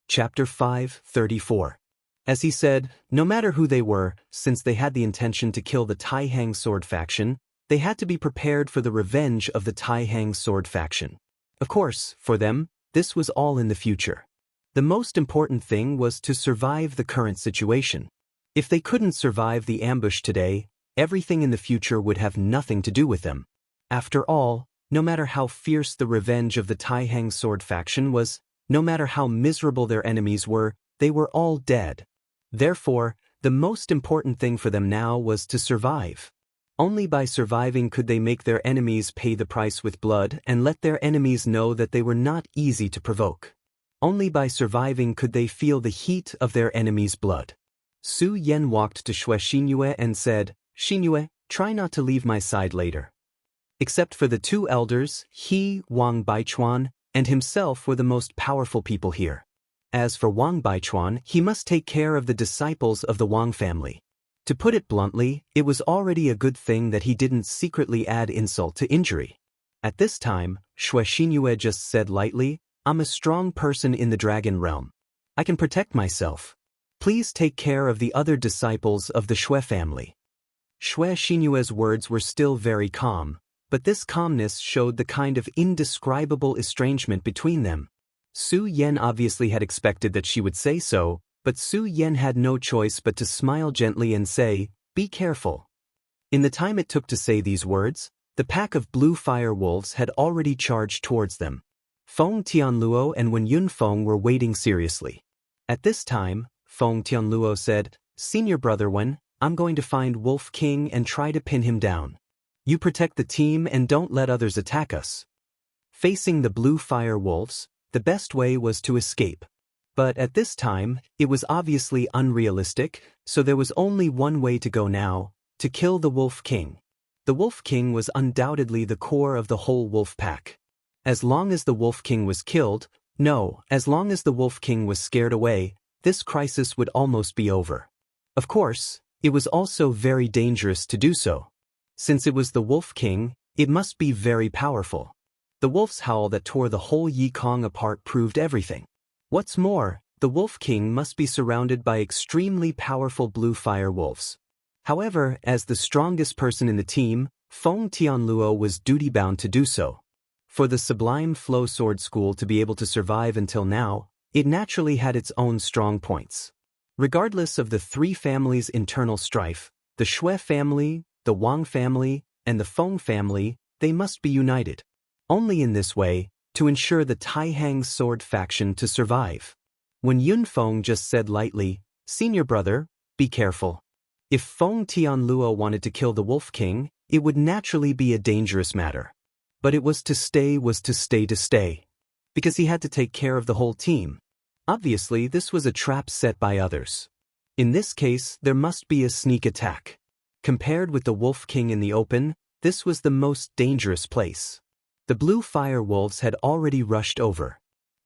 Chapter 5:34. As he said, no matter who they were, since they had the intention to kill the Taihang sword faction, they had to be prepared for the revenge of the Taihang sword faction. Of course, for them, this was all in the future. The most important thing was to survive the current situation. If they couldn't survive the ambush today, everything in the future would have nothing to do with them. After all, no matter how fierce the revenge of the Taihang sword faction was, no matter how miserable their enemies were, they were all dead. Therefore, the most important thing for them now was to survive. Only by surviving could they make their enemies pay the price with blood and let their enemies know that they were not easy to provoke. Only by surviving could they feel the heat of their enemies' blood. Su Yan walked to Xue Xinyue and said, "Xinyue, try not to leave my side later." Except for the two elders, he, Wang Baichuan, and himself were the most powerful people here. As for Wang Baichuan, he must take care of the disciples of the Wang family. To put it bluntly, it was already a good thing that he didn't secretly add insult to injury. At this time, Xue Xinyue just said lightly, "I'm a strong person in the dragon realm. I can protect myself. Please take care of the other disciples of the Xue family." Xue Xinyue's words were still very calm, but this calmness showed the kind of indescribable estrangement between them. Su Yan obviously had expected that she would say so, but Su Yan had no choice but to smile gently and say, "Be careful." In the time it took to say these words, the pack of blue fire wolves had already charged towards them. Feng Tianluo and Wen Yunfeng were waiting seriously. At this time, Feng Tianluo said, "Senior brother Wen, I'm going to find Wolf King and try to pin him down. You protect the team and don't let others attack us." Facing the blue fire wolves, the best way was to escape. But at this time, it was obviously unrealistic, so there was only one way to go now, to kill the Wolf King. The Wolf King was undoubtedly the core of the whole wolf pack. As long as the Wolf King was killed, as long as the Wolf King was scared away, this crisis would almost be over. Of course, it was also very dangerous to do so. Since it was the Wolf King, it must be very powerful. The wolf's howl that tore the whole Yikong apart proved everything. What's more, the Wolf King must be surrounded by extremely powerful blue fire wolves. However, as the strongest person in the team, Feng Tianluo was duty-bound to do so. For the Sublime Flow Sword School to be able to survive until now, it naturally had its own strong points. Regardless of the three families' internal strife, the Xue family, the Wang family, and the Feng family, they must be united. Only in this way, to ensure the Taihang sword faction to survive. When Yunfeng just said lightly, "Senior brother, be careful." If Feng Tianluo wanted to kill the Wolf King, it would naturally be a dangerous matter. But it was to stay. Because he had to take care of the whole team. Obviously, this was a trap set by others. In this case, there must be a sneak attack. Compared with the Wolf King in the open, this was the most dangerous place. The blue fire wolves had already rushed over.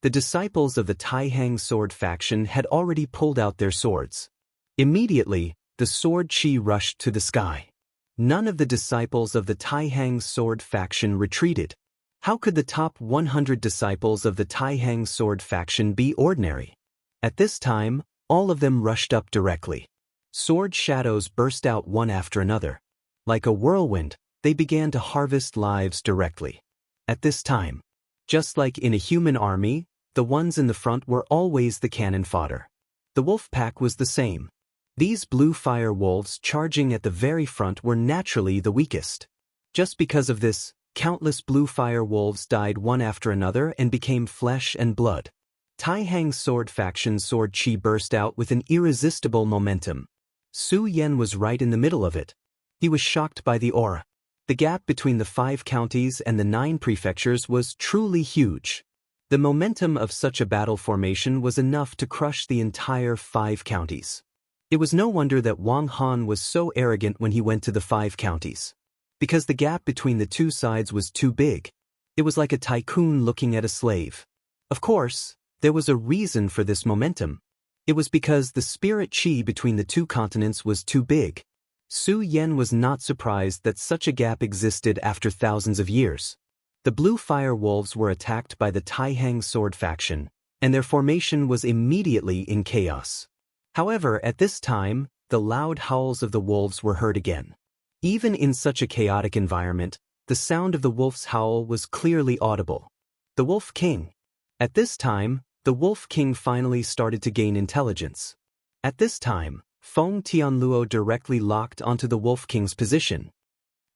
The disciples of the Taihang sword faction had already pulled out their swords. Immediately, the sword chi rushed to the sky. None of the disciples of the Taihang sword faction retreated. How could the top 100 disciples of the Taihang sword faction be ordinary? At this time, all of them rushed up directly. Sword shadows burst out one after another. Like a whirlwind, they began to harvest lives directly. At this time, just like in a human army, the ones in the front were always the cannon fodder. The wolf pack was the same. These blue fire wolves charging at the very front were naturally the weakest. Just because of this, countless blue fire wolves died one after another and became flesh and blood. Taihang's sword faction sword chi burst out with an irresistible momentum. Su Yan was right in the middle of it. He was shocked by the aura. The gap between the 5 counties and the 9 prefectures was truly huge. The momentum of such a battle formation was enough to crush the entire 5 counties. It was no wonder that Wang Han was so arrogant when he went to the 5 counties. Because the gap between the two sides was too big. It was like a tycoon looking at a slave. Of course, there was a reason for this momentum. It was because the spirit chi between the 2 continents was too big. Su Yan was not surprised that such a gap existed after thousands of years. The blue fire wolves were attacked by the Taihang sword faction, and their formation was immediately in chaos. However, at this time, the loud howls of the wolves were heard again. Even in such a chaotic environment, the sound of the wolf's howl was clearly audible. The Wolf King. At this time, the Wolf King finally started to gain intelligence. At this time, Feng Tianluo directly locked onto the Wolf King's position.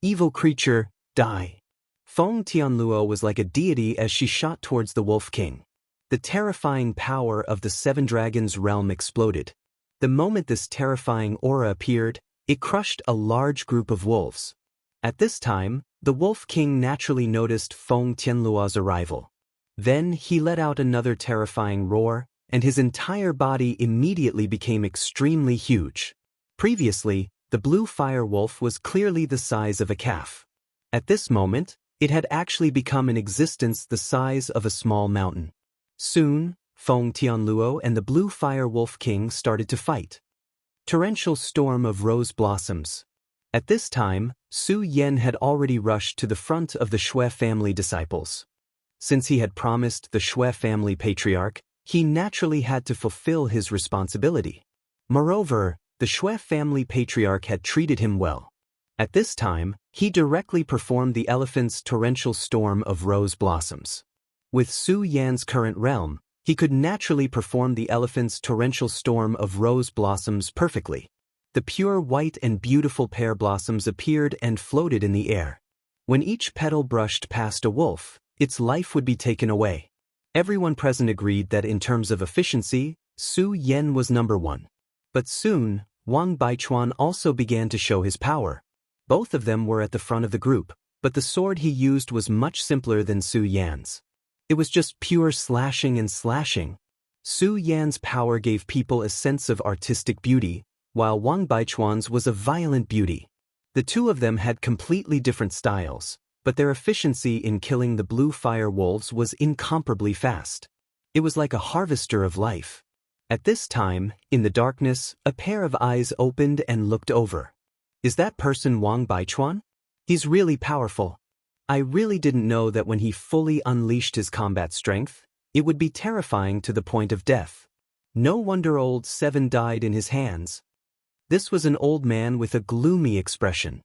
"Evil creature, die." Feng Tianluo was like a deity as she shot towards the Wolf King. The terrifying power of the Seven Dragons realm exploded. The moment this terrifying aura appeared, it crushed a large group of wolves. At this time, the Wolf King naturally noticed Feng Tianluo's arrival. Then he let out another terrifying roar, and his entire body immediately became extremely huge. Previously, the blue fire wolf was clearly the size of a calf. At this moment, it had actually become in existence the size of a small mountain. Soon, Feng Tianluo and the blue fire wolf king started to fight. Torrential storm of rose blossoms. At this time, Su Yan had already rushed to the front of the Shui family disciples. Since he had promised the Shui family patriarch, he naturally had to fulfill his responsibility. Moreover, the Shui family patriarch had treated him well. At this time, he directly performed the elephant's torrential storm of rose blossoms. With Su Yan's current realm, he could naturally perform the elephant's torrential storm of rose blossoms perfectly. The pure white and beautiful pear blossoms appeared and floated in the air. When each petal brushed past a wolf, its life would be taken away. Everyone present agreed that in terms of efficiency, Su Yan was number one. But soon, Wang Baichuan also began to show his power. Both of them were at the front of the group, but the sword he used was much simpler than Su Yan's. It was just pure slashing and slashing. Su Yan's power gave people a sense of artistic beauty, while Wang Baichuan's was a violent beauty. The two of them had completely different styles, but their efficiency in killing the blue fire wolves was incomparably fast. It was like a harvester of life. At this time, in the darkness, a pair of eyes opened and looked over. Is that person Wang Baichuan? He's really powerful. I really didn't know that when he fully unleashed his combat strength, it would be terrifying to the point of death. No wonder old Seven died in his hands. This was an old man with a gloomy expression.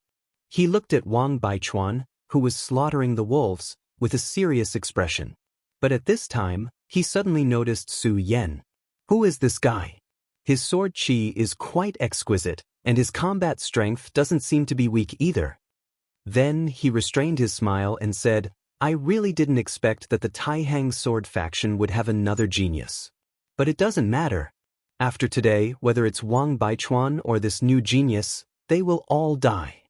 He looked at Wang Baichuan, who was slaughtering the wolves, with a serious expression. But at this time, he suddenly noticed Su Yan. Who is this guy? His sword chi is quite exquisite, and his combat strength doesn't seem to be weak either. Then he restrained his smile and said, I really didn't expect that the Taihang sword faction would have another genius. But it doesn't matter. After today, whether it's Wang Baichuan or this new genius, they will all die.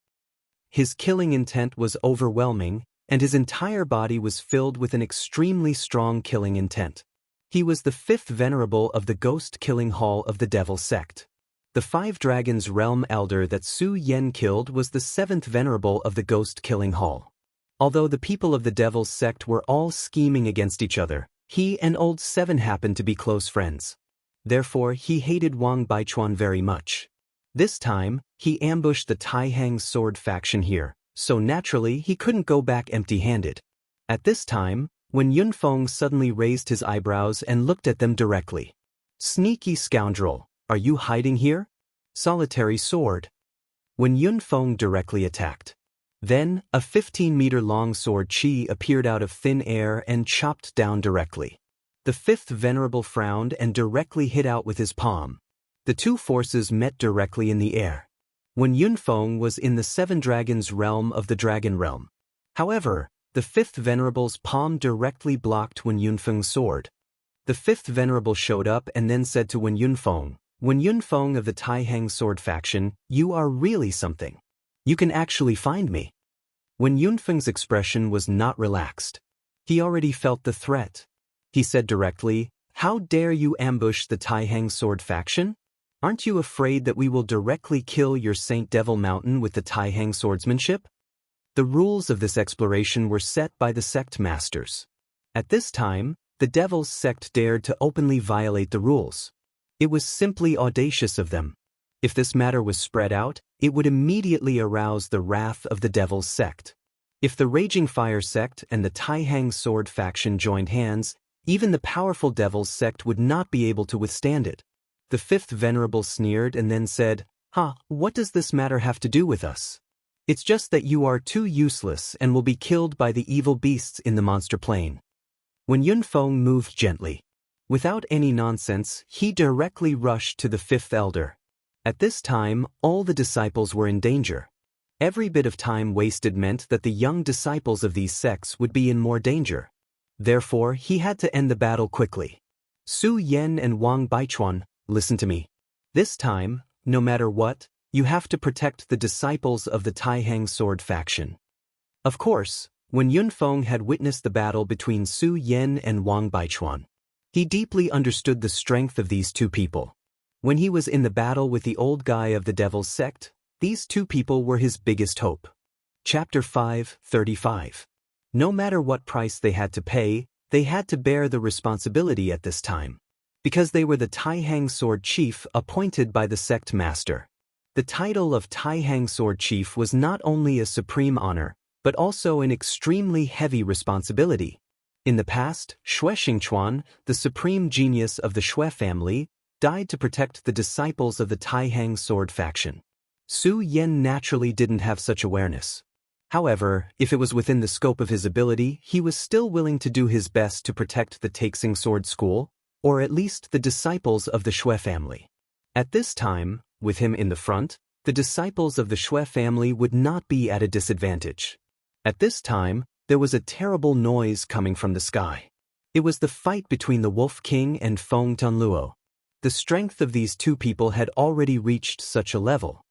His killing intent was overwhelming, and his entire body was filled with an extremely strong killing intent. He was the fifth venerable of the ghost-killing hall of the Devil sect. The Five Dragons realm elder that Su Yan killed was the seventh venerable of the ghost-killing hall. Although the people of the Devil's sect were all scheming against each other, he and Old Seven happened to be close friends. Therefore, he hated Wang Baichuan very much. This time, he ambushed the Taihang sword faction here, so naturally he couldn't go back empty-handed. At this time, when Yunfeng suddenly raised his eyebrows and looked at them directly. Sneaky scoundrel, are you hiding here? Solitary sword. When Yunfeng directly attacked. Then, a 15-meter-long sword chi appeared out of thin air and chopped down directly. The fifth venerable frowned and directly hit out with his palm. The two forces met directly in the air. When Yunfeng was in the Seven Dragons realm of the Dragon realm. However, the fifth venerable's palm directly blocked Wen Yunfeng's sword. The fifth venerable showed up and then said to Wen Yunfeng, Wen Yunfeng of the Taihang sword faction, you are really something. You can actually find me. Wen Yunfeng's expression was not relaxed. He already felt the threat. He said directly, how dare you ambush the Taihang sword faction? Aren't you afraid that we will directly kill your Saint Devil Mountain with the Taihang swordsmanship? The rules of this exploration were set by the sect masters. At this time, the Devil's sect dared to openly violate the rules. It was simply audacious of them. If this matter was spread out, it would immediately arouse the wrath of the Devil's sect. If the Raging Fire sect and the Taihang sword faction joined hands, even the powerful Devil's sect would not be able to withstand it. The fifth venerable sneered and then said, what does this matter have to do with us? It's just that you are too useless and will be killed by the evil beasts in the monster plane. When Yunfeng moved gently, without any nonsense, he directly rushed to the fifth elder. At this time, all the disciples were in danger. Every bit of time wasted meant that the young disciples of these sects would be in more danger. Therefore, he had to end the battle quickly. Su Yen and Wang Baichuan, listen to me. This time, no matter what, you have to protect the disciples of the Taihang sword faction. Of course, when Yunfeng had witnessed the battle between Su Yen and Wang Baichuan, he deeply understood the strength of these two people. When he was in the battle with the old guy of the Devil's Sect, these two people were his biggest hope. Chapter 5:35. No matter what price they had to pay, they had to bear the responsibility at this time. Because they were the Taihang Sword Chief appointed by the sect master. The title of Taihang Sword Chief was not only a supreme honor, but also an extremely heavy responsibility. In the past, Xue Xingchuan, the supreme genius of the Xue family, died to protect the disciples of the Taihang sword faction. Su Yen naturally didn't have such awareness. However, if it was within the scope of his ability, he was still willing to do his best to protect the Taixing Sword School, or at least the disciples of the Xue family. At this time, with him in the front, the disciples of the Xue family would not be at a disadvantage. At this time, there was a terrible noise coming from the sky. It was the fight between the Wolf King and Feng Tianluo. The strength of these two people had already reached such a level.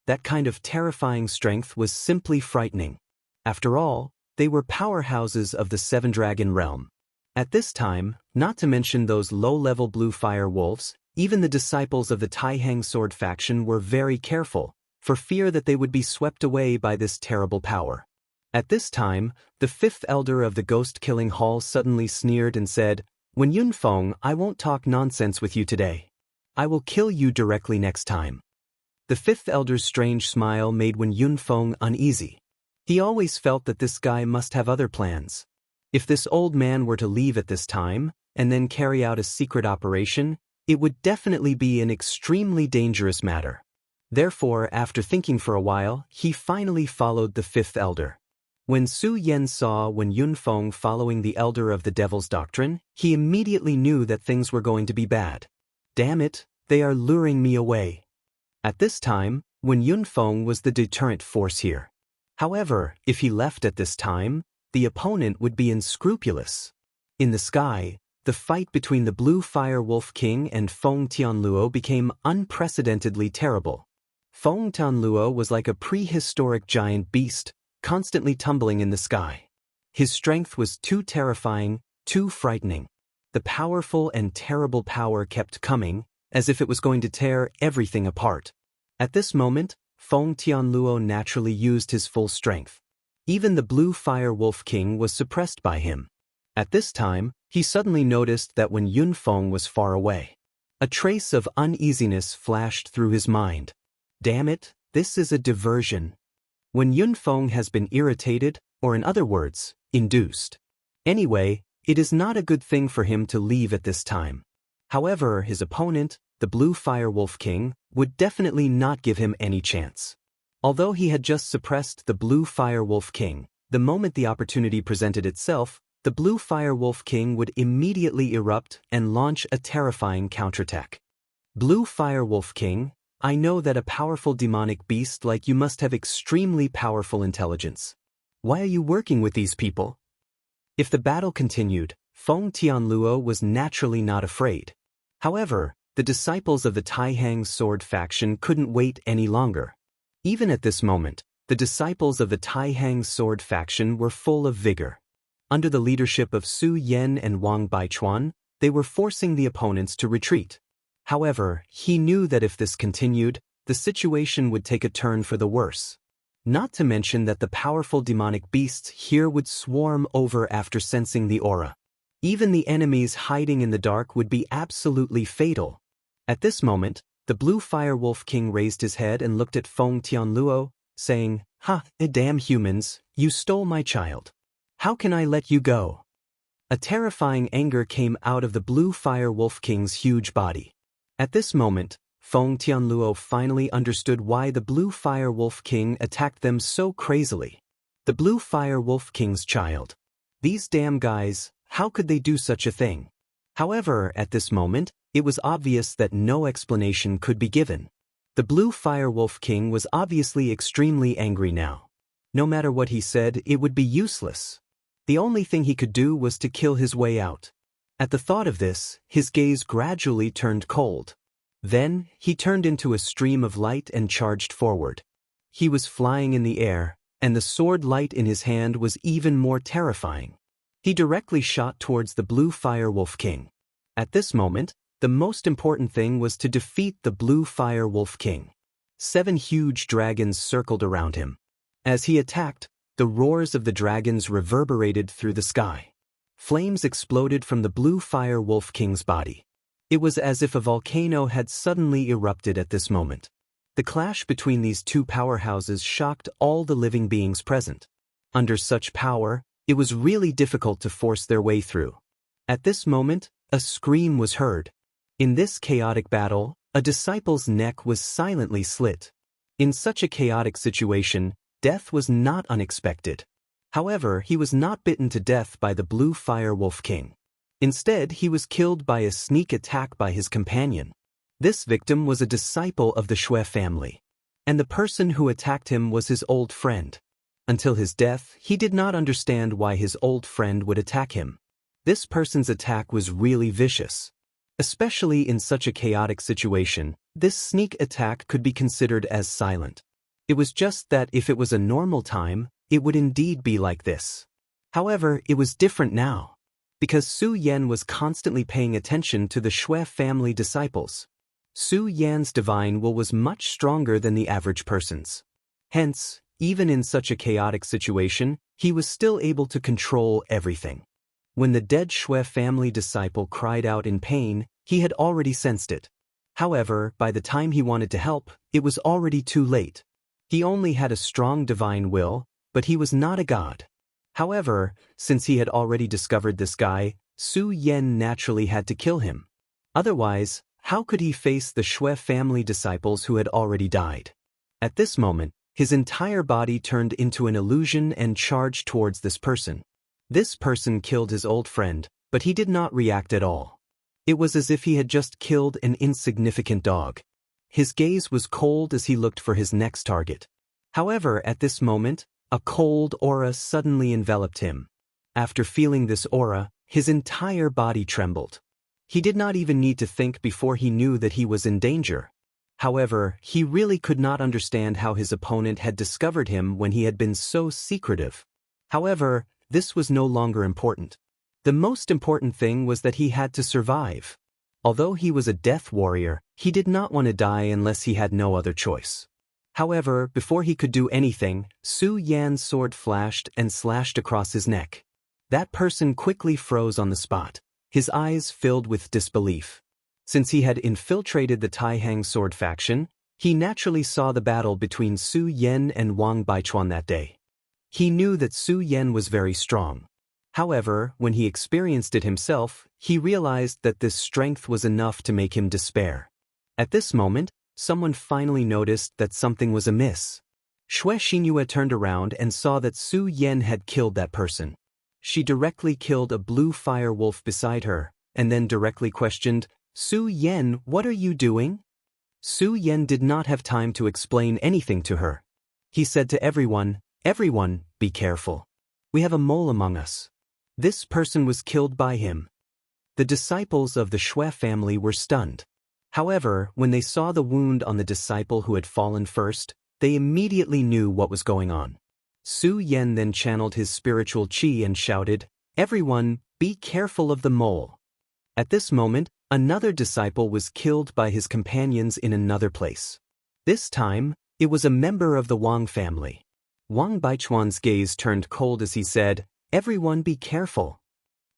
That kind of terrifying strength was simply frightening. After all, they were powerhouses of the Seven Dragon realm. At this time, not to mention those low-level blue fire wolves, even the disciples of the Taihang sword faction were very careful, for fear that they would be swept away by this terrible power. At this time, the fifth elder of the ghost-killing hall suddenly sneered and said, "When Yunfeng, I won't talk nonsense with you today. I will kill you directly next time." The fifth elder's strange smile made Wen Yunfeng uneasy. He always felt that this guy must have other plans. If this old man were to leave at this time, and then carry out a secret operation, it would definitely be an extremely dangerous matter. Therefore, after thinking for a while, he finally followed the fifth elder. When Su Yen saw Wen Yunfeng following the elder of the Devil's Doctrine, he immediately knew that things were going to be bad. Damn it, they are luring me away. At this time, Wen Yunfeng was the deterrent force here. However, if he left at this time, the opponent would be unscrupulous. In the sky, the fight between the Blue Fire Wolf King and Feng Tianluo became unprecedentedly terrible. Feng Tianluo was like a prehistoric giant beast, constantly tumbling in the sky. His strength was too terrifying, too frightening. The powerful and terrible power kept coming, as if it was going to tear everything apart. At this moment, Feng Tianluo naturally used his full strength. Even the Blue Fire Wolf King was suppressed by him. At this time, he suddenly noticed that Wen Yunfeng was far away. A trace of uneasiness flashed through his mind. Damn it, this is a diversion. Wen Yunfeng has been irritated, or in other words, induced. Anyway, it is not a good thing for him to leave at this time. However, his opponent, the Blue Fire Wolf King, would definitely not give him any chance. Although he had just suppressed the Blue Fire Wolf King, the moment the opportunity presented itself, the Blue Fire Wolf King would immediately erupt and launch a terrifying counterattack. Blue Fire Wolf King, I know that a powerful demonic beast like you must have extremely powerful intelligence. Why are you working with these people? If the battle continued, Feng Tianluo was naturally not afraid. However, the disciples of the Taihang sword faction couldn't wait any longer. Even at this moment, the disciples of the Taihang sword faction were full of vigor. Under the leadership of Su Yen and Wang Baichuan, they were forcing the opponents to retreat. However, he knew that if this continued, the situation would take a turn for the worse. Not to mention that the powerful demonic beasts here would swarm over after sensing the aura. Even the enemies hiding in the dark would be absolutely fatal. At this moment, the Blue Fire Wolf King raised his head and looked at Feng Tianluo, saying, "Ha, damn humans, you stole my child. How can I let you go?" A terrifying anger came out of the Blue Fire Wolf King's huge body. At this moment, Feng Tianluo finally understood why the Blue Fire Wolf King attacked them so crazily. The Blue Fire Wolf King's child. These damn guys, how could they do such a thing? However, at this moment, it was obvious that no explanation could be given. The Blue Firewolf King was obviously extremely angry now. No matter what he said, it would be useless. The only thing he could do was to kill his way out. At the thought of this, his gaze gradually turned cold. Then, he turned into a stream of light and charged forward. He was flying in the air, and the sword light in his hand was even more terrifying. He directly shot towards the Blue Firewolf King. At this moment, the most important thing was to defeat the Blue Firewolf King. 7 huge dragons circled around him. As he attacked, the roars of the dragons reverberated through the sky. Flames exploded from the Blue Firewolf King's body. It was as if a volcano had suddenly erupted at this moment. The clash between these two powerhouses shocked all the living beings present. Under such power, it was really difficult to force their way through. At this moment, a scream was heard. In this chaotic battle, a disciple's neck was silently slit. In such a chaotic situation, death was not unexpected. However, he was not bitten to death by the Blue Firewolf King. Instead, he was killed by a sneak attack by his companion. This victim was a disciple of the Shui family, and the person who attacked him was his old friend. Until his death, he did not understand why his old friend would attack him. This person's attack was really vicious. Especially in such a chaotic situation, this sneak attack could be considered as silent. It was just that if it was a normal time, it would indeed be like this. However, it was different now, because Su Yan was constantly paying attention to the Shui family disciples. Su Yan's divine will was much stronger than the average person's. Hence, even in such a chaotic situation, he was still able to control everything. When the dead Shui family disciple cried out in pain, he had already sensed it. However, by the time he wanted to help, it was already too late. He only had a strong divine will, but he was not a god. However, since he had already discovered this guy, Su Yan naturally had to kill him. Otherwise, how could he face the Shui family disciples who had already died? At this moment, his entire body turned into an illusion and charged towards this person. This person killed his old friend, but he did not react at all. It was as if he had just killed an insignificant dog. His gaze was cold as he looked for his next target. However, at this moment, a cold aura suddenly enveloped him. After feeling this aura, his entire body trembled. He did not even need to think before he knew that he was in danger. However, he really could not understand how his opponent had discovered him when he had been so secretive. However, this was no longer important. The most important thing was that he had to survive. Although he was a death warrior, he did not want to die unless he had no other choice. However, before he could do anything, Su Yan's sword flashed and slashed across his neck. That person quickly froze on the spot, his eyes filled with disbelief. Since he had infiltrated the Taihang sword faction, he naturally saw the battle between Su Yan and Wang Baichuan that day. He knew that Su Yan was very strong. However, when he experienced it himself, he realized that this strength was enough to make him despair. At this moment, someone finally noticed that something was amiss. Shui Xinyue turned around and saw that Su Yan had killed that person. She directly killed a blue fire wolf beside her, and then directly questioned, "Su Yan, what are you doing?" Su Yan did not have time to explain anything to her. He said to everyone, "Everyone, be careful. We have a mole among us. This person was killed by him." The disciples of the Shui family were stunned. However, when they saw the wound on the disciple who had fallen first, they immediately knew what was going on. Su Yan then channeled his spiritual qi and shouted, "Everyone, be careful of the mole." At this moment, another disciple was killed by his companions in another place. This time, it was a member of the Wang family. Wang Baichuan's gaze turned cold as he said, "Everyone be careful."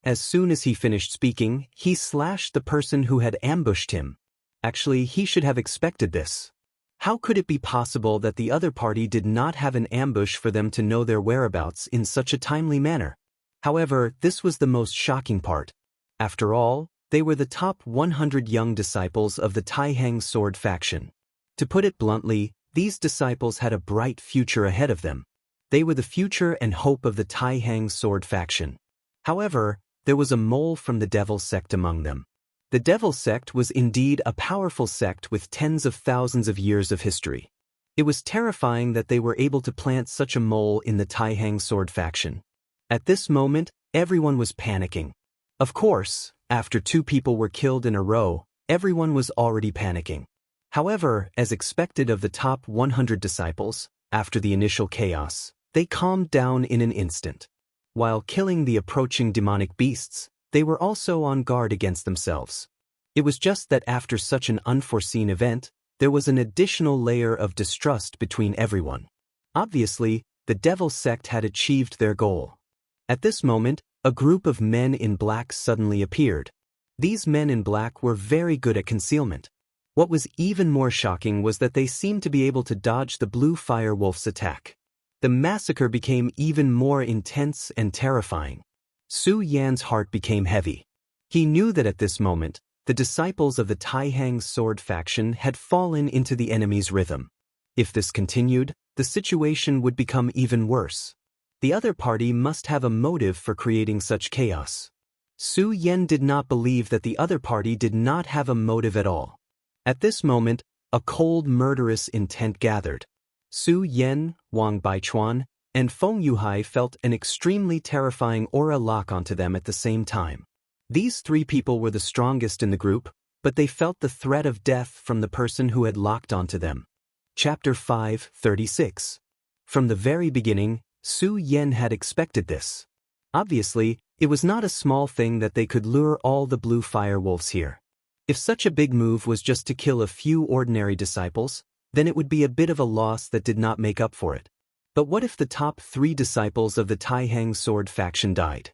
As soon as he finished speaking, he slashed the person who had ambushed him. Actually, he should have expected this. How could it be possible that the other party did not have an ambush for them to know their whereabouts in such a timely manner? However, this was the most shocking part. After all, they were the top 100 young disciples of the Taihang sword faction. To put it bluntly, these disciples had a bright future ahead of them. They were the future and hope of the Taihang sword faction. However, there was a mole from the devil sect among them. The Devil Sect was indeed a powerful sect with tens of thousands of years of history. It was terrifying that they were able to plant such a mole in the Taihang sword faction. At this moment, everyone was panicking. Of course, after 2 people were killed in a row, everyone was already panicking. However, as expected of the top 100 disciples, after the initial chaos, they calmed down in an instant. While killing the approaching demonic beasts, they were also on guard against themselves. It was just that after such an unforeseen event, there was an additional layer of distrust between everyone. Obviously, the Devil Sect had achieved their goal. At this moment, a group of men in black suddenly appeared. These men in black were very good at concealment. What was even more shocking was that they seemed to be able to dodge the blue fire wolf's attack. The massacre became even more intense and terrifying. Su Yan's heart became heavy. He knew that at this moment, the disciples of the Taihang sword faction had fallen into the enemy's rhythm. If this continued, the situation would become even worse. The other party must have a motive for creating such chaos. Su Yan did not believe that the other party did not have a motive at all. At this moment, a cold, murderous intent gathered. Su Yan, Wang Baichuan, and Feng Yuhai felt an extremely terrifying aura lock onto them at the same time. These 3 people were the strongest in the group, but they felt the threat of death from the person who had locked onto them. Chapter 5:36. From the very beginning, Su Yan had expected this. Obviously, it was not a small thing that they could lure all the blue fire wolves here. If such a big move was just to kill a few ordinary disciples, then it would be a bit of a loss that did not make up for it. But what if the top 3 disciples of the Taihang sword faction died?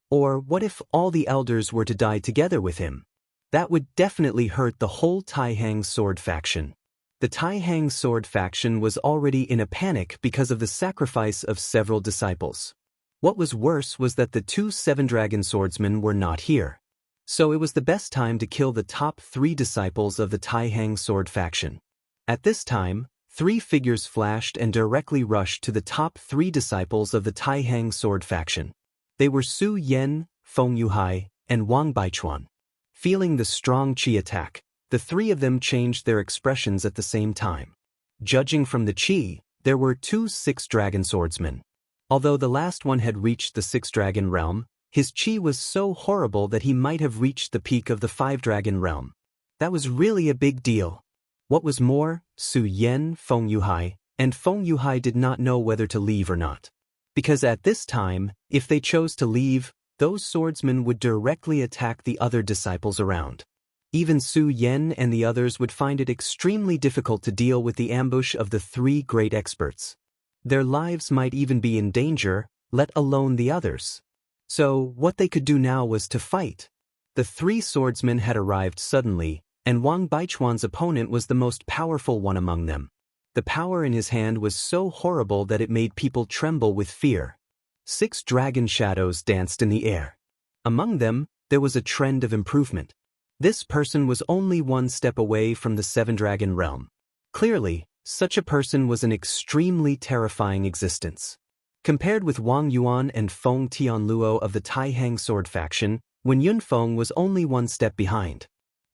Or what if all the elders were to die together with him? That would definitely hurt the whole Taihang sword faction. The Taihang sword faction was already in a panic because of the sacrifice of several disciples. What was worse was that the 2 seven-dragon swordsmen were not here. So it was the best time to kill the top 3 disciples of the Taihang sword faction. At this time, 3 figures flashed and directly rushed to the top 3 disciples of the Taihang sword faction. They were Su Yan, Feng Yuhai, and Wang Baichuan. Feeling the strong qi attack, the 3 of them changed their expressions at the same time. Judging from the qi, there were 2 six-dragon swordsmen. Although the last one had reached the 6-dragon realm, his qi was so horrible that he might have reached the peak of the 5-dragon realm. That was really a big deal. What was more, Su Yan, Feng Yuhai, and Feng Yuhai did not know whether to leave or not. Because at this time, if they chose to leave, those swordsmen would directly attack the other disciples around. Even Su Yan and the others would find it extremely difficult to deal with the ambush of the 3 great experts. Their lives might even be in danger, let alone the others. So, what they could do now was to fight. The 3 swordsmen had arrived suddenly, and Wang Baichuan's opponent was the most powerful one among them. The power in his hand was so horrible that it made people tremble with fear. 6 dragon shadows danced in the air. Among them, there was a trend of improvement. This person was only 1 step away from the 7-dragon realm. Clearly, such a person was an extremely terrifying existence. Compared with Wang Yuan and Feng Tianluo of the Taihang sword faction, Wen Yunfeng was only 1 step behind.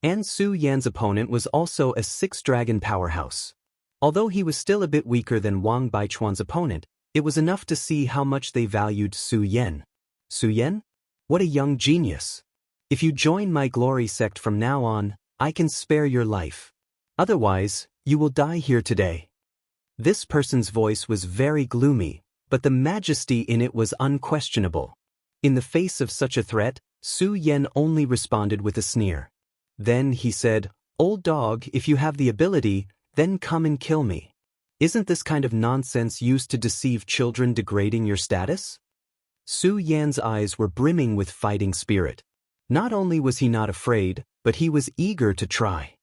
And Su Yan's opponent was also a 6-dragon powerhouse. Although he was still a bit weaker than Wang Baichuan's opponent, it was enough to see how much they valued Su Yan. Su Yan? What a young genius. If you join my glory sect from now on, I can spare your life. Otherwise, you will die here today. This person's voice was very gloomy, but the majesty in it was unquestionable. In the face of such a threat, Su Yan only responded with a sneer. Then he said, "Old dog, if you have the ability, then come and kill me. Isn't this kind of nonsense used to deceive children degrading your status?" Su Yan's eyes were brimming with fighting spirit. Not only was he not afraid, but he was eager to try.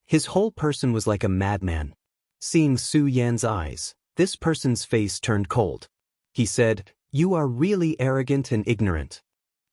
His whole person was like a madman. Seeing Su Yan's eyes, this person's face turned cold. He said, "You are really arrogant and ignorant."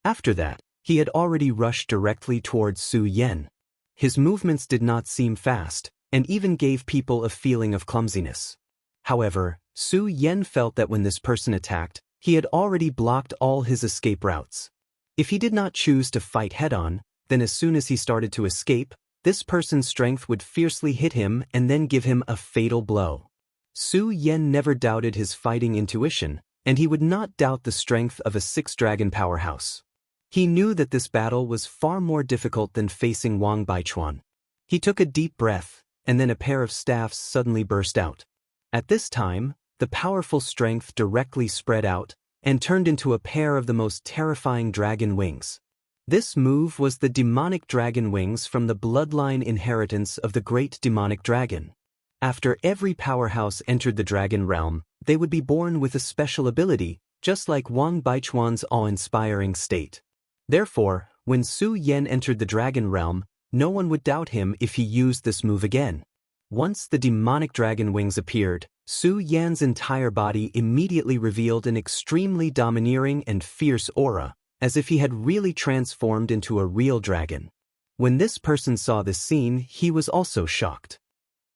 After that, he had already rushed directly towards Su Yan. His movements did not seem fast, and even gave people a feeling of clumsiness. However, Su Yan felt that when this person attacked, he had already blocked all his escape routes. If he did not choose to fight head-on, then as soon as he started to escape, this person's strength would fiercely hit him and then give him a fatal blow. Su Yan never doubted his fighting intuition, and he would not doubt the strength of a six-dragon powerhouse. He knew that this battle was far more difficult than facing Wang Baichuan. He took a deep breath, and then a pair of staffs suddenly burst out. At this time, the powerful strength directly spread out and turned into a pair of the most terrifying dragon wings. This move was the demonic dragon wings from the bloodline inheritance of the great demonic dragon. After every powerhouse entered the dragon realm, they would be born with a special ability, just like Wang Baichuan's awe-inspiring state. Therefore, when Su Yan entered the dragon realm, no one would doubt him if he used this move again. Once the demonic dragon wings appeared, Su Yan's entire body immediately revealed an extremely domineering and fierce aura, as if he had really transformed into a real dragon. When this person saw this scene, he was also shocked.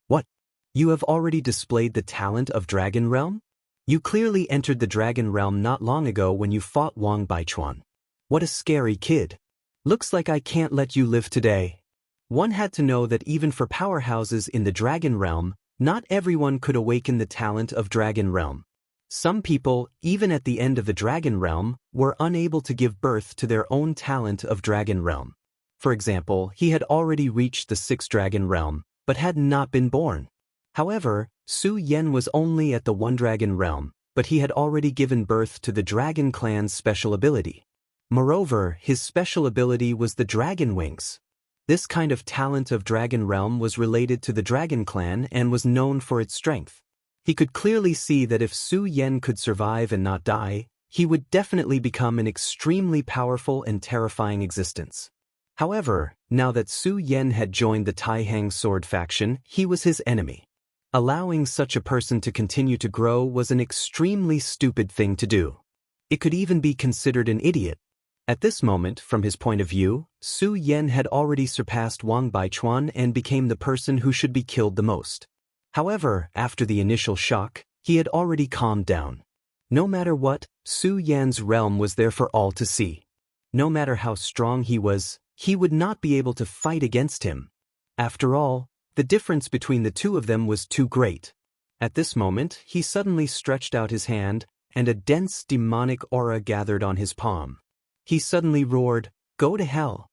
What? You have already displayed the talent of Dragon Realm? You clearly entered the Dragon Realm not long ago when you fought Wang Baichuan. What a scary kid. Looks like I can't let you live today. One had to know that even for powerhouses in the Dragon Realm, not everyone could awaken the talent of Dragon Realm. Some people, even at the end of the Dragon Realm, were unable to give birth to their own talent of Dragon Realm. For example, he had already reached the sixth Dragon Realm, but had not been born. However, Su Yan was only at the one Dragon Realm, but he had already given birth to the Dragon Clan's special ability. Moreover, his special ability was the Dragon Wings. This kind of talent of Dragon Realm was related to the Dragon Clan and was known for its strength. He could clearly see that if Su Yan could survive and not die, he would definitely become an extremely powerful and terrifying existence. However, now that Su Yan had joined the Taihang Sword faction, he was his enemy. Allowing such a person to continue to grow was an extremely stupid thing to do. It could even be considered an idiot. At this moment, from his point of view, Su Yan had already surpassed Wang Baichuan and became the person who should be killed the most. However, after the initial shock, he had already calmed down. No matter what, Su Yan's realm was there for all to see. No matter how strong he was, he would not be able to fight against him. After all, the difference between the two of them was too great. At this moment, he suddenly stretched out his hand, and a dense demonic aura gathered on his palm. He suddenly roared, "Go to hell!"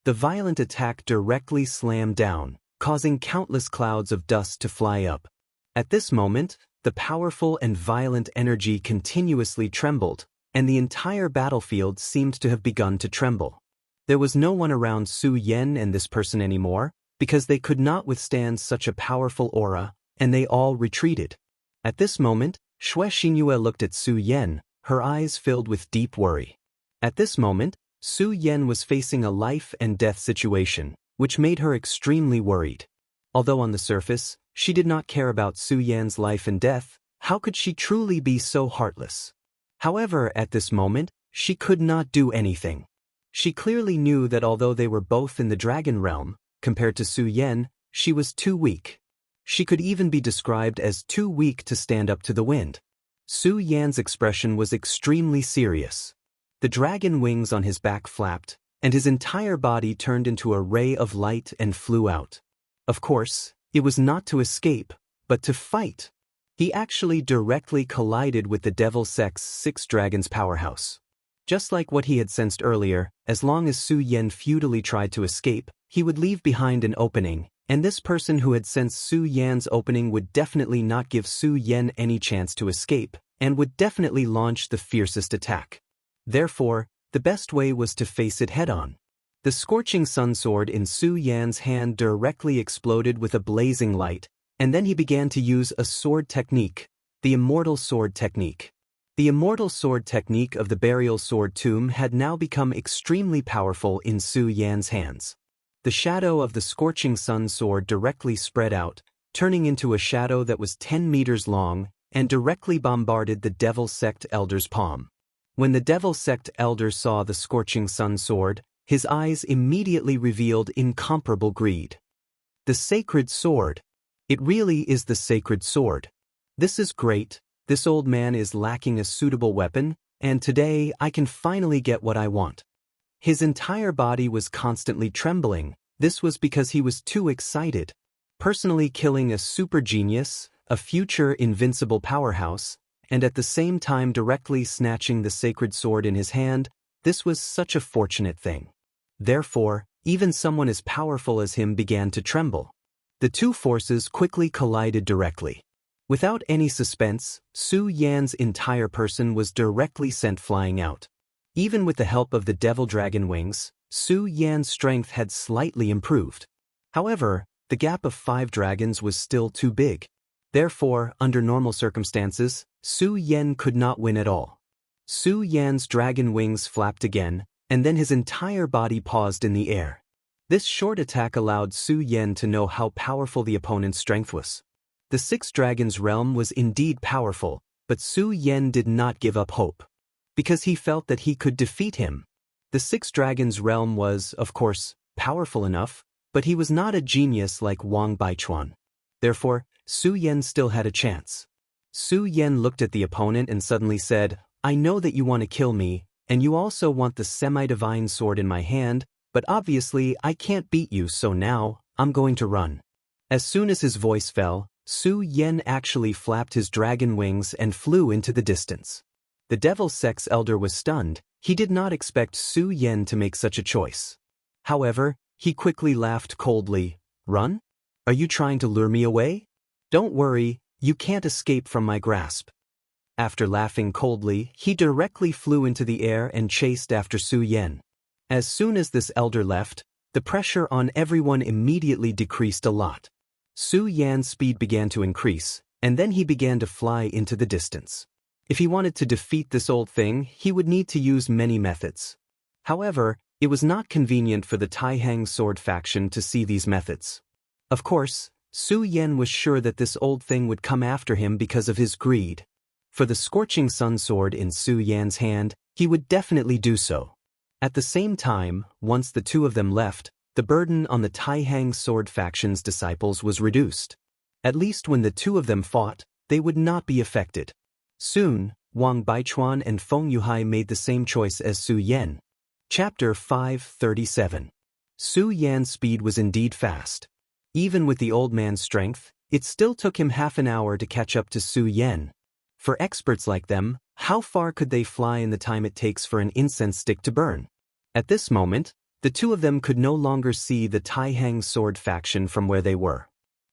The violent attack directly slammed down, causing countless clouds of dust to fly up. At this moment, the powerful and violent energy continuously trembled, and the entire battlefield seemed to have begun to tremble. There was no one around Su Yan and this person anymore, because they could not withstand such a powerful aura, and they all retreated. At this moment, Xue Xingyue looked at Su Yan, her eyes filled with deep worry. At this moment, Su Yan was facing a life and death situation, which made her extremely worried. Although on the surface, she did not care about Su Yan's life and death, how could she truly be so heartless? However, at this moment, she could not do anything. She clearly knew that although they were both in the Dragon Realm, compared to Su Yan, she was too weak. She could even be described as too weak to stand up to the wind. Su Yan's expression was extremely serious. The dragon wings on his back flapped, and his entire body turned into a ray of light and flew out. Of course, it was not to escape, but to fight. He actually directly collided with the Devil Sect's Six Dragons powerhouse. Just like what he had sensed earlier, as long as Su Yan futilely tried to escape, he would leave behind an opening, and this person who had sensed Su Yan's opening would definitely not give Su Yan any chance to escape, and would definitely launch the fiercest attack. Therefore, the best way was to face it head-on. The scorching sun sword in Su Yan's hand directly exploded with a blazing light, and then he began to use a sword technique, the Immortal Sword Technique. The Immortal Sword Technique of the Burial Sword Tomb had now become extremely powerful in Su Yan's hands. The shadow of the scorching sun sword directly spread out, turning into a shadow that was 10 meters long, and directly bombarded the Devil Sect Elder's palm. When the Devil Sect Elder saw the scorching sun sword, his eyes immediately revealed incomparable greed. The sacred sword. It really is the sacred sword. This is great. This old man is lacking a suitable weapon, and today I can finally get what I want. His entire body was constantly trembling. This was because he was too excited. Personally killing a super genius, a future invincible powerhouse, and at the same time directly snatching the sacred sword in his hand, this was such a fortunate thing. Therefore, even someone as powerful as him began to tremble. The two forces quickly collided directly. Without any suspense, Su Yan's entire person was directly sent flying out. Even with the help of the devil dragon wings, Su Yan's strength had slightly improved. However, the gap of 5 dragons was still too big. Therefore, under normal circumstances, Su Yan could not win at all. Su Yan's dragon wings flapped again, and then his entire body paused in the air. This short attack allowed Su Yan to know how powerful the opponent's strength was. The 6 dragons realm was indeed powerful, but Su Yan did not give up hope. Because he felt that he could defeat him. The 6 dragons realm was, of course, powerful enough, but he was not a genius like Wang Baichuan. Therefore, Su Yan still had a chance. Su Yan looked at the opponent and suddenly said, "I know that you want to kill me, and you also want the semi-divine sword in my hand, but obviously I can't beat you, so now, I'm going to run." As soon as his voice fell, Su Yan actually flapped his dragon wings and flew into the distance. The Devil Sect's elder was stunned. He did not expect Su Yan to make such a choice. However, he quickly laughed coldly. "Run? Are you trying to lure me away? Don't worry, you can't escape from my grasp." After laughing coldly, he directly flew into the air and chased after Su Yan. As soon as this elder left, the pressure on everyone immediately decreased a lot. Su Yan's speed began to increase, and then he began to fly into the distance. If he wanted to defeat this old thing, he would need to use many methods. However, it was not convenient for the Taihang sword faction to see these methods. Of course, Su Yan was sure that this old thing would come after him because of his greed. For the scorching sun sword in Su Yan's hand, he would definitely do so. At the same time, once the two of them left, the burden on the Taihang sword faction's disciples was reduced. At least when the two of them fought, they would not be affected. Soon, Wang Baichuan and Feng Yuhai made the same choice as Su Yan. Chapter 537. Su Yan's speed was indeed fast. Even with the old man's strength, it still took him half an hour to catch up to Su Yan. For experts like them, how far could they fly in the time it takes for an incense stick to burn? At this moment, the two of them could no longer see the Taihang sword faction from where they were.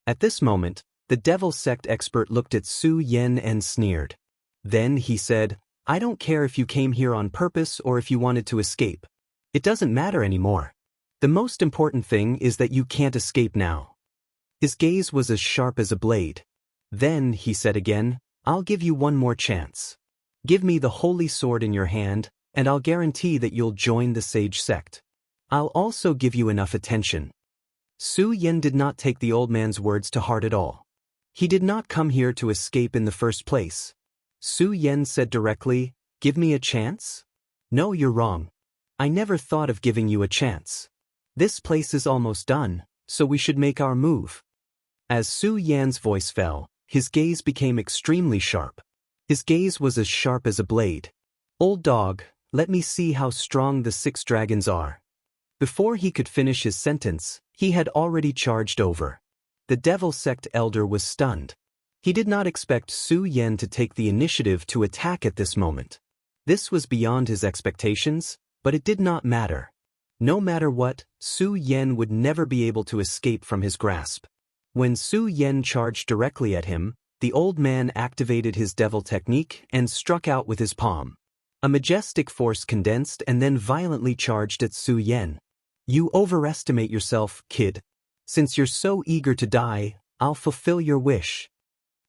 At this moment, the Devil Sect expert looked at Su Yan and sneered. Then he said, "I don't care if you came here on purpose or if you wanted to escape. It doesn't matter anymore. The most important thing is that you can't escape now." His gaze was as sharp as a blade. Then he said again, "I'll give you one more chance. Give me the holy sword in your hand, and I'll guarantee that you'll join the Sage Sect. I'll also give you enough attention." Su Yan did not take the old man's words to heart at all. He did not come here to escape in the first place. Su Yan said directly, "Give me a chance? No, you're wrong. I never thought of giving you a chance. This place is almost done, so we should make our move." As Su Yan's voice fell, his gaze became extremely sharp. His gaze was as sharp as a blade. "Old dog, let me see how strong the 6 dragons are." Before he could finish his sentence, he had already charged over. The Devil Sect elder was stunned. He did not expect Su Yan to take the initiative to attack at this moment. This was beyond his expectations, but it did not matter. No matter what, Su Yan would never be able to escape from his grasp. When Su Yan charged directly at him, the old man activated his devil technique and struck out with his palm. A majestic force condensed and then violently charged at Su Yan. "You overestimate yourself, kid. Since you're so eager to die, I'll fulfill your wish."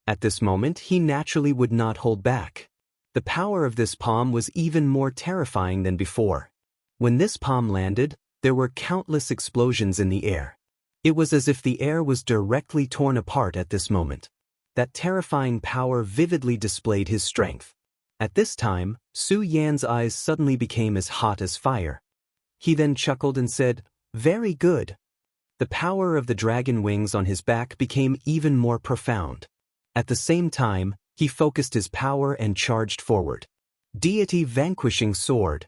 At this moment, he naturally would not hold back. The power of this palm was even more terrifying than before. When this palm landed, there were countless explosions in the air. It was as if the air was directly torn apart at this moment. That terrifying power vividly displayed his strength. At this time, Su Yan's eyes suddenly became as hot as fire. He then chuckled and said, "Very good." The power of the dragon wings on his back became even more profound. At the same time, he focused his power and charged forward. Deity Vanquishing Sword.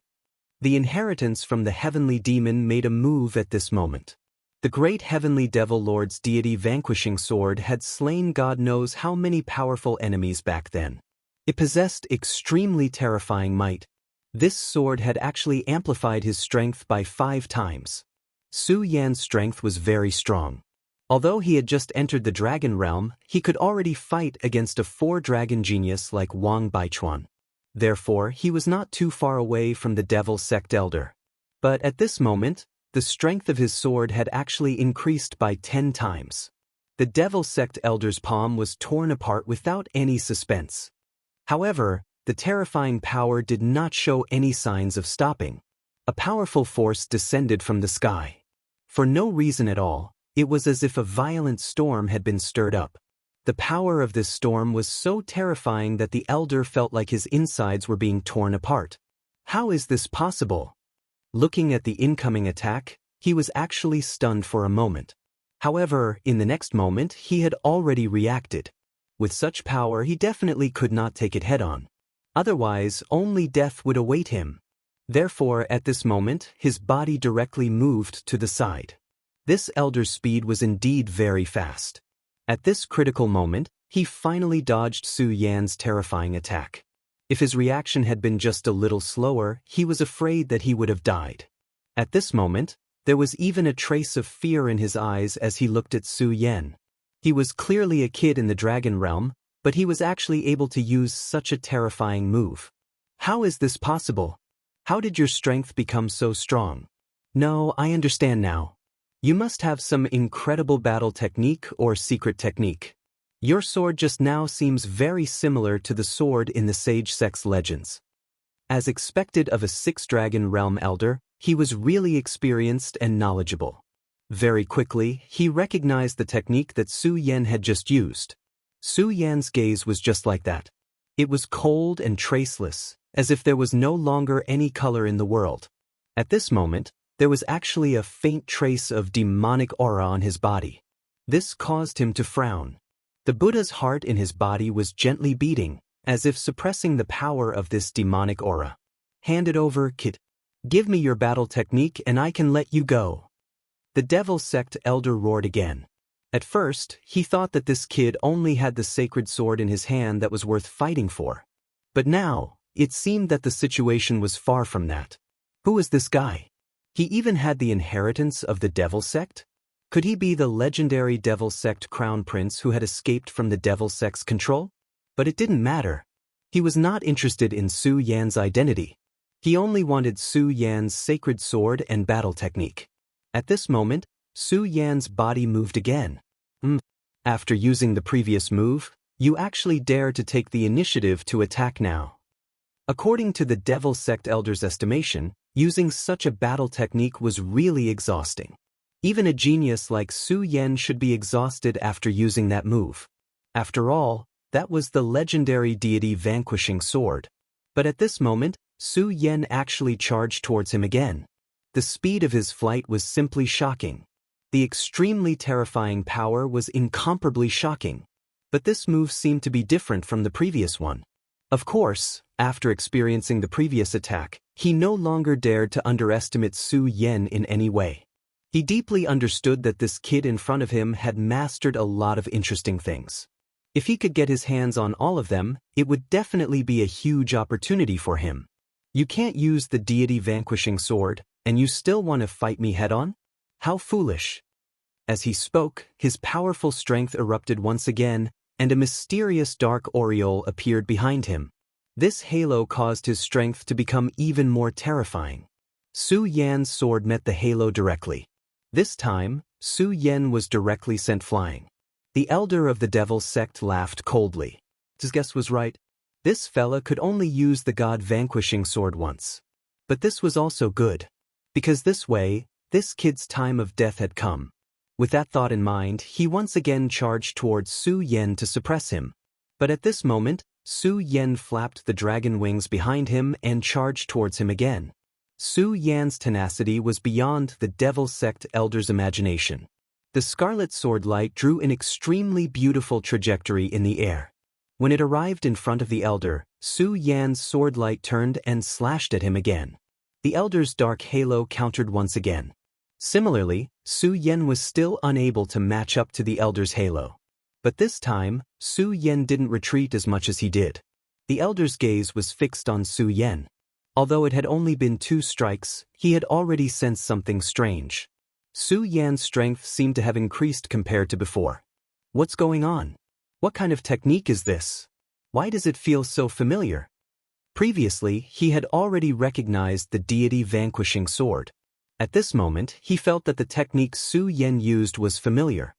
The inheritance from the heavenly demon made a move at this moment. The great heavenly devil lord's deity vanquishing sword had slain God knows how many powerful enemies back then. It possessed extremely terrifying might. This sword had actually amplified his strength by 5 times. Su Yan's strength was very strong. Although he had just entered the dragon realm, he could already fight against a 4-dragon genius like Wang Baichuan. Therefore, he was not too far away from the devil sect elder. But at this moment, the strength of his sword had actually increased by 10 times. The devil sect elder's palm was torn apart without any suspense. However, the terrifying power did not show any signs of stopping. A powerful force descended from the sky. For no reason at all, it was as if a violent storm had been stirred up. The power of this storm was so terrifying that the elder felt like his insides were being torn apart. How is this possible? Looking at the incoming attack, he was actually stunned for a moment. However, in the next moment, he had already reacted. With such power, he definitely could not take it head-on. Otherwise, only death would await him. Therefore, at this moment, his body directly moved to the side. This elder's speed was indeed very fast. At this critical moment, he finally dodged Su Yan's terrifying attack. If his reaction had been just a little slower, he was afraid that he would have died. At this moment, there was even a trace of fear in his eyes as he looked at Su Yan. He was clearly a kid in the dragon realm, but he was actually able to use such a terrifying move. How is this possible? How did your strength become so strong? No, I understand now. You must have some incredible battle technique or secret technique. Your sword just now seems very similar to the sword in the Sage Sect's legends. As expected of a 6-dragon realm elder, he was really experienced and knowledgeable. Very quickly, he recognized the technique that Su Yan had just used. Su Yan's gaze was just like that. It was cold and traceless, as if there was no longer any color in the world. At this moment, there was actually a faint trace of demonic aura on his body. This caused him to frown. The Buddha's heart in his body was gently beating, as if suppressing the power of this demonic aura. Hand it over, kid. Give me your battle technique and I can let you go. The devil sect elder roared again. At first, he thought that this kid only had the sacred sword in his hand that was worth fighting for. But now, it seemed that the situation was far from that. Who is this guy? He even had the inheritance of the devil sect? Could he be the legendary devil sect crown prince who had escaped from the devil sect's control? But it didn't matter. He was not interested in Su Yan's identity. He only wanted Su Yan's sacred sword and battle technique. At this moment, Su Yan's body moved again. After using the previous move, you actually dare to take the initiative to attack now. According to the devil sect elder's estimation, using such a battle technique was really exhausting. Even a genius like Su Yan should be exhausted after using that move. After all, that was the legendary deity vanquishing sword. But at this moment, Su Yan actually charged towards him again. The speed of his flight was simply shocking. The extremely terrifying power was incomparably shocking. But this move seemed to be different from the previous one. Of course, after experiencing the previous attack, he no longer dared to underestimate Su Yan in any way. He deeply understood that this kid in front of him had mastered a lot of interesting things. If he could get his hands on all of them, it would definitely be a huge opportunity for him. You can't use the deity vanquishing sword, and you still want to fight me head-on? How foolish. As he spoke, his powerful strength erupted once again, and a mysterious dark aureole appeared behind him. This halo caused his strength to become even more terrifying. Su Yan's sword met the halo directly. This time, Su Yan was directly sent flying. The elder of the devil sect laughed coldly. His guess was right. This fella could only use the god-vanquishing sword once. But this was also good. Because this way, this kid's time of death had come. With that thought in mind, he once again charged towards Su Yan to suppress him. But at this moment, Su Yan flapped the dragon wings behind him and charged towards him again. Su Yan's tenacity was beyond the devil sect elder's imagination. The scarlet sword light drew an extremely beautiful trajectory in the air. When it arrived in front of the elder, Su Yan's sword light turned and slashed at him again. The elder's dark halo countered once again. Similarly, Su Yen was still unable to match up to the elder's halo. But this time, Su Yen didn't retreat as much as he did. The elder's gaze was fixed on Su Yen. Although it had only been 2 strikes, he had already sensed something strange. Su Yan's strength seemed to have increased compared to before. What's going on? What kind of technique is this? Why does it feel so familiar? Previously, he had already recognized the deity vanquishing sword. At this moment, he felt that the technique Su Yen used was familiar.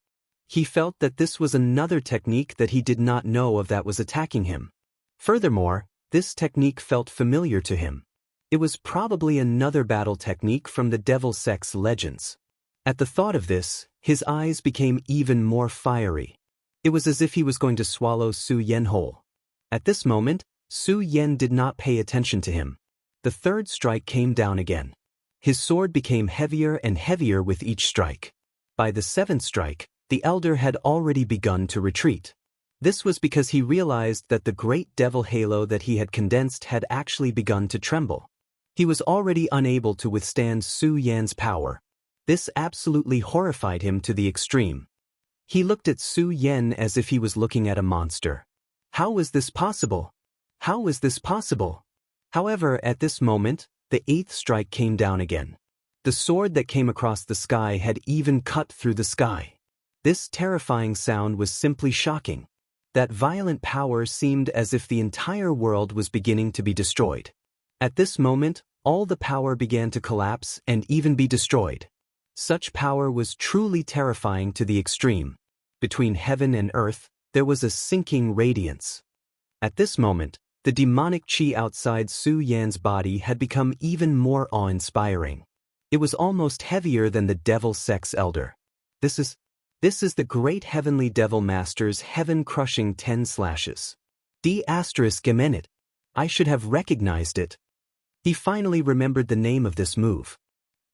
He felt that this was another technique that he did not know of that was attacking him. Furthermore, this technique felt familiar to him. It was probably another battle technique from the Devil Sex legends. At the thought of this, his eyes became even more fiery. It was as if he was going to swallow Su Yen whole. At this moment, Su Yen did not pay attention to him. The 3rd strike came down again. His sword became heavier and heavier with each strike. By the 7th strike, the elder had already begun to retreat. This was because he realized that the great devil halo that he had condensed had actually begun to tremble. He was already unable to withstand Su Yan's power. This absolutely horrified him to the extreme. He looked at Su Yen as if he was looking at a monster. How was this possible? How was this possible? However, at this moment, the 8th strike came down again. The sword that came across the sky had even cut through the sky. This terrifying sound was simply shocking. That violent power seemed as if the entire world was beginning to be destroyed. At this moment, all the power began to collapse and even be destroyed. Such power was truly terrifying to the extreme. Between heaven and earth, there was a sinking radiance. At this moment, the demonic chi outside Su Yan's body had become even more awe-inspiring. It was almost heavier than the Devil Sex Elder. This is the great heavenly devil master's heaven-crushing 10 slashes. D****. I should have recognized it. He finally remembered the name of this move.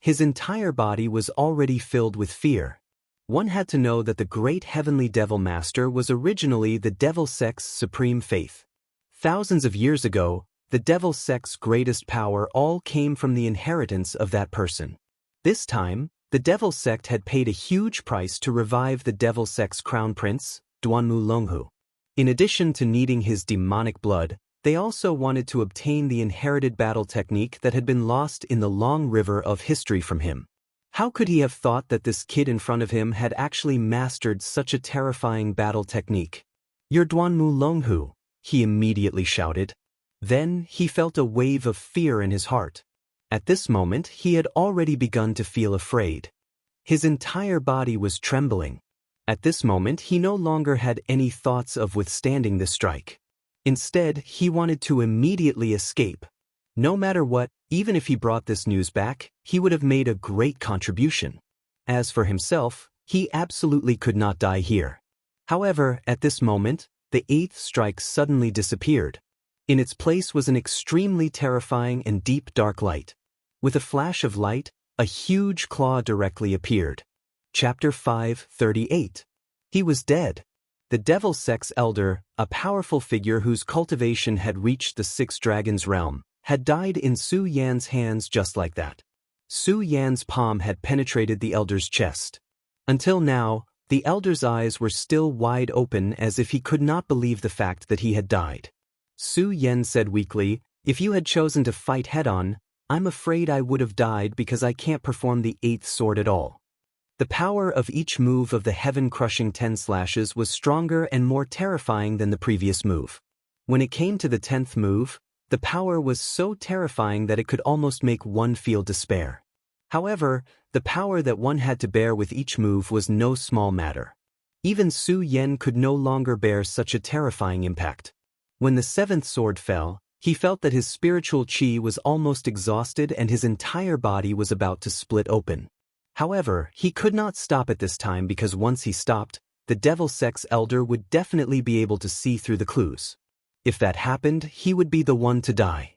His entire body was already filled with fear. One had to know that the great heavenly devil master was originally the Devil Sect's supreme faith. Thousands of years ago, the Devil Sect's greatest power all came from the inheritance of that person. This time, the Devil Sect had paid a huge price to revive the Devil Sect's crown prince, Duanmu Longhu. In addition to needing his demonic blood, they also wanted to obtain the inherited battle technique that had been lost in the long river of history from him. How could he have thought that this kid in front of him had actually mastered such a terrifying battle technique? "You're Duanmu Longhu," he immediately shouted. Then he felt a wave of fear in his heart. At this moment, he had already begun to feel afraid. His entire body was trembling. At this moment, he no longer had any thoughts of withstanding this strike. Instead, he wanted to immediately escape. No matter what, even if he brought this news back, he would have made a great contribution. As for himself, he absolutely could not die here. However, at this moment, the 8th strike suddenly disappeared. In its place was an extremely terrifying and deep dark light. With a flash of light, a huge claw directly appeared. Chapter 538. He was dead. The Devil Sex Elder, a powerful figure whose cultivation had reached the 6 Dragons realm, had died in Su Yan's hands just like that. Su Yan's palm had penetrated the elder's chest. Until now, the elder's eyes were still wide open as if he could not believe the fact that he had died. Su Yan said weakly, "If you had chosen to fight head-on, I'm afraid I would have died because I can't perform the 8th sword at all." The power of each move of the heaven-crushing 10 slashes was stronger and more terrifying than the previous move. When it came to the 10th move, the power was so terrifying that it could almost make one feel despair. However, the power that one had to bear with each move was no small matter. Even Su Yen could no longer bear such a terrifying impact. When the 7th sword fell, he felt that his spiritual chi was almost exhausted and his entire body was about to split open. However, he could not stop at this time because once he stopped, the Devil Sex Elder would definitely be able to see through the clues. If that happened, he would be the one to die.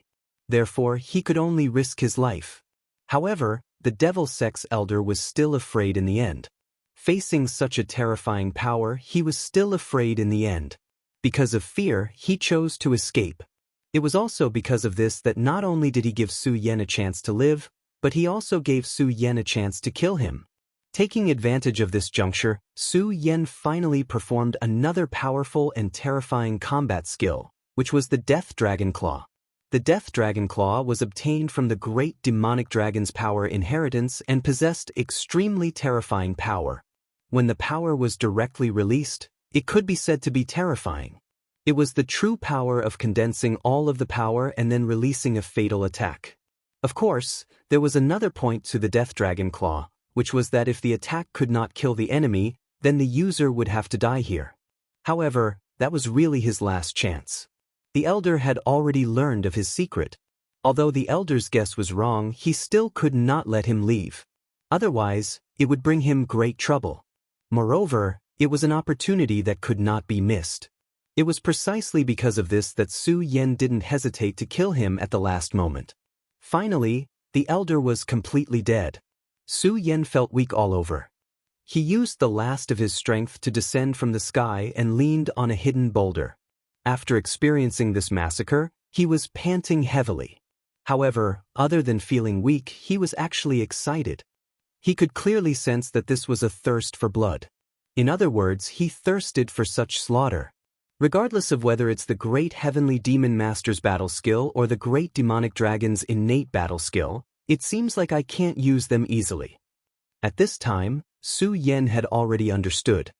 Therefore, he could only risk his life. However, the Devil Sex Elder was still afraid in the end. Facing such a terrifying power, he was still afraid in the end. Because of fear, he chose to escape. It was also because of this that not only did he give Su Yen a chance to live, but he also gave Su Yen a chance to kill him. Taking advantage of this juncture, Su Yen finally performed another powerful and terrifying combat skill, which was the Death Dragon Claw. The Death Dragon Claw was obtained from the great demonic dragon's power inheritance and possessed extremely terrifying power. When the power was directly released, it could be said to be terrifying. It was the true power of condensing all of the power and then releasing a fatal attack. Of course, there was another point to the Death Dragon Claw, which was that if the attack could not kill the enemy, then the user would have to die here. However, that was really his last chance. The Elder had already learned of his secret. Although the Elder's guess was wrong, he still could not let him leave. Otherwise, it would bring him great trouble. Moreover, it was an opportunity that could not be missed. It was precisely because of this that Su Yen didn't hesitate to kill him at the last moment. Finally, the Elder was completely dead. Su Yen felt weak all over. He used the last of his strength to descend from the sky and leaned on a hidden boulder. After experiencing this massacre, he was panting heavily. However, other than feeling weak, he was actually excited. He could clearly sense that this was a thirst for blood. In other words, he thirsted for such slaughter. Regardless of whether it's the great heavenly demon master's battle skill or the great demonic dragon's innate battle skill, it seems like I can't use them easily. At this time, Su Yen had already understood.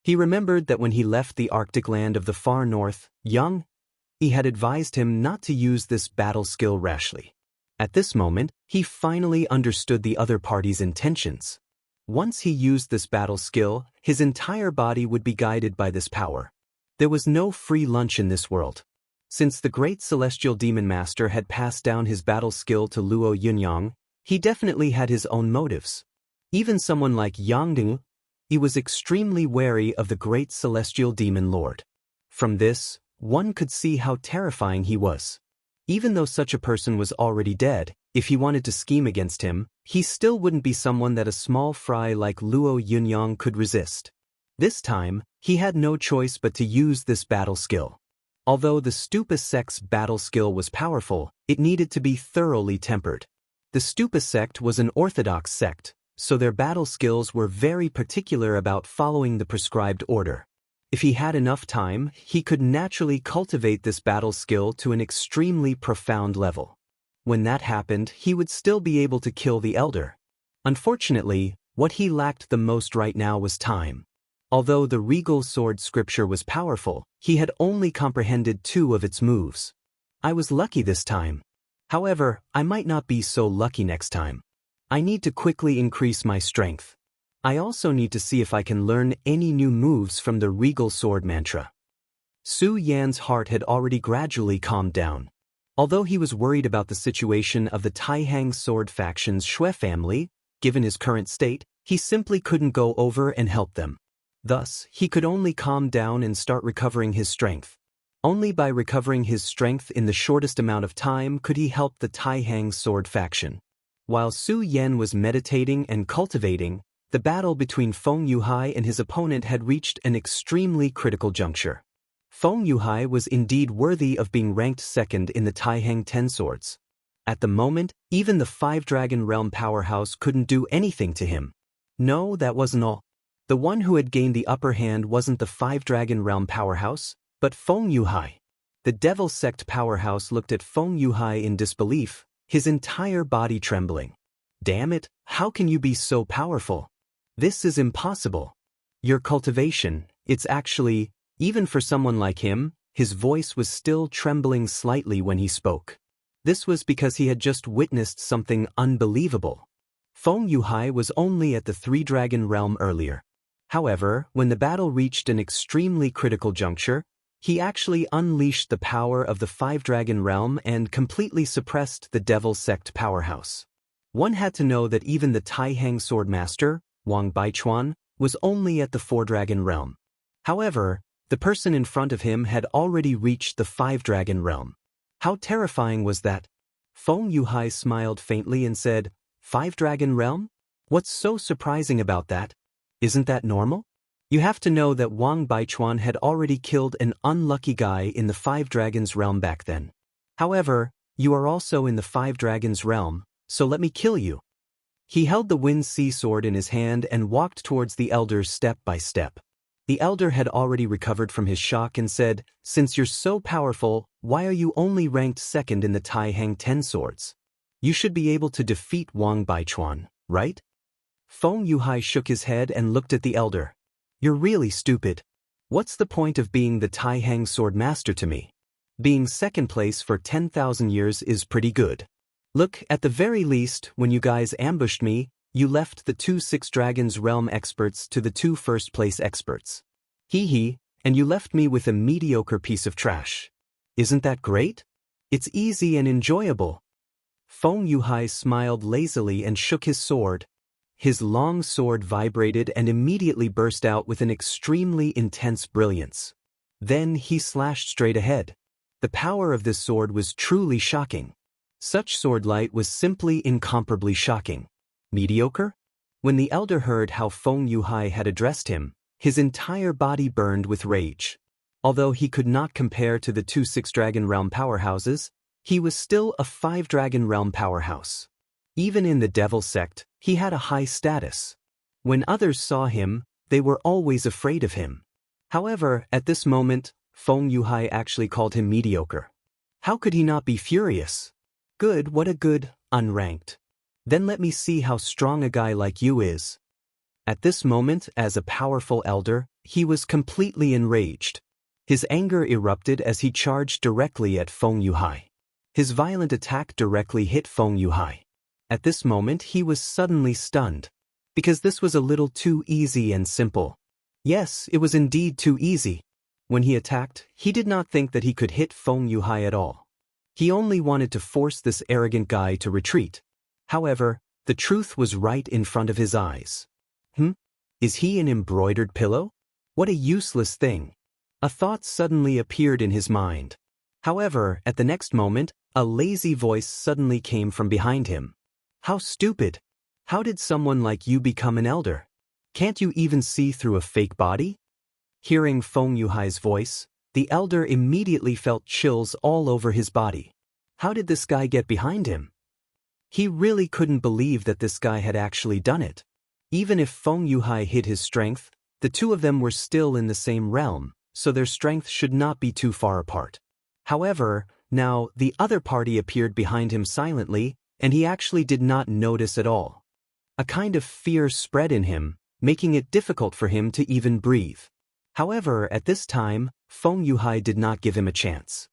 He remembered that when he left the Arctic land of the far north, he had advised him not to use this battle skill rashly. At this moment, he finally understood the other party's intentions. Once he used this battle skill, his entire body would be guided by this power. There was no free lunch in this world. Since the great celestial demon master had passed down his battle skill to Luo Yunyang, he definitely had his own motives. Even someone like Yang Ding, he was extremely wary of the great celestial demon lord. From this, one could see how terrifying he was. Even though such a person was already dead, if he wanted to scheme against him, he still wouldn't be someone that a small fry like Luo Yunyang could resist. This time, he had no choice but to use this battle skill. Although the Stupa sect's battle skill was powerful, it needed to be thoroughly tempered. The Stupa sect was an orthodox sect, so their battle skills were very particular about following the prescribed order. If he had enough time, he could naturally cultivate this battle skill to an extremely profound level. When that happened, he would still be able to kill the Elder. Unfortunately, what he lacked the most right now was time. Although the regal sword scripture was powerful, he had only comprehended 2 of its moves. I was lucky this time. However, I might not be so lucky next time. I need to quickly increase my strength. I also need to see if I can learn any new moves from the regal sword mantra. Su Yan's heart had already gradually calmed down. Although he was worried about the situation of the Taihang sword faction's Shui family, given his current state, he simply couldn't go over and help them. Thus, he could only calm down and start recovering his strength. Only by recovering his strength in the shortest amount of time could he help the Taihang sword faction. While Su Yen was meditating and cultivating, the battle between Feng Yuhai and his opponent had reached an extremely critical juncture. Feng Yuhai was indeed worthy of being ranked second in the Taihang 10 swords. At the moment, even the 5-Dragon Realm powerhouse couldn't do anything to him. No, that wasn't all. The one who had gained the upper hand wasn't the 5-Dragon Realm powerhouse, but Feng Yuhai. The Devil Sect powerhouse looked at Feng Yuhai in disbelief, his entire body trembling. Damn it, how can you be so powerful? This is impossible. Your cultivation, it's actually, even for someone like him, his voice was still trembling slightly when he spoke. This was because he had just witnessed something unbelievable. Feng Yuhai was only at the 3-Dragon Realm earlier. However, when the battle reached an extremely critical juncture, he actually unleashed the power of the 5-Dragon Realm and completely suppressed the Devil Sect powerhouse. One had to know that even the Taihang Swordmaster, Wang Baichuan, was only at the 4-Dragon Realm. However, the person in front of him had already reached the 5-Dragon Realm. How terrifying was that? Feng Yuhai smiled faintly and said, 5-Dragon Realm? What's so surprising about that? Isn't that normal? You have to know that Wang Baichuan had already killed an unlucky guy in the 5 Dragons realm back then. However, you are also in the Five Dragons realm, so let me kill you." He held the Wind Sea Sword in his hand and walked towards the elders step by step. The elder had already recovered from his shock and said, "Since you're so powerful, why are you only ranked second in the Tai Hang 10 swords? You should be able to defeat Wang Baichuan, right?" Feng Yuhai shook his head and looked at the elder. "You're really stupid. What's the point of being the Tai Hang sword master to me? Being second place for 10,000 years is pretty good. Look, at the very least, when you guys ambushed me, you left the 2 Six Dragons realm experts to the 2 first place experts. Hee hee, and you left me with a mediocre piece of trash. Isn't that great? It's easy and enjoyable." Feng Yuhai smiled lazily and shook his sword. His long sword vibrated and immediately burst out with an extremely intense brilliance. Then he slashed straight ahead. The power of this sword was truly shocking. Such sword light was simply incomparably shocking. Mediocre? When the elder heard how Feng Yuhai had addressed him, his entire body burned with rage. Although he could not compare to the 2 Six Dragon Realm powerhouses, he was still a 5 Dragon Realm powerhouse. Even in the Devil Sect, he had a high status. When others saw him, they were always afraid of him. However, at this moment, Feng Yuhai actually called him mediocre. How could he not be furious? Good, what a good, unranked. Then let me see how strong a guy like you is. At this moment, as a powerful elder, he was completely enraged. His anger erupted as he charged directly at Feng Yuhai. His violent attack directly hit Feng Yuhai. At this moment he was suddenly stunned. Because this was a little too easy and simple. Yes, it was indeed too easy. When he attacked, he did not think that he could hit Feng Yuhai at all. He only wanted to force this arrogant guy to retreat. However, the truth was right in front of his eyes. Is he an embroidered pillow? What a useless thing. A thought suddenly appeared in his mind. However, at the next moment, a lazy voice suddenly came from behind him. How stupid! How did someone like you become an elder? Can't you even see through a fake body? Hearing Feng Yuhai's voice, the elder immediately felt chills all over his body. How did this guy get behind him? He really couldn't believe that this guy had actually done it. Even if Feng Yuhai hid his strength, the two of them were still in the same realm, so their strength should not be too far apart. However, now the other party appeared behind him silently, and he actually did not notice at all. A kind of fear spread in him, making it difficult for him to even breathe. However, at this time, Feng Yuhai did not give him a chance.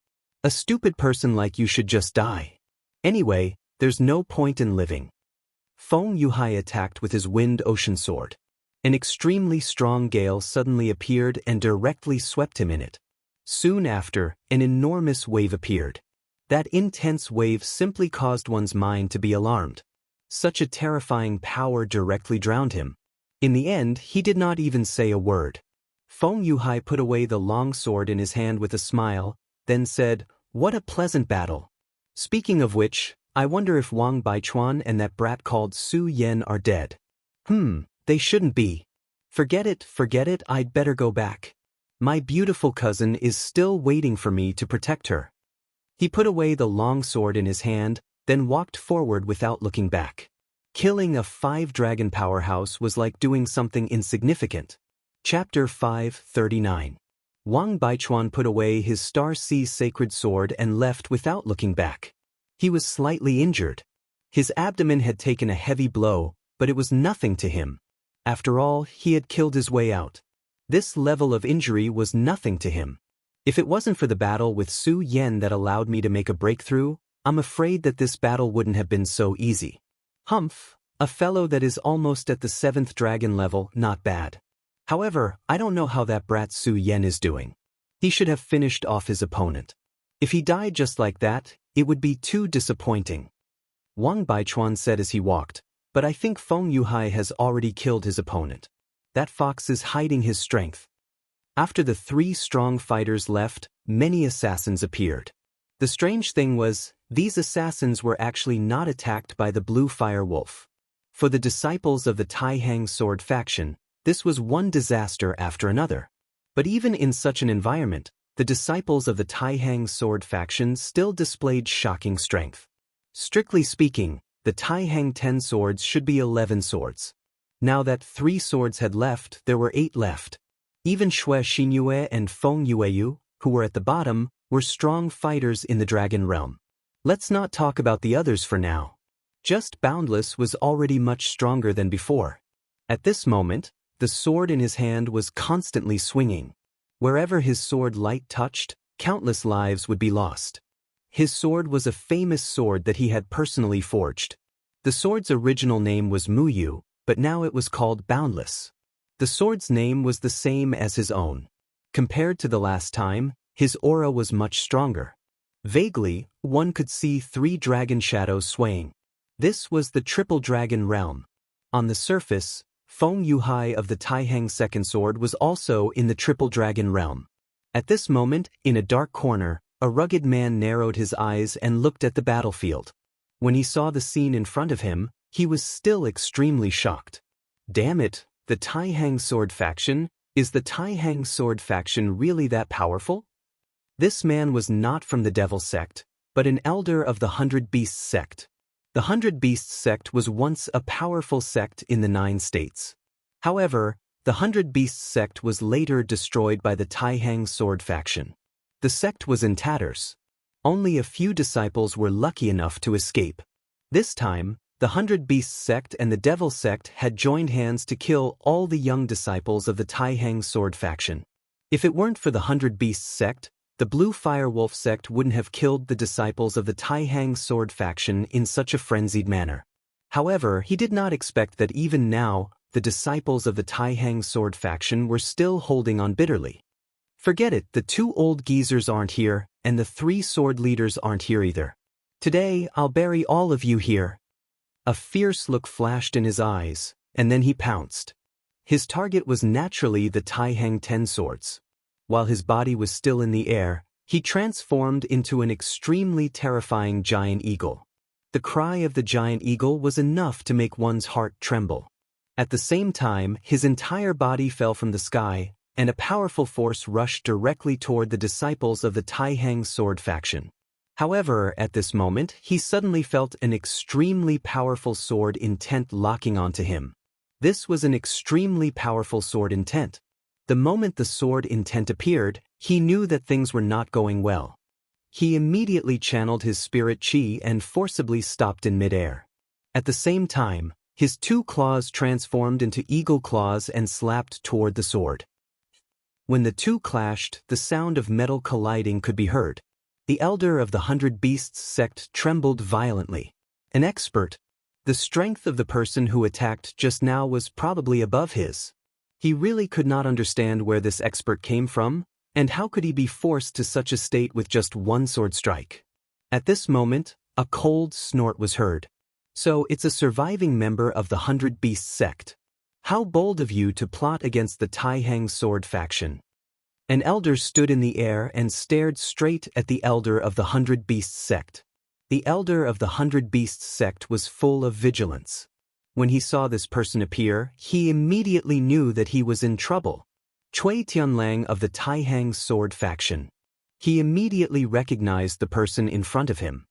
A stupid person like you should just die. Anyway, there's no point in living. Feng Yuhai attacked with his Wind Ocean Sword. An extremely strong gale suddenly appeared and directly swept him in it. Soon after, an enormous wave appeared. That intense wave simply caused one's mind to be alarmed. Such a terrifying power directly drowned him. In the end, he did not even say a word. Feng Yuhai put away the long sword in his hand with a smile, then said, "What a pleasant battle. Speaking of which, I wonder if Wang Baichuan and that brat called Su Yan are dead. They shouldn't be. Forget it, I'd better go back. My beautiful cousin is still waiting for me to protect her." He put away the long sword in his hand, then walked forward without looking back. Killing a 5-dragon powerhouse was like doing something insignificant. Chapter 539. Wang Baichuan put away his Star Sea sacred sword and left without looking back. He was slightly injured. His abdomen had taken a heavy blow, but it was nothing to him. After all, he had killed his way out. This level of injury was nothing to him. If it wasn't for the battle with Su Yan that allowed me to make a breakthrough, I'm afraid that this battle wouldn't have been so easy. Humph, a fellow that is almost at the 7th dragon level, not bad. However, I don't know how that brat Su Yan is doing. He should have finished off his opponent. If he died just like that, it would be too disappointing. Wang Baichuan said as he walked, but I think Feng Yuhai has already killed his opponent. That fox is hiding his strength. After the 3 strong fighters left, many assassins appeared. The strange thing was, these assassins were actually not attacked by the Blue Fire Wolf. For the disciples of the Tai Hang Sword faction, this was one disaster after another. But even in such an environment, the disciples of the Taihang sword faction still displayed shocking strength. Strictly speaking, the Taihang 10 swords should be 11 swords. Now that 3 swords had left, there were 8 left. Even Xue Xinyue and Feng Yueyu, who were at the bottom, were strong fighters in the dragon realm. Let's not talk about the others for now. Just Boundless was already much stronger than before. At this moment, the sword in his hand was constantly swinging. Wherever his sword light touched, countless lives would be lost. His sword was a famous sword that he had personally forged. The sword's original name was Muyu, but now it was called Boundless. The sword's name was the same as his own. Compared to the last time, his aura was much stronger. Vaguely, one could see 3 dragon shadows swaying. This was the Triple Dragon Realm. On the surface, Feng Yuhai of the Taihang second sword was also in the Triple Dragon Realm. At this moment, in a dark corner, a rugged man narrowed his eyes and looked at the battlefield. When he saw the scene in front of him, he was still extremely shocked. Damn it, the Taihang sword faction? Is the Taihang sword faction really that powerful? This man was not from the Devil sect, but an elder of the 100 Beasts sect. The 100 Beasts sect was once a powerful sect in the 9 states. However, the 100 Beasts sect was later destroyed by the Taihang sword faction. The sect was in tatters. Only a few disciples were lucky enough to escape. This time, the 100 Beasts sect and the Devil sect had joined hands to kill all the young disciples of the Taihang sword faction. If it weren't for the 100 Beasts sect, the Blue Firewolf sect wouldn't have killed the disciples of the Taihang sword faction in such a frenzied manner. However, he did not expect that even now, the disciples of the Taihang sword faction were still holding on bitterly. Forget it, the 2 old geezers aren't here, and the 3 sword leaders aren't here either. Today, I'll bury all of you here. A fierce look flashed in his eyes, and then he pounced. His target was naturally the Taihang 10 swords. While his body was still in the air, he transformed into an extremely terrifying giant eagle. The cry of the giant eagle was enough to make one's heart tremble. At the same time, his entire body fell from the sky, and a powerful force rushed directly toward the disciples of the Taihang sword faction. However, at this moment, he suddenly felt an extremely powerful sword intent locking onto him. This was an extremely powerful sword intent. The moment the sword intent appeared, he knew that things were not going well. He immediately channeled his spirit chi and forcibly stopped in midair. At the same time, his 2 claws transformed into eagle claws and slapped toward the sword. When the 2 clashed, the sound of metal colliding could be heard. The elder of the 100 Beasts sect trembled violently. An expert. The strength of the person who attacked just now was probably above his. He really could not understand where this expert came from, and how could he be forced to such a state with just 1 sword strike. At this moment, a cold snort was heard. So it's a surviving member of the 100 Beasts sect. How bold of you to plot against the Taihang sword faction. An elder stood in the air and stared straight at the elder of the 100 Beasts sect. The elder of the 100 Beasts sect was full of vigilance. When he saw this person appear, he immediately knew that he was in trouble. Cui Tianlang of the Taihang sword faction. He immediately recognized the person in front of him.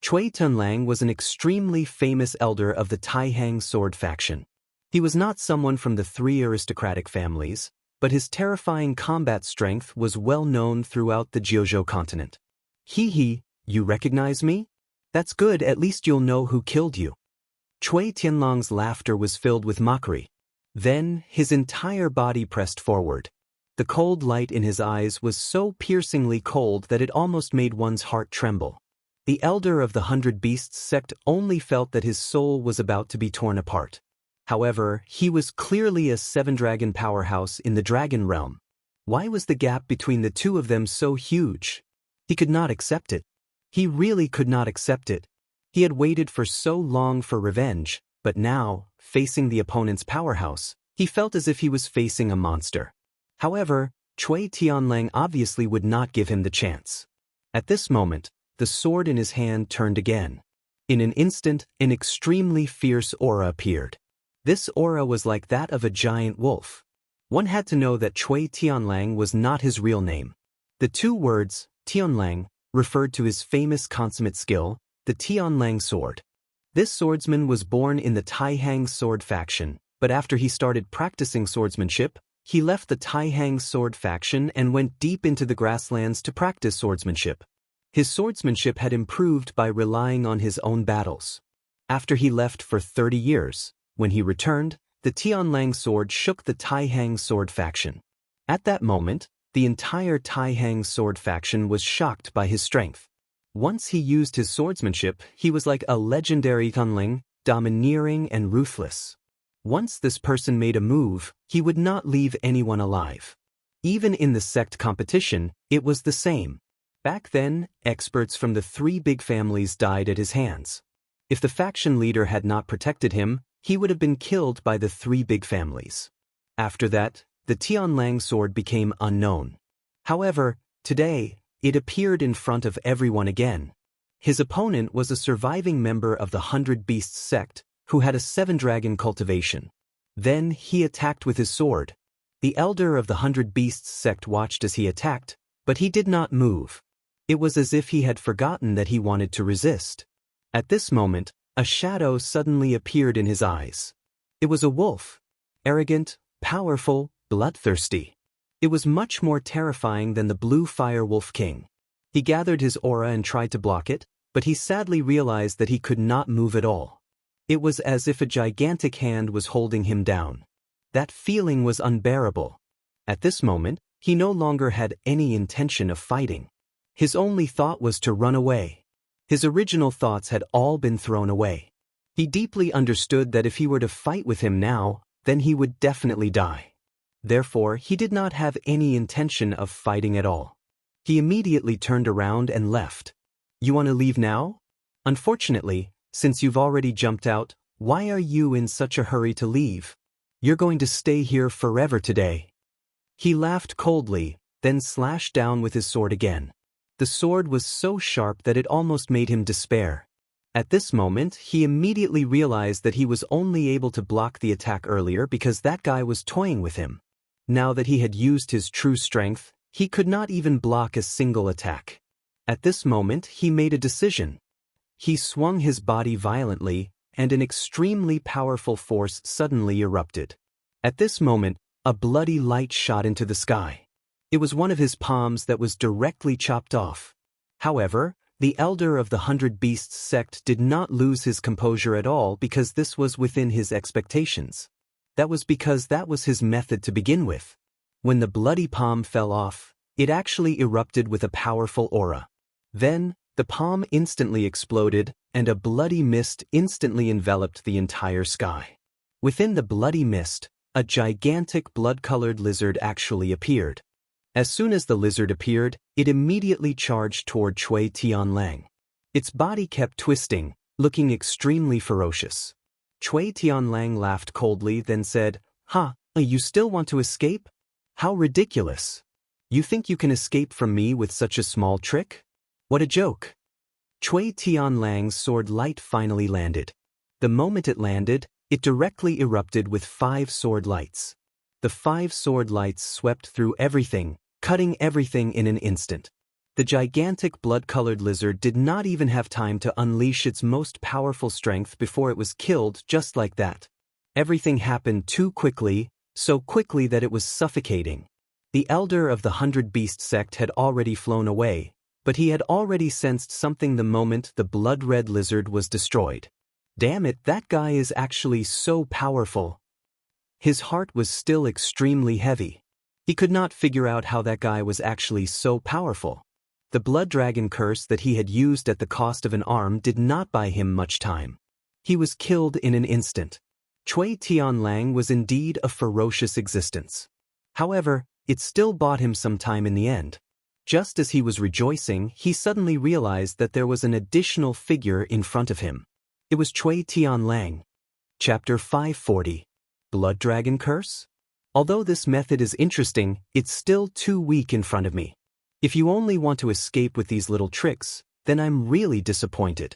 Cui Tianlang was an extremely famous elder of the Taihang sword faction. He was not someone from the 3 aristocratic families, but his terrifying combat strength was well known throughout the Jiuzhou continent. Hee, you recognize me? That's good, at least you'll know who killed you. Cui Tianlang's laughter was filled with mockery. Then, his entire body pressed forward. The cold light in his eyes was so piercingly cold that it almost made one's heart tremble. The elder of the 100 Beasts sect only felt that his soul was about to be torn apart. However, he was clearly a 7-dragon powerhouse in the dragon realm. Why was the gap between the 2 of them so huge? He could not accept it. He really could not accept it. He had waited for so long for revenge, but now, facing the opponent's powerhouse, he felt as if he was facing a monster. However, Cui Tianlang obviously would not give him the chance. At this moment, the sword in his hand turned again. In an instant, an extremely fierce aura appeared. This aura was like that of a giant wolf. One had to know that Cui Tianlang was not his real name. The two words, Tianlang, referred to his famous consummate skill, the Tianlang sword. This swordsman was born in the Taihang sword faction, but after he started practicing swordsmanship, he left the Taihang sword faction and went deep into the grasslands to practice swordsmanship. His swordsmanship had improved by relying on his own battles. After he left for 30 years, when he returned, the Tianlang sword shook the Taihang sword faction. At that moment, the entire Taihang sword faction was shocked by his strength. Once he used his swordsmanship, he was like a legendary Tianlang, domineering and ruthless. Once this person made a move, he would not leave anyone alive. Even in the sect competition, it was the same. Back then, experts from the three big families died at his hands. If the faction leader had not protected him, he would have been killed by the three big families. After that, the Tianlang sword became unknown. However, today, it appeared in front of everyone again. His opponent was a surviving member of the 100 Beasts sect, who had a 7-dragon cultivation. Then he attacked with his sword. The elder of the 100 Beasts sect watched as he attacked, but he did not move. It was as if he had forgotten that he wanted to resist. At this moment, a shadow suddenly appeared in his eyes. It was a wolf. Arrogant, powerful, bloodthirsty. It was much more terrifying than the blue fire wolf king. He gathered his aura and tried to block it, but he sadly realized that he could not move at all. It was as if a gigantic hand was holding him down. That feeling was unbearable. At this moment, he no longer had any intention of fighting. His only thought was to run away. His original thoughts had all been thrown away. He deeply understood that if he were to fight with him now, then he would definitely die. Therefore, he did not have any intention of fighting at all. He immediately turned around and left. You want to leave now? Unfortunately, since you've already jumped out, why are you in such a hurry to leave? You're going to stay here forever today. He laughed coldly, then slashed down with his sword again. The sword was so sharp that it almost made him despair. At this moment, he immediately realized that he was only able to block the attack earlier because that guy was toying with him. Now that he had used his true strength, he could not even block a single attack. At this moment, he made a decision. He swung his body violently, and an extremely powerful force suddenly erupted. At this moment, a bloody light shot into the sky. It was one of his palms that was directly chopped off. However, the elder of the 100 Beasts sect did not lose his composure at all because this was within his expectations. That was because that was his method to begin with. When the bloody palm fell off, it actually erupted with a powerful aura. Then, the palm instantly exploded, and a bloody mist instantly enveloped the entire sky. Within the bloody mist, a gigantic blood-colored lizard actually appeared. As soon as the lizard appeared, it immediately charged toward Cui Tianlang. Its body kept twisting, looking extremely ferocious. Cui Tianlang laughed coldly, then said, "Ha, you still want to escape? How ridiculous! You think you can escape from me with such a small trick? What a joke!" Cui Tianlang's sword light finally landed. The moment it landed, it directly erupted with 5 sword lights. The 5 sword lights swept through everything, cutting everything in an instant. The gigantic blood-colored lizard did not even have time to unleash its most powerful strength before it was killed just like that. Everything happened too quickly, so quickly that it was suffocating. The elder of the 100 Beast sect had already flown away, but he had already sensed something the moment the blood-red lizard was destroyed. Damn it, that guy is actually so powerful. His heart was still extremely heavy. He could not figure out how that guy was actually so powerful. The blood dragon curse that he had used at the cost of an arm did not buy him much time. He was killed in an instant. Cui Tianlang was indeed a ferocious existence. However, it still bought him some time in the end. Just as he was rejoicing, he suddenly realized that there was an additional figure in front of him. It was Cui Tianlang. Chapter 540. Blood Dragon Curse? Although this method is interesting, it's still too weak in front of me. If you only want to escape with these little tricks, then I'm really disappointed.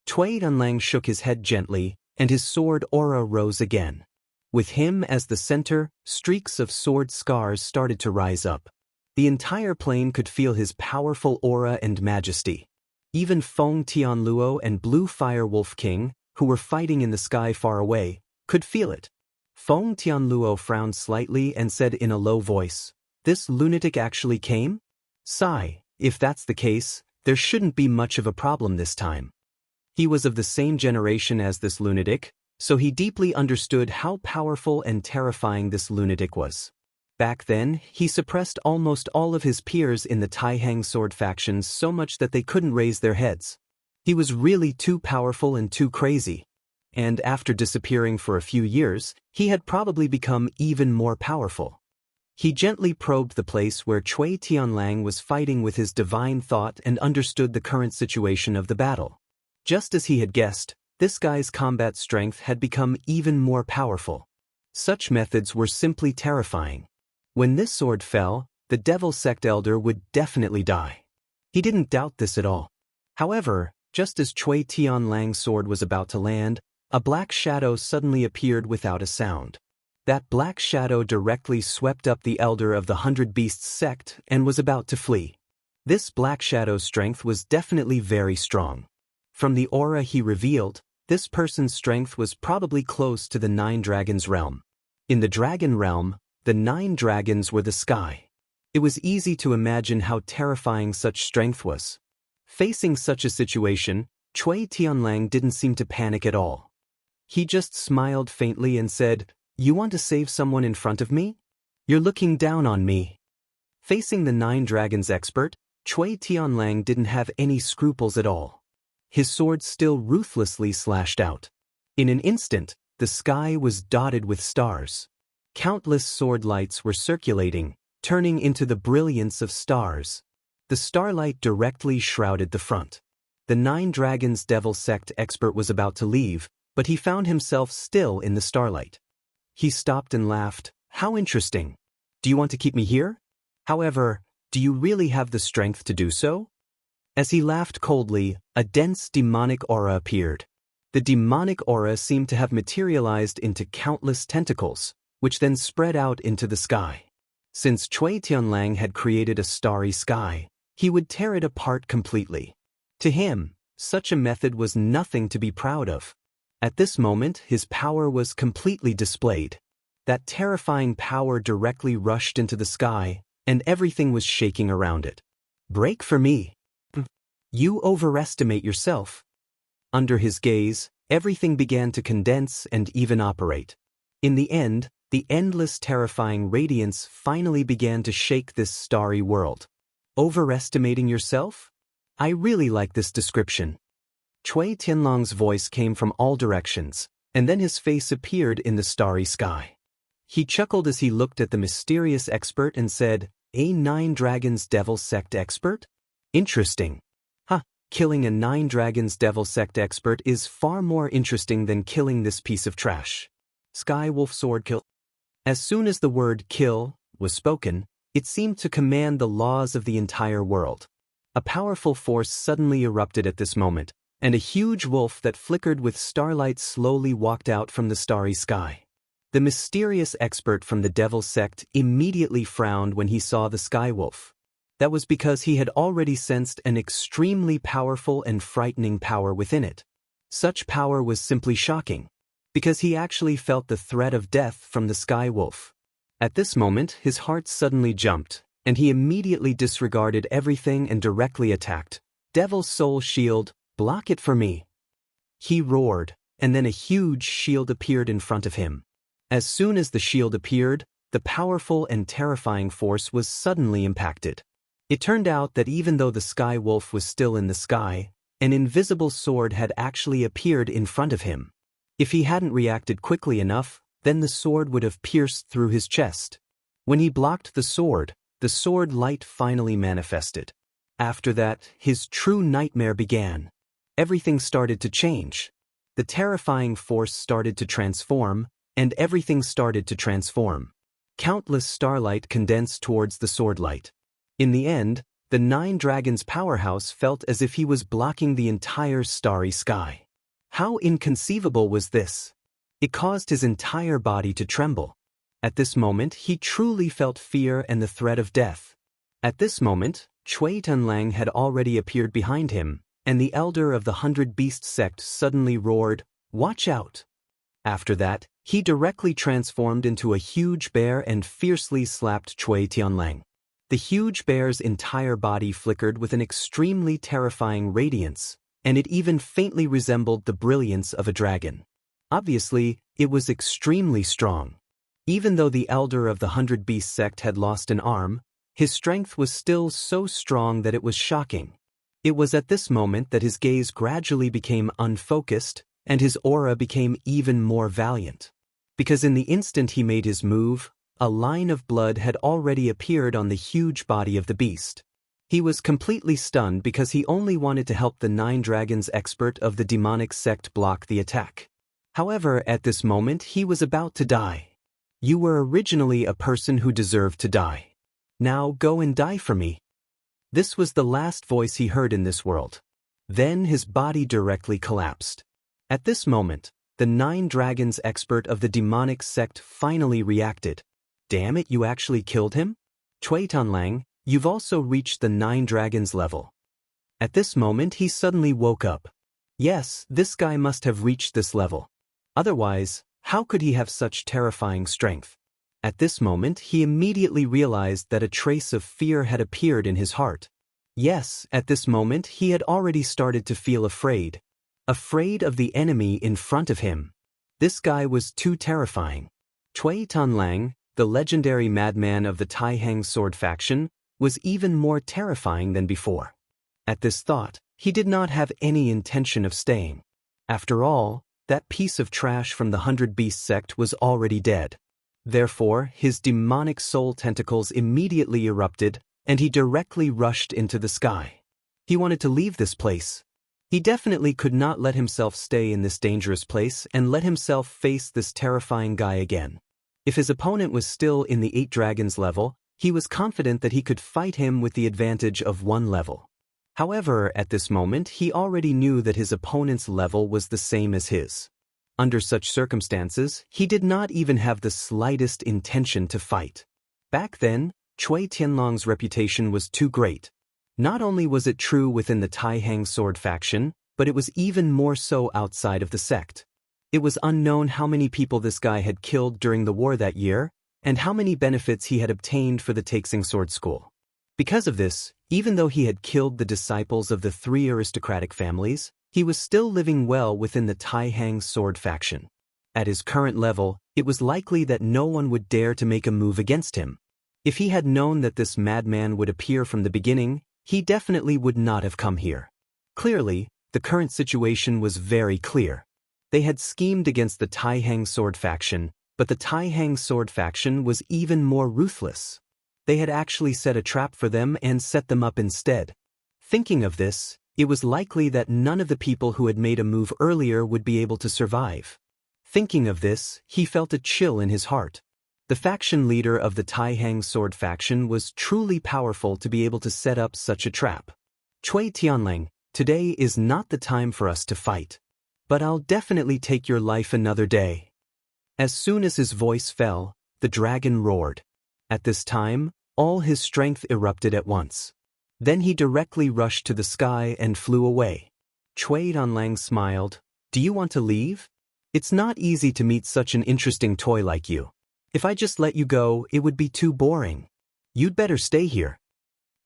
Cui Tianlang shook his head gently, and his sword aura rose again. With him as the center, streaks of sword scars started to rise up. The entire plane could feel his powerful aura and majesty. Even Feng Tianluo and Blue Fire Wolf King, who were fighting in the sky far away, could feel it. Feng Tianluo frowned slightly and said in a low voice, "This lunatic actually came? Sigh, if that's the case, there shouldn't be much of a problem this time." He was of the same generation as this lunatic, so he deeply understood how powerful and terrifying this lunatic was. Back then, he suppressed almost all of his peers in the Taihang sword factions so much that they couldn't raise their heads. He was really too powerful and too crazy. And after disappearing for a few years, he had probably become even more powerful. He gently probed the place where Cui Tianlang was fighting with his divine thought and understood the current situation of the battle. Just as he had guessed, this guy's combat strength had become even more powerful. Such methods were simply terrifying. When this sword fell, the Devil Sect Elder would definitely die. He didn't doubt this at all. However, just as Cui Tianlang's sword was about to land, a black shadow suddenly appeared without a sound. That black shadow directly swept up the Elder of the 100 Beasts sect and was about to flee. This black shadow's strength was definitely very strong. From the aura he revealed, this person's strength was probably close to the 9 Dragons realm. In the Dragon realm, the 9 dragons were the sky. It was easy to imagine how terrifying such strength was. Facing such a situation, Cui Tianlang didn't seem to panic at all. He just smiled faintly and said, "You want to save someone in front of me? You're looking down on me." Facing the 9 dragons expert, Cui Tianlang didn't have any scruples at all. His sword still ruthlessly slashed out. In an instant, the sky was dotted with stars. Countless sword lights were circulating, turning into the brilliance of stars. The starlight directly shrouded the front. The 9 Dragons Devil Sect expert was about to leave, but he found himself still in the starlight. He stopped and laughed. "How interesting. Do you want to keep me here? However, do you really have the strength to do so?" As he laughed coldly, a dense demonic aura appeared. The demonic aura seemed to have materialized into countless tentacles, which then spread out into the sky. Since Cui Tianlang had created a starry sky, he would tear it apart completely. To him, such a method was nothing to be proud of. At this moment, his power was completely displayed. That terrifying power directly rushed into the sky, and everything was shaking around it. "Break for me. You overestimate yourself." Under his gaze, everything began to condense and even operate. In the end, the endless terrifying radiance finally began to shake this starry world. "Overestimating yourself? I really like this description." Cui Tianlang's voice came from all directions, and then his face appeared in the starry sky. He chuckled as he looked at the mysterious expert and said, "A 9 Dragons Devil Sect expert? Interesting. Killing a 9 Dragons Devil Sect expert is far more interesting than killing this piece of trash." Sky Wolf Sword Kill. As soon as the word "kill" was spoken, it seemed to command the laws of the entire world. A powerful force suddenly erupted at this moment, and a huge wolf that flickered with starlight slowly walked out from the starry sky. The mysterious expert from the Devil Sect immediately frowned when he saw the sky wolf. That was because he had already sensed an extremely powerful and frightening power within it. Such power was simply shocking, because he actually felt the threat of death from the sky wolf. At this moment, his heart suddenly jumped, and he immediately disregarded everything and directly attacked. "Devil's Soul Shield, block it for me." He roared, and then a huge shield appeared in front of him. As soon as the shield appeared, the powerful and terrifying force was suddenly impacted. It turned out that even though the sky wolf was still in the sky, an invisible sword had actually appeared in front of him. If he hadn't reacted quickly enough, then the sword would have pierced through his chest. When he blocked the sword light finally manifested. After that, his true nightmare began. Everything started to change. The terrifying force started to transform, and everything started to transform. Countless starlight condensed towards the sword light. In the end, the 9 Dragons powerhouse felt as if he was blocking the entire starry sky. How inconceivable was this? It caused his entire body to tremble. At this moment, he truly felt fear and the threat of death. At this moment, Chui Tunlang had already appeared behind him, and the elder of the 100 Beast sect suddenly roared, "Watch out!" After that, he directly transformed into a huge bear and fiercely slapped Chui Tianlang. The huge bear's entire body flickered with an extremely terrifying radiance, and it even faintly resembled the brilliance of a dragon. Obviously, it was extremely strong. Even though the elder of the 100 Beast sect had lost an arm, his strength was still so strong that it was shocking. It was at this moment that his gaze gradually became unfocused, and his aura became even more valiant. Because in the instant he made his move, a line of blood had already appeared on the huge body of the beast. He was completely stunned because he only wanted to help the 9 Dragons expert of the demonic sect block the attack. However, at this moment he was about to die. "You were originally a person who deserved to die. Now go and die for me." This was the last voice he heard in this world. Then his body directly collapsed. At this moment, the 9 Dragons expert of the demonic sect finally reacted. "Damn it, you actually killed him? Chui Tunlang, you've also reached the 9 Dragons level." At this moment he suddenly woke up. Yes, this guy must have reached this level. Otherwise, how could he have such terrifying strength? At this moment he immediately realized that a trace of fear had appeared in his heart. Yes, at this moment he had already started to feel afraid. Afraid of the enemy in front of him. This guy was too terrifying. Chui Tunlang, the legendary madman of the Taihang sword faction, was even more terrifying than before. At this thought, he did not have any intention of staying. After all, that piece of trash from the 100 Beast sect was already dead. Therefore, his demonic soul tentacles immediately erupted, and he directly rushed into the sky. He wanted to leave this place. He definitely could not let himself stay in this dangerous place and let himself face this terrifying guy again. If his opponent was still in the 8 Dragons level, he was confident that he could fight him with the advantage of 1 level. However, at this moment he already knew that his opponent's level was the same as his. Under such circumstances, he did not even have the slightest intention to fight. Back then, Chui Tianlang's reputation was too great. Not only was it true within the Taihang sword faction, but it was even more so outside of the sect. It was unknown how many people this guy had killed during the war that year, and how many benefits he had obtained for the Taixing Sword School. Because of this, even though he had killed the disciples of the 3 aristocratic families, he was still living well within the Taihang sword faction. At his current level, it was likely that no one would dare to make a move against him. If he had known that this madman would appear from the beginning, he definitely would not have come here. Clearly, the current situation was very clear. They had schemed against the Taihang sword faction, but the Taihang sword faction was even more ruthless. They had actually set a trap for them and set them up instead. Thinking of this, it was likely that none of the people who had made a move earlier would be able to survive. Thinking of this, he felt a chill in his heart. The faction leader of the Taihang sword faction was truly powerful to be able to set up such a trap. "Chui Tianlang, today is not the time for us to fight. But I'll definitely take your life another day." As soon as his voice fell, the dragon roared. At this time, all his strength erupted at once. Then he directly rushed to the sky and flew away. Chui Tianlang smiled. "Do you want to leave? It's not easy to meet such an interesting toy like you. If I just let you go, it would be too boring. You'd better stay here."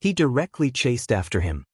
He directly chased after him.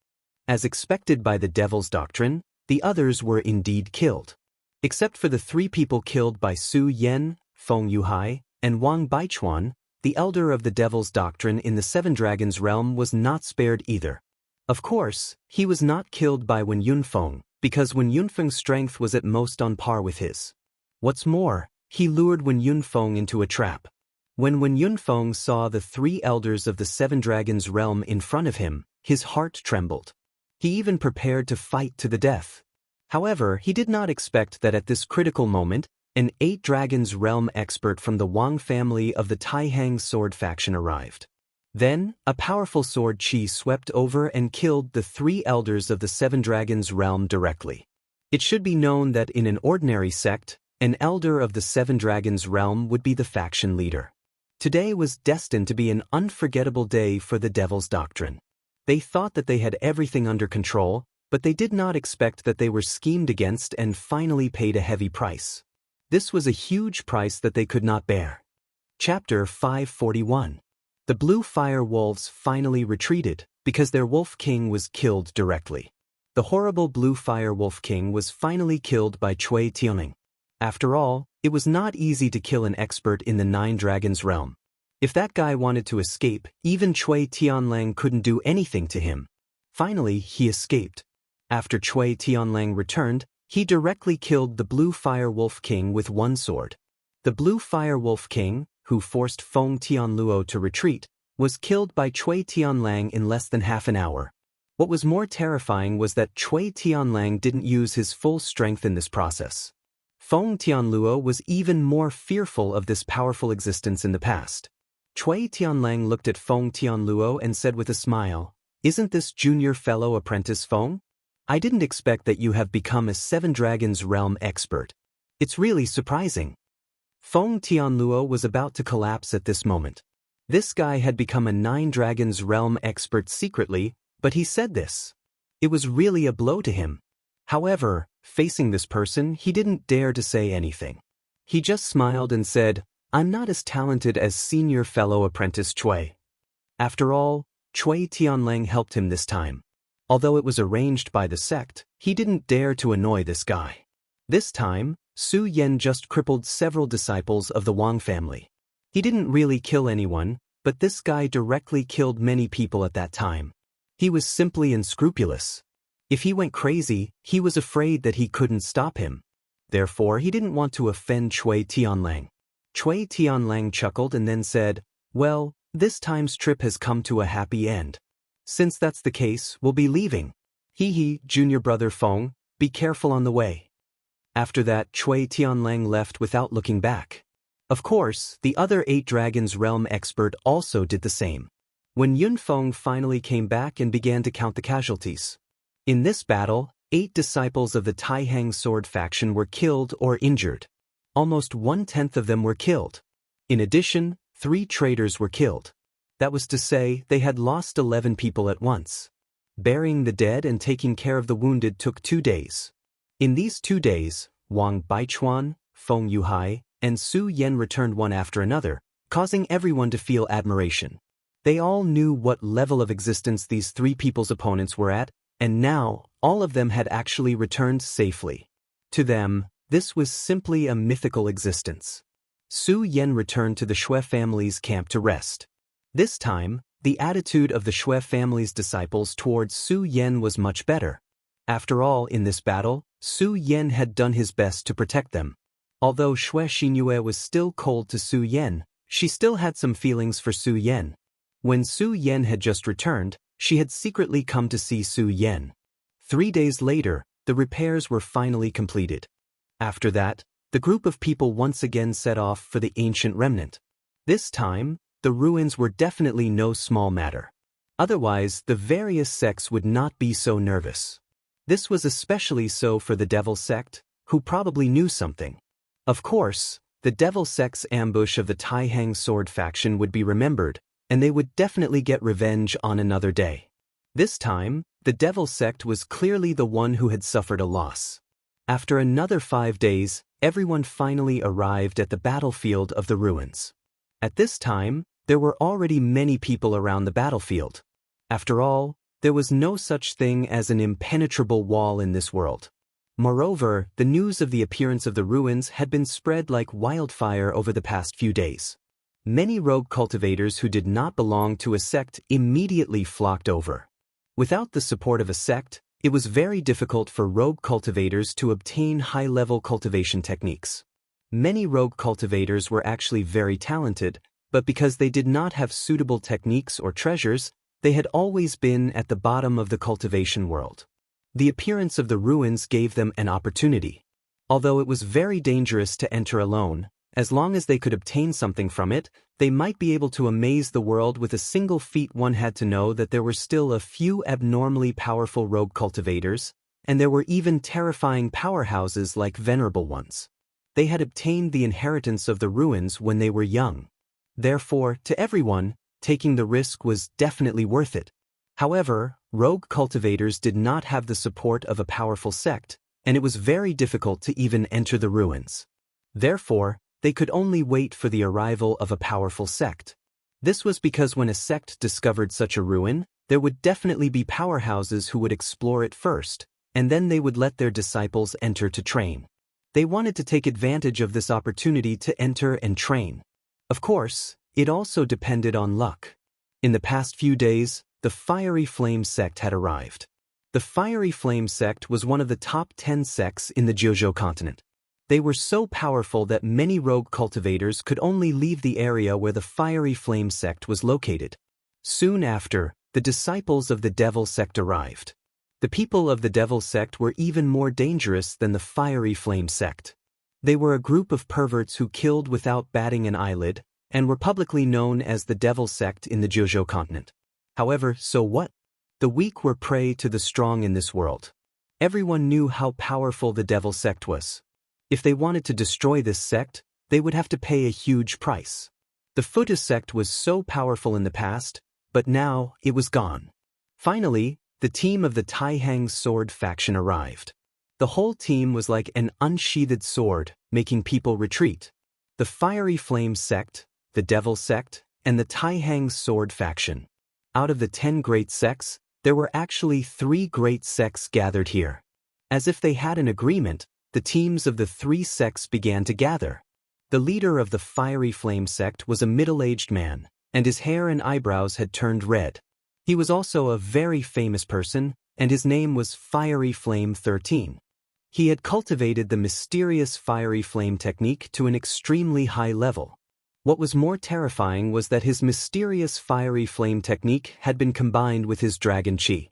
As expected by the Devil's Doctrine, the others were indeed killed. Except for the 3 people killed by Su Yan, Feng Yuhai, and Wang Baichuan, the elder of the Devil's Doctrine in the 7 Dragons realm was not spared either. Of course, he was not killed by Wen Yunfeng, because Wen Yunfeng's strength was at most on par with his. What's more, he lured Wen Yunfeng into a trap. When Wen Yunfeng saw the 3 elders of the 7 Dragons realm in front of him, his heart trembled. He even prepared to fight to the death. However, he did not expect that at this critical moment, an 8 Dragons realm expert from the Wang family of the Taihang sword faction arrived. Then, a powerful sword chi swept over and killed the 3 elders of the 7 Dragons realm directly. It should be known that in an ordinary sect, an elder of the 7 Dragons realm would be the faction leader. Today was destined to be an unforgettable day for the Devil's Doctrine. They thought that they had everything under control, but they did not expect that they were schemed against and finally paid a heavy price. This was a huge price that they could not bear. Chapter 541. The Blue Fire Wolves finally retreated, because their Wolf King was killed directly. The horrible Blue Fire Wolf King was finally killed by Cui Tianling. After all, it was not easy to kill an expert in the Nine Dragons realm. If that guy wanted to escape, even Cui Tianlang couldn't do anything to him. Finally, he escaped. After Cui Tianlang returned, he directly killed the Blue Fire Wolf King with one sword. The Blue Fire Wolf King, who forced Feng Tianluo to retreat, was killed by Cui Tianlang in less than half an hour. What was more terrifying was that Cui Tianlang didn't use his full strength in this process. Feng Tianluo was even more fearful of this powerful existence in the past. Cui Tianlang looked at Feng Tianluo and said with a smile, "Isn't this junior fellow apprentice Feng? I didn't expect that you have become a Seven Dragons realm expert. It's really surprising." Feng Tianluo was about to collapse at this moment. This guy had become a Nine Dragons realm expert secretly, but he said this. It was really a blow to him. However, facing this person, he didn't dare to say anything. He just smiled and said, "I'm not as talented as senior fellow apprentice Cui." After all, Cui Tianlang helped him this time. Although it was arranged by the sect, he didn't dare to annoy this guy. This time, Su Yan just crippled several disciples of the Wang family. He didn't really kill anyone, but this guy directly killed many people at that time. He was simply unscrupulous. If he went crazy, he was afraid that he couldn't stop him. Therefore, he didn't want to offend Cui Tianlang. Cui Tianlang chuckled and then said, "Well, this time's trip has come to a happy end. Since that's the case, we'll be leaving. Hee, junior brother Feng, be careful on the way." After that, Cui Tianlang left without looking back. Of course, the other 8 Dragons realm expert also did the same. When Yunfeng finally came back and began to count the casualties. In this battle, 8 disciples of the Taihang sword faction were killed or injured. Almost 1/10 of them were killed. In addition, 3 traitors were killed. That was to say, they had lost 11 people at once. Burying the dead and taking care of the wounded took 2 days. In these 2 days, Wang Baichuan, Feng Yuhai, and Su Yan returned one after another, causing everyone to feel admiration. They all knew what level of existence these 3 people's opponents were at, and now, all of them had actually returned safely. To them, this was simply a mythical existence. Su Yan returned to the Shui family's camp to rest. This time, the attitude of the Shui family's disciples towards Su Yan was much better. After all, in this battle, Su Yan had done his best to protect them. Although Shui Xinyue was still cold to Su Yan, she still had some feelings for Su Yan. When Su Yan had just returned, she had secretly come to see Su Yan. 3 days later, the repairs were finally completed. After that, the group of people once again set off for the ancient remnant. This time, the ruins were definitely no small matter. Otherwise, the various sects would not be so nervous. This was especially so for the Devil sect, who probably knew something. Of course, the Devil sect's ambush of the Taihang sword faction would be remembered, and they would definitely get revenge on another day. This time, the Devil sect was clearly the one who had suffered a loss. After another 5 days, everyone finally arrived at the battlefield of the ruins. At this time, there were already many people around the battlefield. After all, there was no such thing as an impenetrable wall in this world. Moreover, the news of the appearance of the ruins had been spread like wildfire over the past few days. Many rogue cultivators who did not belong to a sect immediately flocked over. Without the support of a sect, it was very difficult for rogue cultivators to obtain high-level cultivation techniques. Many rogue cultivators were actually very talented, but because they did not have suitable techniques or treasures, they had always been at the bottom of the cultivation world. The appearance of the ruins gave them an opportunity. Although it was very dangerous to enter alone, as long as they could obtain something from it, they might be able to amaze the world with a single feat. One had to know that there were still a few abnormally powerful rogue cultivators, and there were even terrifying powerhouses like venerable ones. They had obtained the inheritance of the ruins when they were young. Therefore, to everyone, taking the risk was definitely worth it. However, rogue cultivators did not have the support of a powerful sect, and it was very difficult to even enter the ruins. Therefore, they could only wait for the arrival of a powerful sect. This was because when a sect discovered such a ruin, there would definitely be powerhouses who would explore it first, and then they would let their disciples enter to train. They wanted to take advantage of this opportunity to enter and train. Of course, it also depended on luck. In the past few days, the Fiery Flame sect had arrived. The Fiery Flame sect was one of the top 10 sects in the Jojo continent. They were so powerful that many rogue cultivators could only leave the area where the Fiery Flame sect was located. Soon after, the disciples of the Devil sect arrived. The people of the Devil sect were even more dangerous than the Fiery Flame sect. They were a group of perverts who killed without batting an eyelid, and were publicly known as the Devil sect in the Jojo continent. However, so what? The weak were prey to the strong in this world. Everyone knew how powerful the Devil sect was. If they wanted to destroy this sect, they would have to pay a huge price. The Futa sect was so powerful in the past, but now it was gone. Finally, the team of the Taihang sword faction arrived. The whole team was like an unsheathed sword, making people retreat. The Fiery Flame sect, the Devil sect, and the Taihang sword faction. Out of the 10 great sects, there were actually 3 great sects gathered here. As if they had an agreement, the teams of the 3 sects began to gather. The leader of the Fiery Flame sect was a middle-aged man, and his hair and eyebrows had turned red. He was also a very famous person, and his name was Fiery Flame 13. He had cultivated the mysterious Fiery Flame technique to an extremely high level. What was more terrifying was that his mysterious Fiery Flame technique had been combined with his dragon chi.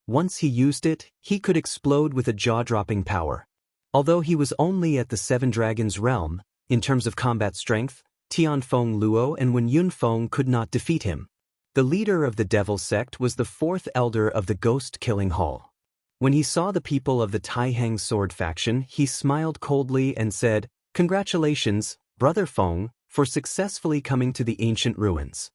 Once he used it, he could explode with a jaw-dropping power. Although he was only at the 7 Dragons realm, in terms of combat strength, Tianfeng Luo and Wen Yunfeng could not defeat him. The leader of the Devil sect was the 4th elder of the Ghost-Killing Hall. When he saw the people of the Taihang sword faction, he smiled coldly and said, "Congratulations, Brother Feng, for successfully coming to the ancient ruins."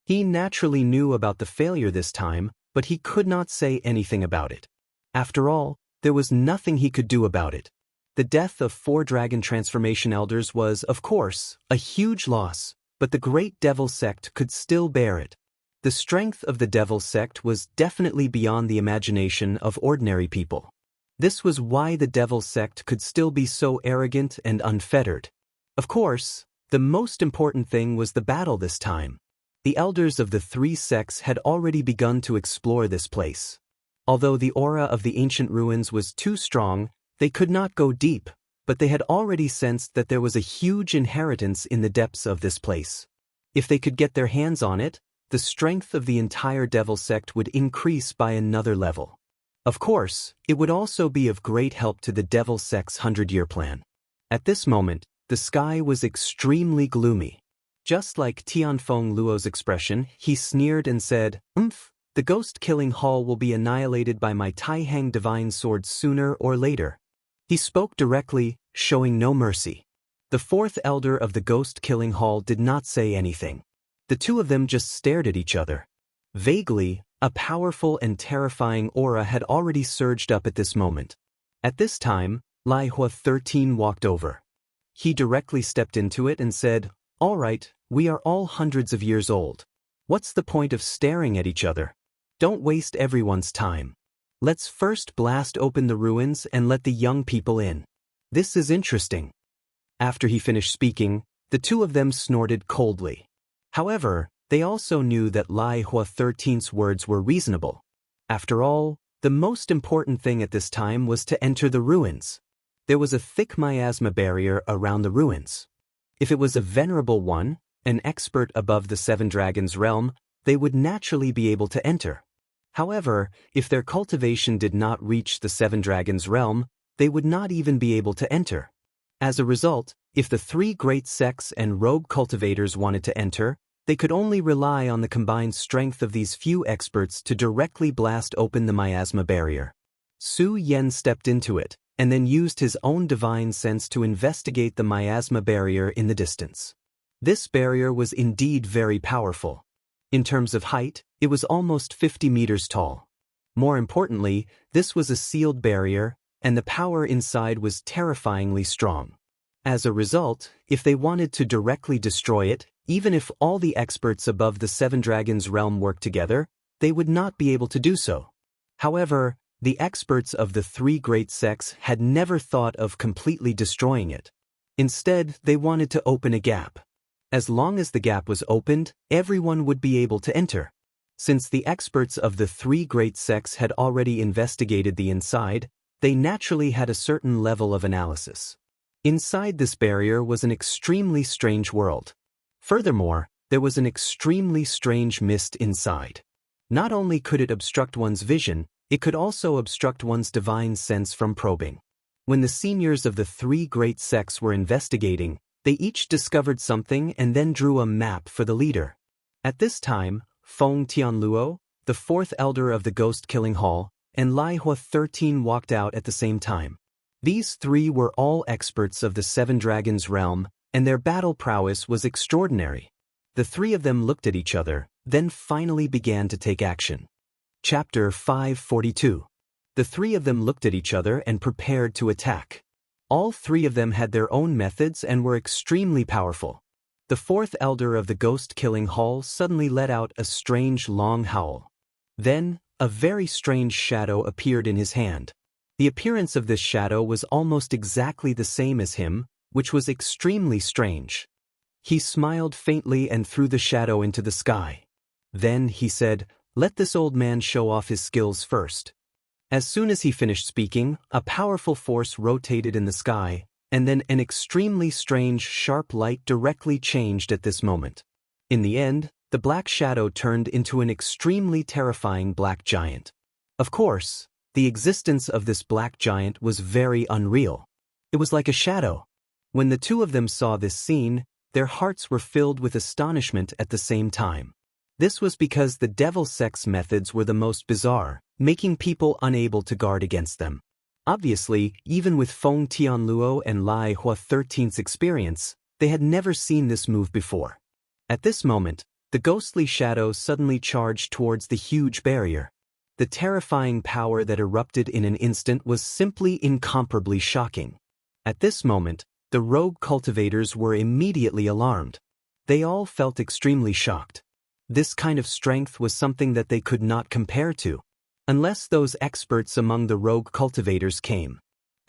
He naturally knew about the failure this time, but he could not say anything about it. After all, there was nothing he could do about it. The death of 4 dragon transformation elders was, of course, a huge loss, but the great Devil sect could still bear it. The strength of the Devil sect was definitely beyond the imagination of ordinary people. This was why the Devil sect could still be so arrogant and unfettered. Of course, the most important thing was the battle this time. The elders of the 3 sects had already begun to explore this place. Although the aura of the ancient ruins was too strong, they could not go deep, but they had already sensed that there was a huge inheritance in the depths of this place. If they could get their hands on it, the strength of the entire Devil sect would increase by another level. Of course, it would also be of great help to the Devil sect's 100-year plan. At this moment, the sky was extremely gloomy. Just like Tianfeng Luo's expression, he sneered and said, "The Ghost-Killing Hall will be annihilated by my Taihang divine sword sooner or later." He spoke directly, showing no mercy. The 4th elder of the Ghost-Killing Hall did not say anything. The 2 of them just stared at each other. Vaguely, a powerful and terrifying aura had already surged up at this moment. At this time, Lai Hua 13 walked over. He directly stepped into it and said, "All right, we are all hundreds of years old. What's the point of staring at each other? Don't waste everyone's time. Let's first blast open the ruins and let the young people in. This is interesting." After he finished speaking, the 2 of them snorted coldly. However, they also knew that Lai Hua 13's words were reasonable. After all, the most important thing at this time was to enter the ruins. There was a thick miasma barrier around the ruins. If it was a venerable one, an expert above the 7 Dragons realm, they would naturally be able to enter. However, if their cultivation did not reach the 7 Dragons realm, they would not even be able to enter. As a result, if the 3 great sects and rogue cultivators wanted to enter, they could only rely on the combined strength of these few experts to directly blast open the miasma barrier. Su Yen stepped into it, and then used his own divine sense to investigate the miasma barrier in the distance. This barrier was indeed very powerful. In terms of height, it was almost 50 meters tall. More importantly, this was a sealed barrier, and the power inside was terrifyingly strong. As a result, if they wanted to directly destroy it, even if all the experts above the Seven Dragons realm worked together, they would not be able to do so. However, the experts of the three great sects had never thought of completely destroying it. Instead, they wanted to open a gap. As long as the gap was opened, everyone would be able to enter. Since the experts of the three great sects had already investigated the inside, they naturally had a certain level of analysis. Inside this barrier was an extremely strange world. Furthermore, there was an extremely strange mist inside. Not only could it obstruct one's vision, it could also obstruct one's divine sense from probing. When the seniors of the three great sects were investigating, they each discovered something and then drew a map for the leader. At this time, Feng Tianluo, the fourth elder of the ghost-killing hall, and Lai Hua 13 walked out at the same time. These three were all experts of the Seven Dragons realm, and their battle prowess was extraordinary. The three of them looked at each other, then finally began to take action. Chapter 542. The three of them looked at each other and prepared to attack. All three of them had their own methods and were extremely powerful. The fourth elder of the ghost-killing hall suddenly let out a strange long howl. Then, a very strange shadow appeared in his hand. The appearance of this shadow was almost exactly the same as him, which was extremely strange. He smiled faintly and threw the shadow into the sky. Then he said, "Let this old man show off his skills first." As soon as he finished speaking, a powerful force rotated in the sky, and then an extremely strange sharp light directly changed at this moment. In the end, the black shadow turned into an extremely terrifying black giant. Of course, the existence of this black giant was very unreal. It was like a shadow. When the two of them saw this scene, their hearts were filled with astonishment at the same time. This was because the devil sect's methods were the most bizarre, making people unable to guard against them. Obviously, even with Feng Tianluo and Lai Hua 13's experience, they had never seen this move before. At this moment, the ghostly shadow suddenly charged towards the huge barrier. The terrifying power that erupted in an instant was simply incomparably shocking. At this moment, the rogue cultivators were immediately alarmed. They all felt extremely shocked. This kind of strength was something that they could not compare to, unless those experts among the rogue cultivators came.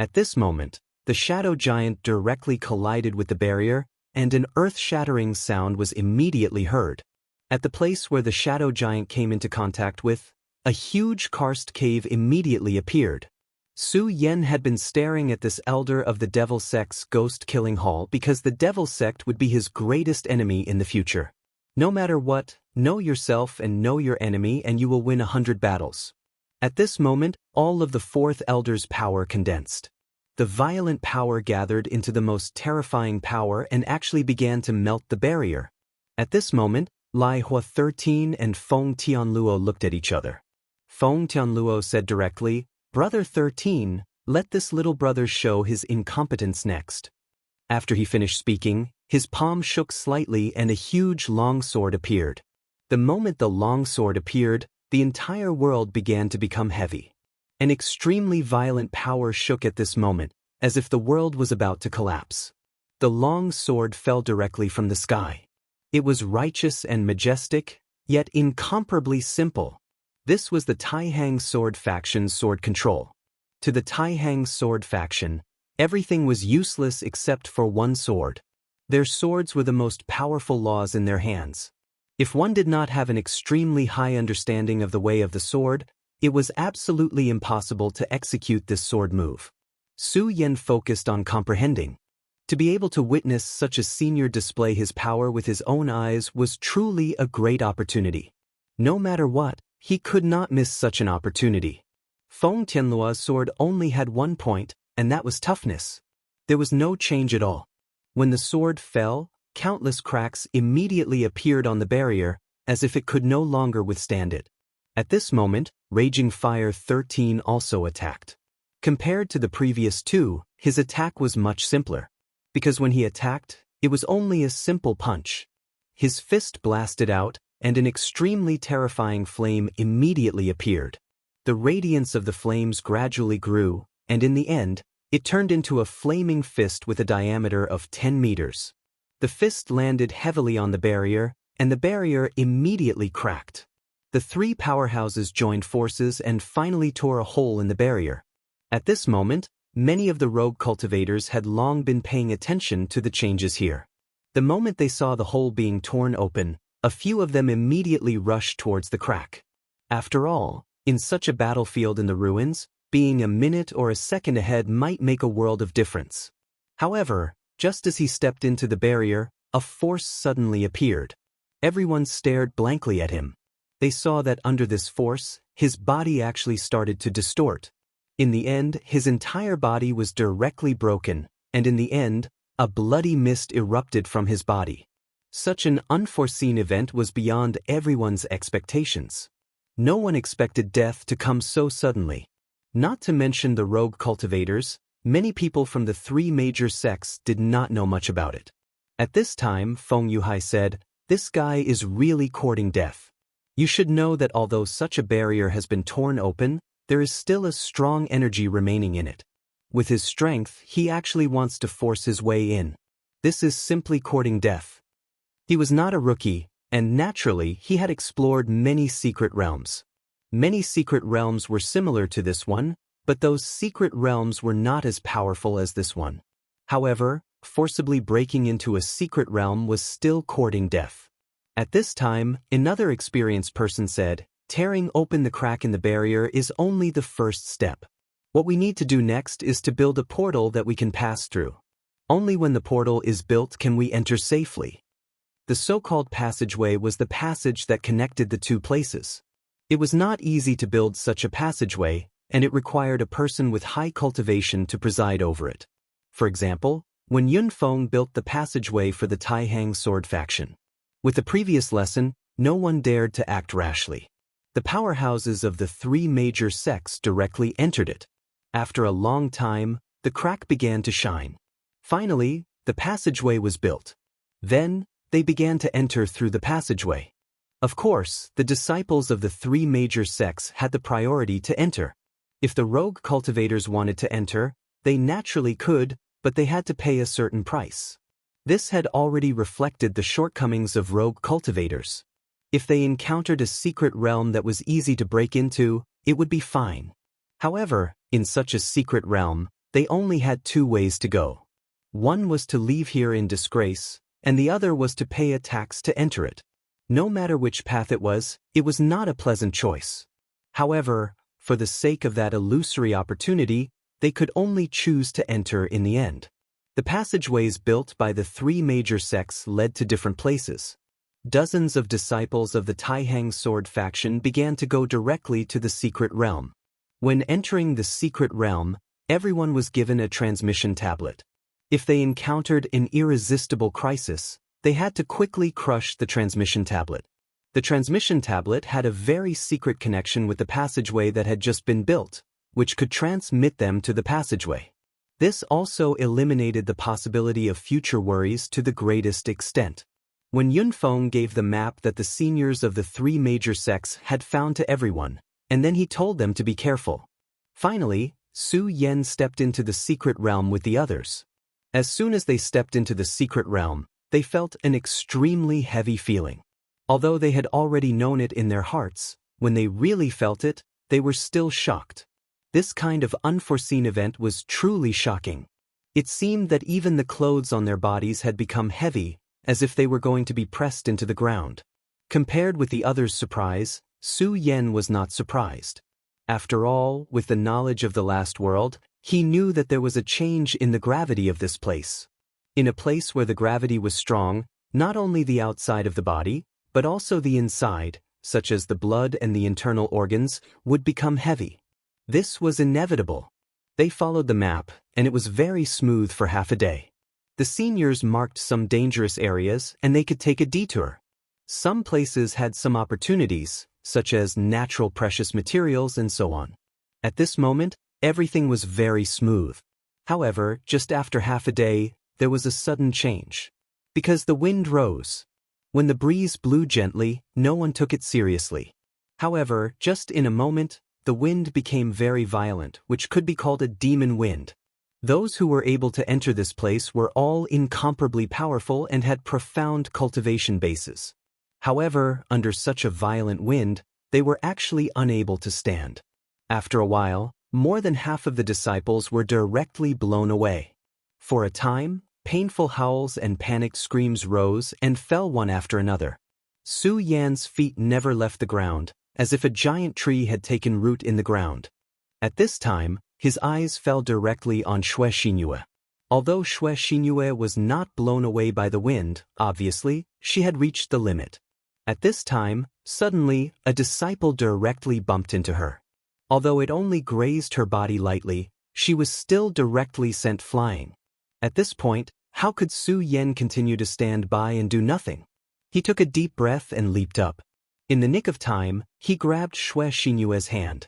At this moment, the shadow giant directly collided with the barrier, and an earth-shattering sound was immediately heard. At the place where the shadow giant came into contact with, a huge karst cave immediately appeared. Su Yen had been staring at this elder of the devil sect's ghost-killing hall because the devil sect would be his greatest enemy in the future. No matter what, know yourself and know your enemy and you will win 100 battles. At this moment, all of the fourth elder's power condensed. The violent power gathered into the most terrifying power and actually began to melt the barrier. At this moment, Lai Hua 13 and Feng Tianluo looked at each other. Feng Tianluo said directly, "Brother 13, let this little brother show his incompetence next." After he finished speaking, his palm shook slightly and a huge longsword appeared. The moment the longsword appeared, the entire world began to become heavy. An extremely violent power shook at this moment, as if the world was about to collapse. The long sword fell directly from the sky. It was righteous and majestic, yet incomparably simple. This was the Taihang sword faction's sword control. To the Taihang sword faction, everything was useless except for one sword. Their swords were the most powerful laws in their hands. If one did not have an extremely high understanding of the way of the sword, it was absolutely impossible to execute this sword move. Su Yen focused on comprehending. To be able to witness such a senior display his power with his own eyes was truly a great opportunity. No matter what, he could not miss such an opportunity. Feng Tianluo's sword only had one point, and that was toughness. There was no change at all. When the sword fell, countless cracks immediately appeared on the barrier, as if it could no longer withstand it. At this moment, Raging Fire 13 also attacked. Compared to the previous two, his attack was much simpler. Because when he attacked, It was only a simple punch. His fist blasted out, and an extremely terrifying flame immediately appeared. The radiance of the flames gradually grew, and in the end, it turned into a flaming fist with a diameter of 10 meters. The fist landed heavily on the barrier, and the barrier immediately cracked. The three powerhouses joined forces and finally tore a hole in the barrier. At this moment, many of the rogue cultivators had long been paying attention to the changes here. The moment they saw the hole being torn open, a few of them immediately rushed towards the crack. After all, in such a battlefield in the ruins, being a minute or a second ahead might make a world of difference. However, just as he stepped into the barrier, a force suddenly appeared. Everyone stared blankly at him. They saw that under this force, his body actually started to distort. In the end, his entire body was directly broken, and in the end, a bloody mist erupted from his body. Such an unforeseen event was beyond everyone's expectations. No one expected death to come so suddenly. Not to mention the rogue cultivators, many people from the three major sects did not know much about it. At this time, Feng Yuhai said, "This guy is really courting death. You should know that although such a barrier has been torn open, there is still a strong energy remaining in it. With his strength, he actually wants to force his way in. This is simply courting death." He was not a rookie, and naturally he had explored many secret realms. Many secret realms were similar to this one, but those secret realms were not as powerful as this one. However, forcibly breaking into a secret realm was still courting death. At this time, another experienced person said, "Tearing open the crack in the barrier is only the first step. What we need to do next is to build a portal that we can pass through. Only when the portal is built can we enter safely." The so-called passageway was the passage that connected the two places. It was not easy to build such a passageway, and it required a person with high cultivation to preside over it. For example, when Yun Feng built the passageway for the Taihang sword faction. With the previous lesson, no one dared to act rashly. The powerhouses of the three major sects directly entered it. After a long time, the crack began to shine. Finally, the passageway was built. Then, they began to enter through the passageway. Of course, the disciples of the three major sects had the priority to enter. If the rogue cultivators wanted to enter, they naturally could, but they had to pay a certain price. This had already reflected the shortcomings of rogue cultivators. If they encountered a secret realm that was easy to break into, it would be fine. However, in such a secret realm, they only had two ways to go. One was to leave here in disgrace, and the other was to pay a tax to enter it. No matter which path it was not a pleasant choice. However, for the sake of that illusory opportunity, they could only choose to enter in the end. The passageways built by the three major sects led to different places. Dozens of disciples of the Taihang sword faction began to go directly to the secret realm. When entering the secret realm, everyone was given a transmission tablet. If they encountered an irresistible crisis, they had to quickly crush the transmission tablet. The transmission tablet had a very secret connection with the passageway that had just been built, which could transmit them to the passageway. This also eliminated the possibility of future worries to the greatest extent. When Yun Feng gave the map that the seniors of the three major sects had found to everyone, and then he told them to be careful. Finally, Su Yen stepped into the secret realm with the others. As soon as they stepped into the secret realm, they felt an extremely heavy feeling. Although they had already known it in their hearts, when they really felt it, they were still shocked. This kind of unforeseen event was truly shocking. It seemed that even the clothes on their bodies had become heavy, as if they were going to be pressed into the ground. Compared with the others' surprise, Su Yen was not surprised. After all, with the knowledge of the last world, he knew that there was a change in the gravity of this place. In a place where the gravity was strong, not only the outside of the body, but also the inside, such as the blood and the internal organs, would become heavy. This was inevitable. They followed the map, and it was very smooth for half a day. The seniors marked some dangerous areas, and they could take a detour. Some places had some opportunities, such as natural precious materials and so on. At this moment, everything was very smooth. However, just after half a day, there was a sudden change. Because the wind rose. When the breeze blew gently, no one took it seriously. However, just in a moment, the wind became very violent, which could be called a demon wind. Those who were able to enter this place were all incomparably powerful and had profound cultivation bases. However, under such a violent wind, they were actually unable to stand. After a while, more than half of the disciples were directly blown away. For a time, painful howls and panicked screams rose and fell one after another. Su Yan's feet never left the ground, as if a giant tree had taken root in the ground. At this time, his eyes fell directly on Xue Xinyue. Although Xue Xinyue was not blown away by the wind, obviously, she had reached the limit. At this time, suddenly, a disciple directly bumped into her. Although it only grazed her body lightly, she was still directly sent flying. At this point, how could Su Yan continue to stand by and do nothing? He took a deep breath and leaped up. In the nick of time, he grabbed Xue Xinyue's hand.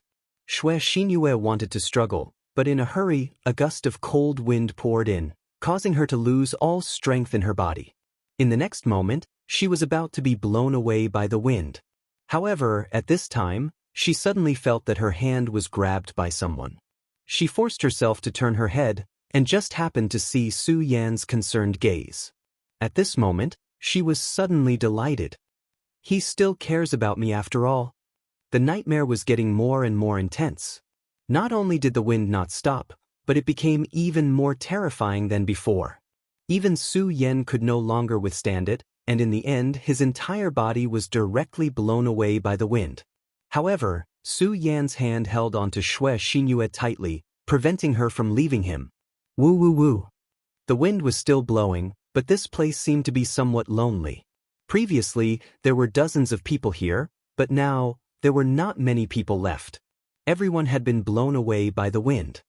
Xue Xinyue wanted to struggle, but in a hurry, a gust of cold wind poured in, causing her to lose all strength in her body. In the next moment, she was about to be blown away by the wind. However, at this time, she suddenly felt that her hand was grabbed by someone. She forced herself to turn her head, and just happened to see Su Yan's concerned gaze. At this moment, she was suddenly delighted. He still cares about me after all. The nightmare was getting more and more intense. Not only did the wind not stop, but it became even more terrifying than before. Even Su Yan could no longer withstand it, and in the end his entire body was directly blown away by the wind. However, Su Yan's hand held onto Xue Xinyue tightly, preventing her from leaving him. Woo woo woo. The wind was still blowing, but this place seemed to be somewhat lonely. Previously, there were dozens of people here, but now, there were not many people left. Everyone had been blown away by the wind.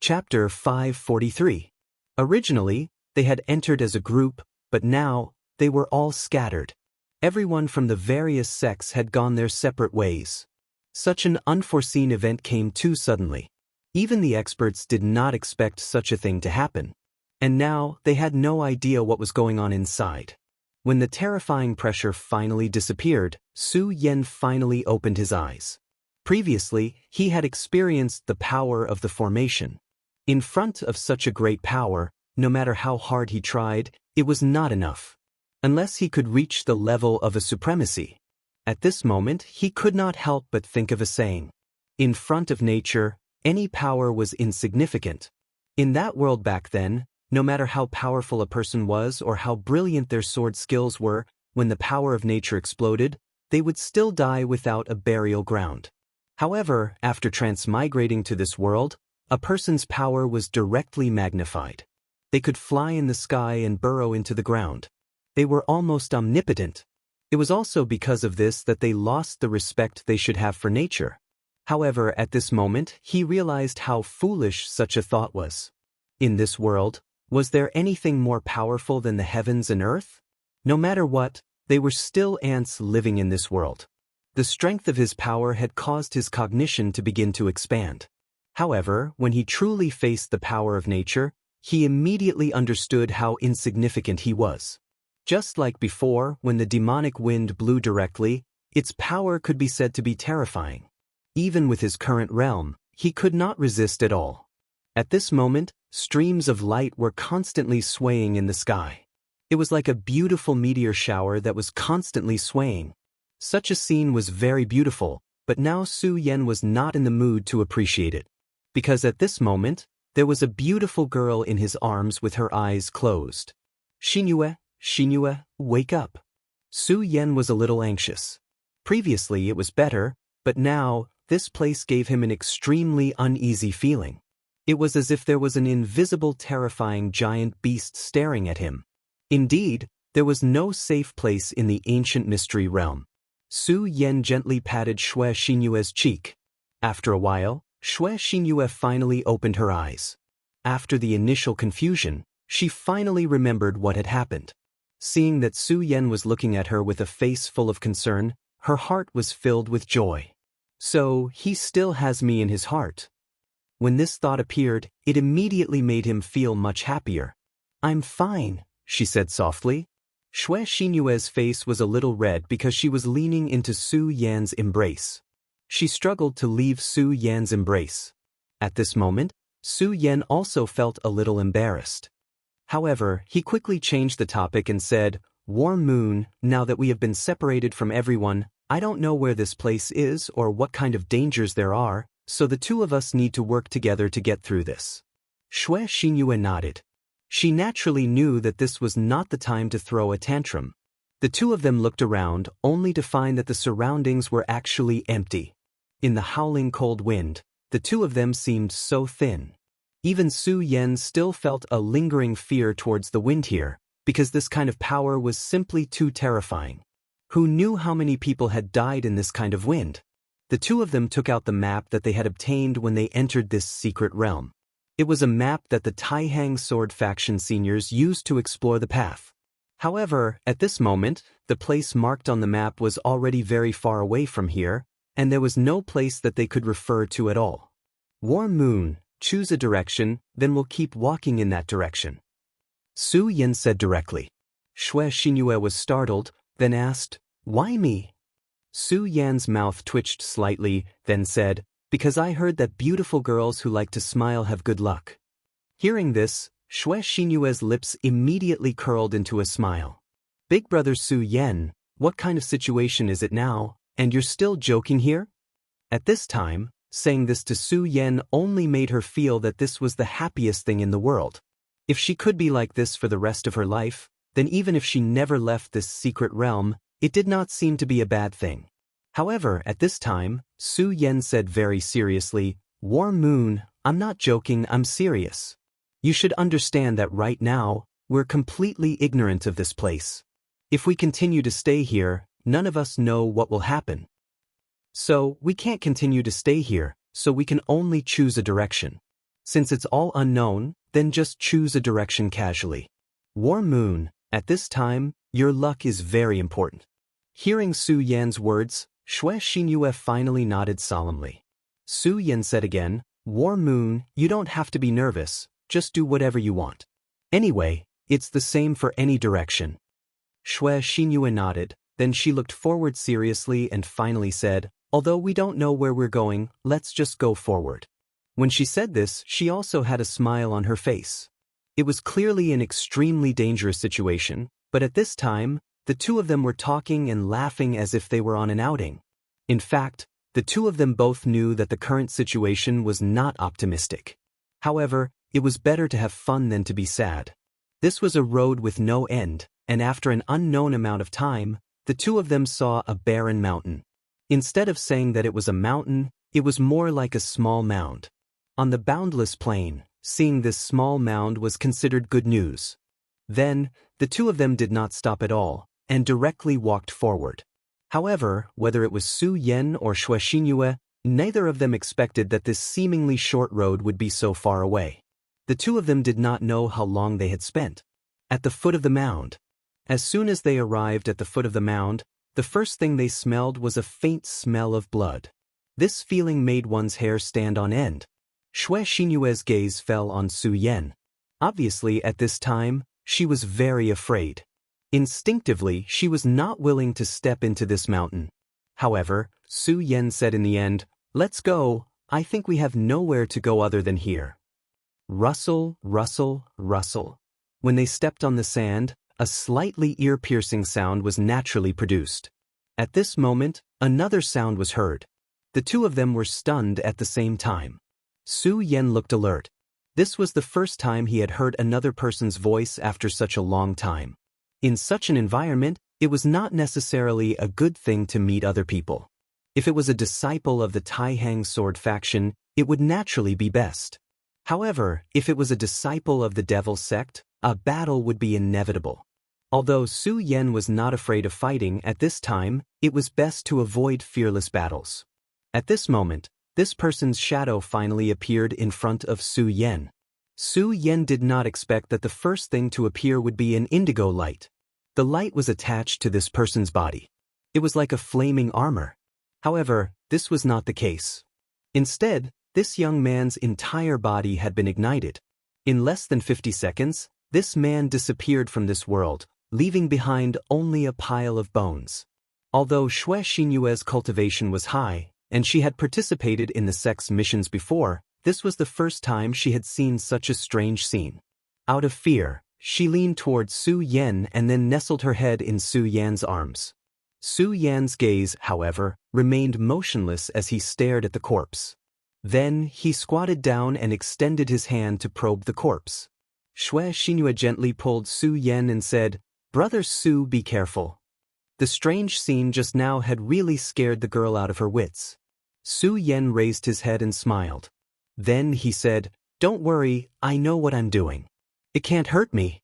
Chapter 543. Originally, they had entered as a group, but now, they were all scattered. Everyone from the various sects had gone their separate ways. Such an unforeseen event came too suddenly. Even the experts did not expect such a thing to happen. And now, they had no idea what was going on inside. When the terrifying pressure finally disappeared, Su Yan finally opened his eyes. Previously, he had experienced the power of the formation. In front of such a great power, no matter how hard he tried, it was not enough. Unless he could reach the level of a supremacy. At this moment, he could not help but think of a saying. In front of nature, any power was insignificant. In that world back then, no matter how powerful a person was or how brilliant their sword skills were, when the power of nature exploded, they would still die without a burial ground. However, after transmigrating to this world, a person's power was directly magnified. They could fly in the sky and burrow into the ground. They were almost omnipotent. It was also because of this that they lost the respect they should have for nature. However, at this moment, he realized how foolish such a thought was. In this world, was there anything more powerful than the heavens and earth? No matter what, they were still ants living in this world. The strength of his power had caused his cognition to begin to expand. However, when he truly faced the power of nature, he immediately understood how insignificant he was. Just like before, when the demonic wind blew directly, its power could be said to be terrifying. Even with his current realm, he could not resist at all. At this moment, streams of light were constantly swaying in the sky. It was like a beautiful meteor shower that was constantly swaying. Such a scene was very beautiful, but now Su Yan was not in the mood to appreciate it. Because at this moment, there was a beautiful girl in his arms with her eyes closed. Xinyue, Xinyue, wake up. Su Yan was a little anxious. Previously it was better, but now, this place gave him an extremely uneasy feeling. It was as if there was an invisible terrifying giant beast staring at him. Indeed, there was no safe place in the ancient mystery realm. Su Yan gently patted Xue Xinyue's cheek. After a while, Xue Xinyue finally opened her eyes. After the initial confusion, she finally remembered what had happened. Seeing that Su Yan was looking at her with a face full of concern, her heart was filled with joy. So, he still has me in his heart. When this thought appeared, it immediately made him feel much happier. I'm fine, she said softly. Xue Xinyue's face was a little red because she was leaning into Su Yan's embrace. She struggled to leave Su Yan's embrace. At this moment, Su Yan also felt a little embarrassed. However, he quickly changed the topic and said, "Warm Moon, now that we have been separated from everyone, I don't know where this place is or what kind of dangers there are, so the two of us need to work together to get through this." Xue Xinyue nodded. She naturally knew that this was not the time to throw a tantrum. The two of them looked around, only to find that the surroundings were actually empty. In the howling cold wind, the two of them seemed so thin. Even Su Yan still felt a lingering fear towards the wind here, because this kind of power was simply too terrifying. Who knew how many people had died in this kind of wind? The two of them took out the map that they had obtained when they entered this secret realm. It was a map that the Taihang Sword faction seniors used to explore the path. However, at this moment, the place marked on the map was already very far away from here, and there was no place that they could refer to at all. Warm Moon, choose a direction, then we'll keep walking in that direction. Su Yan said directly. Xue Xinyue was startled, then asked, "Why me?" Su Yan's mouth twitched slightly, then said, "Because I heard that beautiful girls who like to smile have good luck." Hearing this, Xue Xinyue's lips immediately curled into a smile. "Big brother Su Yan, what kind of situation is it now, and you're still joking here?" At this time, saying this to Su Yan only made her feel that this was the happiest thing in the world. If she could be like this for the rest of her life, then even if she never left this secret realm, it did not seem to be a bad thing. However, at this time, Su Yan said very seriously, "Warm Moon, I'm not joking, I'm serious. You should understand that right now, we're completely ignorant of this place. If we continue to stay here, none of us know what will happen. So, we can't continue to stay here, so we can only choose a direction. Since it's all unknown, then just choose a direction casually. Warm Moon, at this time, your luck is very important." Hearing Su Yan's words, Xue Xinyue finally nodded solemnly. Su Yan said again, "Warm Moon, you don't have to be nervous, just do whatever you want. Anyway, it's the same for any direction." Xue Xinyue nodded, then she looked forward seriously and finally said, "Although we don't know where we're going, let's just go forward." When she said this, she also had a smile on her face. It was clearly an extremely dangerous situation, but at this time, the two of them were talking and laughing as if they were on an outing. In fact, the two of them both knew that the current situation was not optimistic. However, it was better to have fun than to be sad. This was a road with no end, and after an unknown amount of time, the two of them saw a barren mountain. Instead of saying that it was a mountain, it was more like a small mound. On the boundless plain, seeing this small mound was considered good news. Then, the two of them did not stop at all, and directly walked forward. However, whether it was Su Yan or Xue Xinyue, neither of them expected that this seemingly short road would be so far away. The two of them did not know how long they had spent. At the foot of the mound. As soon as they arrived at the foot of the mound, the first thing they smelled was a faint smell of blood. This feeling made one's hair stand on end. Xue Xinyue's gaze fell on Su Yan. Obviously, at this time, she was very afraid. Instinctively, she was not willing to step into this mountain. However, Su Yan said in the end, "Let's go, I think we have nowhere to go other than here." Rustle, rustle, rustle. When they stepped on the sand, a slightly ear-piercing sound was naturally produced. At this moment, another sound was heard. The two of them were stunned at the same time. Su Yan looked alert. This was the first time he had heard another person's voice after such a long time. In such an environment, it was not necessarily a good thing to meet other people. If it was a disciple of the Taihang Sword faction, it would naturally be best. However, if it was a disciple of the Devil sect, a battle would be inevitable. Although Su Yan was not afraid of fighting at this time, it was best to avoid fearless battles. At this moment, this person's shadow finally appeared in front of Su Yan. Su Yan did not expect that the first thing to appear would be an indigo light. The light was attached to this person's body. It was like a flaming armor. However, this was not the case. Instead, this young man's entire body had been ignited. In less than 50 seconds, this man disappeared from this world, leaving behind only a pile of bones. Although Xue Xinyue's cultivation was high, and she had participated in the sex missions before, this was the first time she had seen such a strange scene. Out of fear, she leaned toward Su Yan and then nestled her head in Su Yan's arms. Su Yan's gaze, however, remained motionless as he stared at the corpse. Then, he squatted down and extended his hand to probe the corpse. Xue Xinyue gently pulled Su Yan and said, "Brother Su, be careful." The strange scene just now had really scared the girl out of her wits. Su Yan raised his head and smiled. Then he said, "Don't worry, I know what I'm doing. It can't hurt me."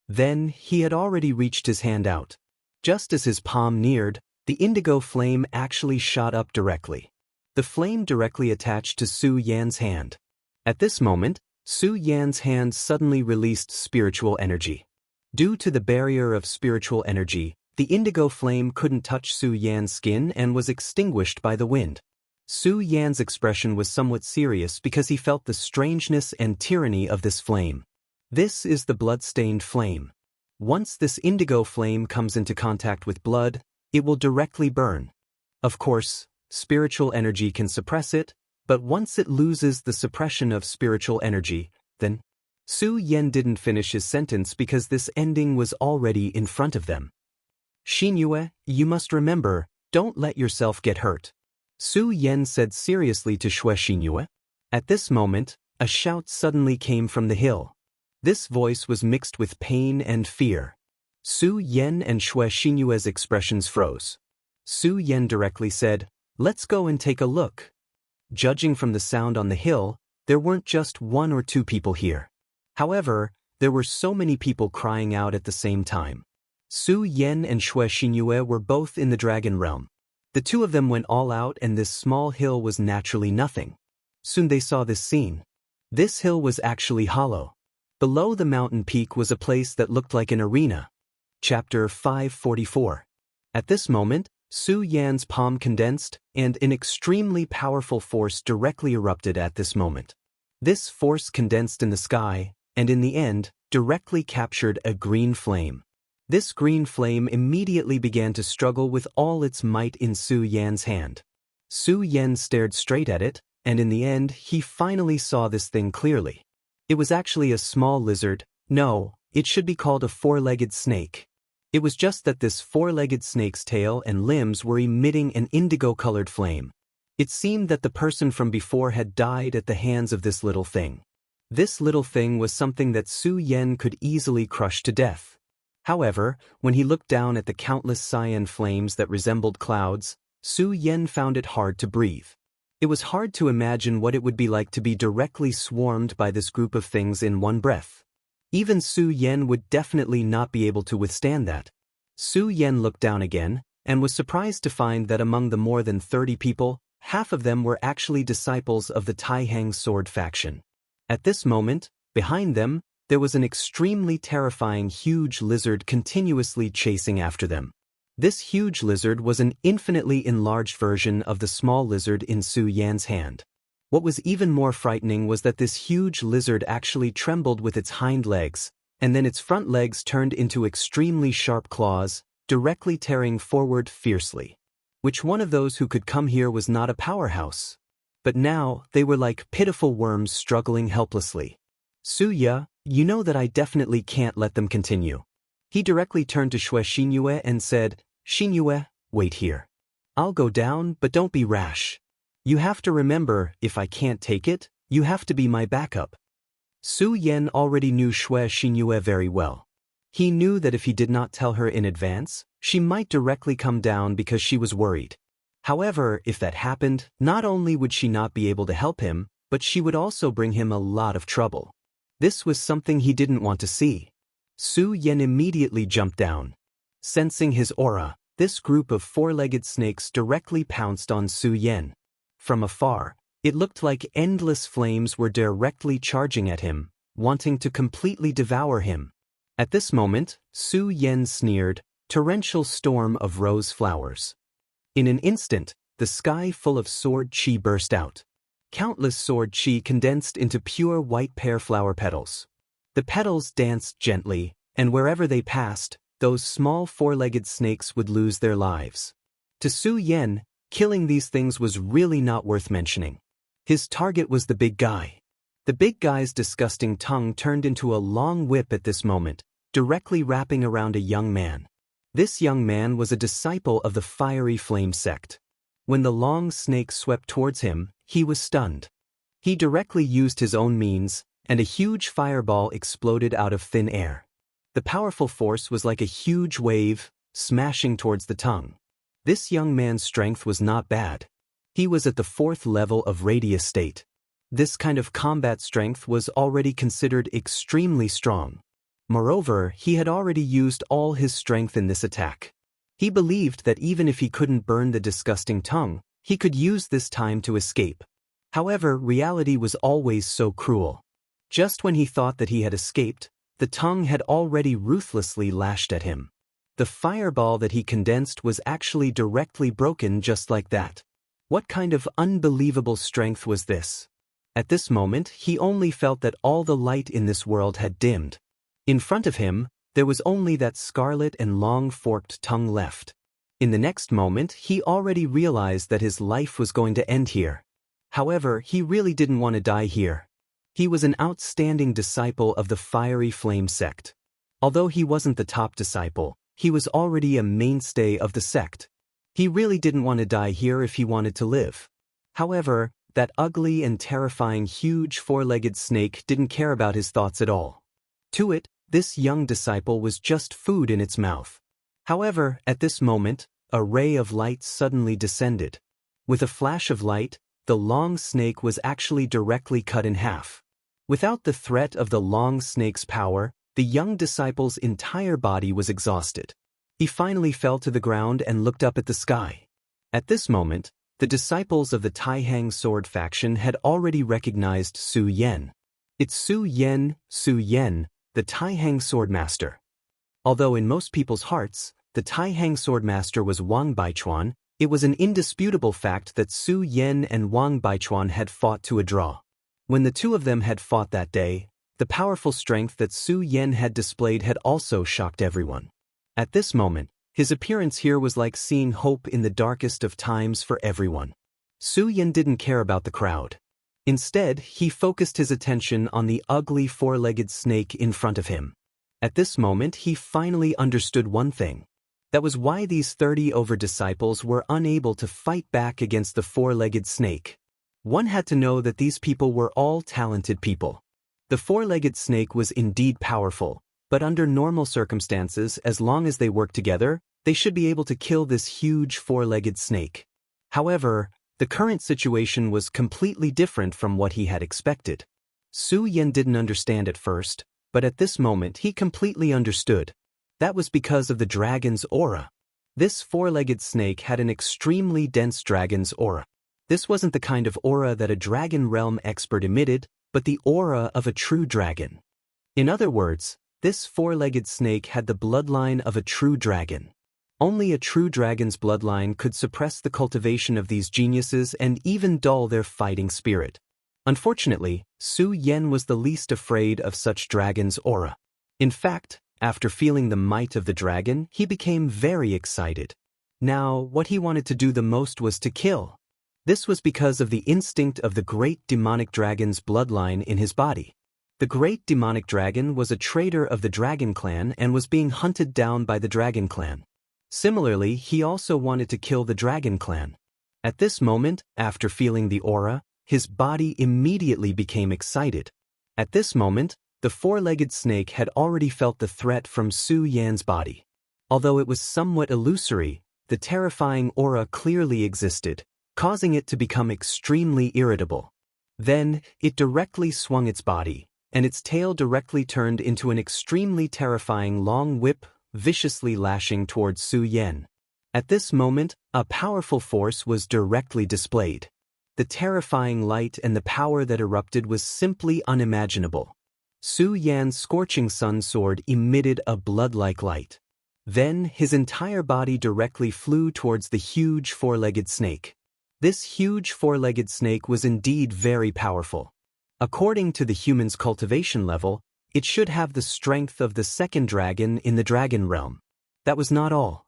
Then, he had already reached his hand out. Just as his palm neared, the indigo flame actually shot up directly. The flame directly attached to Su Yan's hand. At this moment, Su Yan's hand suddenly released spiritual energy. Due to the barrier of spiritual energy, the indigo flame couldn't touch Su Yan's skin and was extinguished by the wind. Su Yan's expression was somewhat serious because he felt the strangeness and tyranny of this flame. This is the blood-stained flame. Once this indigo flame comes into contact with blood, it will directly burn. Of course, spiritual energy can suppress it, but once it loses the suppression of spiritual energy, then Su Yan didn't finish his sentence because this ending was already in front of them. "Xinyue, you must remember, don't let yourself get hurt," Su Yan said seriously to Xue Xinyue. At this moment, a shout suddenly came from the hill. This voice was mixed with pain and fear. Su Yan and Xue Xinyue's expressions froze. Su Yan directly said, "Let's go and take a look." Judging from the sound on the hill, there weren't just one or two people here. However, there were so many people crying out at the same time. Su Yan and Xue Xinyue were both in the dragon realm. The two of them went all out and this small hill was naturally nothing. Soon they saw this scene. This hill was actually hollow. Below the mountain peak was a place that looked like an arena. Chapter 544. At this moment, Su Yan's palm condensed, and an extremely powerful force directly erupted at this moment. This force condensed in the sky, and in the end, directly captured a green flame. This green flame immediately began to struggle with all its might in Su Yan's hand. Su Yan stared straight at it, and in the end, he finally saw this thing clearly. It was actually a small lizard. No, it should be called a four-legged snake. It was just that this four-legged snake's tail and limbs were emitting an indigo-colored flame. It seemed that the person from before had died at the hands of this little thing. This little thing was something that Su Yan could easily crush to death. However, when he looked down at the countless cyan flames that resembled clouds, Su Yan found it hard to breathe. It was hard to imagine what it would be like to be directly swarmed by this group of things in one breath. Even Su Yan would definitely not be able to withstand that. Su Yan looked down again, and was surprised to find that among the more than 30 people, half of them were actually disciples of the Taihang sword faction. At this moment, behind them, there was an extremely terrifying huge lizard continuously chasing after them. This huge lizard was an infinitely enlarged version of the small lizard in Su Yan's hand. What was even more frightening was that this huge lizard actually trembled with its hind legs, and then its front legs turned into extremely sharp claws, directly tearing forward fiercely. Which one of those who could come here was not a powerhouse? But now, they were like pitiful worms struggling helplessly. "Suya, you know that I definitely can't let them continue." He directly turned to Xue Xinyue and said, "Xinyue, wait here. I'll go down, but don't be rash. You have to remember, if I can't take it, you have to be my backup." Su Yan already knew Xue Xinyue very well. He knew that if he did not tell her in advance, she might directly come down because she was worried. However, if that happened, not only would she not be able to help him, but she would also bring him a lot of trouble. This was something he didn't want to see. Su Yan immediately jumped down. Sensing his aura, this group of four-legged snakes directly pounced on Su Yan. From afar, it looked like endless flames were directly charging at him, wanting to completely devour him. At this moment, Su Yan sneered, "Torrential storm of rose flowers." In an instant, the sky full of sword chi burst out. Countless sword chi condensed into pure white pear flower petals. The petals danced gently, and wherever they passed, those small four-legged snakes would lose their lives. To Su Yan, killing these things was really not worth mentioning. His target was the big guy. The big guy's disgusting tongue turned into a long whip at this moment, directly wrapping around a young man. This young man was a disciple of the fiery flame sect. When the long snake swept towards him, he was stunned. He directly used his own means, and a huge fireball exploded out of thin air. The powerful force was like a huge wave, smashing towards the tongue. This young man's strength was not bad. He was at the 4th level of radius state. This kind of combat strength was already considered extremely strong. Moreover, he had already used all his strength in this attack. He believed that even if he couldn't burn the disgusting tongue, he could use this time to escape. However, reality was always so cruel. Just when he thought that he had escaped, the tongue had already ruthlessly lashed at him. The fireball that he condensed was actually directly broken just like that. What kind of unbelievable strength was this? At this moment, he only felt that all the light in this world had dimmed. In front of him, there was only that scarlet and long forked tongue left. In the next moment, he already realized that his life was going to end here. However, he really didn't want to die here. He was an outstanding disciple of the fiery flame sect. Although he wasn't the top disciple, he was already a mainstay of the sect. He really didn't want to die here if he wanted to live. However, that ugly and terrifying huge four-legged snake didn't care about his thoughts at all. To it, this young disciple was just food in its mouth. However, at this moment, a ray of light suddenly descended. With a flash of light, the long snake was actually directly cut in half. Without the threat of the long snake's power, the young disciple's entire body was exhausted. He finally fell to the ground and looked up at the sky. At this moment, the disciples of the Taihang sword faction had already recognized Su Yan. It's Su Yan, the Taihang swordmaster. Although in most people's hearts, the Taihang swordmaster was Wang Baichuan, it was an indisputable fact that Su Yan and Wang Baichuan had fought to a draw. When the two of them had fought that day, the powerful strength that Su Yan had displayed had also shocked everyone. At this moment, his appearance here was like seeing hope in the darkest of times for everyone. Su Yan didn't care about the crowd. Instead, he focused his attention on the ugly four-legged snake in front of him. At this moment, he finally understood one thing. That was why these 30 disciples were unable to fight back against the four-legged snake. One had to know that these people were all talented people. The four-legged snake was indeed powerful, but under normal circumstances, as long as they worked together, they should be able to kill this huge four-legged snake. However, the current situation was completely different from what he had expected. Su Yan didn't understand at first, but at this moment he completely understood. That was because of the dragon's aura. This four-legged snake had an extremely dense dragon's aura. This wasn't the kind of aura that a dragon realm expert emitted, but the aura of a true dragon. In other words, this four-legged snake had the bloodline of a true dragon. Only a true dragon's bloodline could suppress the cultivation of these geniuses and even dull their fighting spirit. Unfortunately, Su Yan was the least afraid of such dragon's aura. In fact, after feeling the might of the dragon, he became very excited. Now, what he wanted to do the most was to kill. This was because of the instinct of the great demonic dragon's bloodline in his body. The great demonic dragon was a traitor of the Dragon Clan and was being hunted down by the Dragon Clan. Similarly, he also wanted to kill the Dragon Clan. At this moment, after feeling the aura, his body immediately became excited. At this moment, the four-legged snake had already felt the threat from Su Yan's body. Although it was somewhat illusory, the terrifying aura clearly existed, causing it to become extremely irritable. Then, it directly swung its body, and its tail directly turned into an extremely terrifying long whip, viciously lashing towards Su Yan. At this moment, a powerful force was directly displayed. The terrifying light and the power that erupted was simply unimaginable. Su Yan's scorching sun sword emitted a blood-like light. Then, his entire body directly flew towards the huge four-legged snake. This huge four-legged snake was indeed very powerful. According to the human's cultivation level, it should have the strength of the second dragon in the dragon realm. That was not all.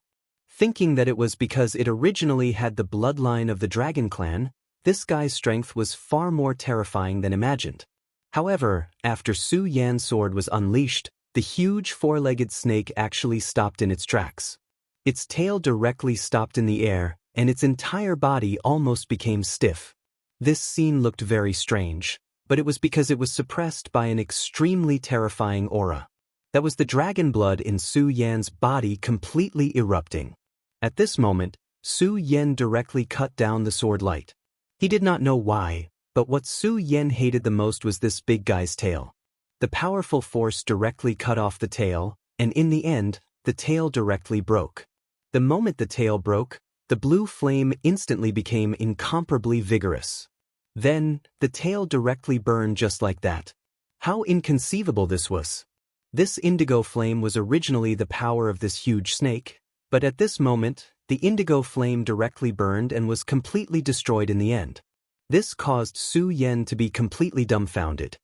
Thinking that it was because it originally had the bloodline of the dragon clan, this guy's strength was far more terrifying than imagined. However, after Su Yan's sword was unleashed, the huge four-legged snake actually stopped in its tracks. Its tail directly stopped in the air, and its entire body almost became stiff. This scene looked very strange, but it was because it was suppressed by an extremely terrifying aura. That was the dragon blood in Su Yan's body completely erupting. At this moment, Su Yan directly cut down the sword light. He did not know why, but what Su Yan hated the most was this big guy's tail. The powerful force directly cut off the tail, and in the end, the tail directly broke. The moment the tail broke, the blue flame instantly became incomparably vigorous. Then, the tail directly burned just like that. How inconceivable this was! This indigo flame was originally the power of this huge snake, but at this moment, the indigo flame directly burned and was completely destroyed in the end. This caused Su Yan to be completely dumbfounded.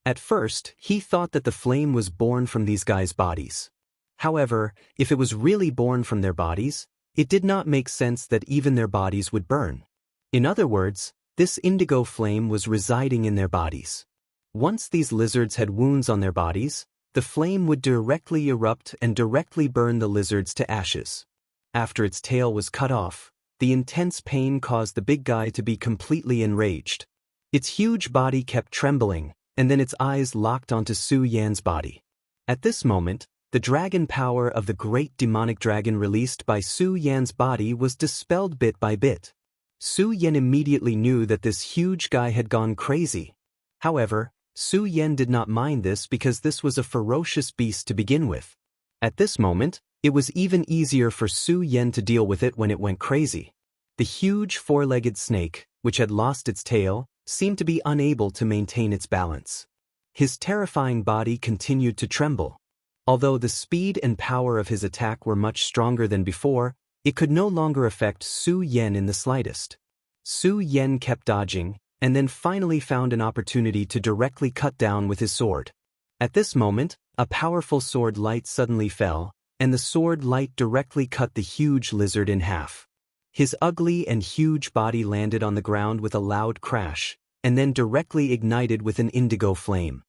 At first, he thought that the flame was born from these guys' bodies. However, if it was really born from their bodies, it did not make sense that even their bodies would burn. In other words, this indigo flame was residing in their bodies. Once these lizards had wounds on their bodies, the flame would directly erupt and directly burn the lizards to ashes. After its tail was cut off, the intense pain caused the big guy to be completely enraged. Its huge body kept trembling, and then its eyes locked onto Su Yan's body. At this moment, the dragon power of the great demonic dragon released by Su Yan's body was dispelled bit by bit. Su Yan immediately knew that this huge guy had gone crazy. However, Su Yan did not mind this because this was a ferocious beast to begin with. At this moment, it was even easier for Su Yan to deal with it when it went crazy. The huge four-legged snake, which had lost its tail, seemed to be unable to maintain its balance. His terrifying body continued to tremble. Although the speed and power of his attack were much stronger than before, it could no longer affect Su Yan in the slightest. Su Yan kept dodging, and then finally found an opportunity to directly cut down with his sword. At this moment, a powerful sword light suddenly fell, and the sword light directly cut the huge lizard in half. His ugly and huge body landed on the ground with a loud crash, and then directly ignited with an indigo flame.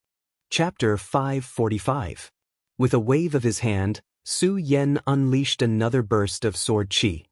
Chapter 545. With a wave of his hand, Su Yan unleashed another burst of sword chi.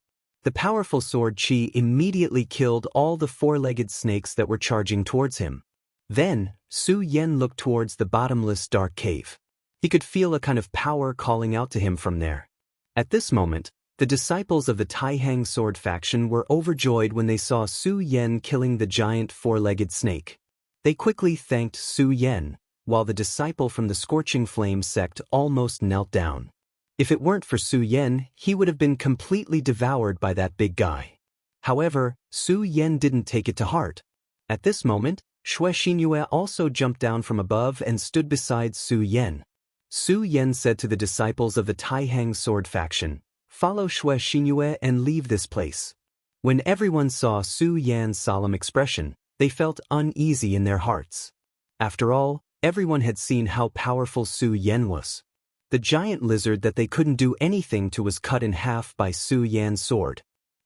The powerful sword chi immediately killed all the four-legged snakes that were charging towards him. Then, Su Yan looked towards the bottomless dark cave. He could feel a kind of power calling out to him from there. At this moment, the disciples of the Taihang sword faction were overjoyed when they saw Su Yan killing the giant four-legged snake. They quickly thanked Su Yan, while the disciple from the Scorching Flame sect almost knelt down. If it weren't for Su Yan, he would have been completely devoured by that big guy. However, Su Yan didn't take it to heart. At this moment, Xue Xinyue also jumped down from above and stood beside Su Yan. Su Yan said to the disciples of the Taihang sword faction, "Follow Xue Xinyue and leave this place." When everyone saw Su Yan's solemn expression, they felt uneasy in their hearts. After all, everyone had seen how powerful Su Yan was. The giant lizard that they couldn't do anything to was cut in half by Su Yan's sword.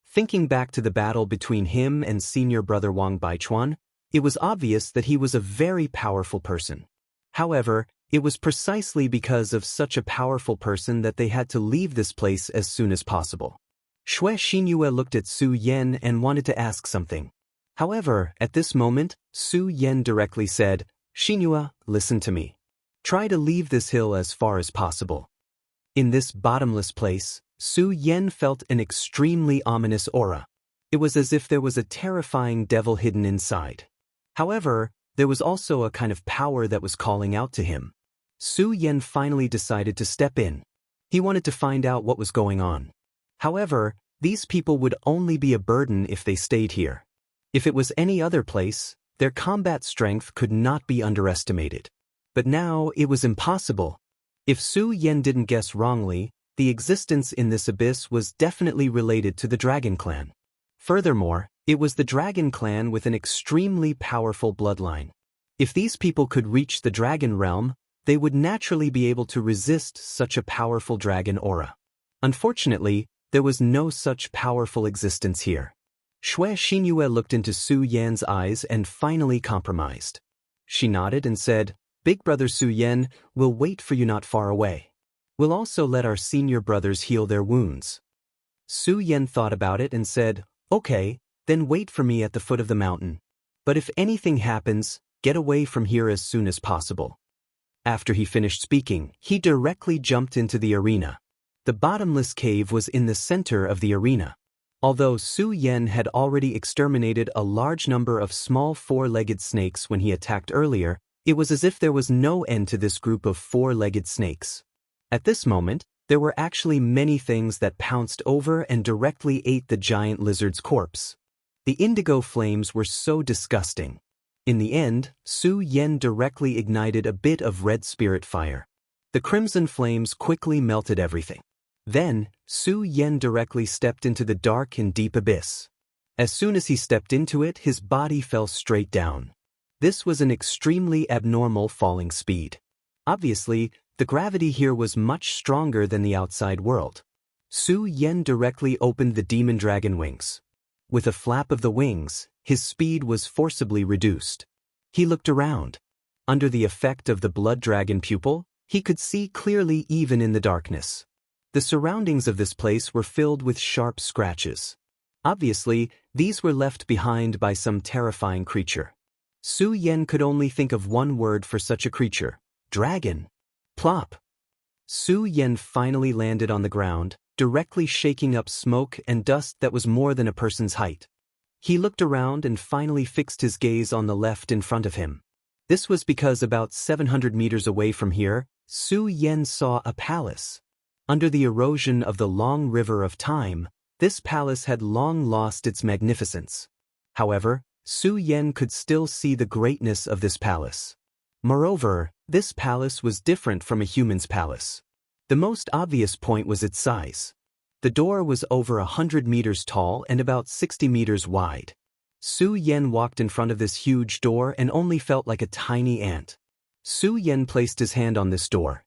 Thinking back to the battle between him and senior brother Wang Baichuan, it was obvious that he was a very powerful person. However, it was precisely because of such a powerful person that they had to leave this place as soon as possible. Xue Xinyue looked at Su Yan and wanted to ask something. However, at this moment, Su Yan directly said, "Xinyue, listen to me. Try to leave this hill as far as possible." In this bottomless place, Su Yan felt an extremely ominous aura. It was as if there was a terrifying devil hidden inside. However, there was also a kind of power that was calling out to him. Su Yan finally decided to step in. He wanted to find out what was going on. However, these people would only be a burden if they stayed here. If it was any other place, their combat strength could not be underestimated. But now it was impossible. If Su Yan didn't guess wrongly, the existence in this abyss was definitely related to the Dragon Clan. Furthermore, it was the Dragon Clan with an extremely powerful bloodline. If these people could reach the Dragon Realm, they would naturally be able to resist such a powerful dragon aura. Unfortunately, there was no such powerful existence here. Shui Xinyue looked into Su Yan's eyes and finally compromised. She nodded and said, "Big brother Su Yan, we'll wait for you not far away. We'll also let our senior brothers heal their wounds." Su Yan thought about it and said, "Okay, then wait for me at the foot of the mountain. But if anything happens, get away from here as soon as possible." After he finished speaking, he directly jumped into the arena. The bottomless cave was in the center of the arena. Although Su Yan had already exterminated a large number of small four-legged snakes when he attacked earlier, it was as if there was no end to this group of four-legged snakes. At this moment, there were actually many things that pounced over and directly ate the giant lizard's corpse. The indigo flames were so disgusting. In the end, Su Yan directly ignited a bit of red spirit fire. The crimson flames quickly melted everything. Then, Su Yan directly stepped into the dark and deep abyss. As soon as he stepped into it, his body fell straight down. This was an extremely abnormal falling speed. Obviously, the gravity here was much stronger than the outside world. Su Yan directly opened the demon dragon wings. With a flap of the wings, his speed was forcibly reduced. He looked around. Under the effect of the blood dragon pupil, he could see clearly even in the darkness. The surroundings of this place were filled with sharp scratches. Obviously, these were left behind by some terrifying creature. Su Yan could only think of one word for such a creature: dragon. Plop! Su Yan finally landed on the ground, directly shaking up smoke and dust that was more than a person's height. He looked around and finally fixed his gaze on the left in front of him. This was because about 700 meters away from here, Su Yan saw a palace. Under the erosion of the long river of time, this palace had long lost its magnificence. However, Su Yan could still see the greatness of this palace. Moreover, this palace was different from a human's palace. The most obvious point was its size. The door was over 100 meters tall and about 60 meters wide. Su Yan walked in front of this huge door and only felt like a tiny ant. Su Yan placed his hand on this door.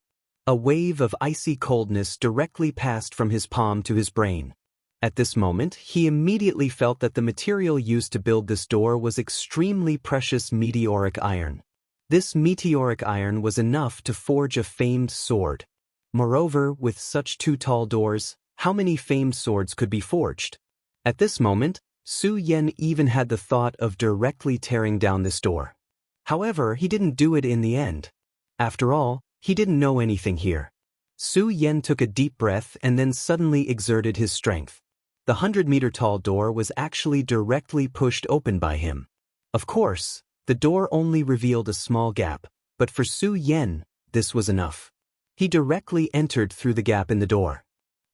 A wave of icy coldness directly passed from his palm to his brain. At this moment, he immediately felt that the material used to build this door was extremely precious meteoric iron. This meteoric iron was enough to forge a famed sword. Moreover, with such two tall doors, how many famed swords could be forged? At this moment, Su Yan even had the thought of directly tearing down this door. However, he didn't do it in the end. After all, he didn't know anything here. Su Yan took a deep breath and then suddenly exerted his strength. The 100-meter-tall door was actually directly pushed open by him. Of course, the door only revealed a small gap, but for Su Yan, this was enough. He directly entered through the gap in the door.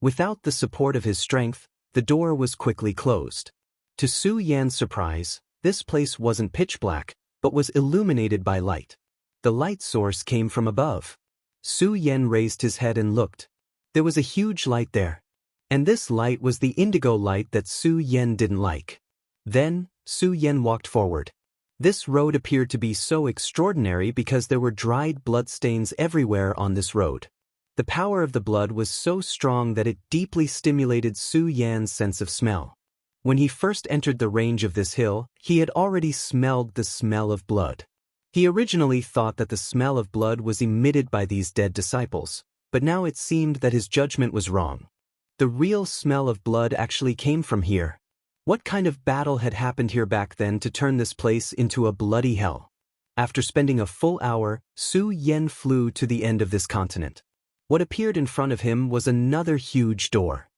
Without the support of his strength, the door was quickly closed. To Su Yan's surprise, this place wasn't pitch black, but was illuminated by light. The light source came from above. Su Yan raised his head and looked. There was a huge light there. And this light was the indigo light that Su Yan didn't like. Then, Su Yan walked forward. This road appeared to be so extraordinary because there were dried bloodstains everywhere on this road. The power of the blood was so strong that it deeply stimulated Su Yan's sense of smell. When he first entered the range of this hill, he had already smelled the smell of blood. He originally thought that the smell of blood was emitted by these dead disciples, but now it seemed that his judgment was wrong. The real smell of blood actually came from here. What kind of battle had happened here back then to turn this place into a bloody hell? After spending a full hour, Su Yan flew to the end of this continent. What appeared in front of him was another huge door.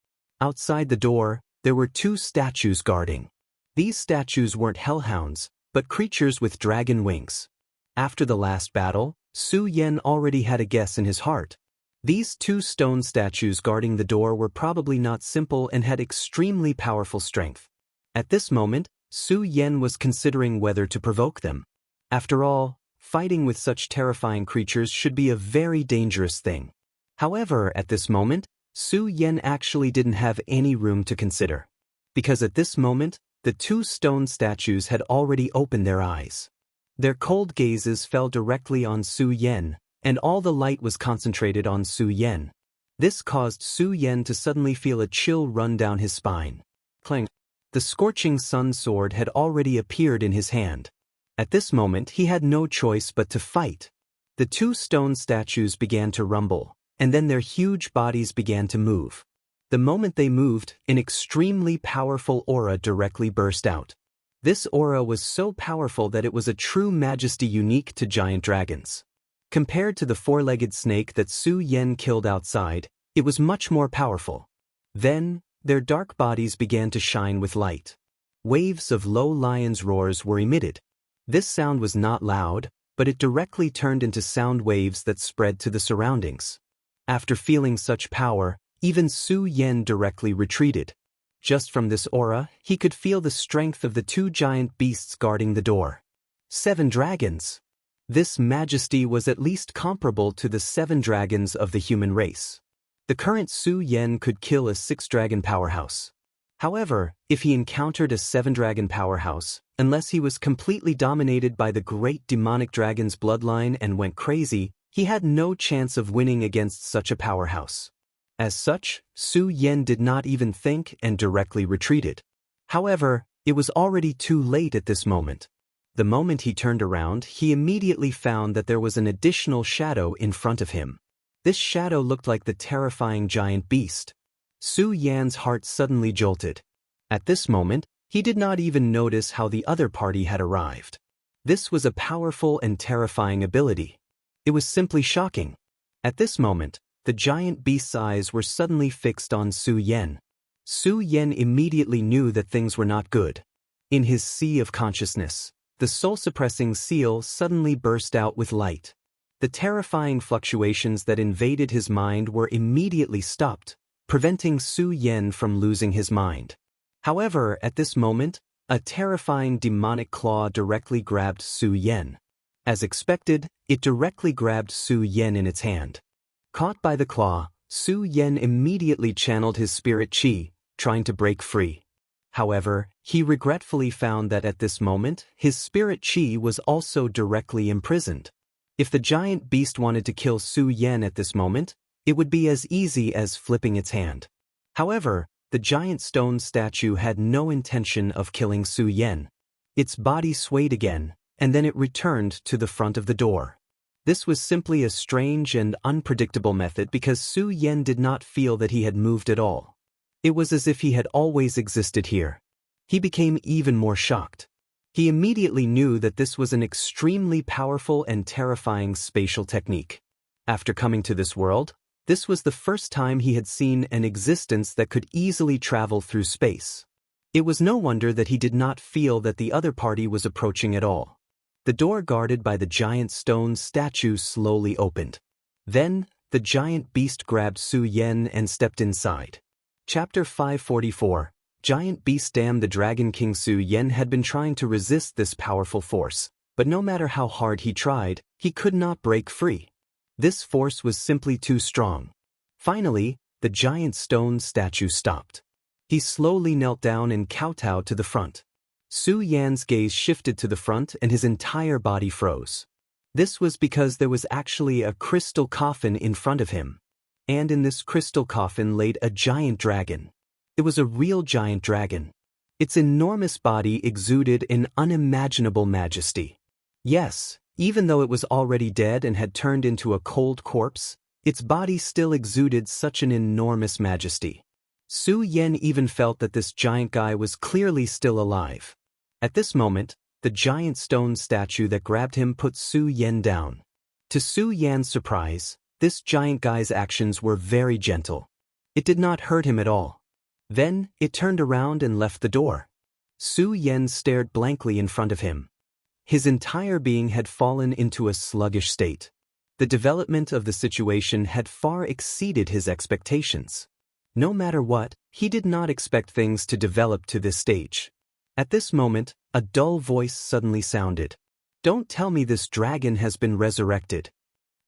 Outside the door, there were two statues guarding. These statues weren't hellhounds, but creatures with dragon wings. After the last battle, Su Yan already had a guess in his heart. These two stone statues guarding the door were probably not simple and had extremely powerful strength. At this moment, Su Yan was considering whether to provoke them. After all, fighting with such terrifying creatures should be a very dangerous thing. However, at this moment, Su Yan actually didn't have any room to consider. Because at this moment, the two stone statues had already opened their eyes. Their cold gazes fell directly on Su Yan, and all the light was concentrated on Su Yan. This caused Su Yan to suddenly feel a chill run down his spine. Clang. The scorching sun sword had already appeared in his hand. At this moment he had no choice but to fight. The two stone statues began to rumble, and then their huge bodies began to move. The moment they moved, an extremely powerful aura directly burst out. This aura was so powerful that it was a true majesty unique to giant dragons. Compared to the four-legged snake that Su Yan killed outside, it was much more powerful. Then, their dark bodies began to shine with light. Waves of low lion's roars were emitted. This sound was not loud, but it directly turned into sound waves that spread to the surroundings. After feeling such power, even Su Yan directly retreated. Just from this aura, he could feel the strength of the two giant beasts guarding the door. 7 dragons. This majesty was at least comparable to the 7 dragons of the human race. The current Su Yan could kill a 6-dragon powerhouse. However, if he encountered a 7-dragon powerhouse, unless he was completely dominated by the great demonic dragon's bloodline and went crazy, he had no chance of winning against such a powerhouse. As such, Su Yan did not even think and directly retreated. However, it was already too late at this moment. The moment he turned around, he immediately found that there was an additional shadow in front of him. This shadow looked like the terrifying giant beast. Su Yan's heart suddenly jolted. At this moment, he did not even notice how the other party had arrived. This was a powerful and terrifying ability. It was simply shocking. At this moment, the giant beast's eyes were suddenly fixed on Su Yan. Su Yan immediately knew that things were not good. In his sea of consciousness, the soul-suppressing seal suddenly burst out with light. The terrifying fluctuations that invaded his mind were immediately stopped, preventing Su Yan from losing his mind. However, at this moment, a terrifying demonic claw directly grabbed Su Yan. As expected, it directly grabbed Su Yan in its hand. Caught by the claw, Su Yan immediately channeled his spirit chi, trying to break free. However, he regretfully found that at this moment, his spirit chi was also directly imprisoned. If the giant beast wanted to kill Su Yan at this moment, it would be as easy as flipping its hand. However, the giant stone statue had no intention of killing Su Yan. Its body swayed again, and then it returned to the front of the door. This was simply a strange and unpredictable method because Su Yan did not feel that he had moved at all. It was as if he had always existed here. He became even more shocked. He immediately knew that this was an extremely powerful and terrifying spatial technique. After coming to this world, this was the first time he had seen an existence that could easily travel through space. It was no wonder that he did not feel that the other party was approaching at all. The door guarded by the giant stone statue slowly opened. Then, the giant beast grabbed Su Yan and stepped inside. Chapter 544. Giant Beast. The Dragon King Su Yan had been trying to resist this powerful force, but no matter how hard he tried, he could not break free. This force was simply too strong. Finally, the giant stone statue stopped. He slowly knelt down and kowtowed to the front. Su Yan's gaze shifted to the front and his entire body froze. This was because there was actually a crystal coffin in front of him. And in this crystal coffin laid a giant dragon. It was a real giant dragon. Its enormous body exuded an unimaginable majesty. Yes, even though it was already dead and had turned into a cold corpse, its body still exuded such an enormous majesty. Su Yan even felt that this giant guy was clearly still alive. At this moment, the giant stone statue that grabbed him put Su Yan down. To Su Yan's surprise, this giant guy's actions were very gentle. It did not hurt him at all. Then, it turned around and left the door. Su Yan stared blankly in front of him. His entire being had fallen into a sluggish state. The development of the situation had far exceeded his expectations. No matter what, he did not expect things to develop to this stage. At this moment, a dull voice suddenly sounded. "Don't tell me this dragon has been resurrected."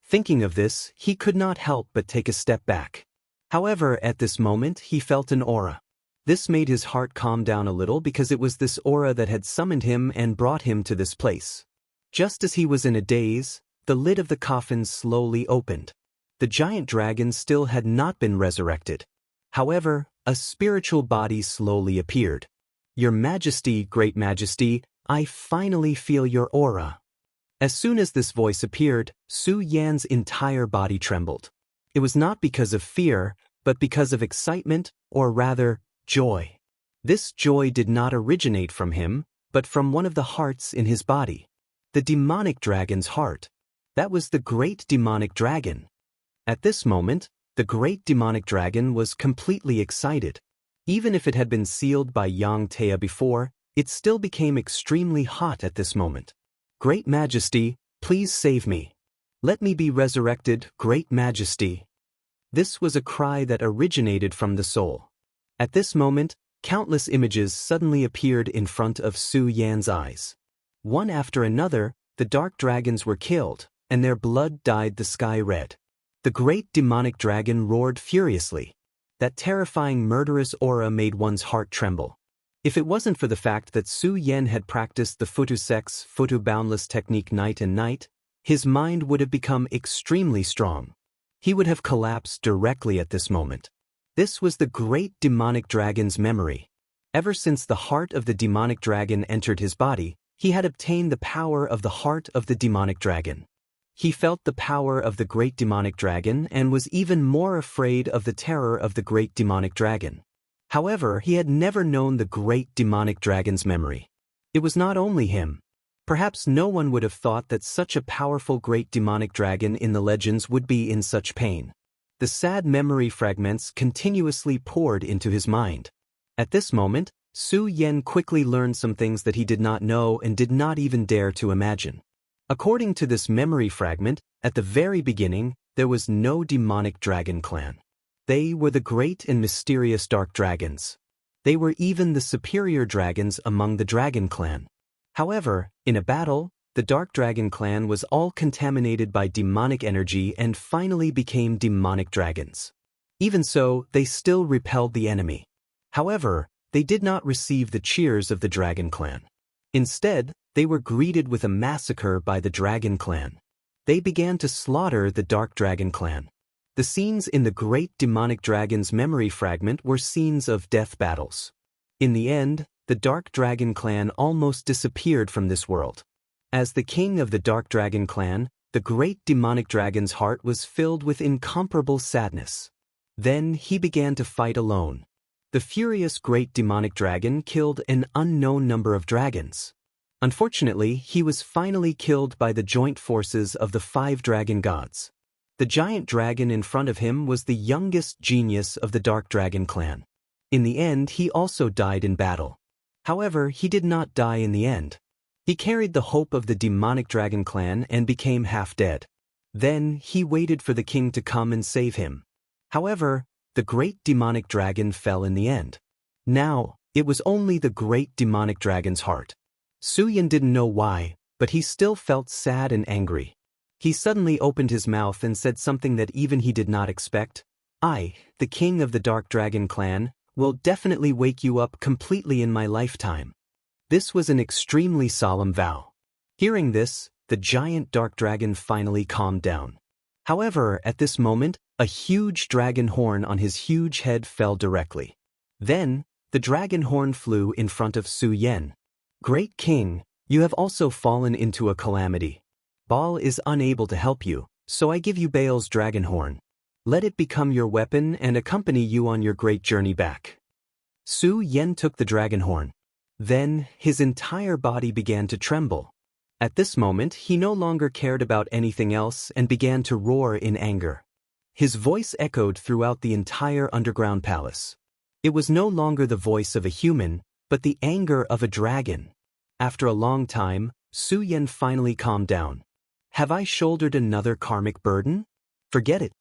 Thinking of this, he could not help but take a step back. However, at this moment, he felt an aura. This made his heart calm down a little because it was this aura that had summoned him and brought him to this place. Just as he was in a daze, the lid of the coffin slowly opened. The giant dragon still had not been resurrected. However, a spiritual body slowly appeared. "Your Majesty, Great Majesty, I finally feel your aura." As soon as this voice appeared, Su Yan's entire body trembled. It was not because of fear, but because of excitement, or rather, joy. This joy did not originate from him, but from one of the hearts in his body. The demonic dragon's heart. That was the great demonic dragon. At this moment, the great demonic dragon was completely excited. Even if it had been sealed by Yang Tea before, it still became extremely hot at this moment. "Great Majesty, please save me. Let me be resurrected, Great Majesty." This was a cry that originated from the soul. At this moment, countless images suddenly appeared in front of Su Yan's eyes. One after another, the dark dragons were killed, and their blood dyed the sky red. The great demonic dragon roared furiously. That terrifying murderous aura made one's heart tremble. If it wasn't for the fact that Su Yan had practiced the Futu-Sex, Futu-Boundless technique night and night, his mind would have become extremely strong. He would have collapsed directly at this moment. This was the great demonic dragon's memory. Ever since the heart of the demonic dragon entered his body, he had obtained the power of the heart of the demonic dragon. He felt the power of the great demonic dragon and was even more afraid of the terror of the great demonic dragon. However, he had never known the great demonic dragon's memory. It was not only him. Perhaps no one would have thought that such a powerful great demonic dragon in the legends would be in such pain. The sad memory fragments continuously poured into his mind. At this moment, Su Yan quickly learned some things that he did not know and did not even dare to imagine. According to this memory fragment, at the very beginning, there was no demonic dragon clan. They were the great and mysterious dark dragons. They were even the superior dragons among the dragon clan. However, in a battle, the dark dragon clan was all contaminated by demonic energy and finally became demonic dragons. Even so, they still repelled the enemy. However, they did not receive the cheers of the dragon clan. Instead, they were greeted with a massacre by the dragon clan. They began to slaughter the dark dragon clan. The scenes in the great demonic dragon's memory fragment were scenes of death battles. In the end, the dark dragon clan almost disappeared from this world. As the king of the dark dragon clan, the great demonic dragon's heart was filled with incomparable sadness. Then he began to fight alone. The furious great demonic dragon killed an unknown number of dragons. Unfortunately, he was finally killed by the joint forces of the 5 dragon gods. The giant dragon in front of him was the youngest genius of the dark dragon clan. In the end, he also died in battle. However, he did not die in the end. He carried the hope of the demonic dragon clan and became half dead. Then, he waited for the king to come and save him. However, the great demonic dragon fell in the end. Now, it was only the great demonic dragon's heart. Su Yan didn't know why, but he still felt sad and angry. He suddenly opened his mouth and said something that even he did not expect. "I, the king of the dark dragon clan, will definitely wake you up completely in my lifetime." This was an extremely solemn vow. Hearing this, the giant dark dragon finally calmed down. However, at this moment, a huge dragon horn on his huge head fell directly. Then, the dragon horn flew in front of Su Yan. "Great king, you have also fallen into a calamity. Baal is unable to help you, so I give you Baal's dragon horn. Let it become your weapon and accompany you on your great journey back." Su Yan took the dragon horn. Then, his entire body began to tremble. At this moment, he no longer cared about anything else and began to roar in anger. His voice echoed throughout the entire underground palace. It was no longer the voice of a human, but the anger of a dragon. After a long time, Su Yan finally calmed down. "Have I shouldered another karmic burden? Forget it.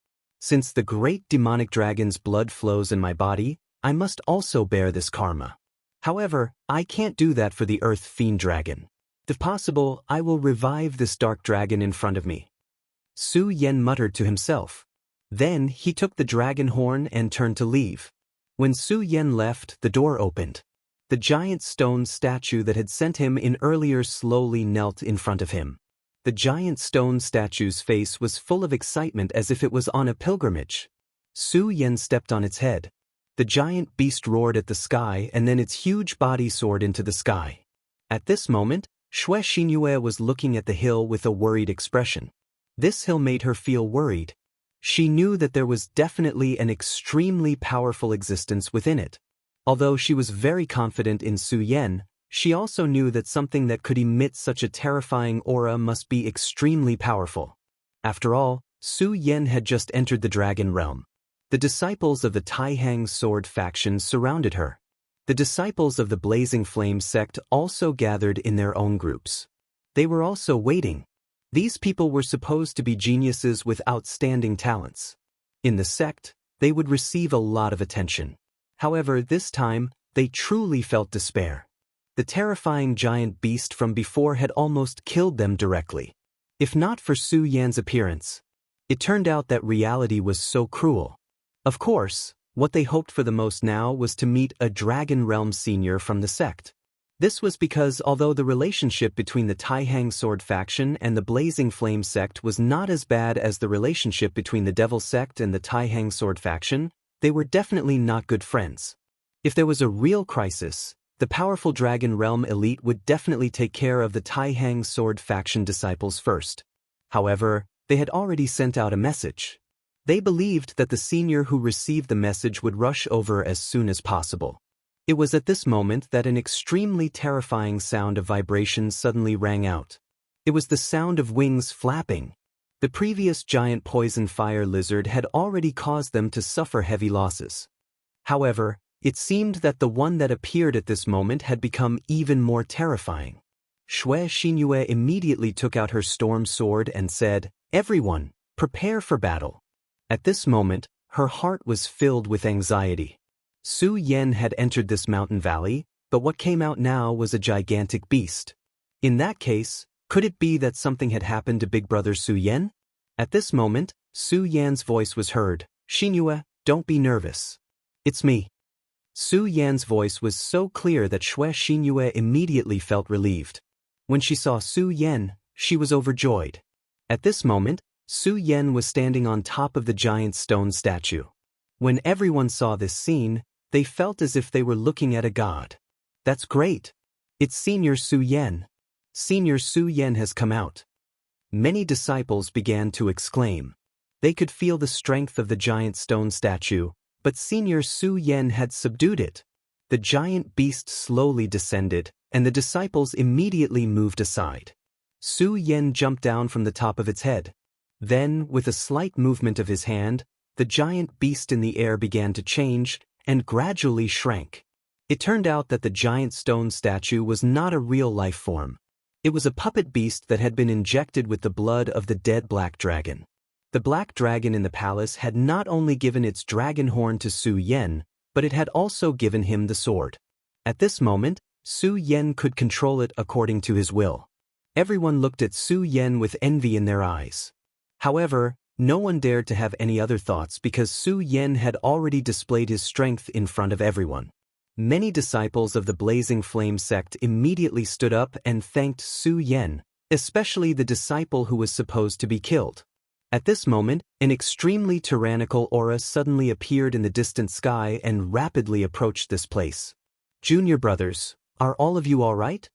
Since the great demonic dragon's blood flows in my body, I must also bear this karma. However, I can't do that for the earth fiend dragon. If possible, I will revive this dark dragon in front of me." Su Yan muttered to himself. Then he took the dragon horn and turned to leave. When Su Yan left, the door opened. The giant stone statue that had sent him in earlier slowly knelt in front of him. The giant stone statue's face was full of excitement as if it was on a pilgrimage. Su Yan stepped on its head. The giant beast roared at the sky and then its huge body soared into the sky. At this moment, Xue Xinyue was looking at the hill with a worried expression. This hill made her feel worried. She knew that there was definitely an extremely powerful existence within it. Although she was very confident in Su Yan, she also knew that something that could emit such a terrifying aura must be extremely powerful. After all, Su Yan had just entered the dragon realm. The disciples of the Taihang sword faction surrounded her. The disciples of the Blazing Flame sect also gathered in their own groups. They were also waiting. These people were supposed to be geniuses with outstanding talents. In the sect, they would receive a lot of attention. However, this time, they truly felt despair. The terrifying giant beast from before had almost killed them directly. If not for Su Yan's appearance. It turned out that reality was so cruel. Of course, what they hoped for the most now was to meet a Dragon Realm senior from the sect. This was because although the relationship between the Taihang sword faction and the Blazing Flame sect was not as bad as the relationship between the Devil sect and the Taihang sword faction, they were definitely not good friends. If there was a real crisis, the powerful Dragon Realm elite would definitely take care of the Taihang sword faction disciples first. However, they had already sent out a message. They believed that the senior who received the message would rush over as soon as possible. It was at this moment that an extremely terrifying sound of vibration suddenly rang out. It was the sound of wings flapping. The previous giant poison fire lizard had already caused them to suffer heavy losses. However, it seemed that the one that appeared at this moment had become even more terrifying. Xue Xinyue immediately took out her storm sword and said, "Everyone, prepare for battle." At this moment, her heart was filled with anxiety. Su Yan had entered this mountain valley, but what came out now was a gigantic beast. In that case, could it be that something had happened to Big Brother Su Yan? At this moment, Su Yan's voice was heard. "Xinyue, don't be nervous. It's me." Su Yan's voice was so clear that Xue Xinyue immediately felt relieved. When she saw Su Yan, she was overjoyed. At this moment, Su Yan was standing on top of the giant stone statue. When everyone saw this scene, they felt as if they were looking at a god. "That's great. It's Senior Su Yan. Senior Su Yan has come out." Many disciples began to exclaim. They could feel the strength of the giant stone statue, but Senior Su Yan had subdued it. The giant beast slowly descended, and the disciples immediately moved aside. Su Yan jumped down from the top of its head. Then, with a slight movement of his hand, the giant beast in the air began to change and gradually shrank. It turned out that the giant stone statue was not a real life form. It was a puppet beast that had been injected with the blood of the dead black dragon. The black dragon in the palace had not only given its dragon horn to Su Yan, but it had also given him the sword. At this moment, Su Yan could control it according to his will. Everyone looked at Su Yan with envy in their eyes. However, no one dared to have any other thoughts because Su Yan had already displayed his strength in front of everyone. Many disciples of the Blazing Flame sect immediately stood up and thanked Su Yan, especially the disciple who was supposed to be killed. At this moment, an extremely tyrannical aura suddenly appeared in the distant sky and rapidly approached this place. "Junior brothers, are all of you all right?"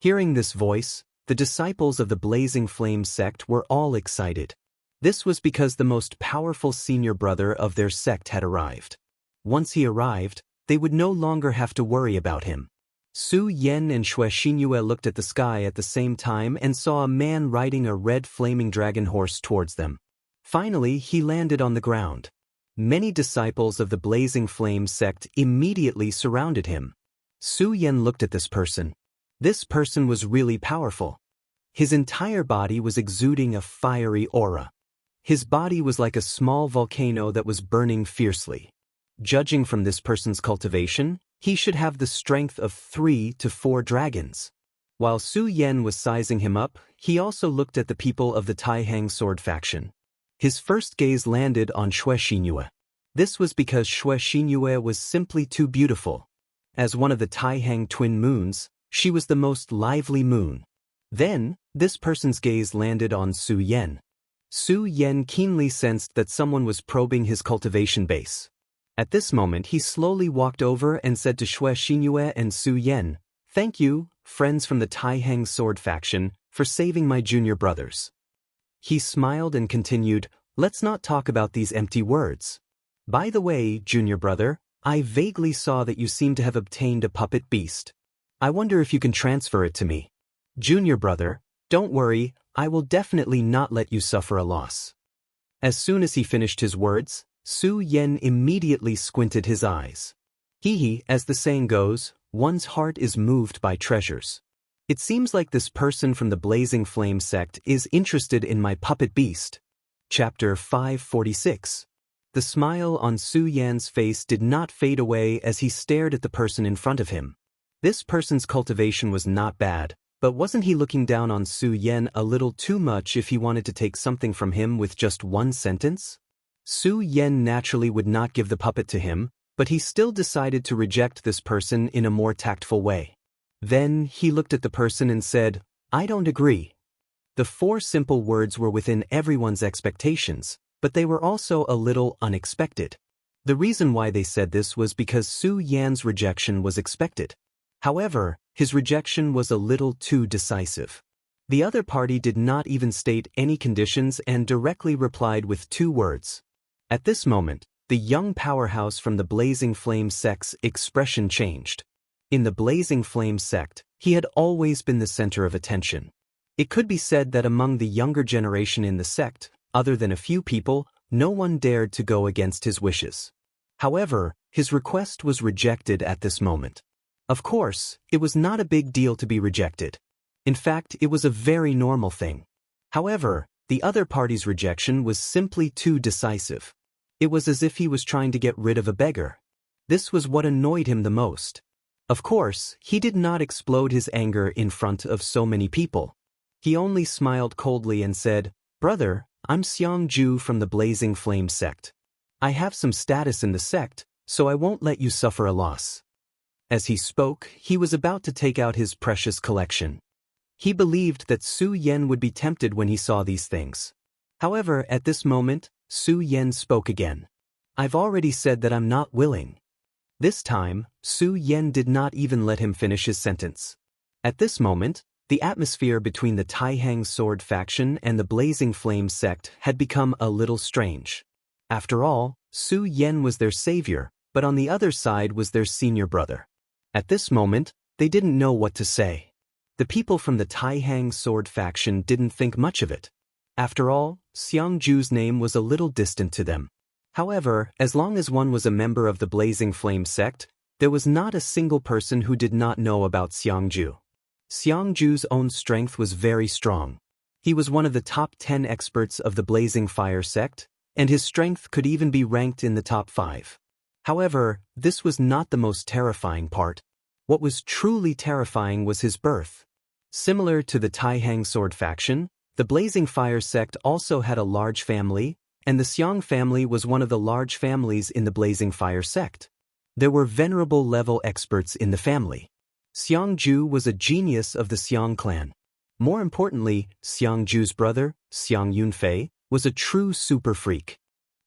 Hearing this voice, the disciples of the Blazing Flame sect were all excited. This was because the most powerful senior brother of their sect had arrived. Once he arrived, they would no longer have to worry about him. Su Yan and Xue Xinyue looked at the sky at the same time and saw a man riding a red flaming dragon horse towards them. Finally, he landed on the ground. Many disciples of the Blazing Flame sect immediately surrounded him. Su Yan looked at this person. This person was really powerful. His entire body was exuding a fiery aura. His body was like a small volcano that was burning fiercely. Judging from this person's cultivation, he should have the strength of 3 to 4 dragons. While Su Yan was sizing him up, he also looked at the people of the Taihang sword faction. His first gaze landed on Xue Xinyue. This was because Xue Xinyue was simply too beautiful. As one of the Taihang twin moons, she was the most lively moon. Then, this person's gaze landed on Su Yen. Su Yen keenly sensed that someone was probing his cultivation base. At this moment he slowly walked over and said to Xue Xinyue and Su Yen, "Thank you, friends from the Taihang sword faction, for saving my junior brothers." He smiled and continued, "Let's not talk about these empty words. By the way, junior brother, I vaguely saw that you seem to have obtained a puppet beast. I wonder if you can transfer it to me. Junior brother, don't worry, I will definitely not let you suffer a loss." As soon as he finished his words, Su Yen immediately squinted his eyes. Hee, as the saying goes, one's heart is moved by treasures. It seems like this person from the Blazing Flame sect is interested in my puppet beast. Chapter 546. The smile on Su Yan's face did not fade away as he stared at the person in front of him. This person's cultivation was not bad, but wasn't he looking down on Su Yen a little too much if he wanted to take something from him with just one sentence? Su Yen naturally would not give the puppet to him, but he still decided to reject this person in a more tactful way. Then he looked at the person and said, "I don't agree." The 4 simple words were within everyone's expectations, but they were also a little unexpected. The reason why they said this was because Su Yan's rejection was expected. However, his rejection was a little too decisive. The other party did not even state any conditions and directly replied with 2 words. At this moment, the young powerhouse from the Blazing Flame sect's expression changed. In the Blazing Flame sect, he had always been the center of attention. It could be said that among the younger generation in the sect, other than a few people, no one dared to go against his wishes. However, his request was rejected at this moment. Of course, it was not a big deal to be rejected. In fact, it was a very normal thing. However, the other party's rejection was simply too decisive. It was as if he was trying to get rid of a beggar. This was what annoyed him the most. Of course, he did not explode his anger in front of so many people. He only smiled coldly and said, "Brother, I'm Xiangju from the Blazing Flame sect. I have some status in the sect, so I won't let you suffer a loss." As he spoke, he was about to take out his precious collection. He believed that Su Yen would be tempted when he saw these things. However, at this moment, Su Yen spoke again. "I've already said that I'm not willing." This time, Su Yen did not even let him finish his sentence. At this moment, the atmosphere between the Taihang sword faction and the Blazing Flame sect had become a little strange. After all, Su Yen was their savior, but on the other side was their senior brother. At this moment, they didn't know what to say. The people from the Taihang sword faction didn't think much of it. After all, Xiangju's name was a little distant to them. However, as long as one was a member of the Blazing Flame sect, there was not a single person who did not know about Xiangju. Xiangju's own strength was very strong. He was one of the top 10 experts of the Blazing Fire sect, and his strength could even be ranked in the top 5. However, this was not the most terrifying part. What was truly terrifying was his birth. Similar to the Taihang sword faction, the Blazing Fire sect also had a large family, and the Xiang family was one of the large families in the Blazing Fire sect. There were venerable level experts in the family. Xiangju was a genius of the Xiang clan. More importantly, Xiangju's brother, Xiang Yunfei, was a true super freak.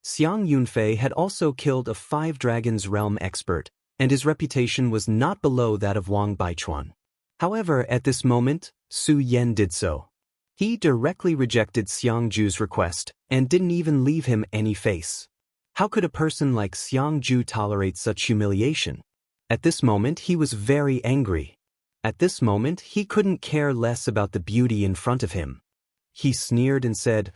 Xiang Yunfei had also killed a 5 Dragons Realm expert, and his reputation was not below that of Wang Baichuan. However, at this moment, Su Yen did so. He directly rejected Xiangju's request, and didn't even leave him any face. How could a person like Xiangju tolerate such humiliation? At this moment he was very angry. At this moment he couldn't care less about the beauty in front of him. He sneered and said,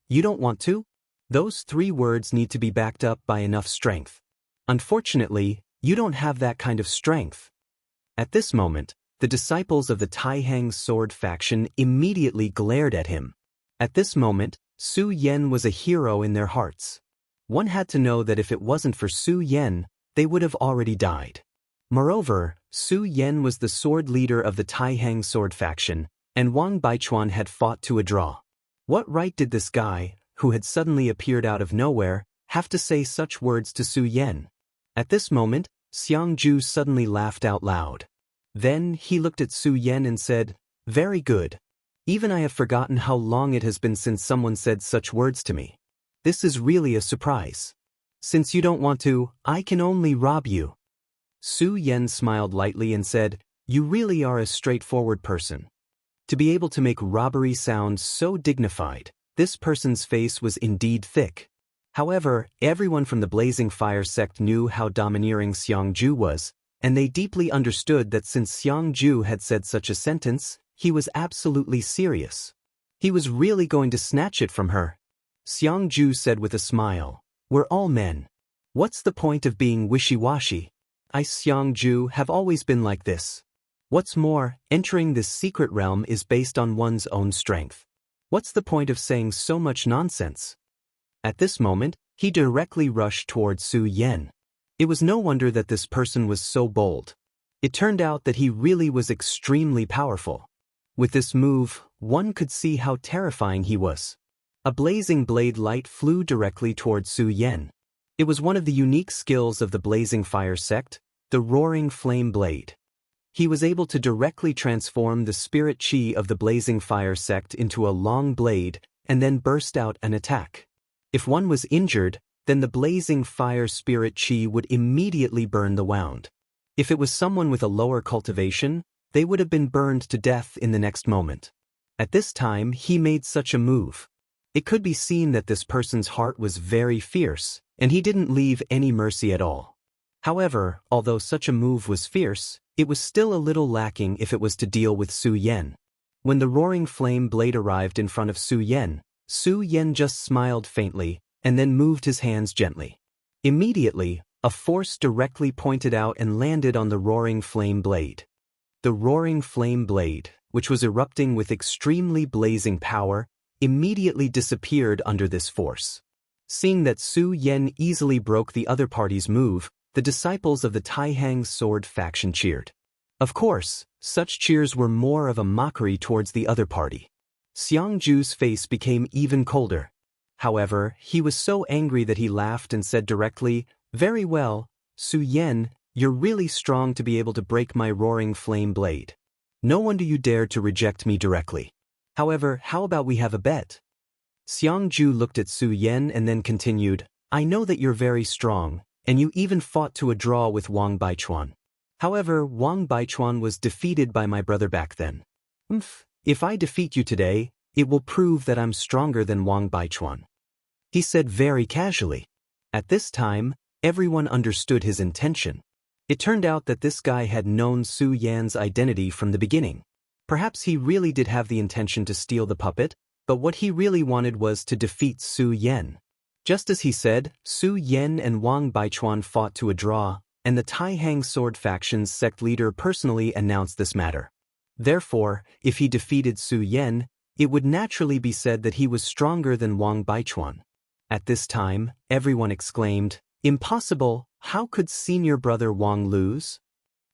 You don't want to? Those 3 words need to be backed up by enough strength. Unfortunately, you don't have that kind of strength." At this moment, the disciples of the Taihang sword faction immediately glared at him. At this moment, Su Yen was a hero in their hearts. One had to know that if it wasn't for Su Yen, they would have already died. Moreover, Su Yen was the sword leader of the Taihang sword faction, and Wang Baichuan had fought to a draw. What right did this guy, who had suddenly appeared out of nowhere, have to say such words to Su Yen? At this moment, Xiangju suddenly laughed out loud. Then he looked at Su Yen and said, Very good. Even I have forgotten how long it has been since someone said such words to me. This is really a surprise. Since you don't want to, I can only rob you. Su Yen smiled lightly and said, You really are a straightforward person. To be able to make robbery sound so dignified, this person's face was indeed thick. However, everyone from the Blazing Fire sect knew how domineering Xiangju was, and they deeply understood that since Xiangju had said such a sentence, he was absolutely serious. He was really going to snatch it from her. Xiangju said with a smile, We're all men. What's the point of being wishy-washy? I, Xiangju, have always been like this. What's more, entering this secret realm is based on one's own strength. What's the point of saying so much nonsense? At this moment, he directly rushed towards Su Yen. It was no wonder that this person was so bold. It turned out that he really was extremely powerful. With this move, one could see how terrifying he was. A blazing blade light flew directly towards Su Yen. It was one of the unique skills of the Blazing Fire sect, the Roaring Flame Blade. He was able to directly transform the spirit chi of the Blazing Fire sect into a long blade and then burst out an attack. If one was injured, then the Blazing Fire spirit chi would immediately burn the wound. If it was someone with a lower cultivation, they would have been burned to death in the next moment. At this time, he made such a move. It could be seen that this person's heart was very fierce, and he didn't leave any mercy at all. However, although such a move was fierce, it was still a little lacking if it was to deal with Su Yen. When the Roaring Flame Blade arrived in front of Su Yen just smiled faintly and then moved his hands gently. Immediately, a force directly pointed out and landed on the Roaring Flame Blade. The Roaring Flame Blade, which was erupting with extremely blazing power, immediately disappeared under this force. Seeing that Su Yen easily broke the other party's move, the disciples of the Taihang Sword faction cheered. Of course, such cheers were more of a mockery towards the other party. Xiangju's face became even colder. However, he was so angry that he laughed and said directly, Very well, Su Yen, you're really strong to be able to break my Roaring Flame Blade. No wonder you dared to reject me directly. However, how about we have a bet? Xiangju looked at Su Yen and then continued, I know that you're very strong, and you even fought to a draw with Wang Baichuan. However, Wang Baichuan was defeated by my brother back then. If I defeat you today, it will prove that I'm stronger than Wang Baichuan. He said very casually. At this time, everyone understood his intention. It turned out that this guy had known Su Yan's identity from the beginning. Perhaps he really did have the intention to steal the puppet, but what he really wanted was to defeat Su Yen. Just as he said, Su Yen and Wang Baichuan fought to a draw, and the Taihang Sword faction's sect leader personally announced this matter. Therefore, if he defeated Su Yen, it would naturally be said that he was stronger than Wang Baichuan. At this time, everyone exclaimed, Impossible, how could senior brother Wang lose?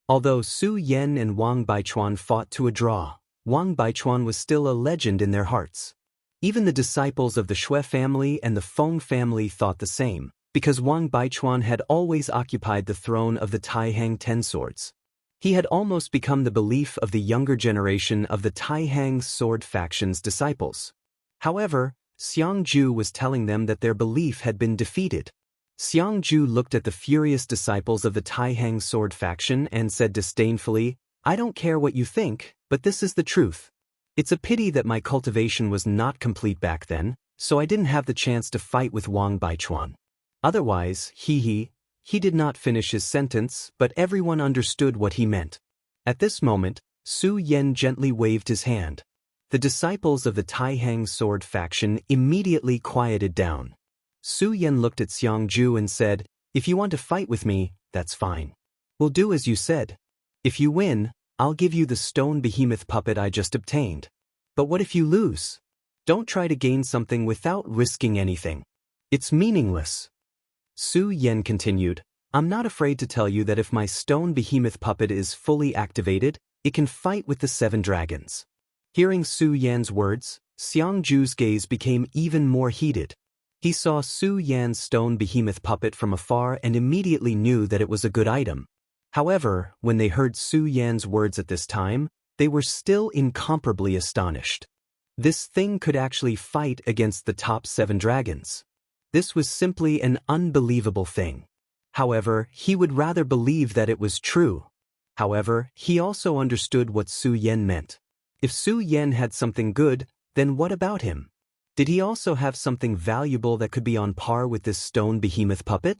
Although Su Yen and Wang Baichuan fought to a draw, Wang Baichuan was still a legend in their hearts. Even the disciples of the Shui family and the Feng family thought the same, because Wang Baichuan had always occupied the throne of the Taihang Ten Swords. He had almost become the belief of the younger generation of the Taihang Sword faction's disciples. However, Xiangju was telling them that their belief had been defeated. Xiangju looked at the furious disciples of the Taihang Sword faction and said disdainfully, I don't care what you think, but this is the truth. It's a pity that my cultivation was not complete back then, so I didn't have the chance to fight with Wang Baichuan. Otherwise, he did not finish his sentence, but everyone understood what he meant. At this moment, Su Yen gently waved his hand. The disciples of the Taihang Sword faction immediately quieted down. Su Yen looked at Xiangju and said, If you want to fight with me, that's fine. We'll do as you said. If you win, I'll give you the stone behemoth puppet I just obtained. But what if you lose? Don't try to gain something without risking anything. It's meaningless. Su Yen continued, I'm not afraid to tell you that if my stone behemoth puppet is fully activated, it can fight with the 7 dragons. Hearing Su Yan's words, Xiangju's gaze became even more heated. He saw Su Yan's stone behemoth puppet from afar and immediately knew that it was a good item. However, when they heard Su Yan's words at this time, they were still incomparably astonished. This thing could actually fight against the top 7 dragons. This was simply an unbelievable thing. However, he would rather believe that it was true. However, he also understood what Su Yen meant. If Su Yen had something good, then what about him? Did he also have something valuable that could be on par with this stone behemoth puppet?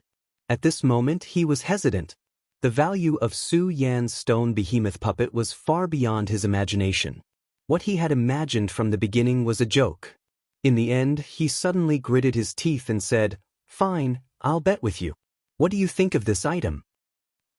At this moment, he was hesitant. The value of Su Yan's stone behemoth puppet was far beyond his imagination. What he had imagined from the beginning was a joke. In the end, he suddenly gritted his teeth and said, "Fine, I'll bet with you. What do you think of this item?"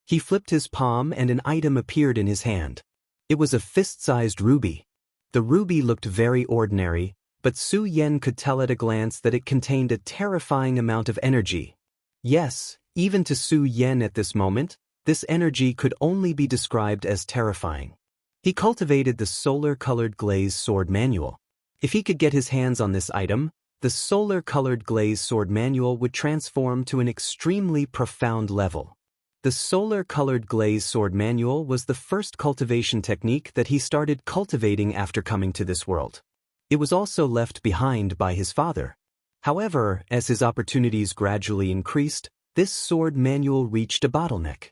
He flipped his palm and an item appeared in his hand. It was a fist-sized ruby. The ruby looked very ordinary, but Su Yen could tell at a glance that it contained a terrifying amount of energy. Yes, even to Su Yen at this moment, this energy could only be described as terrifying. He cultivated the solar-colored glaze sword manual. If he could get his hands on this item, the solar-colored glaze sword manual would transform to an extremely profound level. The solar-colored glaze sword manual was the first cultivation technique that he started cultivating after coming to this world. It was also left behind by his father. However, as his opportunities gradually increased, this sword manual reached a bottleneck.